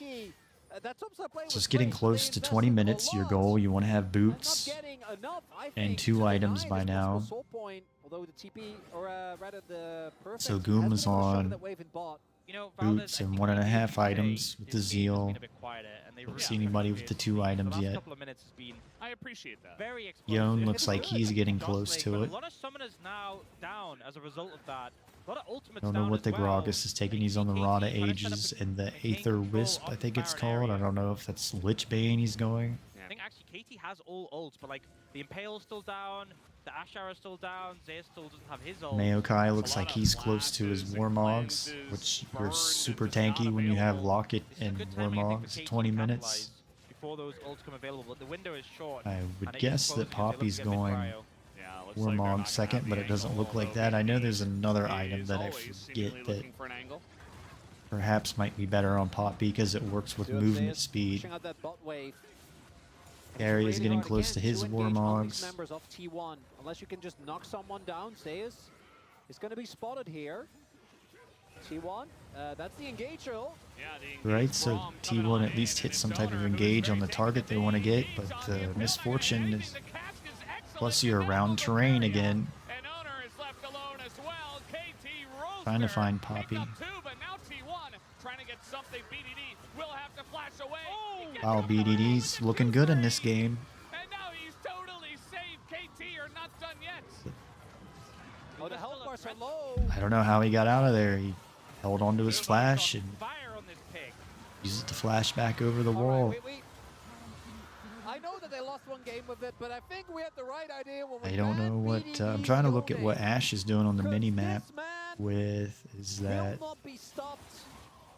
KT, that topside play So was it's getting great, but close they to 20 invested a minutes. Your lot. goal, you want to have And boots. not getting enough, I and think, 2 to items deny by this possible now. soul point, although the TP, or rather the perfect, So has Goom been is able to shove in on that wave in bot. You know, Valdes, boots I and think 1.5 today items with the this game has Zeal. been a bit quieter, and they Don't really see haven't anybody created with the 2 the items last yet. couple of minutes has been I appreciate that. very explosive. Yone looks It's like good. he's getting Jostling, close to but it. a lot of summoners now down as a result of that. A lot of ultimates Don't know down what as the well. Gragas is taking. And you He's see on the KT Rana trying to set up Ages a and the game Aether control Wisp, of I the think it's Baron called. I area. don't know if that's Lich Bane he's going. I think actually KT has all ults, but like the Impale's still down, the Ashara is still down, Zeus still doesn't have his ult. Maokai looks A lot like of he's close to his flashes and Warmogs, cleanses, which burn are super is just not tanky when you have available. Locket This is a and good timing, I think, for Warmogs KT 20 to minutes. capitalize before those ults come available, but the window is short. I and would it is guess closing that as they look to Poppy's get mid going cryo. Yeah, looks like they're not Warmog gonna second, have but the it doesn't angle, look like although that. I know BDD there's another item is that I always forget seemingly that looking for an angle. perhaps might be better on Poppy because it works with Two of movement Zeus speed. pushing out that bot wave. Gary is Really getting hard close to again his engage all these Warmogs. members of T1. Unless you can just knock someone down, Zeus is going to be spotted here. T1, that's the engage roll. Yeah, the engage Right, so Braum coming T1 on at least in, hits and some type its of owner, who is engage very on the target they want to get, but He's on the approach, Misfortune and is, the cast is excellent. plus you're He around handles the terrain barrier, again, and owner is left alone as well. KT Roaster trying to find picked Poppy. up two, but now T1 trying to get something. BDD will have to flash away. He gets Wow, up the road BDD's with a looking good in this 2-3, game. And now he's totally saved. KT are not done yet. Oh, the health bars are low. I don't know how he got out of there. He held onto his flash and Fire on this pick. used it to flash back over the All right, wall. I know that they lost one game with it, but I think we had the right idea when we I don't know what, I'm trying to look at what Ash is doing on the mini map with, is that will not be stopped.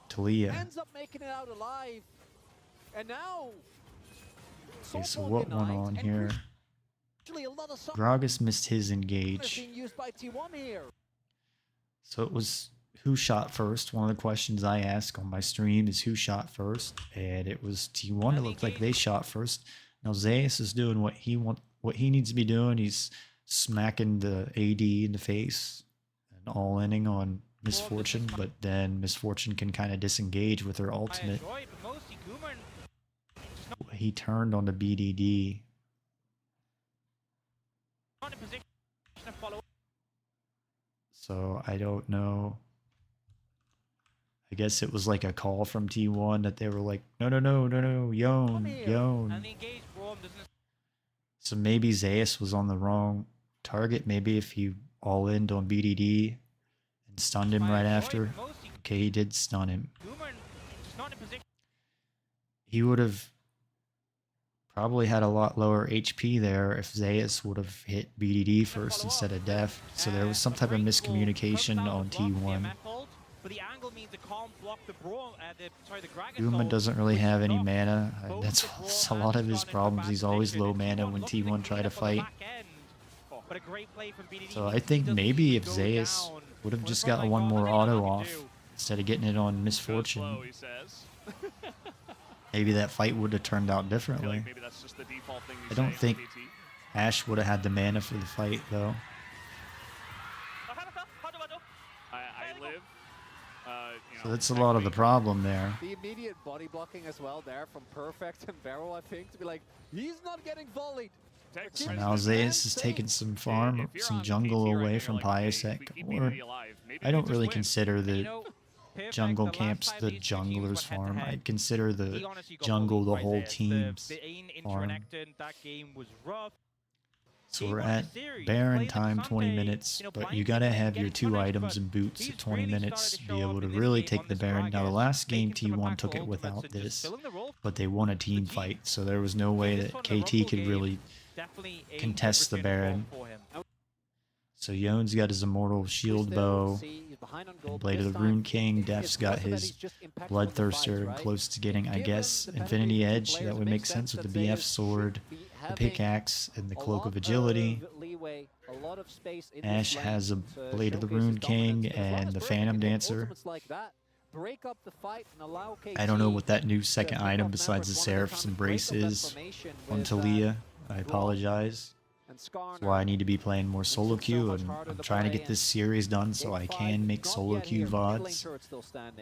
Talia. Ends up making it out alive. And now Okay, so what went on here? Actually, a lot of Gragas missed his engage. being used by T1 here. So it was who shot first. One of the questions I ask on my stream is who shot first, and it was T1. It looked like they shot first. Now Zeus is doing what he needs to be doing. He's smacking the AD in the face and all-inning on Misfortune, but then Misfortune can kind of disengage with her ultimate. He turned on the BDD. So I don't know. I guess it was like a call from T1 that they were like, no, Yon. So maybe Zeus was on the wrong target. Maybe if he all-ined on BDD and stunned him right after. Okay, he did stun him. He would have probably had a lot lower HP there if Zeus would have hit BDD first instead of Def. So there was some type of miscommunication on T1. Uma doesn't really have any mana. That's a lot of his problems. He's always low mana when T1 try to fight. So I think maybe if Zeus would have just gotten one more auto off instead of getting it on Misfortune, maybe that fight would have turned out differently. I don't think Ash would have had the mana for the fight, though. I live. So that's a lot of the problem there. The immediate body blocking as well there from Perfect and Barrel, I think, to be like, he's not getting volleyed. So now Zeus is taking some farm, some jungle away from Pyosek. Or I don't really consider the jungle camps the jungler's farm. I'd consider the jungle the whole team's farm. So we're at Baron time, 20 minutes, but you gotta have your 2 items and boots at 20 minutes to be able to really take the Baron. Now the last game T1 took it without this, but they won a team fight, so there was no way that KT could really contest the Baron. So Yon's got his Immortal Shield Bow, and Blade of the Rune King. Def's got his Bloodthirster and close to getting, I guess, Infinity Edge. That would make sense with the BF Sword, the Pickaxe, and the Cloak of Agility. Ash has a Blade of the Rune King and the Phantom Dancer. I don't know what that new second item besides the Seraph's Embrace is on Talia. I apologize. That's why I need to be playing more solo queue, and I'm trying to get this series done so I can make solo queue VODs.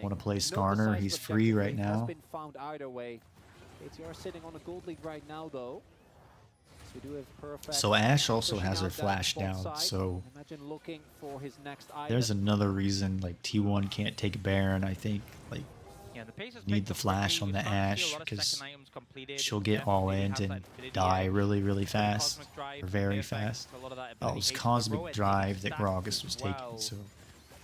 Want to play Skarner, he's free right now. So Ash also has her flash down, so there's another reason like T1 can't take Baron. I think like need the flash on the Ash because she'll get all in and die really fast, or very fast. Oh, it was Cosmic Drive that Gragas was taking, so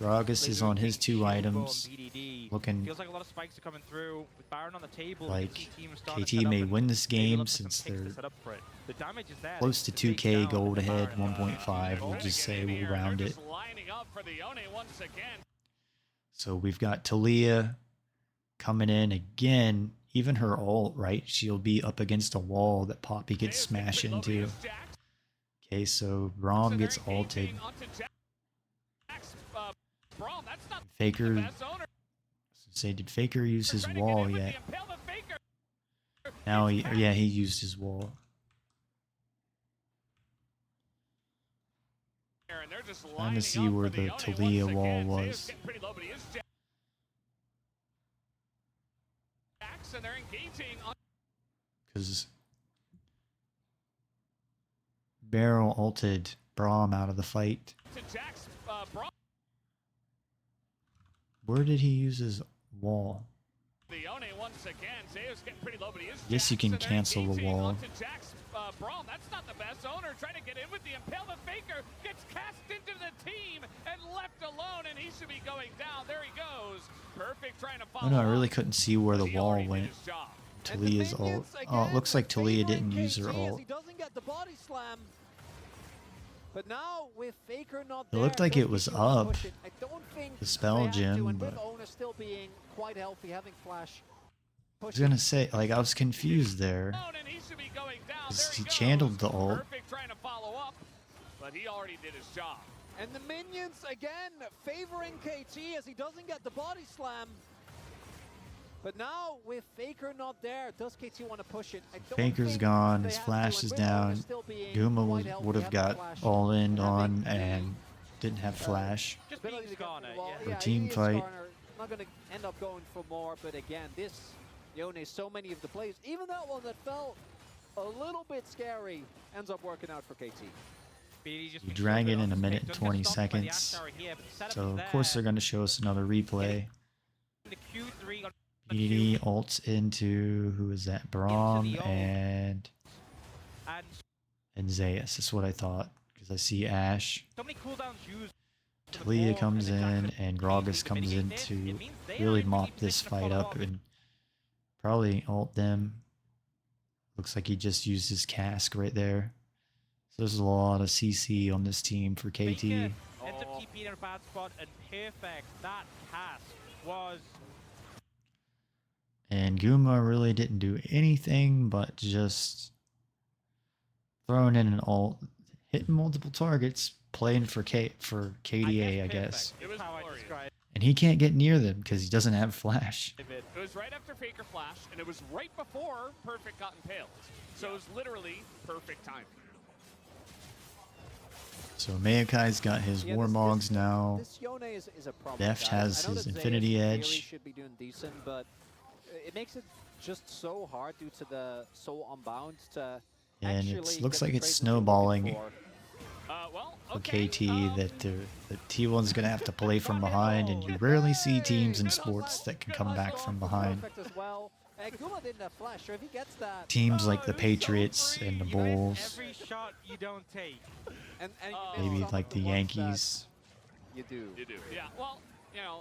Gragas is on his two Laser items. and BDD. Looking Feels like a lot of spikes are coming through. With Baron on the table, like we see teams starting to set KT up may and win this maybe game look for some since picks to they're set up for it. The damage is there. close to They take 2K down gold ahead, Baron. 1.5. We'll just say we'll round it. Lining up for the Yone once again. So we've got Talia coming in again. Even her ult, right? She'll be up against a wall that Poppy gets smashed into. Okay, so Braum gets ulted. Faker. Say, did Faker use his wall yet? Now, yeah, he used his wall. Trying to see where the Talia wall was. Because Barrel ulted Braum out of the fight. Where did he use his wall? Yes, you can cancel the wall. That's not the best. Owner trying to get in with the impalement. Faker gets cast into the team and left alone, and he should be going down. There he goes. Perfect trying to follow. Oh no, I really couldn't see where the wall went. Talia's ult. Oh, it looks like Talia didn't use her ult. He doesn't get the body slam. But now with Faker not It looked like it was up, I don't think the spell gem, but Owner still being quite healthy, having flash. I was gonna say, like, I was confused there. He channeled the ult. Perfect trying to follow up, but he already did his job. And the minions again favoring KT as he doesn't get the body slam. But now with Faker not there, does KT want to push it? I don't Faker's think gone, they his have flash to, is and with Owner down. still being Guma quite healthy, would have having got flash. all in Having- on and didn't have flash. Just Ability being to get Skarner, through the wall. yeah. For team he is fight. Skarner. Not going to end up going for more, but again, this Yone, so many of the plays, even that one that felt a little bit scary, ends up working out for KT. BDD just You makes drag sure it in a everyone's minute picked. and 20 Don't get stopped by the seconds. Ash Tower here, but the setup So is of course there. they're gonna show us another replay. The Q3 on the BDD Q, ults into, who is that? Braum ult. and and Zeus. That's what I thought. Because I see Ash. so many cooldowns used. for the Talia ball, comes and then in Jackson and able Gragas to comes in mitigate this. to It means they are really in mop good this position to fight follow up and probably ult them. Looks like he just used his cask right there. So there's a lot of CC on this team for KT. Faker ends up TPing in a bad spot, and perfect. That cast was And Guma really didn't do anything but just throwing in an ult, hitting multiple targets, playing for KDA, I guess. It was how I glorious. describe And he can't get near them because he doesn't have flash. it. It was right after Faker Flash, and it was right before Perfect got impaled. So it was literally perfect timing. So Maokai's got his Yeah, Warmogs now. This Yone is a problem. Deft guys. has I know his that Zeus Infinity in theory Edge. should be doing decent, but it makes it just so hard due to the so unbound to And actually it get looks the like it's trades that you're looking snowballing for. for KT that the T1's going to have to play from behind, and you rarely see teams in sports that can come back from behind. Perfect as well. Guma didn't have flash, so if he gets that, Teams like the Patriots and the You miss Bulls, every shot you don't take. and you maybe miss some like of the ones that Yankees. you do. You do. Yeah, well, you know.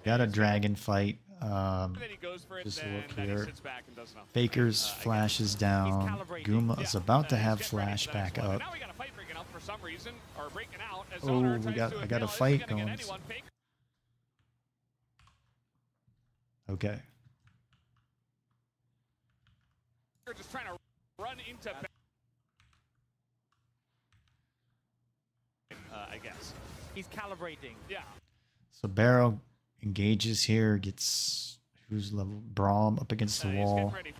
Got a dragon fight. Then he goes for it, Just then, look then he here. sits back and does nothing. Faker's flash is down. calibrating. Guma is about to have He's getting ready flash for the next back one. up. And now we got a fight breaking out for some reason, or breaking out as Oh, Owner we tries got- to I got a impale. fight Isn't gonna going. get anyone. Faker Okay. just trying to run into I guess. He's calibrating. Yeah. So Barrow engages here, gets who's level Braum up against the He's wall. getting ready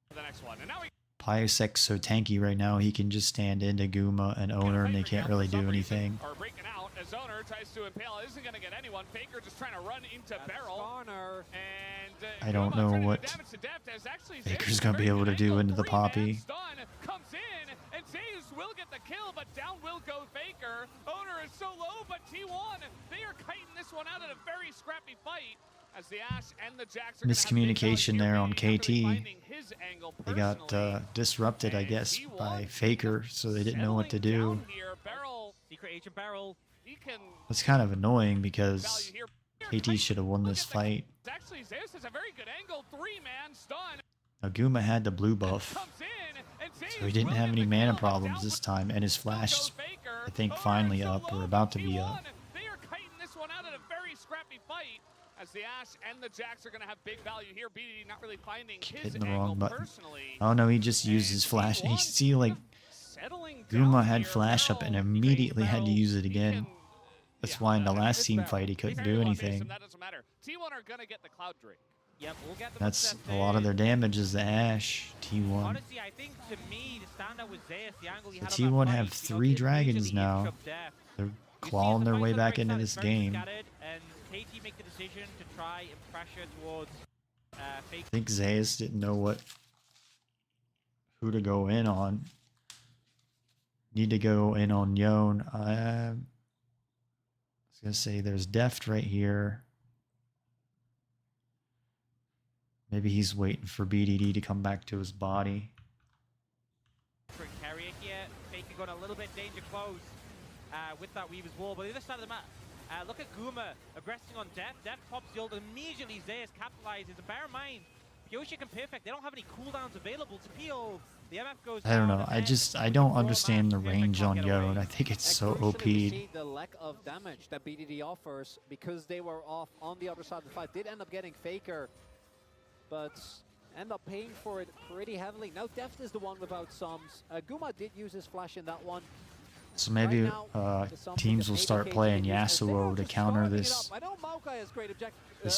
for the next one. And now we Piosek's so tanky right now, he can just stand into Guma and Owner, and they can't really do anything. Are breaking out as Owner tries to impale. Isn't going to get anyone. Faker just trying to run into Barrel. Skarner. And I don't Guma know trying to do what damage to Deft as actually Faker's Zeus gonna be very able to good do angle. into the 3-man Poppy. Stun comes in, and Zeus will get the kill, but down will go Faker. Owner is so low, but T1, they are kiting this one out in a very scrappy fight. As the Ash and the Jax are Miscommunication there on KT. They got personally. disrupted, I And guess, T1 by Faker, so they didn't know what to do. Here. Barrel, Secret Agent Barrel. he he can It's kind of annoying value because here. KT should have won this fight. Actually, Zeus is a very good angle. 3-man stun. Aguma had the blue buff, Comes in, and so he didn't have any mana problems this time, and his flash is, I think, finally up or about to be up. They are kiting this one out in a very scrappy fight. As the Ashe and the Jax are going to have big value here. BDD not really finding his Hitting the angle wrong button. personally. Oh no, he just used his flash. And you see, like, Guma had flash up and immediately had to use it again. That's why in the last team fight he couldn't do anything. That doesn't matter. T1 are going to get the Cloud Drake. Yep, we'll get them That's to a lot of their T1. damage is the Ashe. T1. Honestly, I think to me, the standout was Zeus, the angle he The had on that T1 fight, have because 3 it dragons immediately now. interrupt Def. They're We see clawing the their fight way on the back right into side this is very game. scattered, and KT make the decision to try and pressure towards Fake. I think Zeus didn't know who to go in on. Need to go in on Yone. I was gonna say there's Deft right here. Maybe he's waiting for BDD to come back to his body. For carrying here, Faker got a little bit danger close with that Weaver's Wall, but the other side of the map, look at Guma aggressing on Def. Def pops the ult, immediately Zeus capitalizes. And bear in mind, Yoshik and Perfect, they don't have any cooldowns available to peel. The MF goes I don't down, know. and then I don't the understand the drawback, Perfect range can't on get away. Yone. I think it's so Crucially, OP'd. we see the lack of damage that BDD offers because they were off on the other side of the fight. Did end up getting Faker, but end up paying for it pretty heavily. Now Deft is the one without sums. Guma did use his flash in that one. So maybe Right now, the Sums teams will with start ADK playing changes as they are Yasuo to just counter starting it this. up. I know Maokai has great This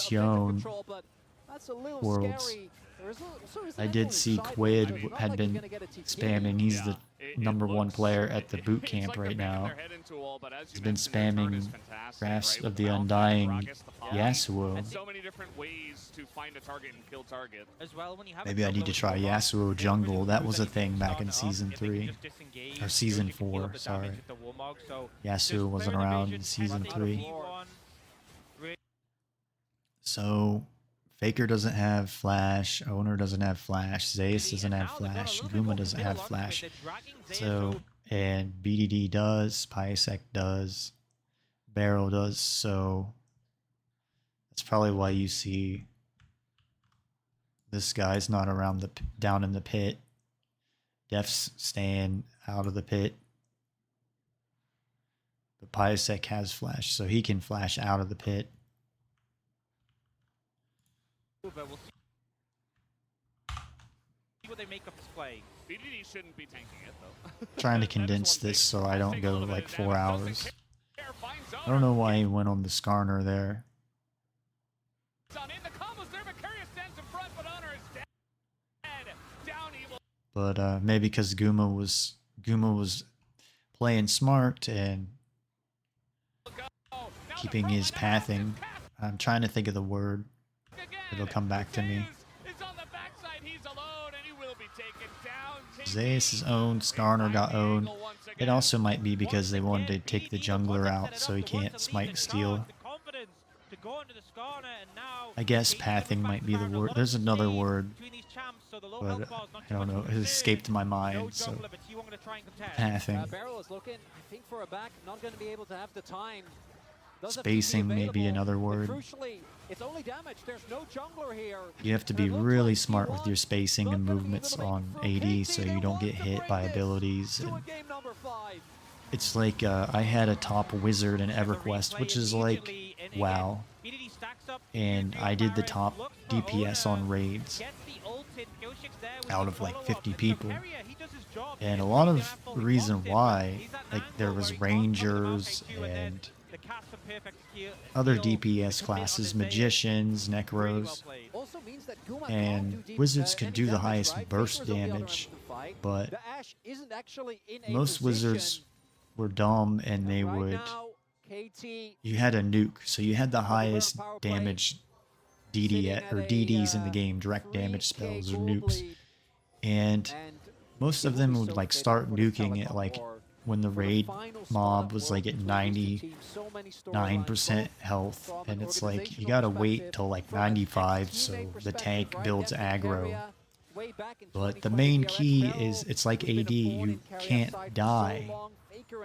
objective Yone control, but that's a little Worlds. scary. There is also is I an did angle see inside, Quid but it's not had like he's been gonna get a TK. spamming. He's the It number 1 looks- player at the boot it's camp like they're right banging now. their head into a wall, but as you He's been mentioned, their turn is spamming fantastic, Grasp right? of With the Malphite, Undying Gragas, the Fog. Yasuo. So many different ways to find a target and kill target. As well, when you have a Maybe I need jungler to with try no buff, Yasuo they jungle. really That lose was a anything thing back in starting off season if they can 3. just disengage. Or season Yoshi can heal 4, up the sorry. damage with the Warmog, so Yasuo just wasn't player around evasion, in season I think 3. T1 So Faker doesn't have flash, Owner doesn't have flash, Zeus doesn't and have now they're gonna flash, look a bit more Guma doesn't middle have on it, flash. they're dragging Zeus So, through. and BDD does, Pyasek does, Barrel does, so that's probably why you see this guy's not around down in the pit. Def's staying out of the pit. But Pyasek has flash, so he can flash out of the pit. But we'll see what they make of this play. BDD shouldn't be tanking it, though. Trying to That is condense one thing. this so I don't Taking a go little bit like of 4 damage. Doesn't hours. care, finds I don't know Owner. why he went on the Skarner there. On in the combos there, Vicarious stands in front, but Honor is dead. Down he will But maybe because Guma was playing smart and go. Now the keeping Pro his Knight pathing. is passed I'm trying to think of the word. again. It'll come back to me. Zeus is on the backside. He's alone, and he will be taken down. Zeus is owned, Skarner got owned. It also might be because they wanted to take the jungler out so he can't smite and steal. I guess pathing might be the word. There's another word, but I don't know. It escaped my mind, so pathing. Barrel is looking, I think, for a back. Not going to be able to have the time. Does have TP Spacing may be available, another but word. Crucially, it's only damage. There's no jungler here. You have to And be it looks really like smart with T1 your spacing not and gonna be movements able to on make from AD KT. so They you don't want get to hit bring by this abilities. to a And game number 5. it's like I had a top wizard in EverQuest, which is like WoW, and I did the top DPS on raids out of like 50 people. And a lot of the reason why, like there was rangers and other DPS classes, magicians, necros, Also means that Guma and can't do deep, wizards could any do the damage, highest right? burst Faker's on the other end damage, of the fight. but The Ashe isn't actually in a most wizards position. were dumb and they Right would. now, KT You had a nuke, so you had the highest power play, damage sitting DD at or a, DDs in the game, direct 3K damage spells or gold nukes, lead, and and most it of will them be would so like fitting start for the nuking at telecom like war. when the For the raid final mob spot was war like at between these 90, two teams, so many storylines, 9% both health, from and an it's like you organizational gotta wait perspective, till like from an 95 teammate so the perspective, tank right? builds Epic aggro. area, way back in But the 2020, main DRX key Barrel is it's like has been AD, a thorn you in Carrier's can't side for so die. long. Faker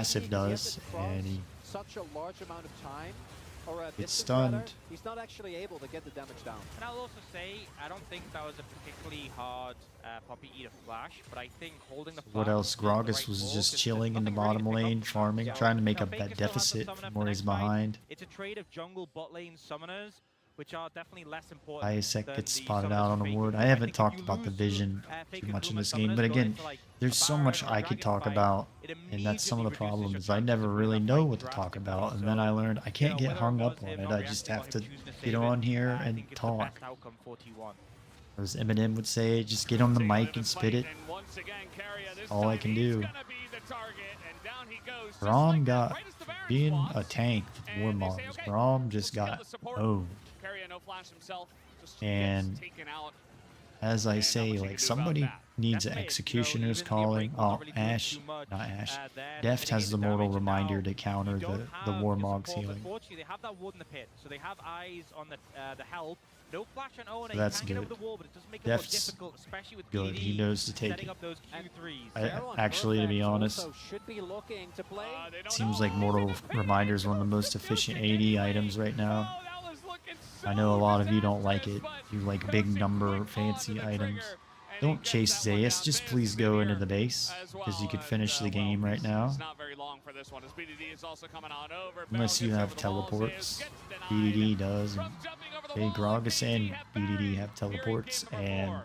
passive he has does, to cross and he such a large amount of time, or a gets distance rather, stunned. he's not actually able to get the damage down. And I'll also say, I don't think that was a particularly hard Poppy eat a flash, but I think holding the What farm else? is the Gragas right was call, just 'cause chilling in the there's nothing bottom really to pick lane, up. farming, So, trying to make you know, up Faker that still has the deficit summoner from for where next he's fight. behind. It's a trade of jungle bot lane summoners. which are definitely less important. Isaac than gets the spotted summoners out on and a Faker. ward. I I haven't think if talked you about the lose to, vision Faker too much in Boomer this game, summoners but going again, into, like, there's a so Baron much or a I could Dragon talk fight, about, it and that's some of the immediately reduces your problems. I chances never of winning really that know fight what to talk drastically. about, and So, then I learned I you can't know, get whether it hung was up on him it. not I just reacting or have him to choosing to get save on it, here I and think it's the talk. best outcome for T1. As Eminem would say, just get on the mic and spit it. And once again, Carrier, this All I time can he's do. gonna be the target, and down he goes, just Braum like that, got, right as the Baron being swaps. a tank with And they say, Warmogs, okay, Braum we'll just scale got the support. owned. Carrier no flash himself, just And gets taken out. as I And not say, much you can like do about somebody that. needs an Definitely, executioner's even the calling. Break will not Oh, really doing Ash, too much, not Ash. there Deft to has the mitigate mortal damage, and now reminder to counter you the don't have your Warmog's support, healing. Unfortunately, they have that ward in the pit, so they have eyes on the help. No flash on Owner. So that's He can get good. over the wall, but it does make it more Deft's difficult, especially with good. He BD knows to take setting it. up those Q3s. Actually, to be honest, should be looking to play. They don't seems know. like Mortal Reminder is one of the most efficient AD items right now. Oh, that was looking so I know a lot of you don't like it. disastrous, You like but big pressing number, quick fancy onto the items. trigger, and he Don't gets chase that one Zeus, down. just Vince please go into Vivier the base, as because you well, could finish the well, game right now. It's not very long for this one, as BDD is also coming on over. Unless you Barrel have gets over the wall, teleports. Zeus gets denied. BDD does, and From jumping over the Big wall, Gragas BDD and have BDD Baron. have teleports, Here he came and before.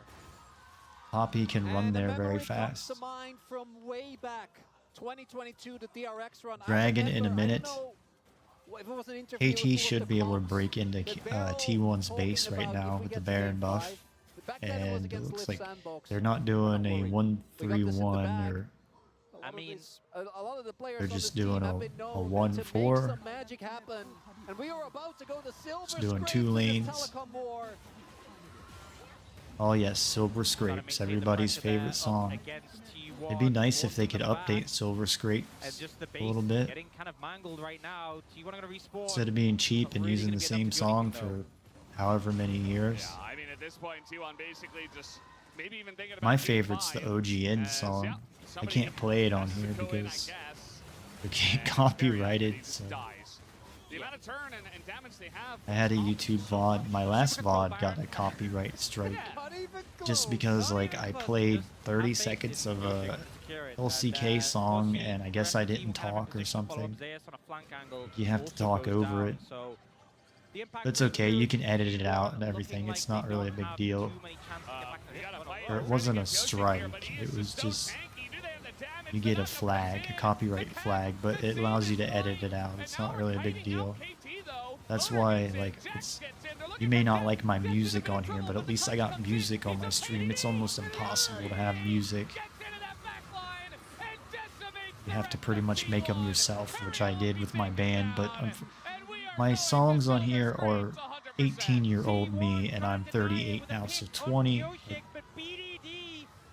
Poppy can run And a there very memory comes fast. to mind from way back 2022, the DRX run. I Dragon in a remember, I don't minute. know if it was an interview with KT who was should the be able to comms, break into but Barrel T1's talking base right about now if we with the get to Baron game buff, 5, back then it was and it against looks Live like Sandbox. they're not doing a We got this in the 1-3-1 bag. or A lot of the players they're on just this team doing have a been known to 1-4. make some magic happen. And we are about to go to silver Just doing scrape 2 for this lanes. telecom war. Oh yes, Silver Scrapes, everybody's favorite song. It'd be nice if they could update Silver Scrapes a little bit. Getting kind of mangled right now. T1 are gonna respawn. Instead of being cheap and Really using gonna the get them same to do anything, song though. for however many years. Yeah, I mean, at this point, T1 basically just maybe even thinking about My game favorite's the 5, OGN as, song. yeah, I somebody can't play it on has to here go in, I because guess, we get and copyrighted. just So dies. The amount of turn and damage they have. I had a is YouTube VOD. My last VOD got a copyright strike Not even just close. because like I played 30 seconds of a LCK song and I guess I didn't talk or something. You have to talk over it. But it's okay, you can edit it out and everything. It's not really a big deal. Or it wasn't a strike. It was just you get a flag, a copyright flag, but it allows you to edit it out. It's not really a big deal. That's why, like, it's, you may not like my music on here, but at least I got music on my stream. It's almost impossible to have music. You have to pretty much make them yourself, which I did with my band, but my songs on here are 18-year-old me, and I'm 38 now, so 20,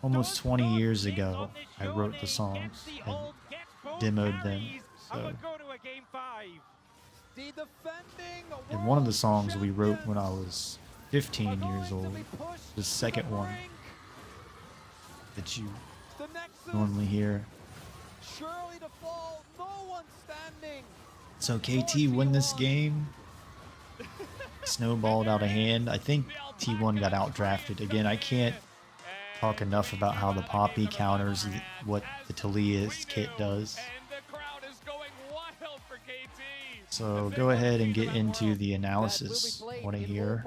almost 20 years ago, I wrote the songs and demoed them. So, and one of the songs we wrote when I was 15 years old, the second one that you normally hear. So KT win this game. Snowballed out of hand. I think T1 got outdrafted. Again, I can't talk enough about how the Poppy counters what the Talia's kit does. So go ahead and get into the analysis. I want to hear.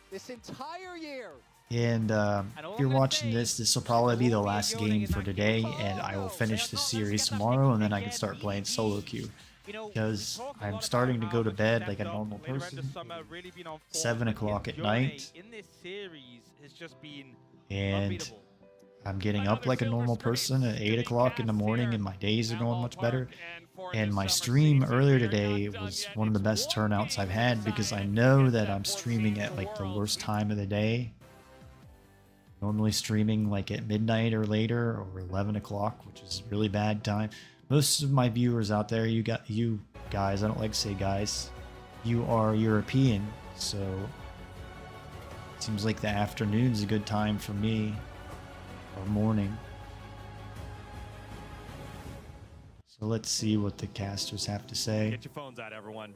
This entire year. And if you're watching this, this will probably be the last game for today, and I will finish the series tomorrow, and then I can start playing solo queue. Because I'm starting to go to bed like a normal person, 7 o'clock at night, and I'm getting up like a normal person at 8 o'clock in the morning, and my days are going much better. And my stream earlier today was one of the best turnouts I've had because I know that I'm streaming at like the worst time of the day. Normally streaming like at midnight or later, or 11 o'clock, which is really bad time. Most of my viewers out there, you guys, I don't like to say guys, you are European, so it seems like the afternoon's a good time for me, or morning. So let's see what the casters have to say. Get your phones out, everyone.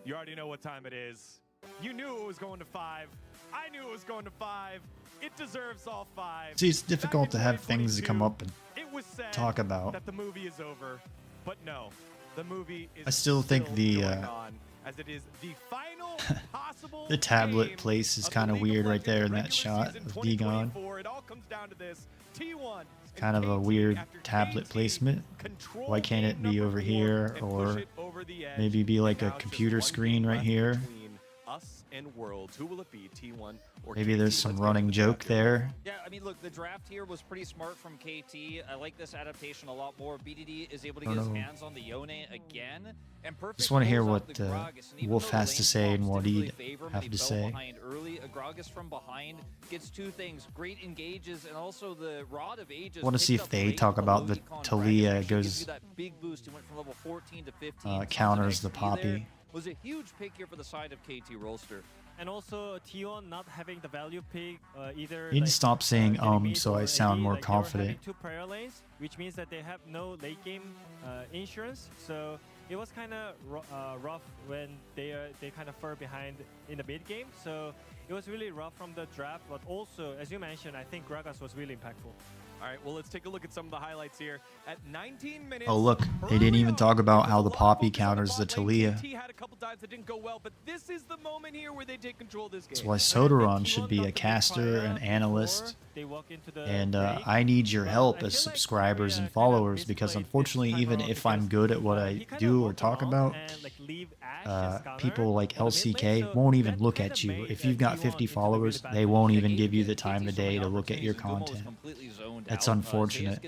You already know what time it is. You knew it was going to 5. I knew it was going to 5. It deserves all 5. See, it's difficult to have things to come up and it was said talk about. that the movie is over, but no, the movie is I still think the going on, as it is the final possible The tablet place is kind of weird right there in that shot of Degon. Kind of a weird tablet placement. Why can't it be over here, or maybe be like a computer screen right here? Maybe there's some running joke there. Yeah, I mean, look, the draft here was pretty smart from KT. I like this adaptation a lot more. BDD is able to get his hands on the Yone again. And Perfect Just want to hear pulls what out the Gragas, and even Wolf though the has to lane say and swaps what typically he'd favor him, have he to bow say. behind early. A Gragas from behind gets two things: great engages, and also the Rod of Ages. I want to see if they talk about the Talia goes counters the Poppy. Was a huge pick here for the side of KT Rolster. And also T1 not having the value pick either. You need to stop saying enemy so I or sound AD, more like they were having confident. 2 prayer lanes, which means that they have no late game insurance. So it was kind of rough when they kind of far behind in the mid game. So it was really rough from the draft. But also, as you mentioned, I think Gragas was really impactful. All right, well, let's take a look at some of the highlights here. At 19 minutes. Oh, look, they didn't even talk about how the Poppy counters the Talia. KT had a couple dives that didn't go well, but this is the moment here where they take control of this game. That's why Sodaron should be a caster, an analyst, and I need your help as subscribers and followers, because unfortunately, even if I'm good at what I do or talk about, people like LCK won't even look at you. If you've got 50 followers, they won't even give you the time of day to look at your content. That's unfortunate.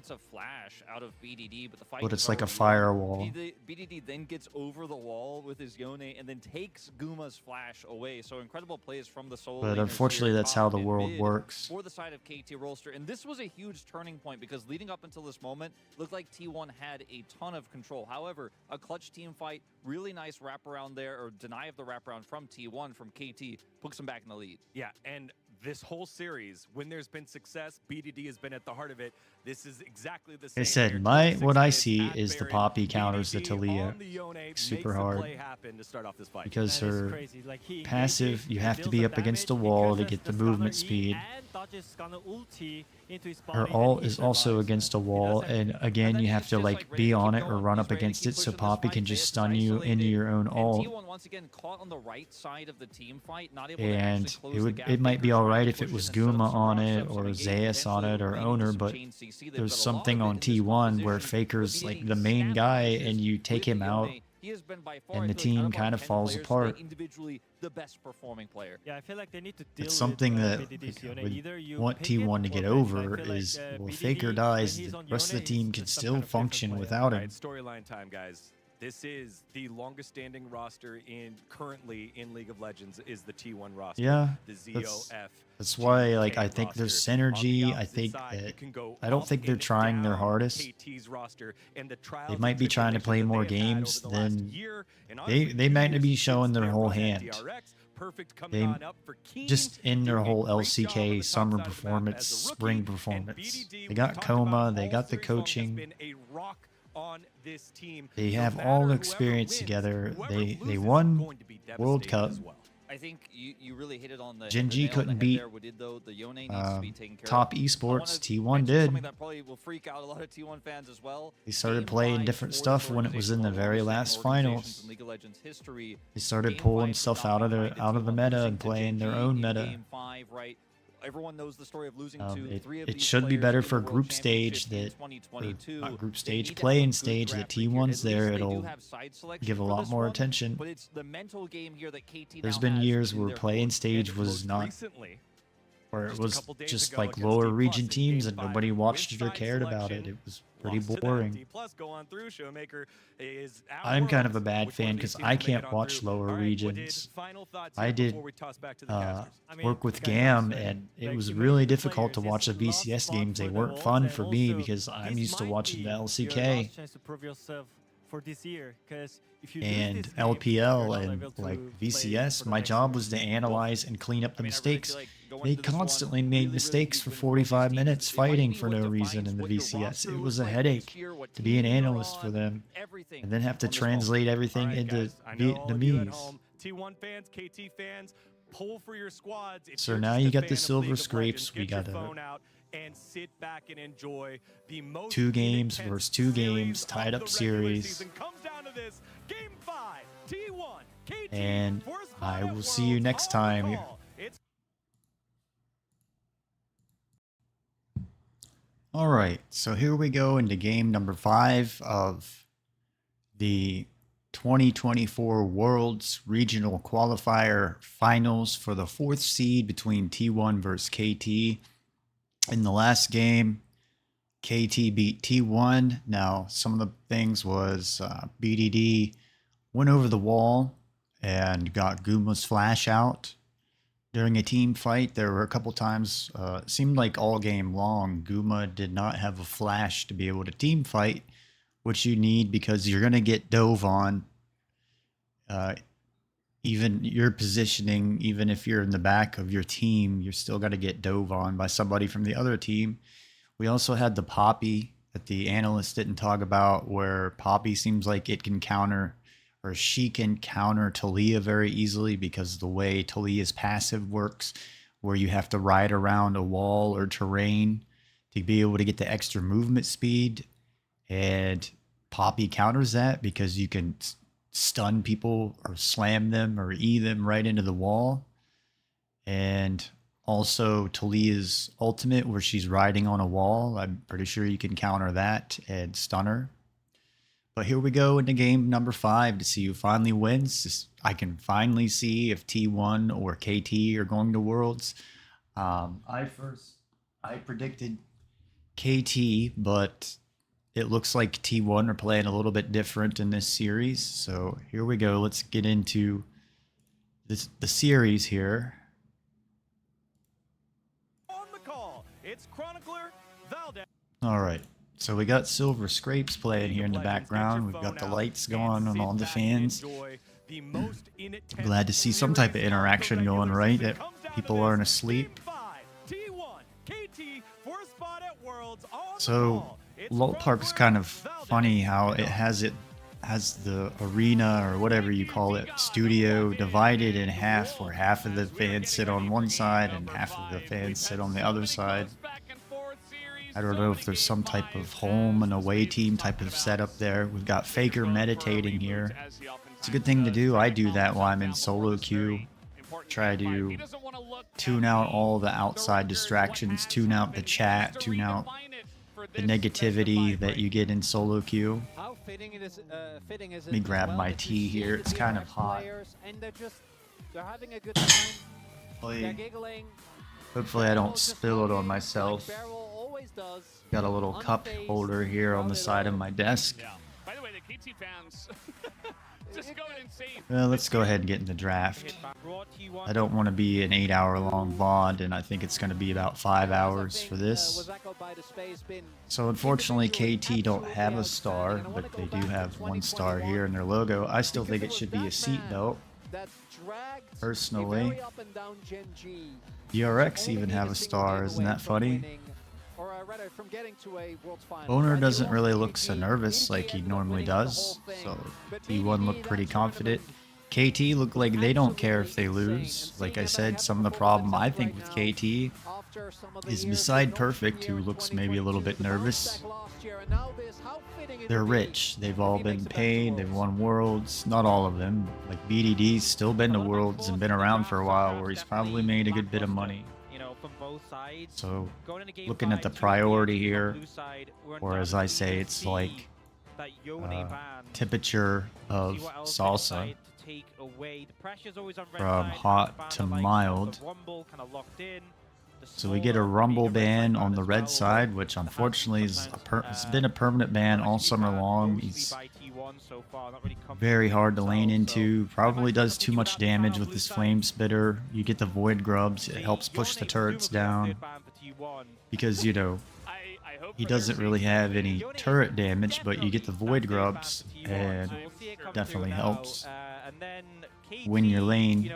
But it's like a firewall. BDD then gets over the wall with his Yone and then takes Guma's flash away. So incredible plays from the solo. But unfortunately, that's how the world works. For the side of KT Rolster. And this was a huge turning point because leading up until this moment, looked like T1 had a ton of control. However, a clutch team fight, really nice wraparound there, or deny of the wraparound from T1, from KT, puts them back in the lead. Yeah, and this whole series, when there's been success, BDD has been at the heart of it. This is exactly the same. I said, what I see is the Poppy counters the Talia super hard, because her passive, you have to be up against a wall to get the movement speed. Her ult is also against a wall, and again, you have to like be on it or run up against it so Poppy can just stun you into your own ult. And it might be alright if it was Guma on it or Zeus on it or Owner, but there's something on T1 where Faker's like the main guy and you take him out and the team kind of falls apart. The best performing player. Yeah, I feel like they need to deal it's something that we want T1 to get over is, well, Faker dies, the rest of the team can still function without him. Storyline time, guys. This is the longest standing roster currently in League of Legends is the T1 roster. Yeah, the ZOF. That's why, like, I think there's synergy. I think that I don't think they're trying their hardest. They might be trying to play more games than they might not be showing their whole hand. They just in their whole LCK summer performance, spring performance. They got Coma, they got the coaching. They have all the experience together. They won World Cup. I think you really hit it on the Gen G couldn't beat top esports. T1 did. Something that probably will freak out a lot of T1 fans as well. They started playing different stuff when it was in the very last finals. They started pulling stuff out of the meta and playing their own meta. Everyone knows the story of losing to 3 of it these should be players better in the for World group stage Championships that, in 2022. not group They stage, need to playing have a good stage that draft record here. T1's At there. least they do It'll have side selection give a for lot this more one, attention. But it's the mental game here that KT There's now been has years in where their playing form. stage was not, or it was just like lower region teams and nobody watched or cared about it. It was pretty boring. I'm kind of a bad fan because I can't watch lower regions. I did work with GAM, and it was really difficult to watch the VCS games. They weren't fun for me because I'm used to watching the LCK and LPL and like VCS. My job was to analyze and clean up the mistakes. They constantly made mistakes for 45 minutes fighting for no reason in the VCS. It was a headache to be an analyst for them and then have to translate everything into Vietnamese. T1 fans, KT fans, pull for your squads. So now you got the silver scrapes. We got and sit back and enjoy the most 2 games versus 2 games, tied up series. Comes down to this, game 5, T1, KT and I will see you next time. Alright, so here we go into game number 5 of the 2024 Worlds Regional Qualifier Finals for the 4th seed between T1 versus KT. In the last game, KT beat T1. Now, some of the things was BDD went over the wall and got Guma's flash out. During a team fight, there were a couple times, it seemed like all game long, Guma did not have a flash to be able to team fight, which you need because you're going to get dove on. Even your positioning, even if you're in the back of your team, you're still going to get dove on by somebody from the other team. We also had the Poppy that the analysts didn't talk about, where Poppy seems like it can counter, or she can counter Taliyah very easily because the way Taliyah's passive works, where you have to ride around a wall or terrain to be able to get the extra movement speed. And Poppy counters that because you can stun people or slam them or E them right into the wall. And also Taliyah's ultimate, where she's riding on a wall, I'm pretty sure you can counter that and stun her. But here we go into game number 5 to see who finally wins. I can finally see if T1 or KT are going to Worlds. I predicted KT, but it looks like T1 are playing a little bit different in this series. So here we go. Let's get into the series here. On the call, it's Chronicler Valdez. All right. So we got Silver Scrapes playing here in the background. We've got the lights going on all the fans. Glad to see some type of interaction going, right? That people aren't asleep. So Lult Park's kind of funny how it has the arena, or whatever you call it, studio, divided in half, where half of the fans sit on one side and half of the fans sit on the other side. I don't know if there's some type of home and away team type of setup there. We've got Faker meditating here. It's a good thing to do. I do that while I'm in solo queue. Try to tune out all the outside distractions, tune out the chat, tune out the negativity that you get in solo queue. Let me grab my tea here. It's kind of hot. Hopefully I don't spill it on myself. Got a little cup holder here on the side of my desk. Yeah. By the way, the KT fans just going insane. Well, let's go ahead and get in the draft. I don't want to be an 8-hour-long VOD, and I think it's going to be about 5 hours for this. So unfortunately, KT don't have a star, but they do have 1 star here in their logo. I still think it should be a seatbelt, personally. DRX even have a star, isn't that funny? Owner doesn't really look so nervous like he normally does, so T1 looked pretty confident. KT look like they don't care if they lose. Like I said, some of the problem I think with KT is beside Perfect, who looks maybe a little bit nervous. They're rich. They've all been paid. They've won Worlds. Not all of them. Like BDD's still been to Worlds and been around for a while, where he's probably made a good bit of money. So, looking at the priority here, or as I say, it's like temperature of salsa, from hot to mild. So we get a Rumble ban on the red side, which unfortunately is it's been a permanent ban all summer long. He's very hard to lane into, probably does too much damage with his Flame Spitter. You get the Void Grubs, it helps push the turrets down, because, you know, he doesn't really have any turret damage, but you get the Void Grubs, and definitely helps win your lane.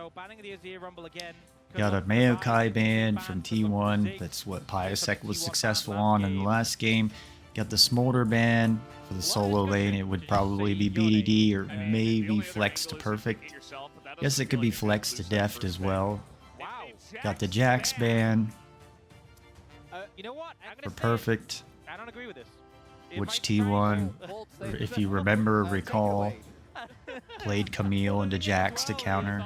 Got a Maokai ban from T1. That's what Piasek was successful on in the last game. Got the Smolder ban for the solo lane. It would probably be BDD or maybe Flex to Perfect. Guess it could be Flex to Deft as well. Got the Jax ban for Perfect, which T1, if you remember, recall, played Camille into Jax to counter.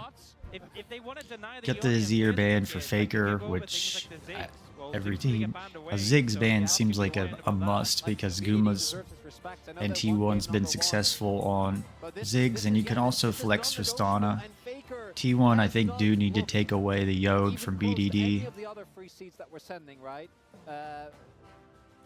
if they want to deny Get the Leona Azir and ban Ziggs for here, they Faker, can go with which things like the Ziggs. Well, every Ziggs will get team, banned a away, Ziggs so ban they seems have to like be a aware of that. must Like, because BDD Guma's deserves his respect. I know and they're one T1's game been number one, successful on but this Ziggs, is- and you can yeah, also this is flex non-negotiable, Tristana. and Faker T1, I has think, not do need to looked take away the Yone even from close to any BDD. of the other free seeds that we're sending, right?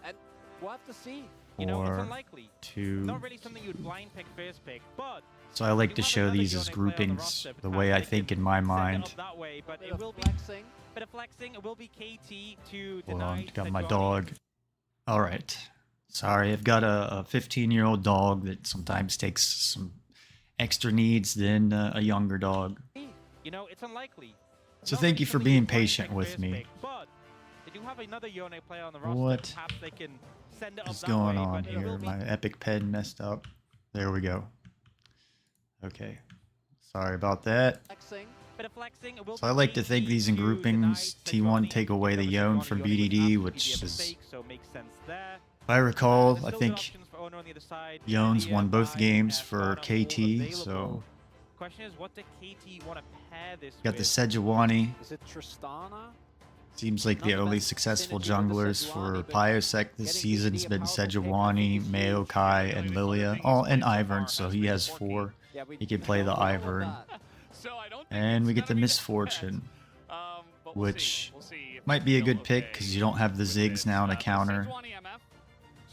And we'll have to see. You know, it's Or unlikely. to. Not really something you'd blind pick first pick, but So I like you to have show another these Yone as player on the groupings, roster, the perhaps way I they think can in my send it mind. up that way, but Bit it of will be flexing. bit of flexing. It will be KT to Hold deny on, got my Sejuani. dog. All right. Sorry, I've got a 15-year-old dog that sometimes takes some extra needs than a younger dog. You know, it's unlikely. So Not thank really you for something being you'd blind patient pick with first me. pick, but they do have another Yone player on the roster. What Perhaps they can send it up What's that going way, on but it here? will be My Epic Pen messed up. There we go. Okay. Sorry about that. Flexing. bit of flexing. It will So be I like to KT think these in to groupings. deny T1 Sejuani. take away the Obviously, Yone Sejuani from would BDD, absolutely which be a is, mistake, so makes sense there. if I recall, There's I still good think options for Owner on the other side. Yone's Lydia, won both Vi, games and for Fauna all KT, so available. Question is, what do KT want to pair this got the with? Sejuani. Is it Tristana? Seems like the Not the only best successful synergy with the junglers for Sejuani, but Pyosec this getting season's BDD a been powerful pick, I Sejuani, think is huge. Maokai, and Lilia. Oh, and Ivern, so he has Corki. 4. Yeah, we He can play the know all of Ivern. that. So I don't think And it's we get gonna the be that Misfortune, bad. But we'll which see. We'll see if might they be a feel good pick okay because you don't have the with Ziggs this. now to The counter. Sejuani MF,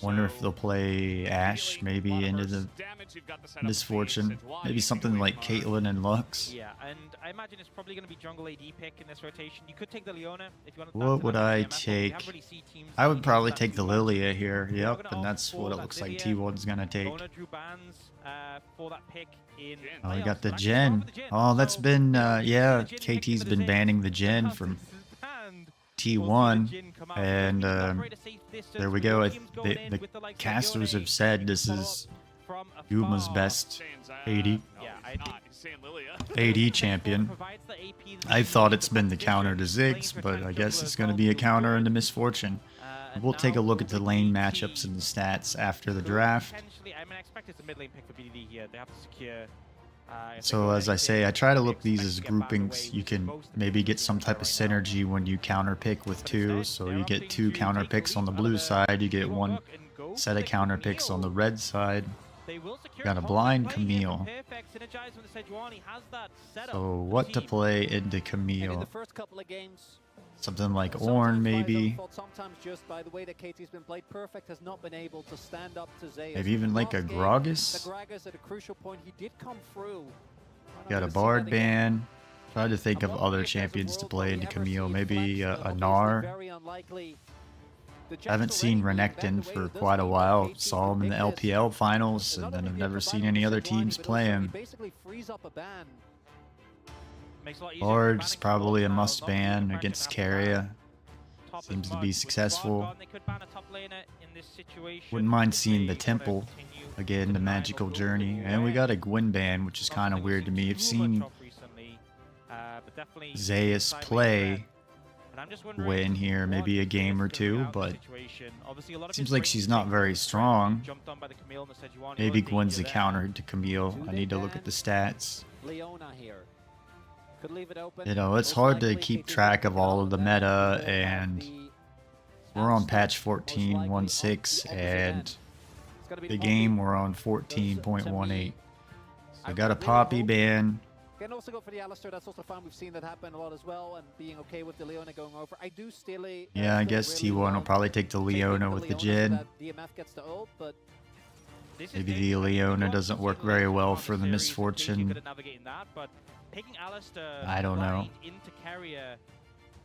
Wonder if so they'll play Ashe immediately, maybe lot of into burst the damage. You've got the setup Misfortune. speed. Sejuani Maybe taking something away like from our- Caitlyn and Lux. Yeah, and I imagine it's probably going to be jungle AD pick in this rotation. You could take the Leona if you want to. What would I take? I would probably take the Lilia here. Yep, and that's what it looks like T1's gonna take. Owner drew bans for that pick in. Oh, we got the playoffs. Actually, Gen. over the Gen. Oh, that's So, been, you see yeah, the Gen pick KT's into the been Ziggs. banning the Gen Now from this is banned. T1. Jin come out. And Doesn't even operate a safe distance. there we go. Teams going in The with the likes of casters Yone, have said this follow is up from Yuma's afar. best Saying Zaya. 80 No, Yeah, he's I think- not. He's saying Lilia. AD champion. Provides the AP that I they thought need it's to been the position, counter to playing Ziggs, for but tank I guess jungler it's as going to well, be a so counter good. into Misfortune. And We'll take a now look at the lane KT matchups and the stats after the could draft. potentially- I mean, I expect it's a mid lane pick for BDD here. They have to secure. If they So go as I anything, say, I try to they look these expect as to get banned groupings. away, You which can most of maybe the get some teams type of right now. synergy when you counter pick with But 2. instead, So they're you get opting 2 to counter take the picks on lead the out blue of side. You get T1 one Buck and go set of pick counter picks on the Camille. red side. They will secure Got a top blind play here from Camille. Perfect, synergize when the Sejuani has that setup. So The what to team- play into And in Camille? the first couple of games, Something like sometimes Ornn by his own maybe. fault, sometimes just by the way that KT's been played, Perfect has not been able to stand up to Zayas. Maybe even like a Last game, Gragas. The Gragas at a crucial point, he did come through. Got a Bard ban. Try to think of other champions to play into Camille. Maybe a Gnar. I haven't seen Renekton for quite a while. Saw him in the LPL finals, and then I've never seen any other teams play him. Basically frees up a ban. Makes it a lot easier for Bard's banning probably a now, must not really ban the pressure against to have to ban Carrier. top as Seems to much. be With successful. Bard gone, they could ban a top laner in this situation Wouldn't mind if seeing the they wanna Temple continue again, the deny magical or go journey. away. And we got a Gwyn ban, which is Not kind of something we've weird to me. I've too much seen of recently, but definitely Zayas side lane play threat. And I'm just wondering win here, maybe a what game or is gonna two, be out in but this situation. Obviously, a lot of seems his like range she's not things very were strong. jumped on by the Camille and the Sejuani. Maybe A lot of Gwyn's the danger there. counter to Camille. I need to look at the stats. Leona here. Could leave it open. You know, it's Most hard to likely keep KT track will of all of the put out meta, the and the we're on absence, patch most likely on the 14.16, opposite and end. It's gonna be the Poppy. game we're on 14.18. So got a Poppy ban. Can also go for the Alistair. That's also fun. We've seen that happen a lot as well, and being okay with the Leona going over. I do still. Yeah, I guess T1 will probably take the Leona with the Jin. DMF gets the ult, but This is Maybe the dangerous. If you Leona want doesn't to work see very Leicester well on for the series, Misfortune. you're good at navigating that, but picking Alistair I don't know. right into Carrier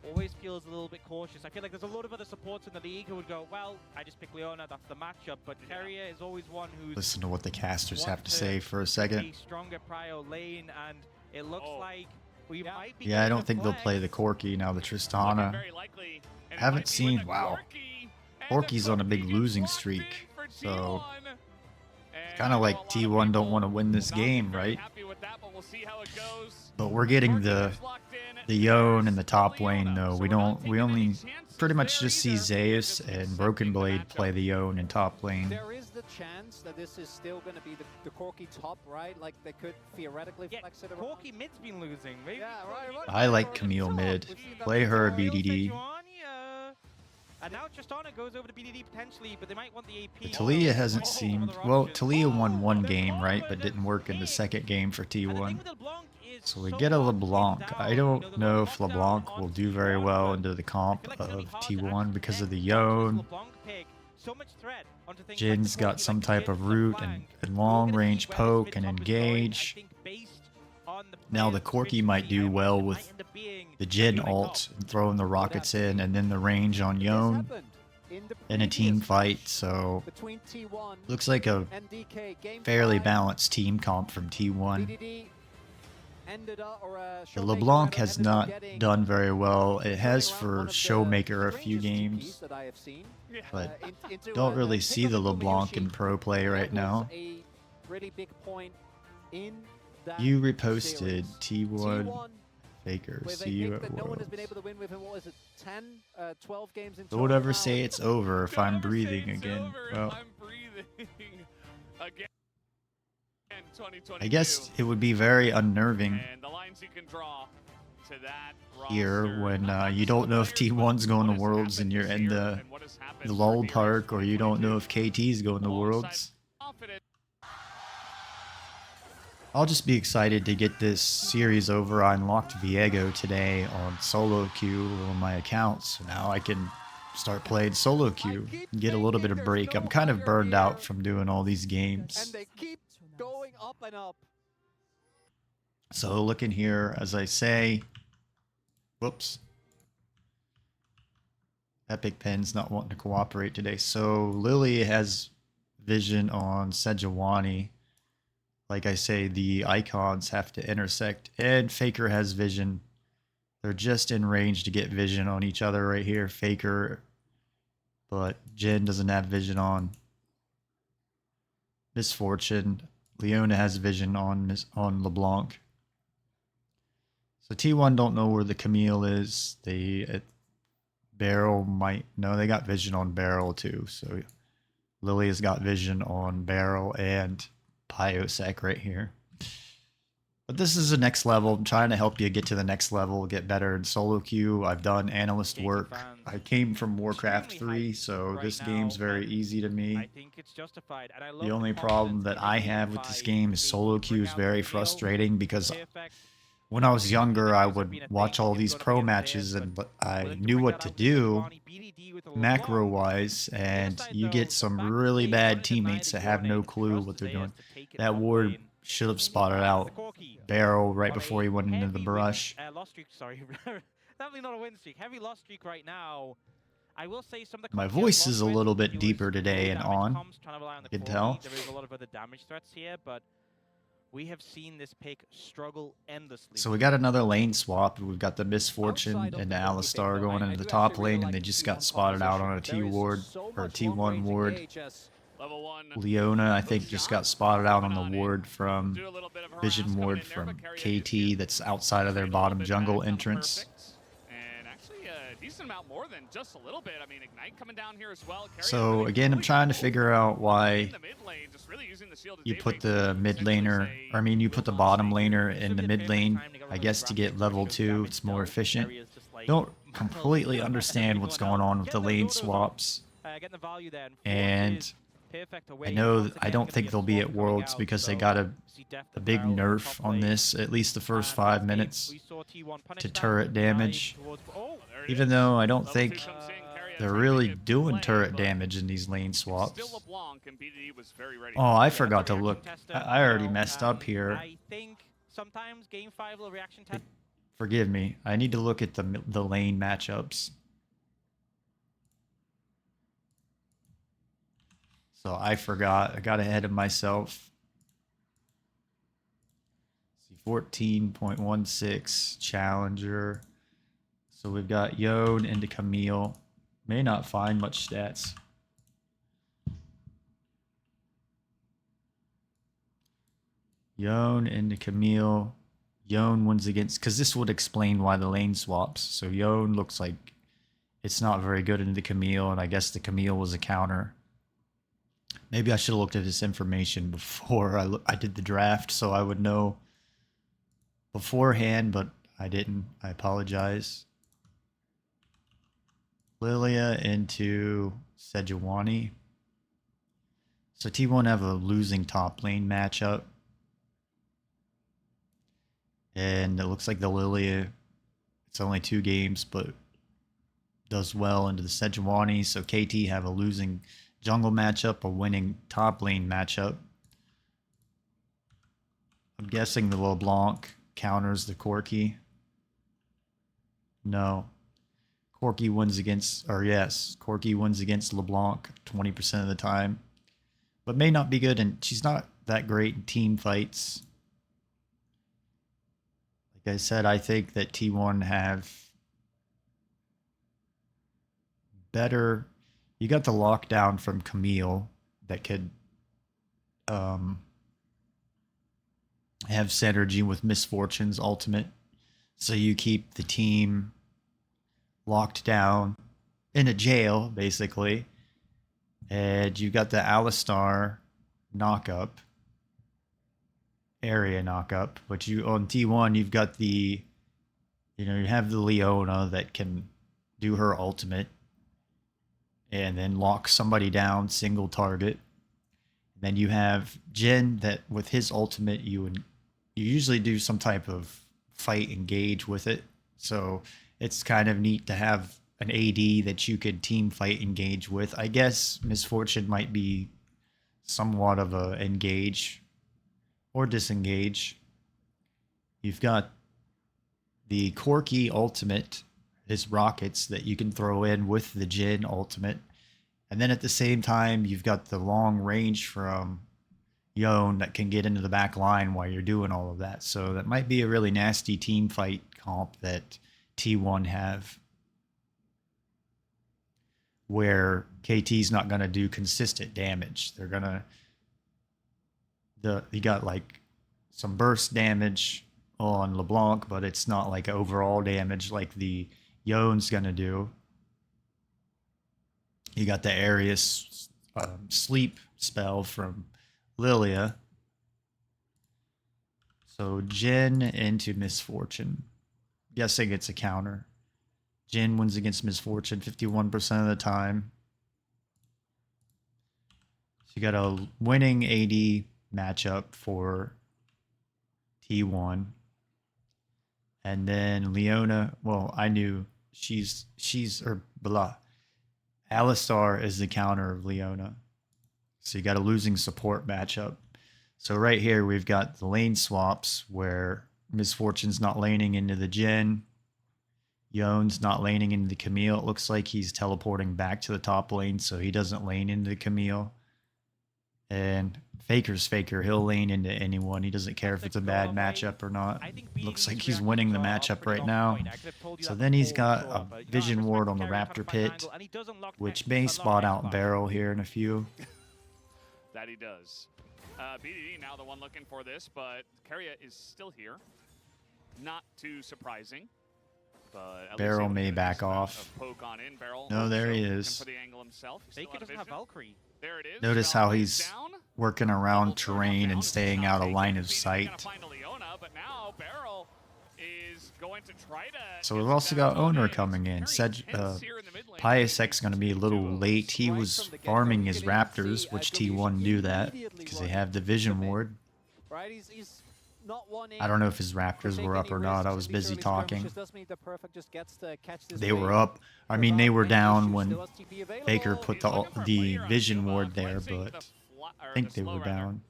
always feels a little bit cautious. I feel like there's a lot of other supports in the league who would go, well, I just pick Leona, that's the matchup, but Carrier is always one who's Listen to what the casters want have to to say for a a second. stronger prio lane, and it looks like we might be Yeah, I getting don't a think they'll flex. play the Corki now, the Looking Tristana. very likely, and it Haven't might be seen- with the wow. Corki, and Corki's the on a big Corki losing gets locked streak, in for so T1. Kinda like T1 don't wanna win this game, right? that, but we'll see how it goes. But we're getting the Yone in the top lane though. We only pretty much just see Zeus and Broken Blade play the Yone in top lane. There is the chance that this is still going to be the Corki top, right? Like they could theoretically flex it around. Corki mid's been losing. Maybe I like Camille mid. Play her BDD. And now Tristana goes over to BDD potentially, but they might want the AP. But Talia hasn't seemed... Well, Talia won one game, right? But didn't work in the second game for T1. So we get a LeBlanc. I don't know if LeBlanc will do very well into the comp of T1 because of the Yone. Jin's got some type of root and long range poke and engage. Now the Corki might do well with the Jin ult and throwing the rockets in and then the range on Yone in a team fight. So looks like a fairly balanced team comp from T1. The LeBlanc has not done very well. It has for Showmaker a few games, but don't really see the LeBlanc in pro play right now. You reposted T1 Faker. See you at Worlds. Don't ever say it's over if I'm breathing again. Well, I guess it would be very unnerving here when you don't know if T1's going to Worlds and you're in the lull park, or you don't know if KT's going to Worlds. I'll just be excited to get this series over. I unlocked Viego today on solo queue on my account, so now I can start playing solo queue and get a little bit of break. I'm kind of burned out from doing all these games. Going up and up. So looking here, as I say, whoops. Epic Pen's not wanting to cooperate today. So Lily has vision on Sejuani. Like I say, the icons have to intersect, and Faker has vision. They're just in range to get vision on each other right here. Faker, but Jin doesn't have vision on Misfortune. Leona has vision on LeBlanc. So T1 don't know where the Camille is. They Barrel might... No, they got vision on Barrel too. So Lily has got vision on Barrel and Pyosec right here. But this is the next level. I'm trying to help you get to the next level, get better in solo queue. I've done analyst work. I came from Warcraft 3, so this game's very easy to me. I think it's justified. And I love The only problem that I have with this game is solo queue is very frustrating because when I was younger, I would watch all these pro matches and I knew what to do macro-wise, and you get some really bad teammates that have no clue what they're doing. That ward should have spotted out Barrel right before he went into the brush. Lost streak, sorry. Definitely not a win streak. Heavy lost streak right now. I will say some of the My voice is a little bit deeper today and on. You can tell. There is a lot of other damage threats here, but we have seen this pick struggle endlessly. So we got another lane swap. We've got the Misfortune and the Alistar going into the top lane, and they just got spotted out on a T ward or a T1 ward. Leona, I think, just got spotted out on the ward from Vision ward from KT that's outside of their bottom jungle entrance. And actually a decent amount more than just a little bit. I mean, Ignite coming down here as well. So again, I'm trying to figure out why you put the mid laner, or I mean, you put the bottom laner in the mid lane, I guess to get level 2. It's more efficient. Don't completely understand what's going on with the lane swaps. And I don't think they'll be at Worlds because they got a big nerf on this, at least the first 5 minutes, to turret damage. Even though I don't think they're really doing turret damage in these lane swaps. Oh, I forgot to look. I already messed up here. Forgive me. I need to look at the lane matchups. So I forgot. I got ahead of myself. 14.16 Challenger. So we've got Yone into Camille. May not find much stats. Yone into Camille. Yone wins against, because this would explain why the lane swaps. So Yone looks like it's not very good into Camille, and I guess the Camille was a counter. Maybe I should have looked at this information before I did the draft, so I would know beforehand, but I didn't. I apologize. Lilia into Sejuani. So T1 have a losing top lane matchup. And it looks like the Lilia, it's only 2 games, but does well into the Sejuani. So KT have a losing jungle matchup, a winning top lane matchup. I'm guessing the LeBlanc counters the Corki. No. Corki wins against, or yes, Corki wins against LeBlanc 20% of the time. But may not be good, and she's not that great in team fights. Like I said, I think that T1 have better. You got the lockdown from Camille that could have synergy with Misfortune's ultimate. So you keep the team locked down in a jail, basically. And you got the Alistar knockup, area knockup. But you on T1, you've got the, you have the Leona that can do her ultimate and then lock somebody down, single target. Then you have Jin that with his ultimate, you usually do some type of fight engage with it. So it's kind of neat to have an AD that you could team fight engage with. I guess Misfortune might be somewhat of a engage or disengage. You've got the Corki ultimate, his rockets that you can throw in with the Jin ultimate. And then at the same time, you've got the long range from Yone that can get into the back line while you're doing all of that. So that might be a really nasty team fight comp that T1 have, where KT's not going to do consistent damage. They're going to, you got like some burst damage on LeBlanc, but it's not like overall damage like the Yone's going to do. You got the Arius sleep spell from Lilia. So Jin into Misfortune. Guessing it's a counter. Jin wins against Misfortune 51% of the time. So you got a winning AD matchup for T1. And then Leona, well, I knew she's or blah. Alistar is the counter of Leona. So you got a losing support matchup. So right here we've got the lane swaps where Misfortune's not laning into the Jin. Yone's not laning into the Camille. It looks like he's teleporting back to the top lane, so he doesn't lane into the Camille. And Faker's Faker. He'll lane into anyone. He doesn't care if it's a bad matchup or not. Looks like he's winning the matchup right now. So then he's got a Vision Ward on the Raptor Pit, which may spot out Barrel here in a few. That he does. BDD now the one looking for this, but Keria is still here. Not too surprising. But Barrel may back off. No, there he is. Baker doesn't have Valkyrie. There it is. Notice how he's working around terrain and staying out of line of sight. So we've also got Owner coming in. Pius X going to be a little late. He was farming his Raptors, which T1 knew that because they have the Vision Ward. I don't know if his Raptors were up or not. I was busy talking. They were up. I mean, they were down when Baker put the Vision Ward there, but I think they were down.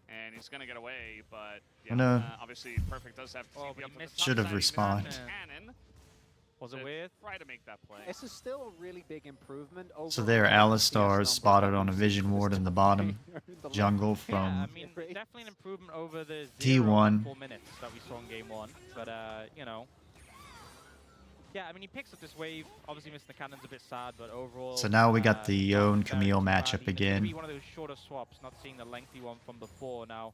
And he's going to get away, but obviously Perfect does have should have respawned. Was it weird? Try to make that play. This is still a really big improvement. So there, Alistar is spotted on a Vision Ward in the bottom jungle from I mean, definitely an improvement over the T1. 4 minutes that we saw in game 1. But, yeah, I mean, he picks up this wave. Obviously, missing the cannon's a bit sad, but overall... So now we got the Yone Camille matchup again. One of those shorter swaps, not seeing the lengthy one from before now.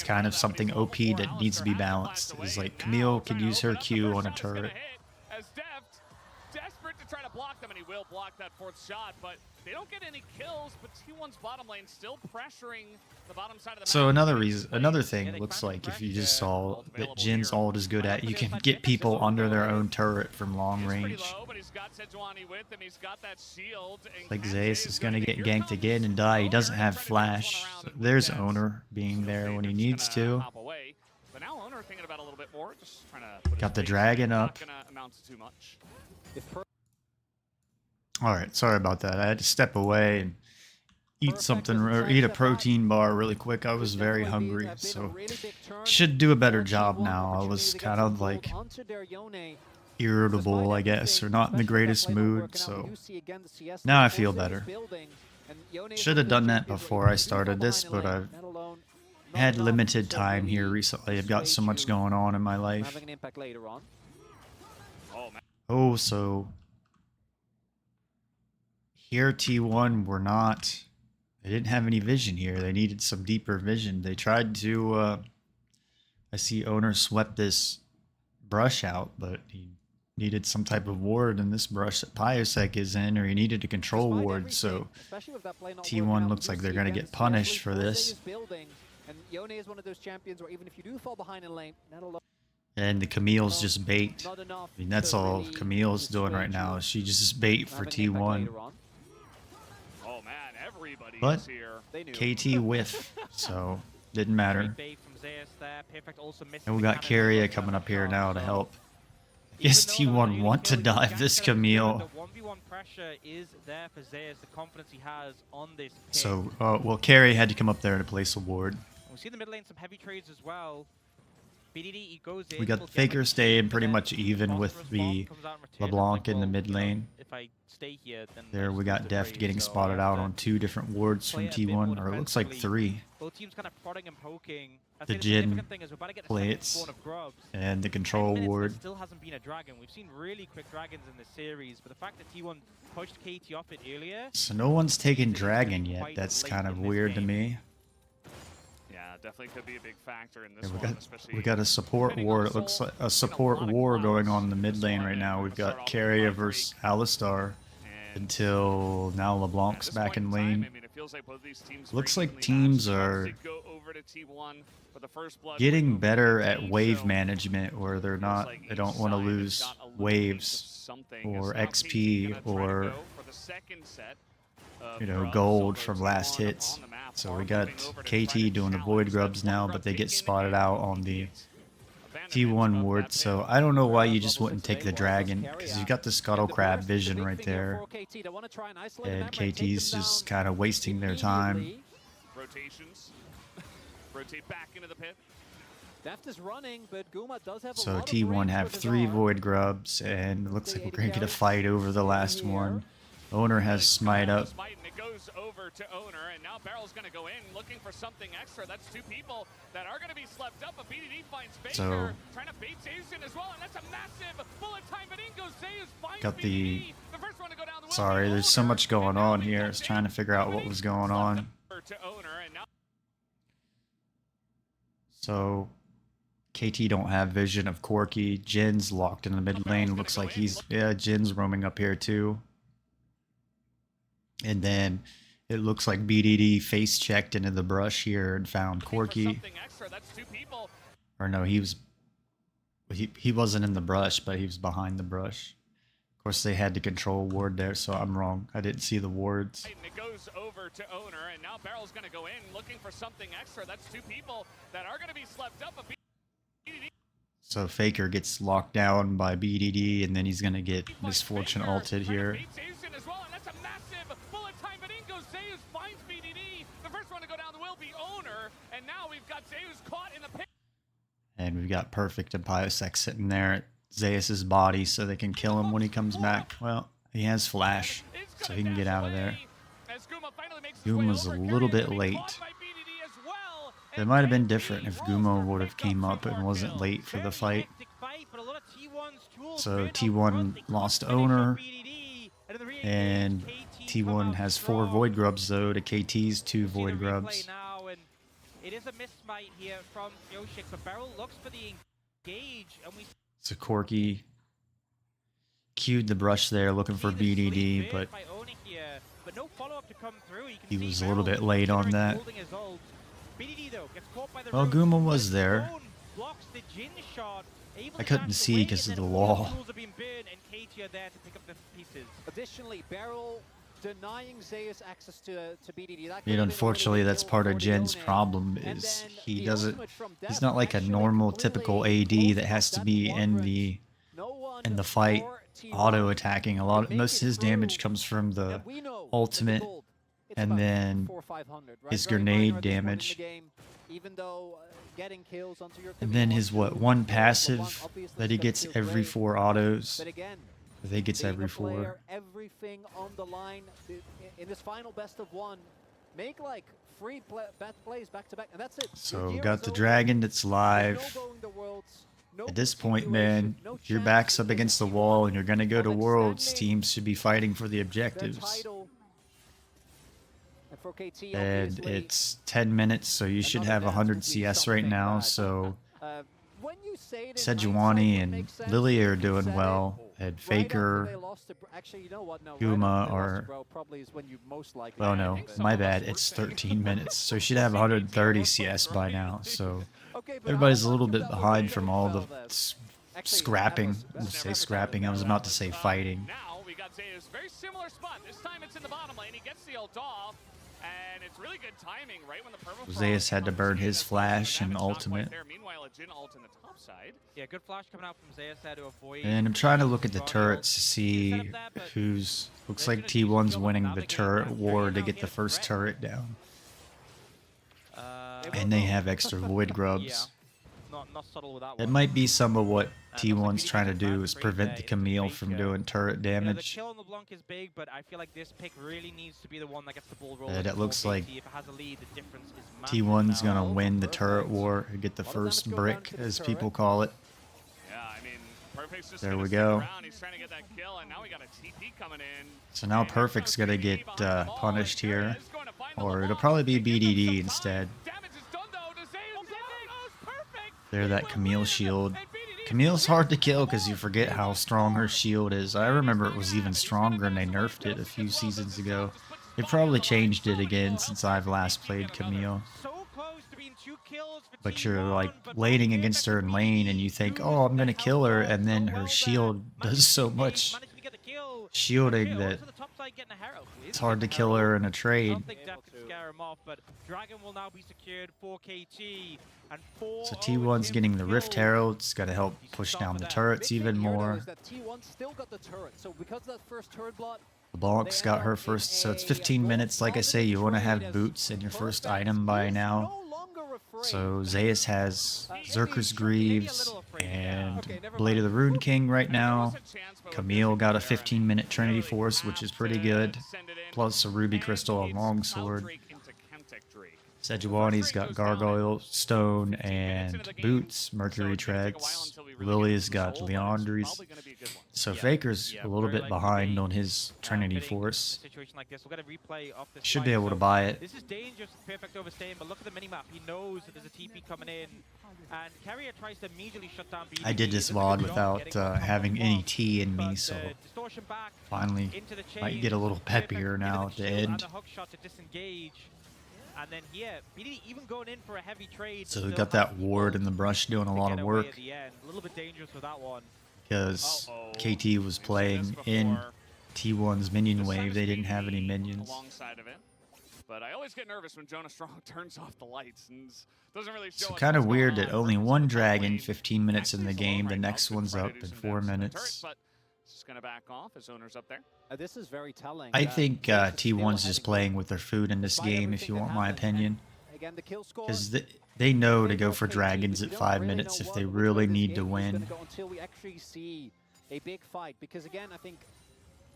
that's kind of something OP that needs to be balanced. Is like Camille could use her Q on a turret. As Deft, desperate to try to block them, and he will block that fourth shot, but they don't get any kills, but T1's bottom lane still pressuring the bottom side of the map. So another thing looks like, if you just saw that Jin's ult is good at, you can get people under their own turret from long range. Like Zeus is going to get ganked again and die. He doesn't have flash. So there's Owner being there when he needs to. But now Owner thinking about a little bit more, just trying to Got the dragon up. Not gonna amount to too much. All right, sorry about that. I had to step away and eat something or eat a protein bar really quick. I was very hungry, so should do a better job now. I was kind of like irritable, I guess, or not in the greatest mood, so now I feel better. Should have done that before I started this, but I've had limited time here recently. I've got so much going on in my life. Oh, so here T1 were not, they didn't have any vision here. They needed some deeper vision. They tried to, I see owner swept this brush out, but he needed some type of ward in this brush that Piosek is in, or he needed a control ward, so T1 looks like they're going to get punished for this. And the Camille's just bait. I mean, that's all Camille's doing right now. She just bait for T1. But KT whiff, so didn't matter. And we got Carrier coming up here now to help. Yes, T1 want to dive this Camille. So, well, Carrier had to come up there to place a ward. We see in the mid lane some heavy trades as well. BDD, he goes in, we got Faker staying pretty much even with the LeBlanc in the mid lane. If I stay here, then there we got Deft getting spotted out on 2 different wards from T1, or it looks like 3. Both teams kind of prodding and poking. The Jin plates and the control ward. Still hasn't been a dragon. We've seen really quick dragons in this series, but the fact that T1 pushed KT off it earlier. So no one's taken dragon yet. That's kind of weird to me. Definitely could be a big factor in this one. Especially we got a support war. It looks like a support war going on in the mid lane right now. We've got Carrier versus Alistar until now LeBlanc's back in lane. Looks like teams are getting better at wave management, where they don't want to lose waves or XP or gold from last hits. So we got KT doing the Void Grubs now, but they get spotted out on the T1 ward. So I don't know why you just wouldn't take the dragon, because you got the Scuttle Crab vision right there. And KT's just kind of wasting their time. So T1 have 3 Void Grubs, and it looks like we're going to get a fight over the last one. Owner has smite up. Over to owner, and now Barrel's going to go in looking for something extra. That's 2 people that are going to be slept up, but BDD finds Baker, trying to bait Zeus in as well, and that's a massive bullet time, but in goes Zeus, finds got BDD. The first one to go down the sorry, there's so much going on here. I was trying to figure out what was going on. So KT don't have vision of Corki. Jin's locked in the mid lane. Looks like Jin's roaming up here too. And then it looks like BDD face checked into the brush here and found Corki. Or no, he wasn't in the brush, but he was behind the brush. Of course, they had the control ward there, so I'm wrong. I didn't see the wards. It goes over to owner, and now Barrel's going to go in looking for something extra. That's 2 people that are going to be slept up. So Faker gets locked down by BDD, and then he's going to get Misfortune ulted here. And we've got Perfect and Piosek sitting there at Zeus's body so they can kill him when he comes back. Well, he has flash, so he can get out of there. Guma's a little bit late. It might have been different if Guma would have came up and wasn't late for the fight. So T1 lost owner, and T1 has 4 Void Grubs though to KT's 2 Void Grubs. It is a mismite here from Yoshik, but Barrel looks for the engage, and we... So Corki queued the brush there looking for BDD, but he was a little bit late on that. Well, Guma was there. I couldn't see because of the wall. Additionally, Barrel denying Zeus access to BDD. Unfortunately, that's part of Jin's problem, is he's not like a normal typical AD that has to be in the fight auto attacking a lot. Most of his damage comes from the ultimate and then his grenade damage. And then his one passive that he gets every 4 autos. I think it's every 4. Everything on the line in this final best of 1. Make like 3 plays back to back, and that's it. So got the dragon that's live. At this point, man, if your back's up against the wall and you're gonna go to Worlds, teams should be fighting for the objectives. And it's 10 minutes, so you should have 100 CS right now. So Sejuani and Lily are doing well, and Faker, Yuma are... Well, no, my bad. It's 13 minutes, so you should have 130 CS by now. So everybody's a little bit behind from all the scrapping. Let's say scrapping. I was about to say fighting. Now we got Zeus, very similar spot. This time it's in the bottom lane. He gets the ult off. And it's really good timing, right when the purple Zeus had to burn his flash and ultimate. Meanwhile, a Jhin ult in the top side. Yeah, good flash coming out from Zeus there to avoid. And I'm trying to look at the turrets to see who's... Looks like T1's winning the turret war to get the first turret down. And they have extra void grubs. Not subtle with that It one. might be some of what T1's trying to do is prevent the Camille from doing turret Yeah, the damage. kill on the Blanc is big, but I feel like this pick really needs to be the one that gets the ball rolling. And it looks like If it has a lead, the difference is massive T1's now. gonna win the turret war and get the first brick, as people call it. Yeah, I mean, Perfect's just There gonna we stick go. around. He's trying to get that kill, and now we got a TP coming in. So now Perfect's gonna get punished here. Or it'll probably be BDD instead. Damage is done though to Zeus. Oh, perfect. They're that Camille shield. Camille's hard to kill because you forget how strong her shield is. I remember it was even stronger and they nerfed it a few seasons ago. They probably changed it again since I've last played Camille. So close to being 2 kills for But you're T1, like but laning against her in lane and you think, oh, I'm gonna kill her, and then her shield does so much managed to get the kill. shielding that To the top side, getting a herald. it's hard to kill her in a I trade. don't think Death could scare him off, but Dragon will now be secured for KT. And So T1's getting the Rift Herald. It's gotta help push down the turrets even more. The Blanc's got her first, so it's 15 minutes. Like I say, you want to have boots and your first item by now. So Zeus has Zerker's Greaves and Blade of the Rune King right now. Camille got a 15-minute Trinity Force, which is pretty good. Plus a Ruby Crystal and Longsword. Sejuani's got Gargoyle, Stone, and Boots, Mercury Treads. Lily's got Leandry's. So Faker's a little bit behind on his Trinity Force. Should be able to buy it. This is dangerous, Perfect overstaying, but look at the minimap. He knows that there's a TP coming in, and Carrier tries to immediately shut down BDD. I did this VOD without having any tea in me, so Distortion back finally into the might chain. get a little peppier Perfect now into at the shield end. and the hook shot to disengage. And then here, BDD even going in for a heavy trade. So we got that ward in the brush doing a lot of work A little bit dangerous with that one. because KT was playing in T1's minion wave. They didn't have any minions. Alongside of it. But I always get nervous when Jonas Strong turns off the lights and doesn't really show So us kind of what's weird going that on. only Perfect's one on the top dragon, lane. 15 minutes in the Actually, game. The right now, next could one's try to up do in some 4 damage to the minutes. turret, but just gonna back off as owner's up there. This is very telling. I think T1's just playing with their food in this game, if you want my opinion. Because they know to go for dragons at 5 minutes if they really need to win. Until we actually see a big fight, because again, I think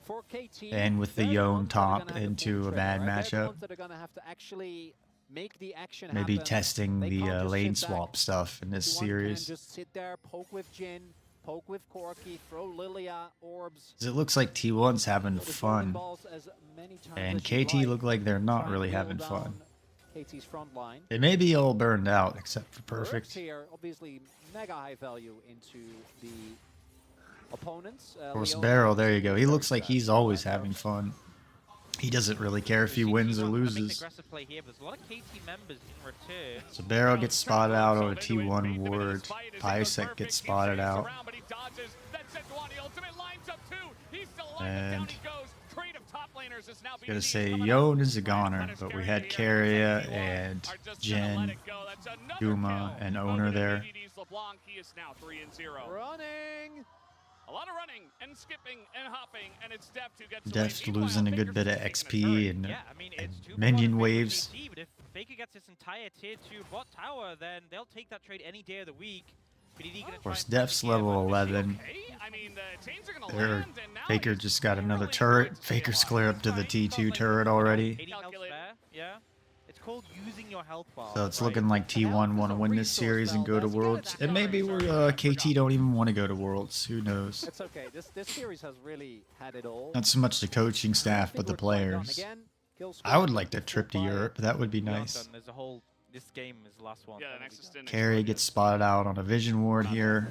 for KT, And with the they're Yone ones that are top gonna have to into pull a trigger, bad right? They're the matchup. ones that are gonna have to actually make the action Maybe happen. testing They the can't just lane sit back. swap stuff in this T1 can series. just sit there, poke with Jhin, poke with Corki, throw Lilia, orbs. 'Cause it looks like T1's having Just rolling fun. balls as many times And as you'd KT like, look like they're not trying really to having roll fun. down KT's front line. They may be all burned out, except for Perfect Perfect. here, obviously mega high value into the opponents. Of course, Leona Barrel, there you is go. He very looks like fast. he's always having fun. He doesn't really care if he wins or loses. Aggressive play here, but there's a lot of KT members in return. So Barrel gets spotted out on a T1 ward. Pyasek gets spotted out. And gonna say Yone is a goner, but we had Carrier and Jhin, Yuma, and Owner there. Running. A lot of running and skipping and hopping, and it's Deft who gets Deft away. losing a good bit of XP and, Yeah, I mean, it's and 2 minion waves. KT, but if Faker gets this entire tier 2 bot tower, then they'll take that trade any day of the week. Of course, Deft's level 11. Okay, I mean, the chains are gonna There, land, and now Faker he's just got another barely turret. going to Faker's stay clear alive. up to the T2 turret already. 80 health spare, yeah. It's called using your health bar. So it's right? looking like T1 want to win this series and go to Worlds. And maybe we're KT don't even want to go to Worlds. Who knows? It's okay. This series has really had it all. Not so much the coaching staff, but the players. I would like to trip to Europe. That would be We aren't nice. done. There's a whole. This game is the last one. Yeah, the next is in Carry gets spotted out on a vision ward here.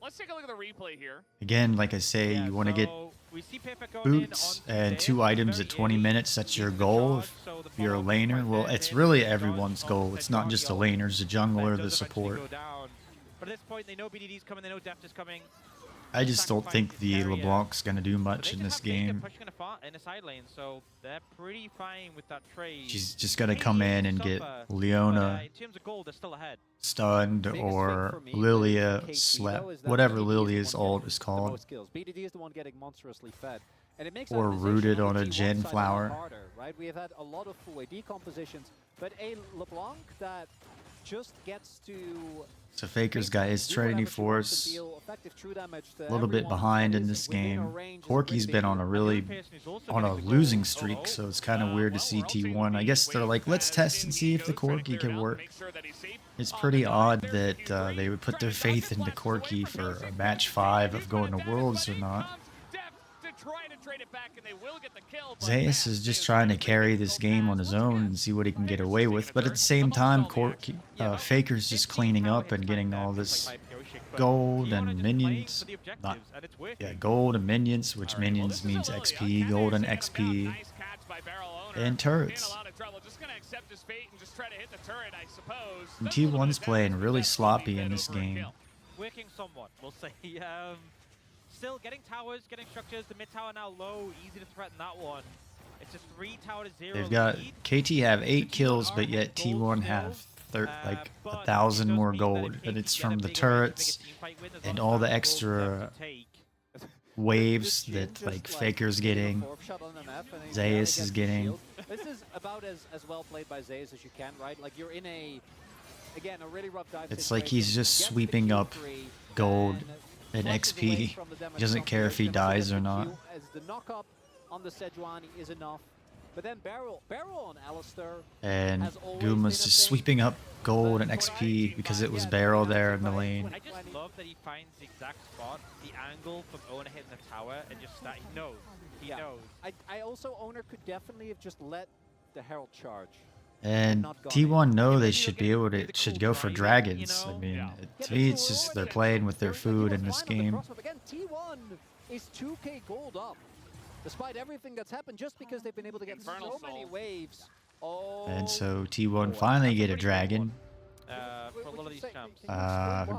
Let's take a look at the replay here. Again, like I say, Yeah, you want to get so we see Paper going in boots on and today, 2 items very at 20 early. minutes. That's your Use the goal charge, if so the you're a follow-up laner. right Well, there, it's they really charge everyone's on goal. the It's not just the Sejuani laners, the ult, jungler, that the does eventually support. go down. But at this point, they know BDD's coming, they know Deft is coming. I just don't think Sacrifice the his carrier. LeBlanc's going to do But much they in just this have Faker game. pushing in a side lane, so they're pretty fine with that trade. She's just going to KT come in and suffer, get but, Leona in terms of gold, they're still ahead. stunned Biggest thing or for me with Lilia KT, though, slept. is that Whatever BDD is the Lilia's one ult getting is the called. most kills. BDD is the one getting monstrously fed. And it makes Or optimization rooted on the a T1 gen side flower. A lot harder, right? We have had a lot of full AD compositions, but a LeBlanc that just gets to So Faker's got his Trinity Force a little bit behind in this game. Corky's been on a really on a losing streak, so it's kind of weird to see T1. I guess they're like, let's test and see if the Corky can work. It's pretty odd that they would put their faith into Corky for a match 5 of going to Worlds or not. Zeus is just trying to carry this game on his own and see what he can get away with, but at the same time, Corky, Faker's just cleaning up and getting all this gold and minions. Not, yeah, gold and minions, which minions means XP, gold and XP, and turrets. And T1's playing really sloppy in this game. Working somewhat, we'll say. Still getting towers, getting structures. The mid tower now low, easy to threaten that one. It's a 3-tower to 0 They've got lead. KT have 8 kills, but yet T1 have like 1,000 more gold, and it's from the turrets and all the extra waves that like Faker's getting, Zeus is getting. This is about as well played by Zeus as you can, right? Like you're in a really rough dive. It's like he's just sweeping up gold and XP. He doesn't care if he dies or not. As the knock-up on the Sejuani is enough. But then Barrel on Alistar. And Guma's just sweeping up gold and XP because it was Barrel there in the lane. I just love that he finds the exact spot, the angle from Owner hitting the tower, and just that he knows. He knows. I also, Owner could definitely have just let the Herald charge. And T1 know they should be able to go for dragons. I mean, to me, it's just they're playing with their food in this game. Again, T1 is 2k gold up, despite everything that's happened, just because they've been able to get so many waves. Oh. And so T1 finally get a dragon. For a lot of these champs.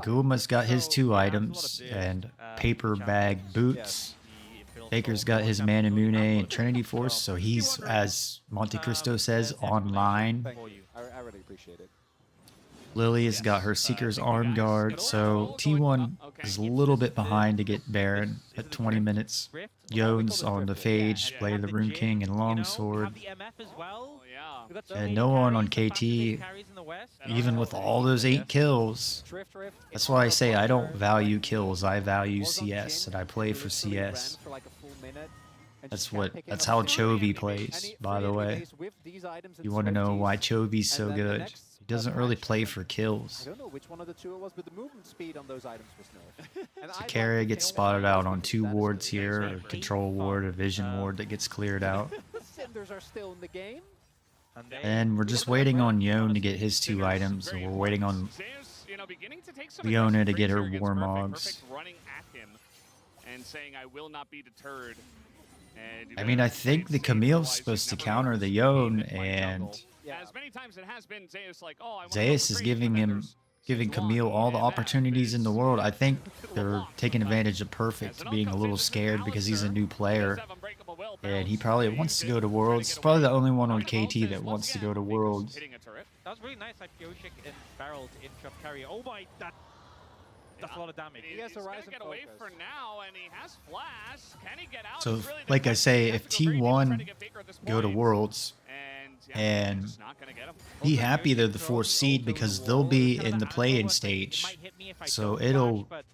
Guma's got his 2 items and paper bag boots. Faker's got his Manamune and Trinity Force, so he's, as Monte Cristo says, online. I really appreciate it. Lilia's got her Seeker's Arm Guard, so T1 is a little bit behind to get Baron at 20 minutes. Yone's on the Phage, playing the Rune King and Longsword. And no one on KT, even with all those 8 kills. That's why I say I don't value kills, I value CS, and I play for CS. That's how Chovy plays, by the way. You want to know why Chovy's so good? He doesn't really play for kills. I don't know which one of the 2 it was, but the movement speed on those items was nerfed. So Carrier gets spotted out on 2 wards here, a control ward, a vision ward that gets cleared out. The Cinders are still in the game. And we're just waiting on Yone to get his 2 items, and we're waiting on Leona to get her Warmogs. I mean, I think the Camille's supposed to counter the Yone, and Zeus is giving Camille all the opportunities in the world. I think they're taking advantage of Perfect being a little scared because he's a new player. And he probably wants to go to Worlds. He's probably the only one on KT that wants to go to Worlds. That was really nice, like Yoshik and Barrel to interrupt carrier. Oh my, that That's a lot of damage. He has He's gonna Horizon get away focus. for now, and he has flash. Can he get out? So, It's really the like I question. say, He has if to go very deep to try T1 to get Faker at this go to point. Worlds, And, and just not gonna get him. be Also, happy they're the Yoshi 4th throws seed also because the they'll wall. be It's kind in of the that play-in angle where it stage. might hit me if I So don't flash, it'll but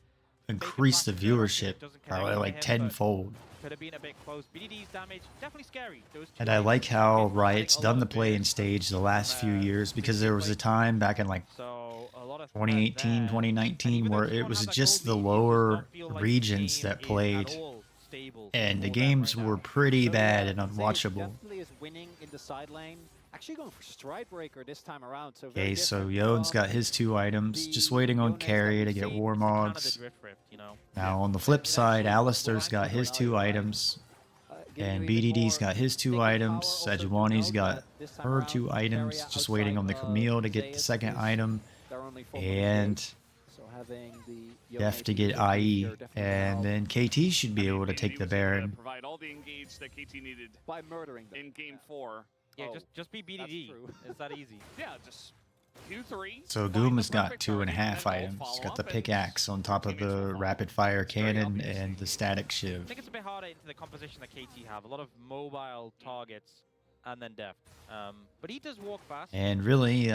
increase the Faker flashes viewership it, doesn't connect probably to like him, but tenfold. could have been a bit close. BDD's damage, definitely scary. Those two And I items like can how get Riot's a lot done the of play-in boost stage the last few from, years because big there was a play. time back in like So a lot of threat 2018, there. And 2019 even though where T1 it has was that just gold the lead, it does lower not feel like the regions game that is played, at all stable and the for them games right were now. pretty So, bad and Zayas unwatchable. definitely is winning in the side lane. Actually going for Stride Breaker this time around. So very Okay, so different Yone's from got his 2 items, just the waiting on Yones that carry we've to get seen. War It's the Canada Mogs. Drift Rift, you know. Now on the flip side, actually- Alistair's will got his actually 2 allow you, right? items, Giving and you a bit BDD's more got his 2 thinking items. power. Also do Sejuani's note got that this time her around, 2 items, Keria just waiting on the outside Camille to of get the Zayas second is item, their only form of and engage. So having the Def to Yone get AD here IE, definitely and help then KT should be I mean, able to BDD take the was able to Baron. provide all the engage that KT needed by murdering them. in game 4. Yeah, Oh, just be BDD. true. It's that easy. Yeah, just Q3. So find the Guma's got perfect 2.5 target, and then items. follow He's got up, the and pickaxe on top of teammates will the follow. rapid fire It's very cannon obvious. and the static I shiv. think it's a bit harder into the composition that KT have. A lot of mobile targets and then depth. But he does walk fast. And really,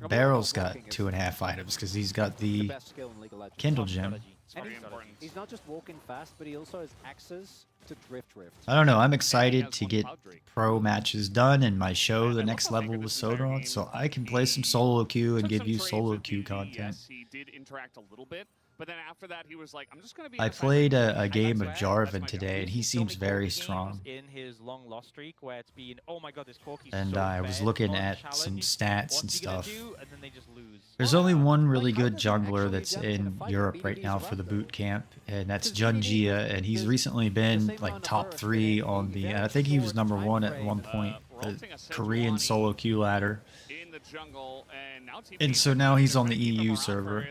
Barrel's about got walking is 2.5 items because he's got the the best skill in League of Legends. Kindle Smart Gem. strategy. Smart very strategy. important. He's not just walking fast, but he also has access to drift. I don't know. I'm And he excited has to one get Cloud Drake. pro matches done in my show, And the I next love how level Faker with this entire Sodaron, game, so I can play some he solo queue and took give some you trades solo with queue BDD. content. Yes, he did interact a little bit, but then after that, he was like, "I'm just gonna be." I on the side played lane." a game of swear, that's Jarvan my today, job. and he We've seen so seems many very Corki strong. games in his long loss streak where it's been, oh my god, this Corki's And so I was fed looking on at challenge. some stats and What's he gonna stuff. do? And then they just lose. There's only one really Like, how good does it jungler actually that's depend on the in fight? Europe right BDD's now for the rough, boot though. camp, and that's Because BDD Junjia, and he's is recently the been same like amount of top burst 3 in a on the, very I think he was short number time 1 at frame. one point, the Rolting a Korean Sejuani solo queue ladder. in the jungle, and now And so now he's on the EU server.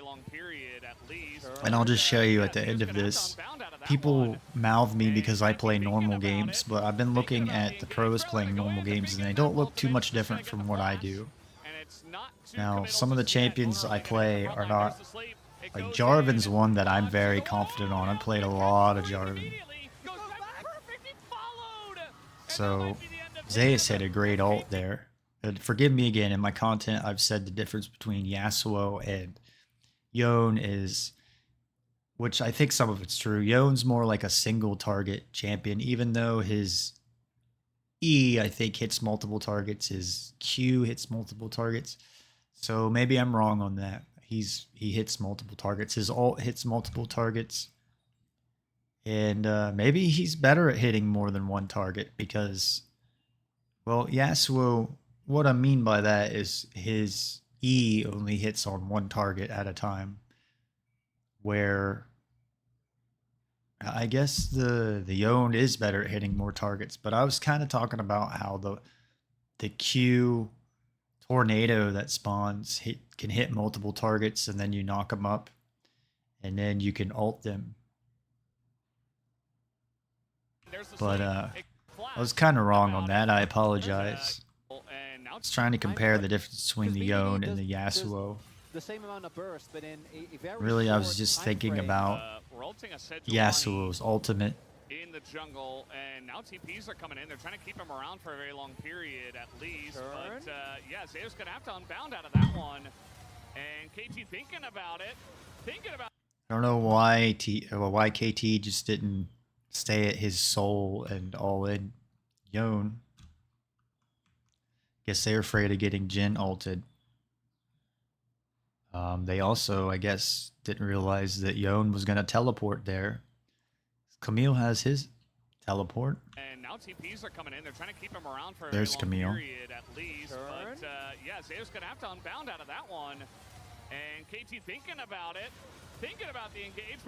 And I'll just show you at the end of this. People mouth me because I play normal games, but I've been looking at the pros playing normal games, and they don't look too much different from what I do. Now, some of the champions I play are not, like Jarvan's one that I'm very confident on. I played a lot of Jarvan. So, Zayas had a great ult there. And forgive me again, in my content I've said the difference between Yasuo and Yone is, which I think some of it's true. Yone's more like a single target champion, even though his E, I think, hits multiple targets. His Q hits multiple targets. So maybe I'm wrong on that. He hits multiple targets. His ult hits multiple targets. And maybe he's better at hitting more than one target because, well, Yasuo, what I mean by that is his E only hits on one target at a time, where I guess the Yone is better at hitting more targets. But I was kind of talking about how the Q tornado that spawns can hit multiple targets, and then you knock them up, and then you can ult them. But I was kind of wrong on that. I apologize. I was trying to compare the difference between the Yone and the Yasuo. The same amount of burst, but in a very Really, I was short just time thinking frame. about Yasuo's ultimate. In the jungle, and now TPs are coming in. They're trying to keep him around for a very long period at least. Turn. But yeah, Zayo's gonna have to unbound out of that one. And KT thinking about it. I don't know why why KT just didn't stay at his soul and all in Yone. Guess they're afraid of getting Jhin ulted. They also, I guess, didn't realize that Yone was going to teleport there. Camille has his teleport. And now TPs are coming in. They're trying to keep him around for a There's very long Camille. period at least. Turn. But yeah, Zayo's gonna have to unbound out of that one. And KT thinking about it. Thinking about the engage.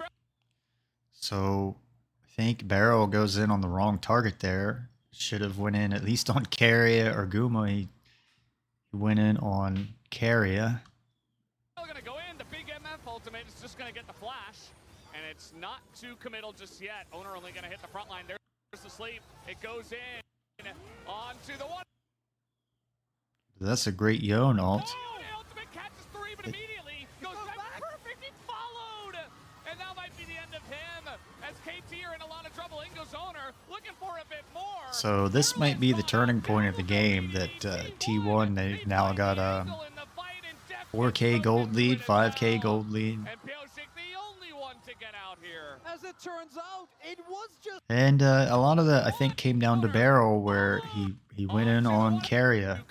So I think Barrel goes in on the wrong target there. Should have went in at least on Keria or Guma. He went in on Keria. Still gonna go in. The big MF ultimate is just gonna get the flash. And it's not too committal just yet. Owner only gonna hit the front line. There's the sleep. It goes in. Onto the one. That's a great Yone ult. Oh, the ultimate catches 3, but immediately goes back. Perfect. He followed. for a bit more. So this might be the turning point of the game that T1, they now got a 4K gold lead, 5K gold lead. And Pyosik, the only one to get out here. As it turns out, it was just And a lot of that, I think, came down to Barrel, where he went in on Carrier.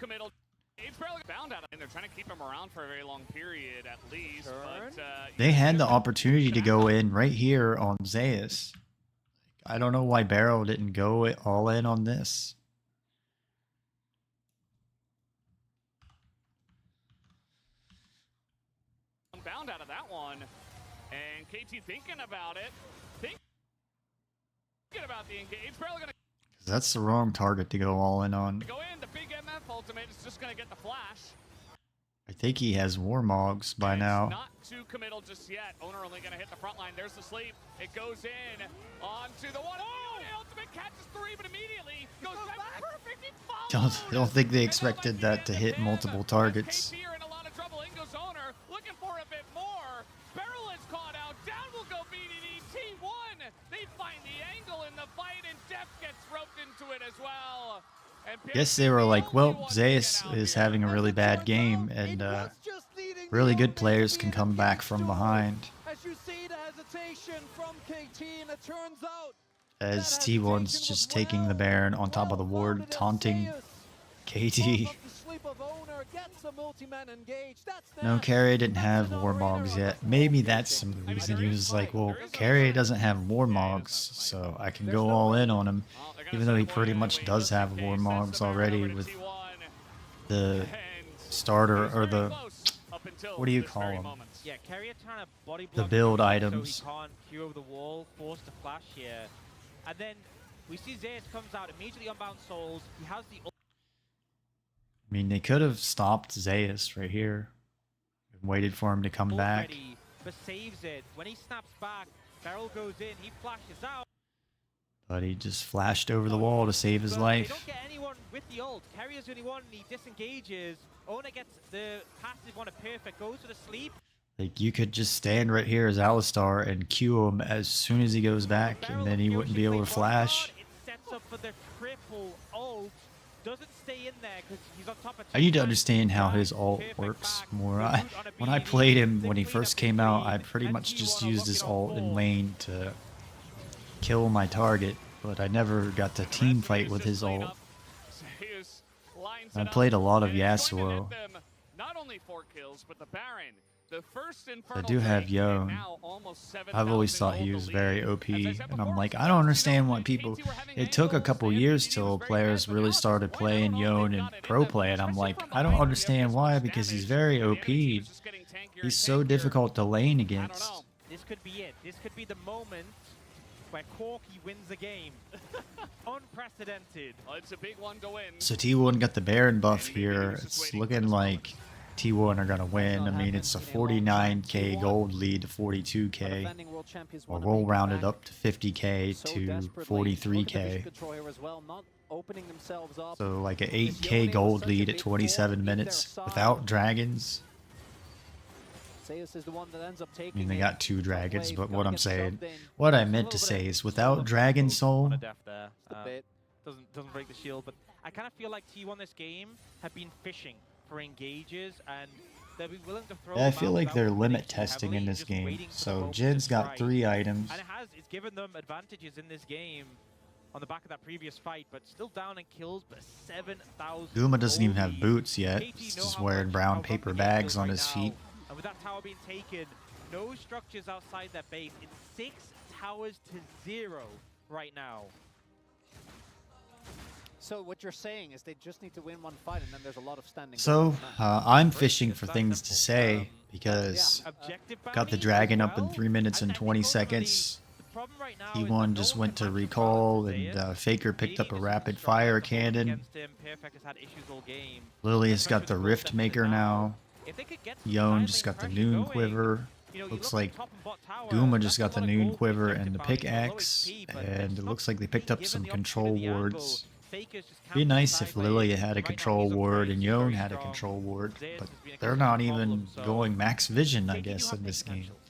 It's barely bound out, and they're trying to keep him around for a very long period at least. But, They had the opportunity to go in right here on Zeus. I don't know why Barrel didn't go all in on this. Bound out of that one, and KT thinking about it, thinking about the engage. Barely gonna That's the wrong target to go all in on. go in. The big MF ultimate is just gonna get the flash. I think he has Warmogs by It's now. not too committal just yet. Owner only gonna hit the front line. There's the sleep. It goes in onto the one. Oh, the ultimate catches 3, but immediately goes back perfect. He follows. Don't think they expected that to hit multiple targets. KT are in a lot of trouble. In goes Owner, looking for a bit more. Barrel is caught out. Down will go BDD. T1. They find the angle in the fight, and Def gets roped into it as well. And Guess they were like, well, Zeus is having a really bad game, and really good players can come back from behind. As you see the hesitation from KT, and it turns out As T1's just taking the Baron on top of the ward, taunting KT. No, Carrier didn't have Warmogs yet. Maybe that's some of the reason he was like, well, Carrier doesn't have Warmogs, so I can go all in on him. Even though he pretty much does have Warmogs already with the starter, or the, what do you call them? Yeah, Carrier trying to body The block build so items. he can't queue over the wall, forced to flash here. And then we see Zeus comes out immediately unbound souls. He has the I mean, they could have stopped Zeus right here and waited for him to come back. already, but saves it. When he snaps back, Barrel goes in, he flashes out. But he just flashed over the wall to save his But They life. don't get anyone with the ult. Carrier's the only one, and he disengages. Owner gets the passive on a perfect, goes to the sleep. Like, you could just stand right here as Alistar and Q him as soon as he goes back, and then he wouldn't be able to flash. It sets up for the triple ult. Doesn't stay in there because he's on top of I need to two understand how guys. his ult Perfect works back. more. Good When I on a played BDD. him when he They first clean came up out, the I lead, pretty and much just T1 are used his looking on ult in board. lane to kill my target, but I never got to team fight with his ult. I played a lot of Yasuo. Not only 4 kills, but the Baron. The first I do have Yone. I've always thought he was very OP, and I'm like, I don't understand why people... It took a couple years till players really started playing Yone in pro play, and I'm like, I don't understand why, because he's very OP. He's so difficult to lane against. This could be it. This could be the moment where Corky wins the game. Unprecedented. Well, it's a big one to win. So T1 got the Baron buff here. It's looking like T1 are gonna win. I mean, it's a 49k gold lead to 42k. Or we'll round it up to 50k to 43k. So like an 8k gold lead at 27 minutes without dragons. I mean, they got 2 dragons, but what I'm saying, what I meant to say is without Dragon Soul, On a def there. Doesn't break the shield, but I kind of feel like T1 this game have been fishing for engages, and they'll be willing to throw yeah, I them feel out like without they're winning limit too testing heavily, in this just game. waiting for the So moment Jin's to got strike. 3 items. And it's given them advantages in this game on the back of that previous fight, but still down in kills, but 7,000. Guma doesn't even have gold boots yet. lead. He's KT know just how wearing much- brown how paper rough the game bags feels on right his now. feet. And with that tower being taken, no structures outside that base. It's 6 towers to 0 right now. So what you're saying is they just need to win one fight, and then there's a lot of standing. So, guard. I'm fishing for things to say, because Objective got the bounties dragon as up in well. 3 minutes and I think 20 ultimately, seconds. the problem right now is T1 that just no went to one can match the recall, balance and of Faker picked up a Zeus. rapid Zeus fire has performed cannon. against him. Perfect has had issues all game. Lilius got Especially the with Rift Wolf Maker Destiny now. If they could get some Yone side just lane got the pressure Noon going, Quiver. you know, you Looks look at like top and bot tower, Guma that's just a got the lot of Noon gold Quiver objective and the bounties, low pickaxe, HP, but and it's it not looks like they picked up given some the opportunity, control the angle. wards. Faker's just Be camping nice if sideways. Lilia had a Right now control he's up ward very, and very Yone had a strong. control ward, Zeus but has been a they're constant not problem, even so going max vision, I KT do guess, have in this big game. potential.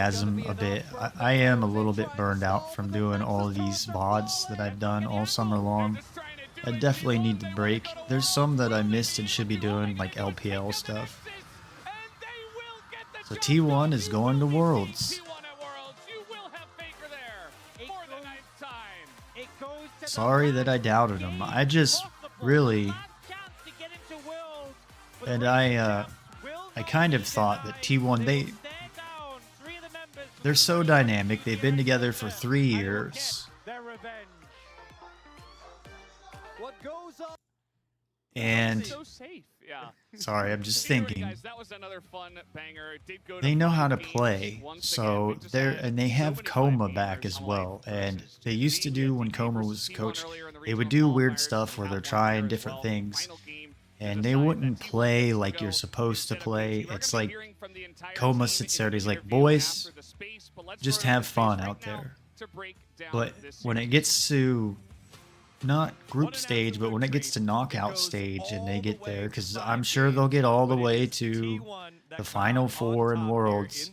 enthusiasm a bit. I am a little bit burned out from doing all of these VODs that I've done all summer long. I definitely need to break. There's some that I missed and should be doing, like LPL stuff. So T1 is going to Worlds. Sorry that I doubted him. I just really And I kind of thought that T1 they're so dynamic. They've been together for 3 years. What goes on? And So safe, yeah. sorry, I'm just Anyway, thinking. guys, that was another fun banger. It did go They know how to 5 games, play, once so again. We just and they had so have many Coma live back gamers as on well. live And versus they used to do when TFT Coma versus was T1 coach, earlier in the they would regional do weird qualifiers. stuff We'll where they're have one trying here as different well. things, Final game to and they decide wouldn't that T1 play gets to like go you're supposed to instead of play. KT. We're It's gonna be like hearing from the entire Coma team sits in there and the he's like, interview boys, after the space, but let's just throw it in have the space fun right out now there. to break down But this when it series. gets to not group stage, but when it gets to knockout stage and they get there, because I'm sure they'll get all the way to the Final Four in Worlds.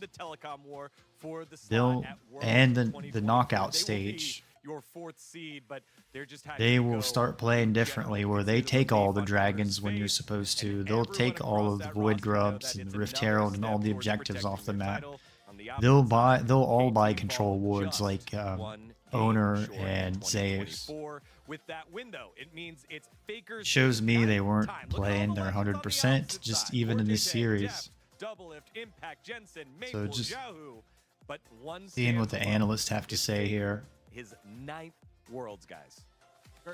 They'll and the knockout stage. Your 4th seed, but they're just They will start playing differently, where they take all the dragons when you're supposed to. They'll take all of the Void Grubs and the Rift Herald and all the objectives off the map. They'll all buy control wards like Owner and Zeus. With that window, it means it's Faker's Shows me they weren't time. Look at all playing the their legends on the 100%, opposite just side. even in this Orchid, series. Depth, Doublelift, Impact, Jensen, Maple, just Yahoo. But one Seeing what the stands alone. analysts have to It's say Faker, here. His 9th Worlds, guys.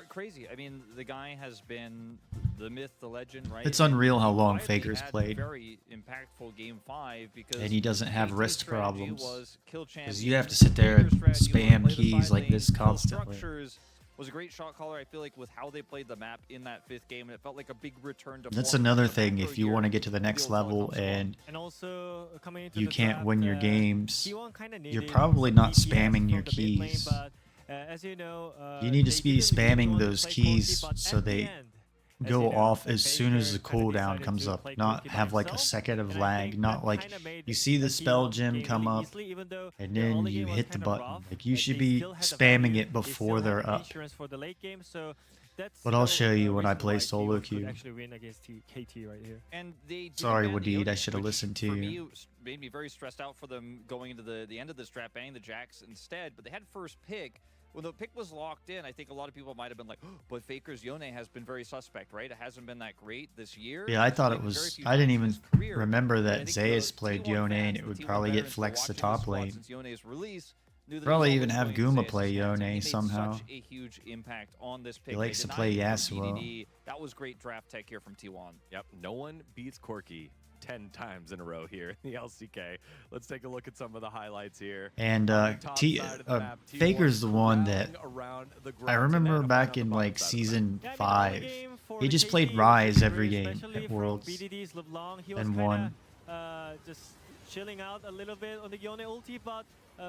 Crazy. I mean, the guy has been the myth, the legend, right? It's And unreal how he long quietly Faker's had played. Very impactful game 5 because And he doesn't have KT's wrist strategy problems. was kill Because you have to champions. sit there and Faker's strategy was spam play the keys side like lane, this kill constantly. structures. Was a great shot caller. I feel like with how they played the map in that 5th game, and it felt like a big return to That's form another from the thing macro if you year want to get to the of next old level Telecom squad. and also coming into you the can't draft, win your games, T1 kinda you're needed probably some not DPS spamming your from the mid lane, keys. but, as you know, You need to they be didn't really spamming want to those play keys Corki, but so at the they end, as go you know, off as soon as the Faker kinda cooldown decided comes to up, play not Corki by have like a himself, second of and I lag, think not that like kinda made you see the T1 spell gem game come really up easily, even though and the then early you game was hit the kinda button. rough, Like you they should be still had the spamming value, it they before still they're had up. insurance for the late game, so that's But I'll the show you when I reason play why solo T1 could queue. actually win against KT right here. And they didn't Sorry, ban the Wadid, I Yone, should have which listened to for you. me made me very stressed out for them going into the end of this draft, banning the Jacks instead. But they had first pick. When the pick was locked in, I think a lot of people might have been like, oh, but Faker's Yone has been very suspect, right? It hasn't been that great this year. Yeah, I thought Like, it very was. few I didn't times in even his career. remember And I that think Zeus the played T1 Yone fans and it the would T1 probably get veterans who flexed to watching this top squad lane. since Yone's release knew that Probably it was even always have going in Guma Zeus' play hands, and Yone he made somehow. Such a huge impact on this pick. He likes They to play denied him Yasuo. BDD. That was great draft tech here from T1. Yep, no one beats Corki 10 times in a row here in the LCK. Let's take a look at some of the highlights here. And On the top side of the map, T1 Faker's the one that rallying around the I grubs, and remember then back on in the like bottom side of the map. season Yeah, I mean, 5. early game for He just played KT, Rise every especially game at from Worlds BDD's LeBlanc. He was and kinda, won. just chilling out a little bit on the Yone ulti, but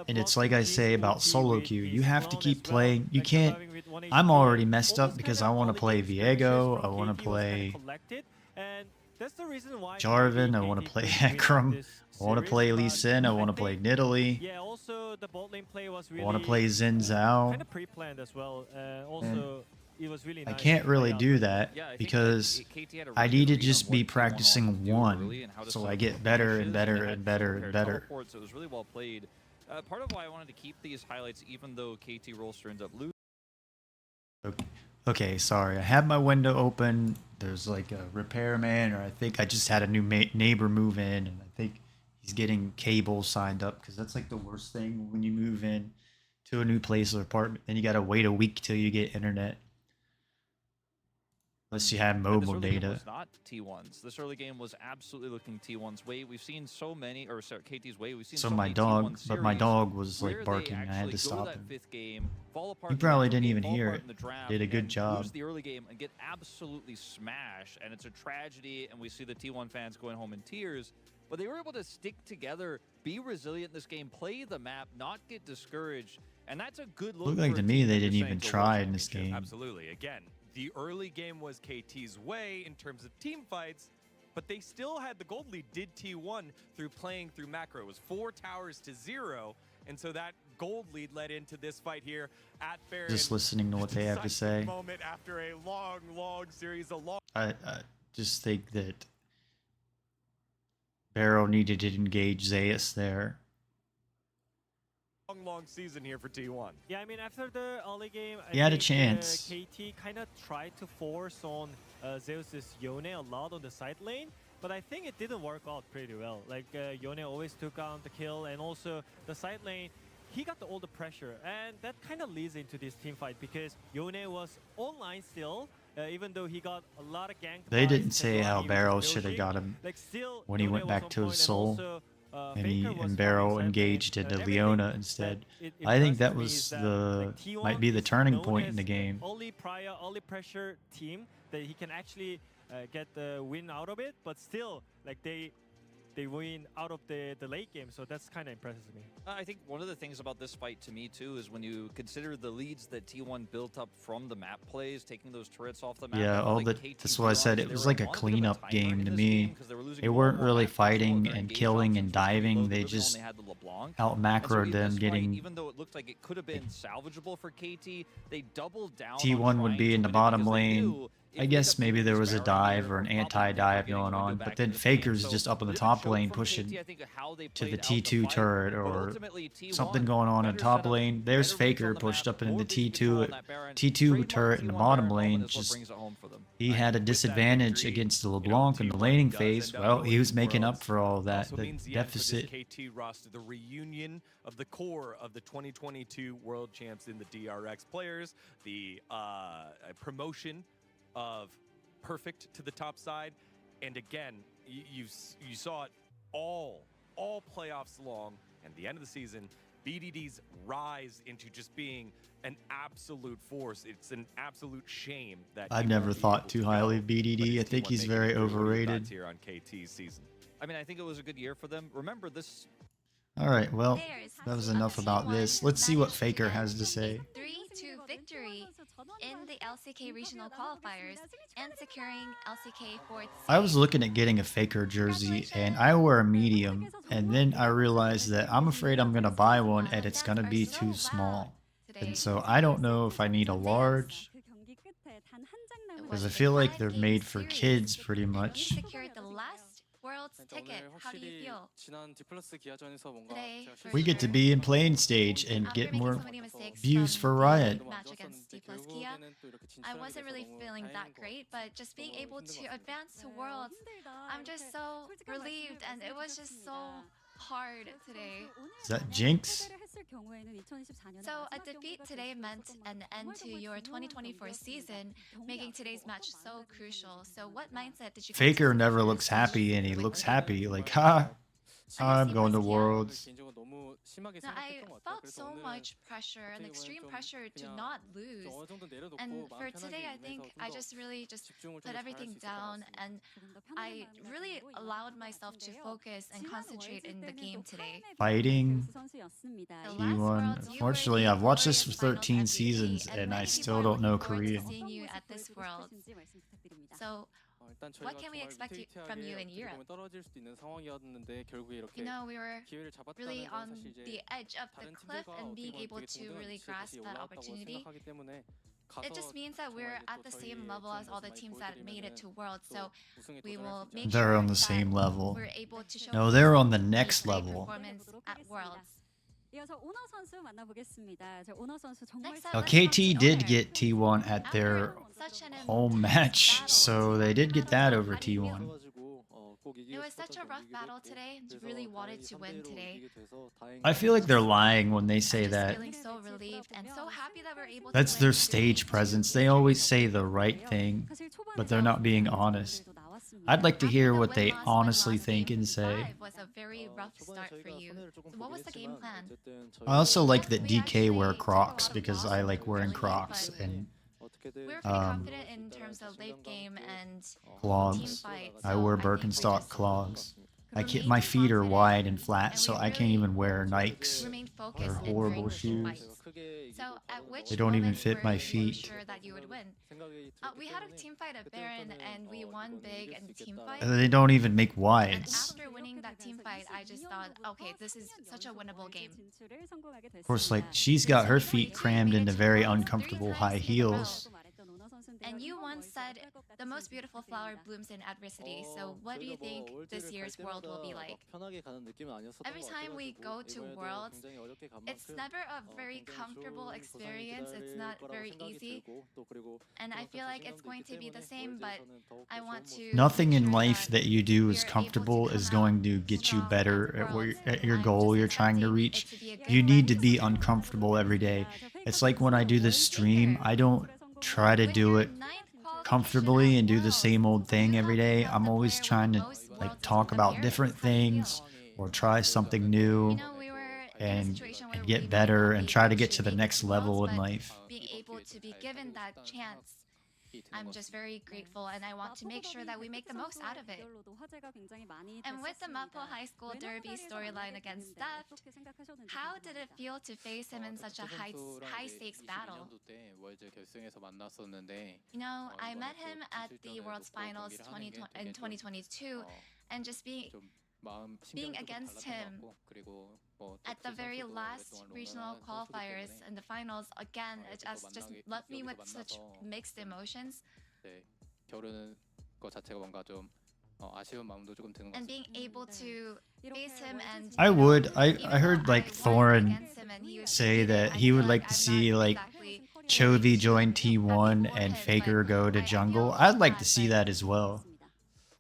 And it's blocking like I Jin's say about ulti solo with queue, his you have to clone keep as well, playing. You like can't. surviving with 1 I'm HP. already messed All up those because kinda I want to early play game skirmishes Viego. I from want KT to was kinda play collected, and that's the reason why Jarvan. I maybe want to KT play could win out Akram. this I want to series, play Lee but Sin. I want to play think, Nidalee. yeah, also the bot lane play was really I want to play Xin Zhao. kind of pre-planned as well. Also, it was really I nice can't to really play out do the- that Yeah, I think because that KT had a I really need good to read just on be what T1 practicing wanted to do one early and how to so set I up get better and pushes, better they had and better prepared and better. teleports, so it was really well played. Part of why I wanted to keep these highlights, even though KT Rolster ends up losing. Okay, sorry. I had my window open. There's like a repairman, or I think I just had a new neighbor move in, and I think he's getting cable signed up because that's like the worst thing when you move in to a new place or apartment. Then you gotta wait a week till you get internet, unless you have This mobile early game data. was not T1's. This early game was absolutely looking T1's way. We've seen so many, or sorry, KT's way. We've seen So so my many dog, T1 but my series dog was where like they barking. I had actually to go stop that him. fifth game, fall apart You in the probably mental didn't game, even fall hear apart it. in the draft, Did a good and job. lose the early game and get absolutely smashed, and it's a tragedy. And we see the T1 fans going home in tears. But they were able to stick together, be resilient in this game, play the map, not get discouraged, and that's a good look. Looked like for to a me team they that didn't you're even saying to a try World in this Championship. game. Absolutely. Again, the early game was KT's way in terms of team fights, but they still had the gold lead, did T1, through playing through macro. It was 4 towers to 0, and so that gold lead led into this fight here at Fair. Just listening to what they have to say. Moment after a long, long series, a long. I just think that Barrow needed to engage Zeus there. long season here for T1. Yeah, I mean, after the early game, He had a chance. KT kind of tried to force on Zeus's Yone a lot on the side lane, but I think it didn't work out pretty well. Like, Yone always took on the kill, and also the side lane, he got all the pressure, and that kind of leads into this team fight because Yone was online still, even though he got a lot of gank. They by didn't say how Sejuani Barrow with should have Doji. got him Like, still, when he Yone went was back on to point, his soul. also, And, he, Faker was and Barrow farming engaged side lane, into everything Leona that instead. it I think that impresses me was is that, the like, T1 might be the is turning known point in as the game. Early pressure team that he can actually get the win out of it, but still, like they win out of the late game, so that's kind of impresses me. I think one of the things about this fight to me too is when you consider the leads that T1 built up from the map plays, taking those turrets off the map. Yeah, all the that's why I said it was like a cleanup game to me. They weren't really fighting and killing and diving. They just out macroed them, getting. Even though it looked like it could have been salvageable for KT, they doubled down. T1 would be in the bottom lane. I guess maybe there was a dive or an anti-dive going on, but then Faker's just up in the top lane pushing to the T2 turret or something going on in top lane. There's Faker pushed up in the T2 turret in the bottom lane. Just he had a disadvantage against the LeBlanc in the laning phase. Well, he was making up for all that, the deficit. KT roster, the reunion of the core of the 2022 World Champs in the DRX players, the promotion of Perfect to the top side, and again, you saw it all playoffs long, and the end of the season, BDD's rise into just being an absolute force. It's an absolute shame that I never thought too highly of BDD. I think he's very overrated. Here on KT's season. I mean, I think it was a good year for them. Remember this. All right, well, that was enough about this. Let's see what Faker has to say. 3-2 victory in the LCK regional qualifiers and securing LCK fourth. I was looking at getting a Faker jersey, and I wear a medium, and then I realized that I'm afraid I'm going to buy one, and it's going to be too small. And so I don't know if I need a large, because I feel like they're made for kids pretty much. Secured the last World's ticket. How do you feel? Today, We get to be in playing stage and get more views for Riot. Match against D plus Kia. I wasn't really feeling that great, but just being able to advance to Worlds, I'm just so relieved, and it was just so hard today. Is that Jinx? So a defeat today meant an end to your 2024 season, making today's match so crucial. So what mindset did you? Faker never looks happy, and he looks happy, like, ha, I'm going to Worlds. No, I felt so much pressure, an extreme pressure to not lose. And for today, I think I just really put everything down, and I really allowed myself to focus and concentrate in the game today. Fighting. The last T1. Worlds, you Unfortunately, were I've watched this the for finals 13 MVP, seasons, and I many still people are don't know looking forward to Korean. seeing you at this World. So what can we expect from you in Europe? You know, we were really on the edge of the cliff, and being able to really grasp that opportunity. It just means that we're at the same level as all the teams that made it to Worlds. So we will make They're sure on the that same level. we're able to show No, they're on the really next great level. performance at Worlds. Next up, Now, let's move KT to did Owner. get T1 at their After such an home match, battle so they did get that over how do you feel? T1. It was such a rough battle today. Really wanted to win today. I feel like they're lying when they say I'm just that. feeling so relieved and so happy that we're able That's to their win stage today. presence. They always say the right thing, but they're not being honest. I'd like to hear After the what they win-loss honestly win-loss think game and say. 5 was a very rough start for you. So what was the game plan? I also like that DK wear Crocs because I like wearing Crocs and We were pretty Um, confident in terms of late game and clogs. team fight. I so wear I think we Birkenstock just clogs. I can't. remained My feet are confident, wide and flat, and so we I can't really even wear Nikes. remained They're focused and horrible during the team shoes. fight. So at which They don't even moment fit were my you feet. sure that you would win? We had a team fight at Baron, and we won big in team fight. They don't even make And wides. after winning that team fight, I just thought, okay, this is such a winnable game. Of course, like she's got her feet crammed into very uncomfortable high heels. And you once said the most beautiful flower blooms in adversity. So what do you think this year's World will be like? Every time we go to Worlds, it's never a very comfortable experience. It's not very easy. And I feel like it's going to be the same, but I want to Nothing in make sure life that you do is we're able to comfortable is come going out to get you strong better at at, where, Worlds. at your I'm goal just you're trying to expecting reach. it to be a good You need to length. be uncomfortable every day. It's like when I do this stream, I don't try to With do your it ninth qualification comfortably at and do the Worlds, same old you thing have every day. become I'm the always player with trying the to most like Worlds talk about appearances. different How do you things feel? or try something You new know, we were in a and situation where and we get might better not be and try able to get to the make next it to Worlds, level in but life. being able to be given that chance, I'm just very grateful, and I want to make sure that we make the most out of it. And with the Mapo High School Derby storyline against Steph, how did it feel to face him in such a high stakes battle? You know, I met him at the World's Finals in 2022, and just being against him at the very last regional qualifiers and the finals, again, it just left me with such mixed emotions. And being able to face him and I would. I even heard though like I won Thorin against him and he was say defeated, that I he feel would like like to I'm see not like exactly Chovy willing join to T1 happy for and him, Faker but go to I jungle. feel I'd like bad, to see but that as well.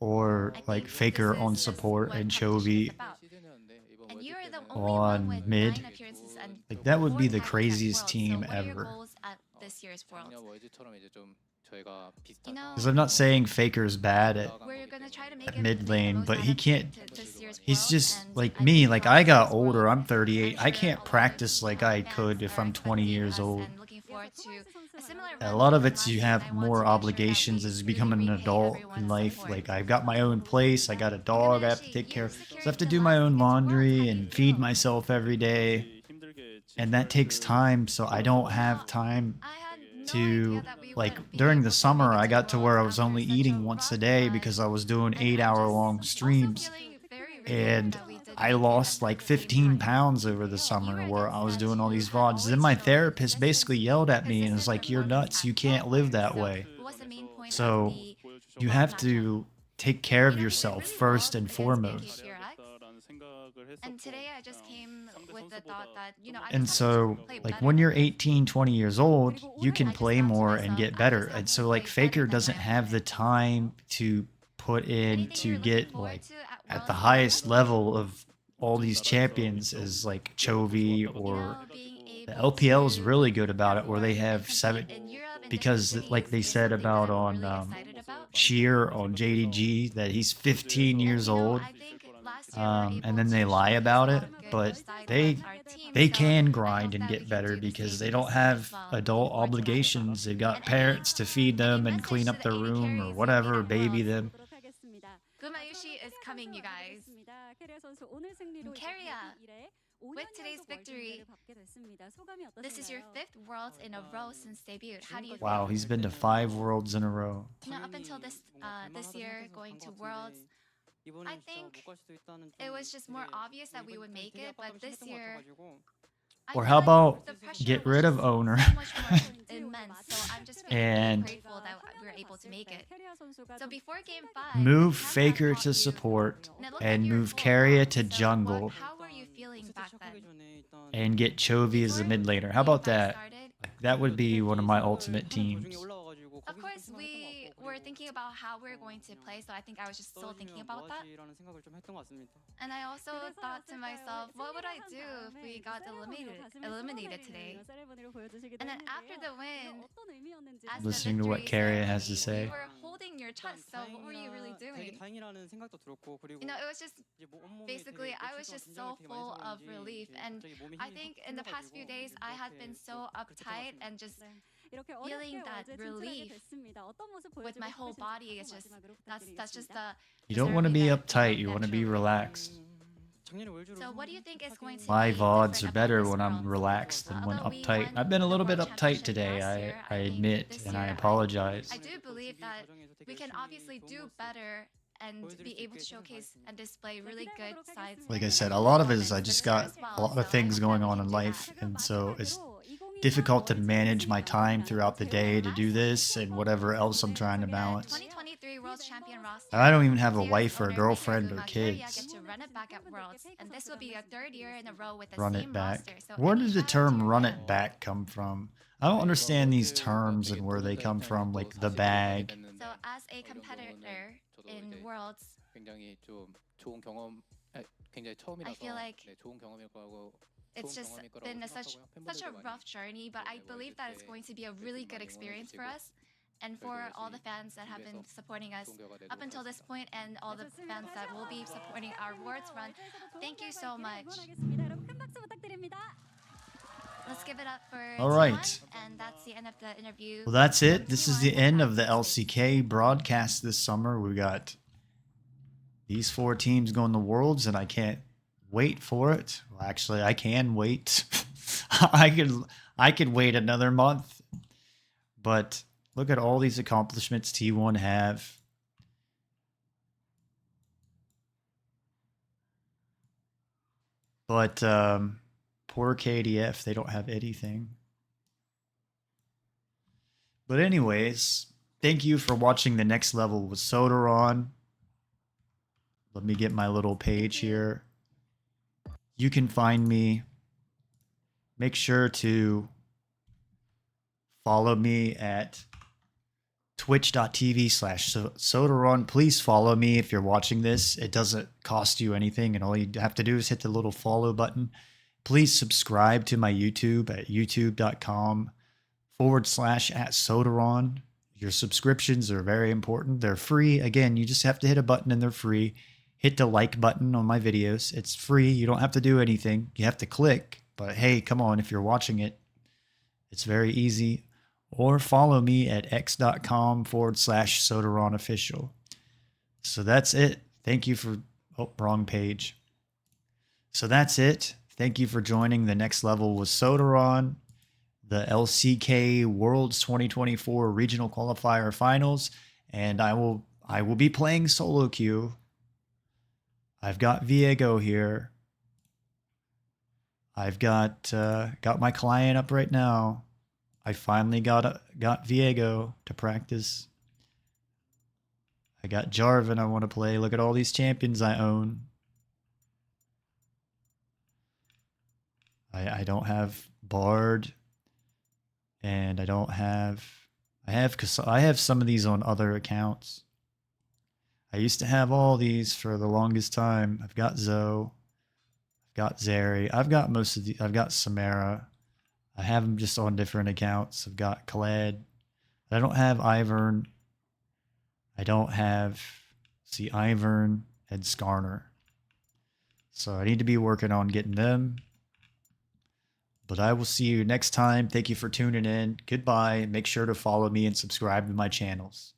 Or I like think Faker this on is just support what and competition is Chovy about. And you're the only one on with mid. 9 appearances and Like that would 4 be the titles at craziest Worlds. team So what are your ever. goals at this year's Worlds? You know, Because I'm not saying Faker's bad we're gonna try to make at it mid make the lane, most but out he of can't. this year's He's Worlds, just and like I me. think Like from I this got year's older. Worlds, I'm 38. I'm I sure can't a lot of practice like I fans could if are I'm 20 expecting years us old. and looking forward to a similar A run lot to of them it's last you year, and have I want more to make sure that obligations we as really becoming an repay adult in everyone's life. support. Like I've got my own place. I got a dog I have to Kobayashi, take care you're of. So I securing have to the do my last own ticket to Worlds. How do laundry you and feed feel? myself every day. And that takes time. So I don't have time I had no to idea that we like would be during able the to summer make I it to got to where I Worlds was only after such a eating once a rough day run. because I was doing And 8-hour-long also streams. feeling very relieved And that we did I make it lost at like the same 15 time. pounds over the You summer were where against I was Steph, doing all who these had VODs. Then always my shown therapist basically consistent yelled at me and was consistent like, "You're performance nuts. at You can't live that qualifiers. So way." what was the main point of So the you World have matchup? to take care of You know, we did yourself really first well and against foremost. BKTRX. And today I just came with the thought that, you know, I And just have to so, play like, better. when you're 18, 20 years old, you can I just play thought to more and myself, get I better. just have And to so, like, play better Faker than doesn't my have the opponent. time to put in Anything to you're looking get, forward like, to at at the Worlds highest this year? level of all these champions as, like, Chovy You or know, being the able LPL is to really good about it, where they perform and have seven. compete in Europe and different Because, like cities they is said something that about I'm on really excited about. Sheer on JDG, that he's 15 And years you know, old. I think last year we were And able then to they lie showcase a about lot it, of good but sides they of our team. they So can I grind hope and that we get can better do the because same they don't this year as have well. adult obligations. They've got And parents to feed them and message clean to up the their 80 room or carries you whatever, meet or at baby Worlds. them. Gumayushi is coming, you guys. Keria, with today's victory, this is your 5th Worlds in a row since debut. How do you Wow, feel? he's been to 5 worlds in a row. You know, up until this year, going to Worlds, I think it was just more obvious that we would make it, but this year, I Or feel how like about the pressure get was rid of just owner so much more immense. So I'm just feeling really and grateful that we were able to make it. So before Game 5, move Canada Faker fought to you, support and it looked like and you were move full Carrier on. to So jungle how were you feeling back then? and get Chovy as a Before mid laner. How Game about 5 that? started, That would be one of my ultimate teams. of course, we were thinking about how we were going to play, so I think I was just still thinking about that. And I also thought to myself, what would I do if we got eliminated today? And then after the win, as the Listening to what victory Carrier has to ceremony, say. you were holding your chest, so what were you really doing? You know, it was just, basically, I was just so full of relief. And I think in the past few days, I had been so uptight and just feeling that relief with my whole body is just, that's just the You don't want to be deserving that uptight, of you that want to be trophy. relaxed. So what do you think is going to My be VODs different are about better this when I'm Worlds? relaxed than when Although we uptight. won I've been a the little bit World uptight Championship today, last year, I think admit, this and I year, apologize. I do believe that we can obviously do better and be able to showcase and display really good sides. Like I said, a lot of it is I just got a lot of things going on in life, and so it's difficult to manage my time throughout the day to do this and whatever else I'm trying to balance. 2023 World Champion roster. And I don't even have a Series wife or a owner girlfriend Miguel or Maguire kids. get to run it back at Worlds, and this will be a third year in a row with the Run same it back. roster. So Where any did the shout out to term your run fan? it back come from? I don't understand these terms and where they come from, like the bag. So as a competitor in Worlds, I feel like it's just been such a rough journey, but I believe that it's going to be a really good experience for us and for all the fans that have been supporting us up until this point, and all the fans that will be supporting our Worlds run. Thank you so much. Let's give it up for All right. T1, and that's the end of the interview. Well, that's it. with This is T1 the end of the at Stage. LCK broadcast this summer. We got these 4 teams going to Worlds, and I can't wait for it. Well, actually, I can wait. I could wait another month. But look at all these accomplishments T1 have. But poor KDF, they don't have anything. But anyways, thank you for watching The Next Level with Sodaron. Let me get my little page here. You can find me. Make sure to follow me at twitch.tv/Sodaron. Please follow me if you're watching this. It doesn't cost you anything, and all you have to do is hit the little follow button. Please subscribe to my YouTube at youtube.com/@Sodaron. Your subscriptions are very important. They're free. Again, you just have to hit a button and they're free. Hit the like button on my videos. It's free. You don't have to do anything. You have to click. But hey, come on, if you're watching it, it's very easy. Or follow me at x.com/Sodaron official. So that's it. Thank you for, oh, wrong page. So that's it. Thank you for joining The Next Level with Sodaron, the LCK Worlds 2024 Regional Qualifier Finals, and I will be playing solo queue. I've got Viego here. I've got my client up right now. I finally got Viego to practice. I got Jarvan I want to play. Look at all these champions I own. I don't have Bard, and I have some of these on other accounts. I used to have all these for the longest time. I've got Zoe, I've got Zeri, I've got most of I've got Samara. I have them just on different accounts. I've got Kled. I don't have Ivern. I don't have, see, Ivern and Skarner. So I need to be working on getting them. But I will see you next time. Thank you for tuning in. Goodbye. Make sure to follow me and subscribe to my channels.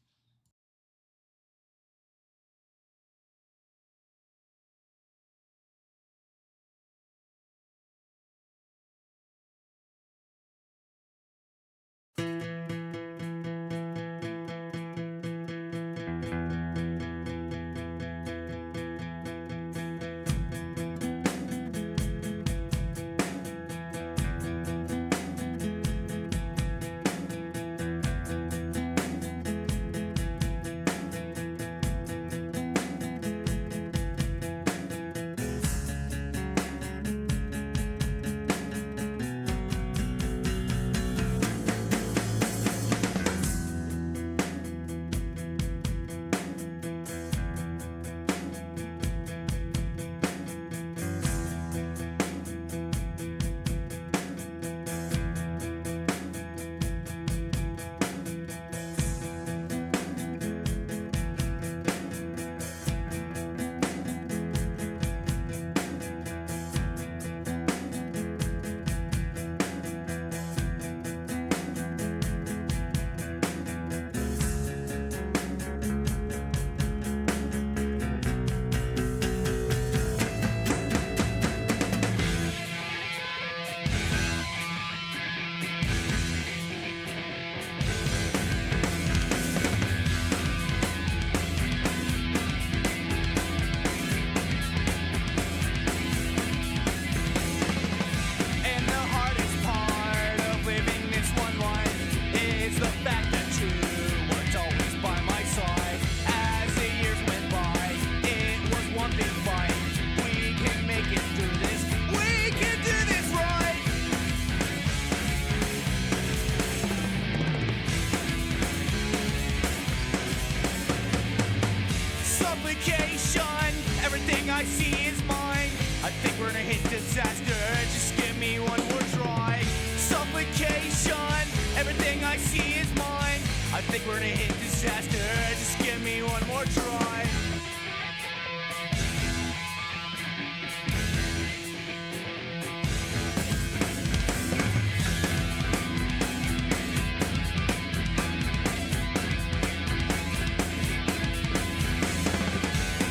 I see is mine. I think we're gonna hit disaster. Just give me one more try. Suffocation. Everything I see is mine. I think we're gonna hit disaster. Just give me one more try.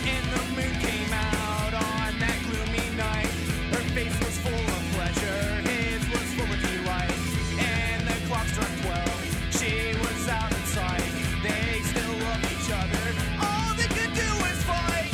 And the moon came out on that gloomy night. Her face was full of pleasure, his was full of delight. And the clock struck 12, she was out of sight. They still love each other, all they could do was fight.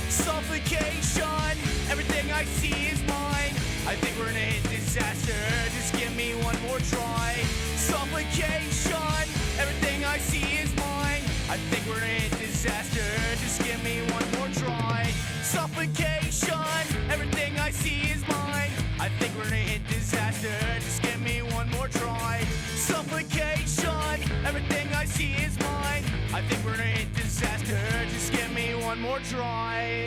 Suffocation, everything I see is mine. I think we're gonna hit disaster, just give me one more try. Suffocation, everything I see is mine. I think we're gonna hit disaster, just give me one more try. Suffocation, everything I see is mine. I think we're gonna hit disaster, just give me one more try. Suffocation, everything I see is mine. I think we're gonna hit disaster, just give me one more try.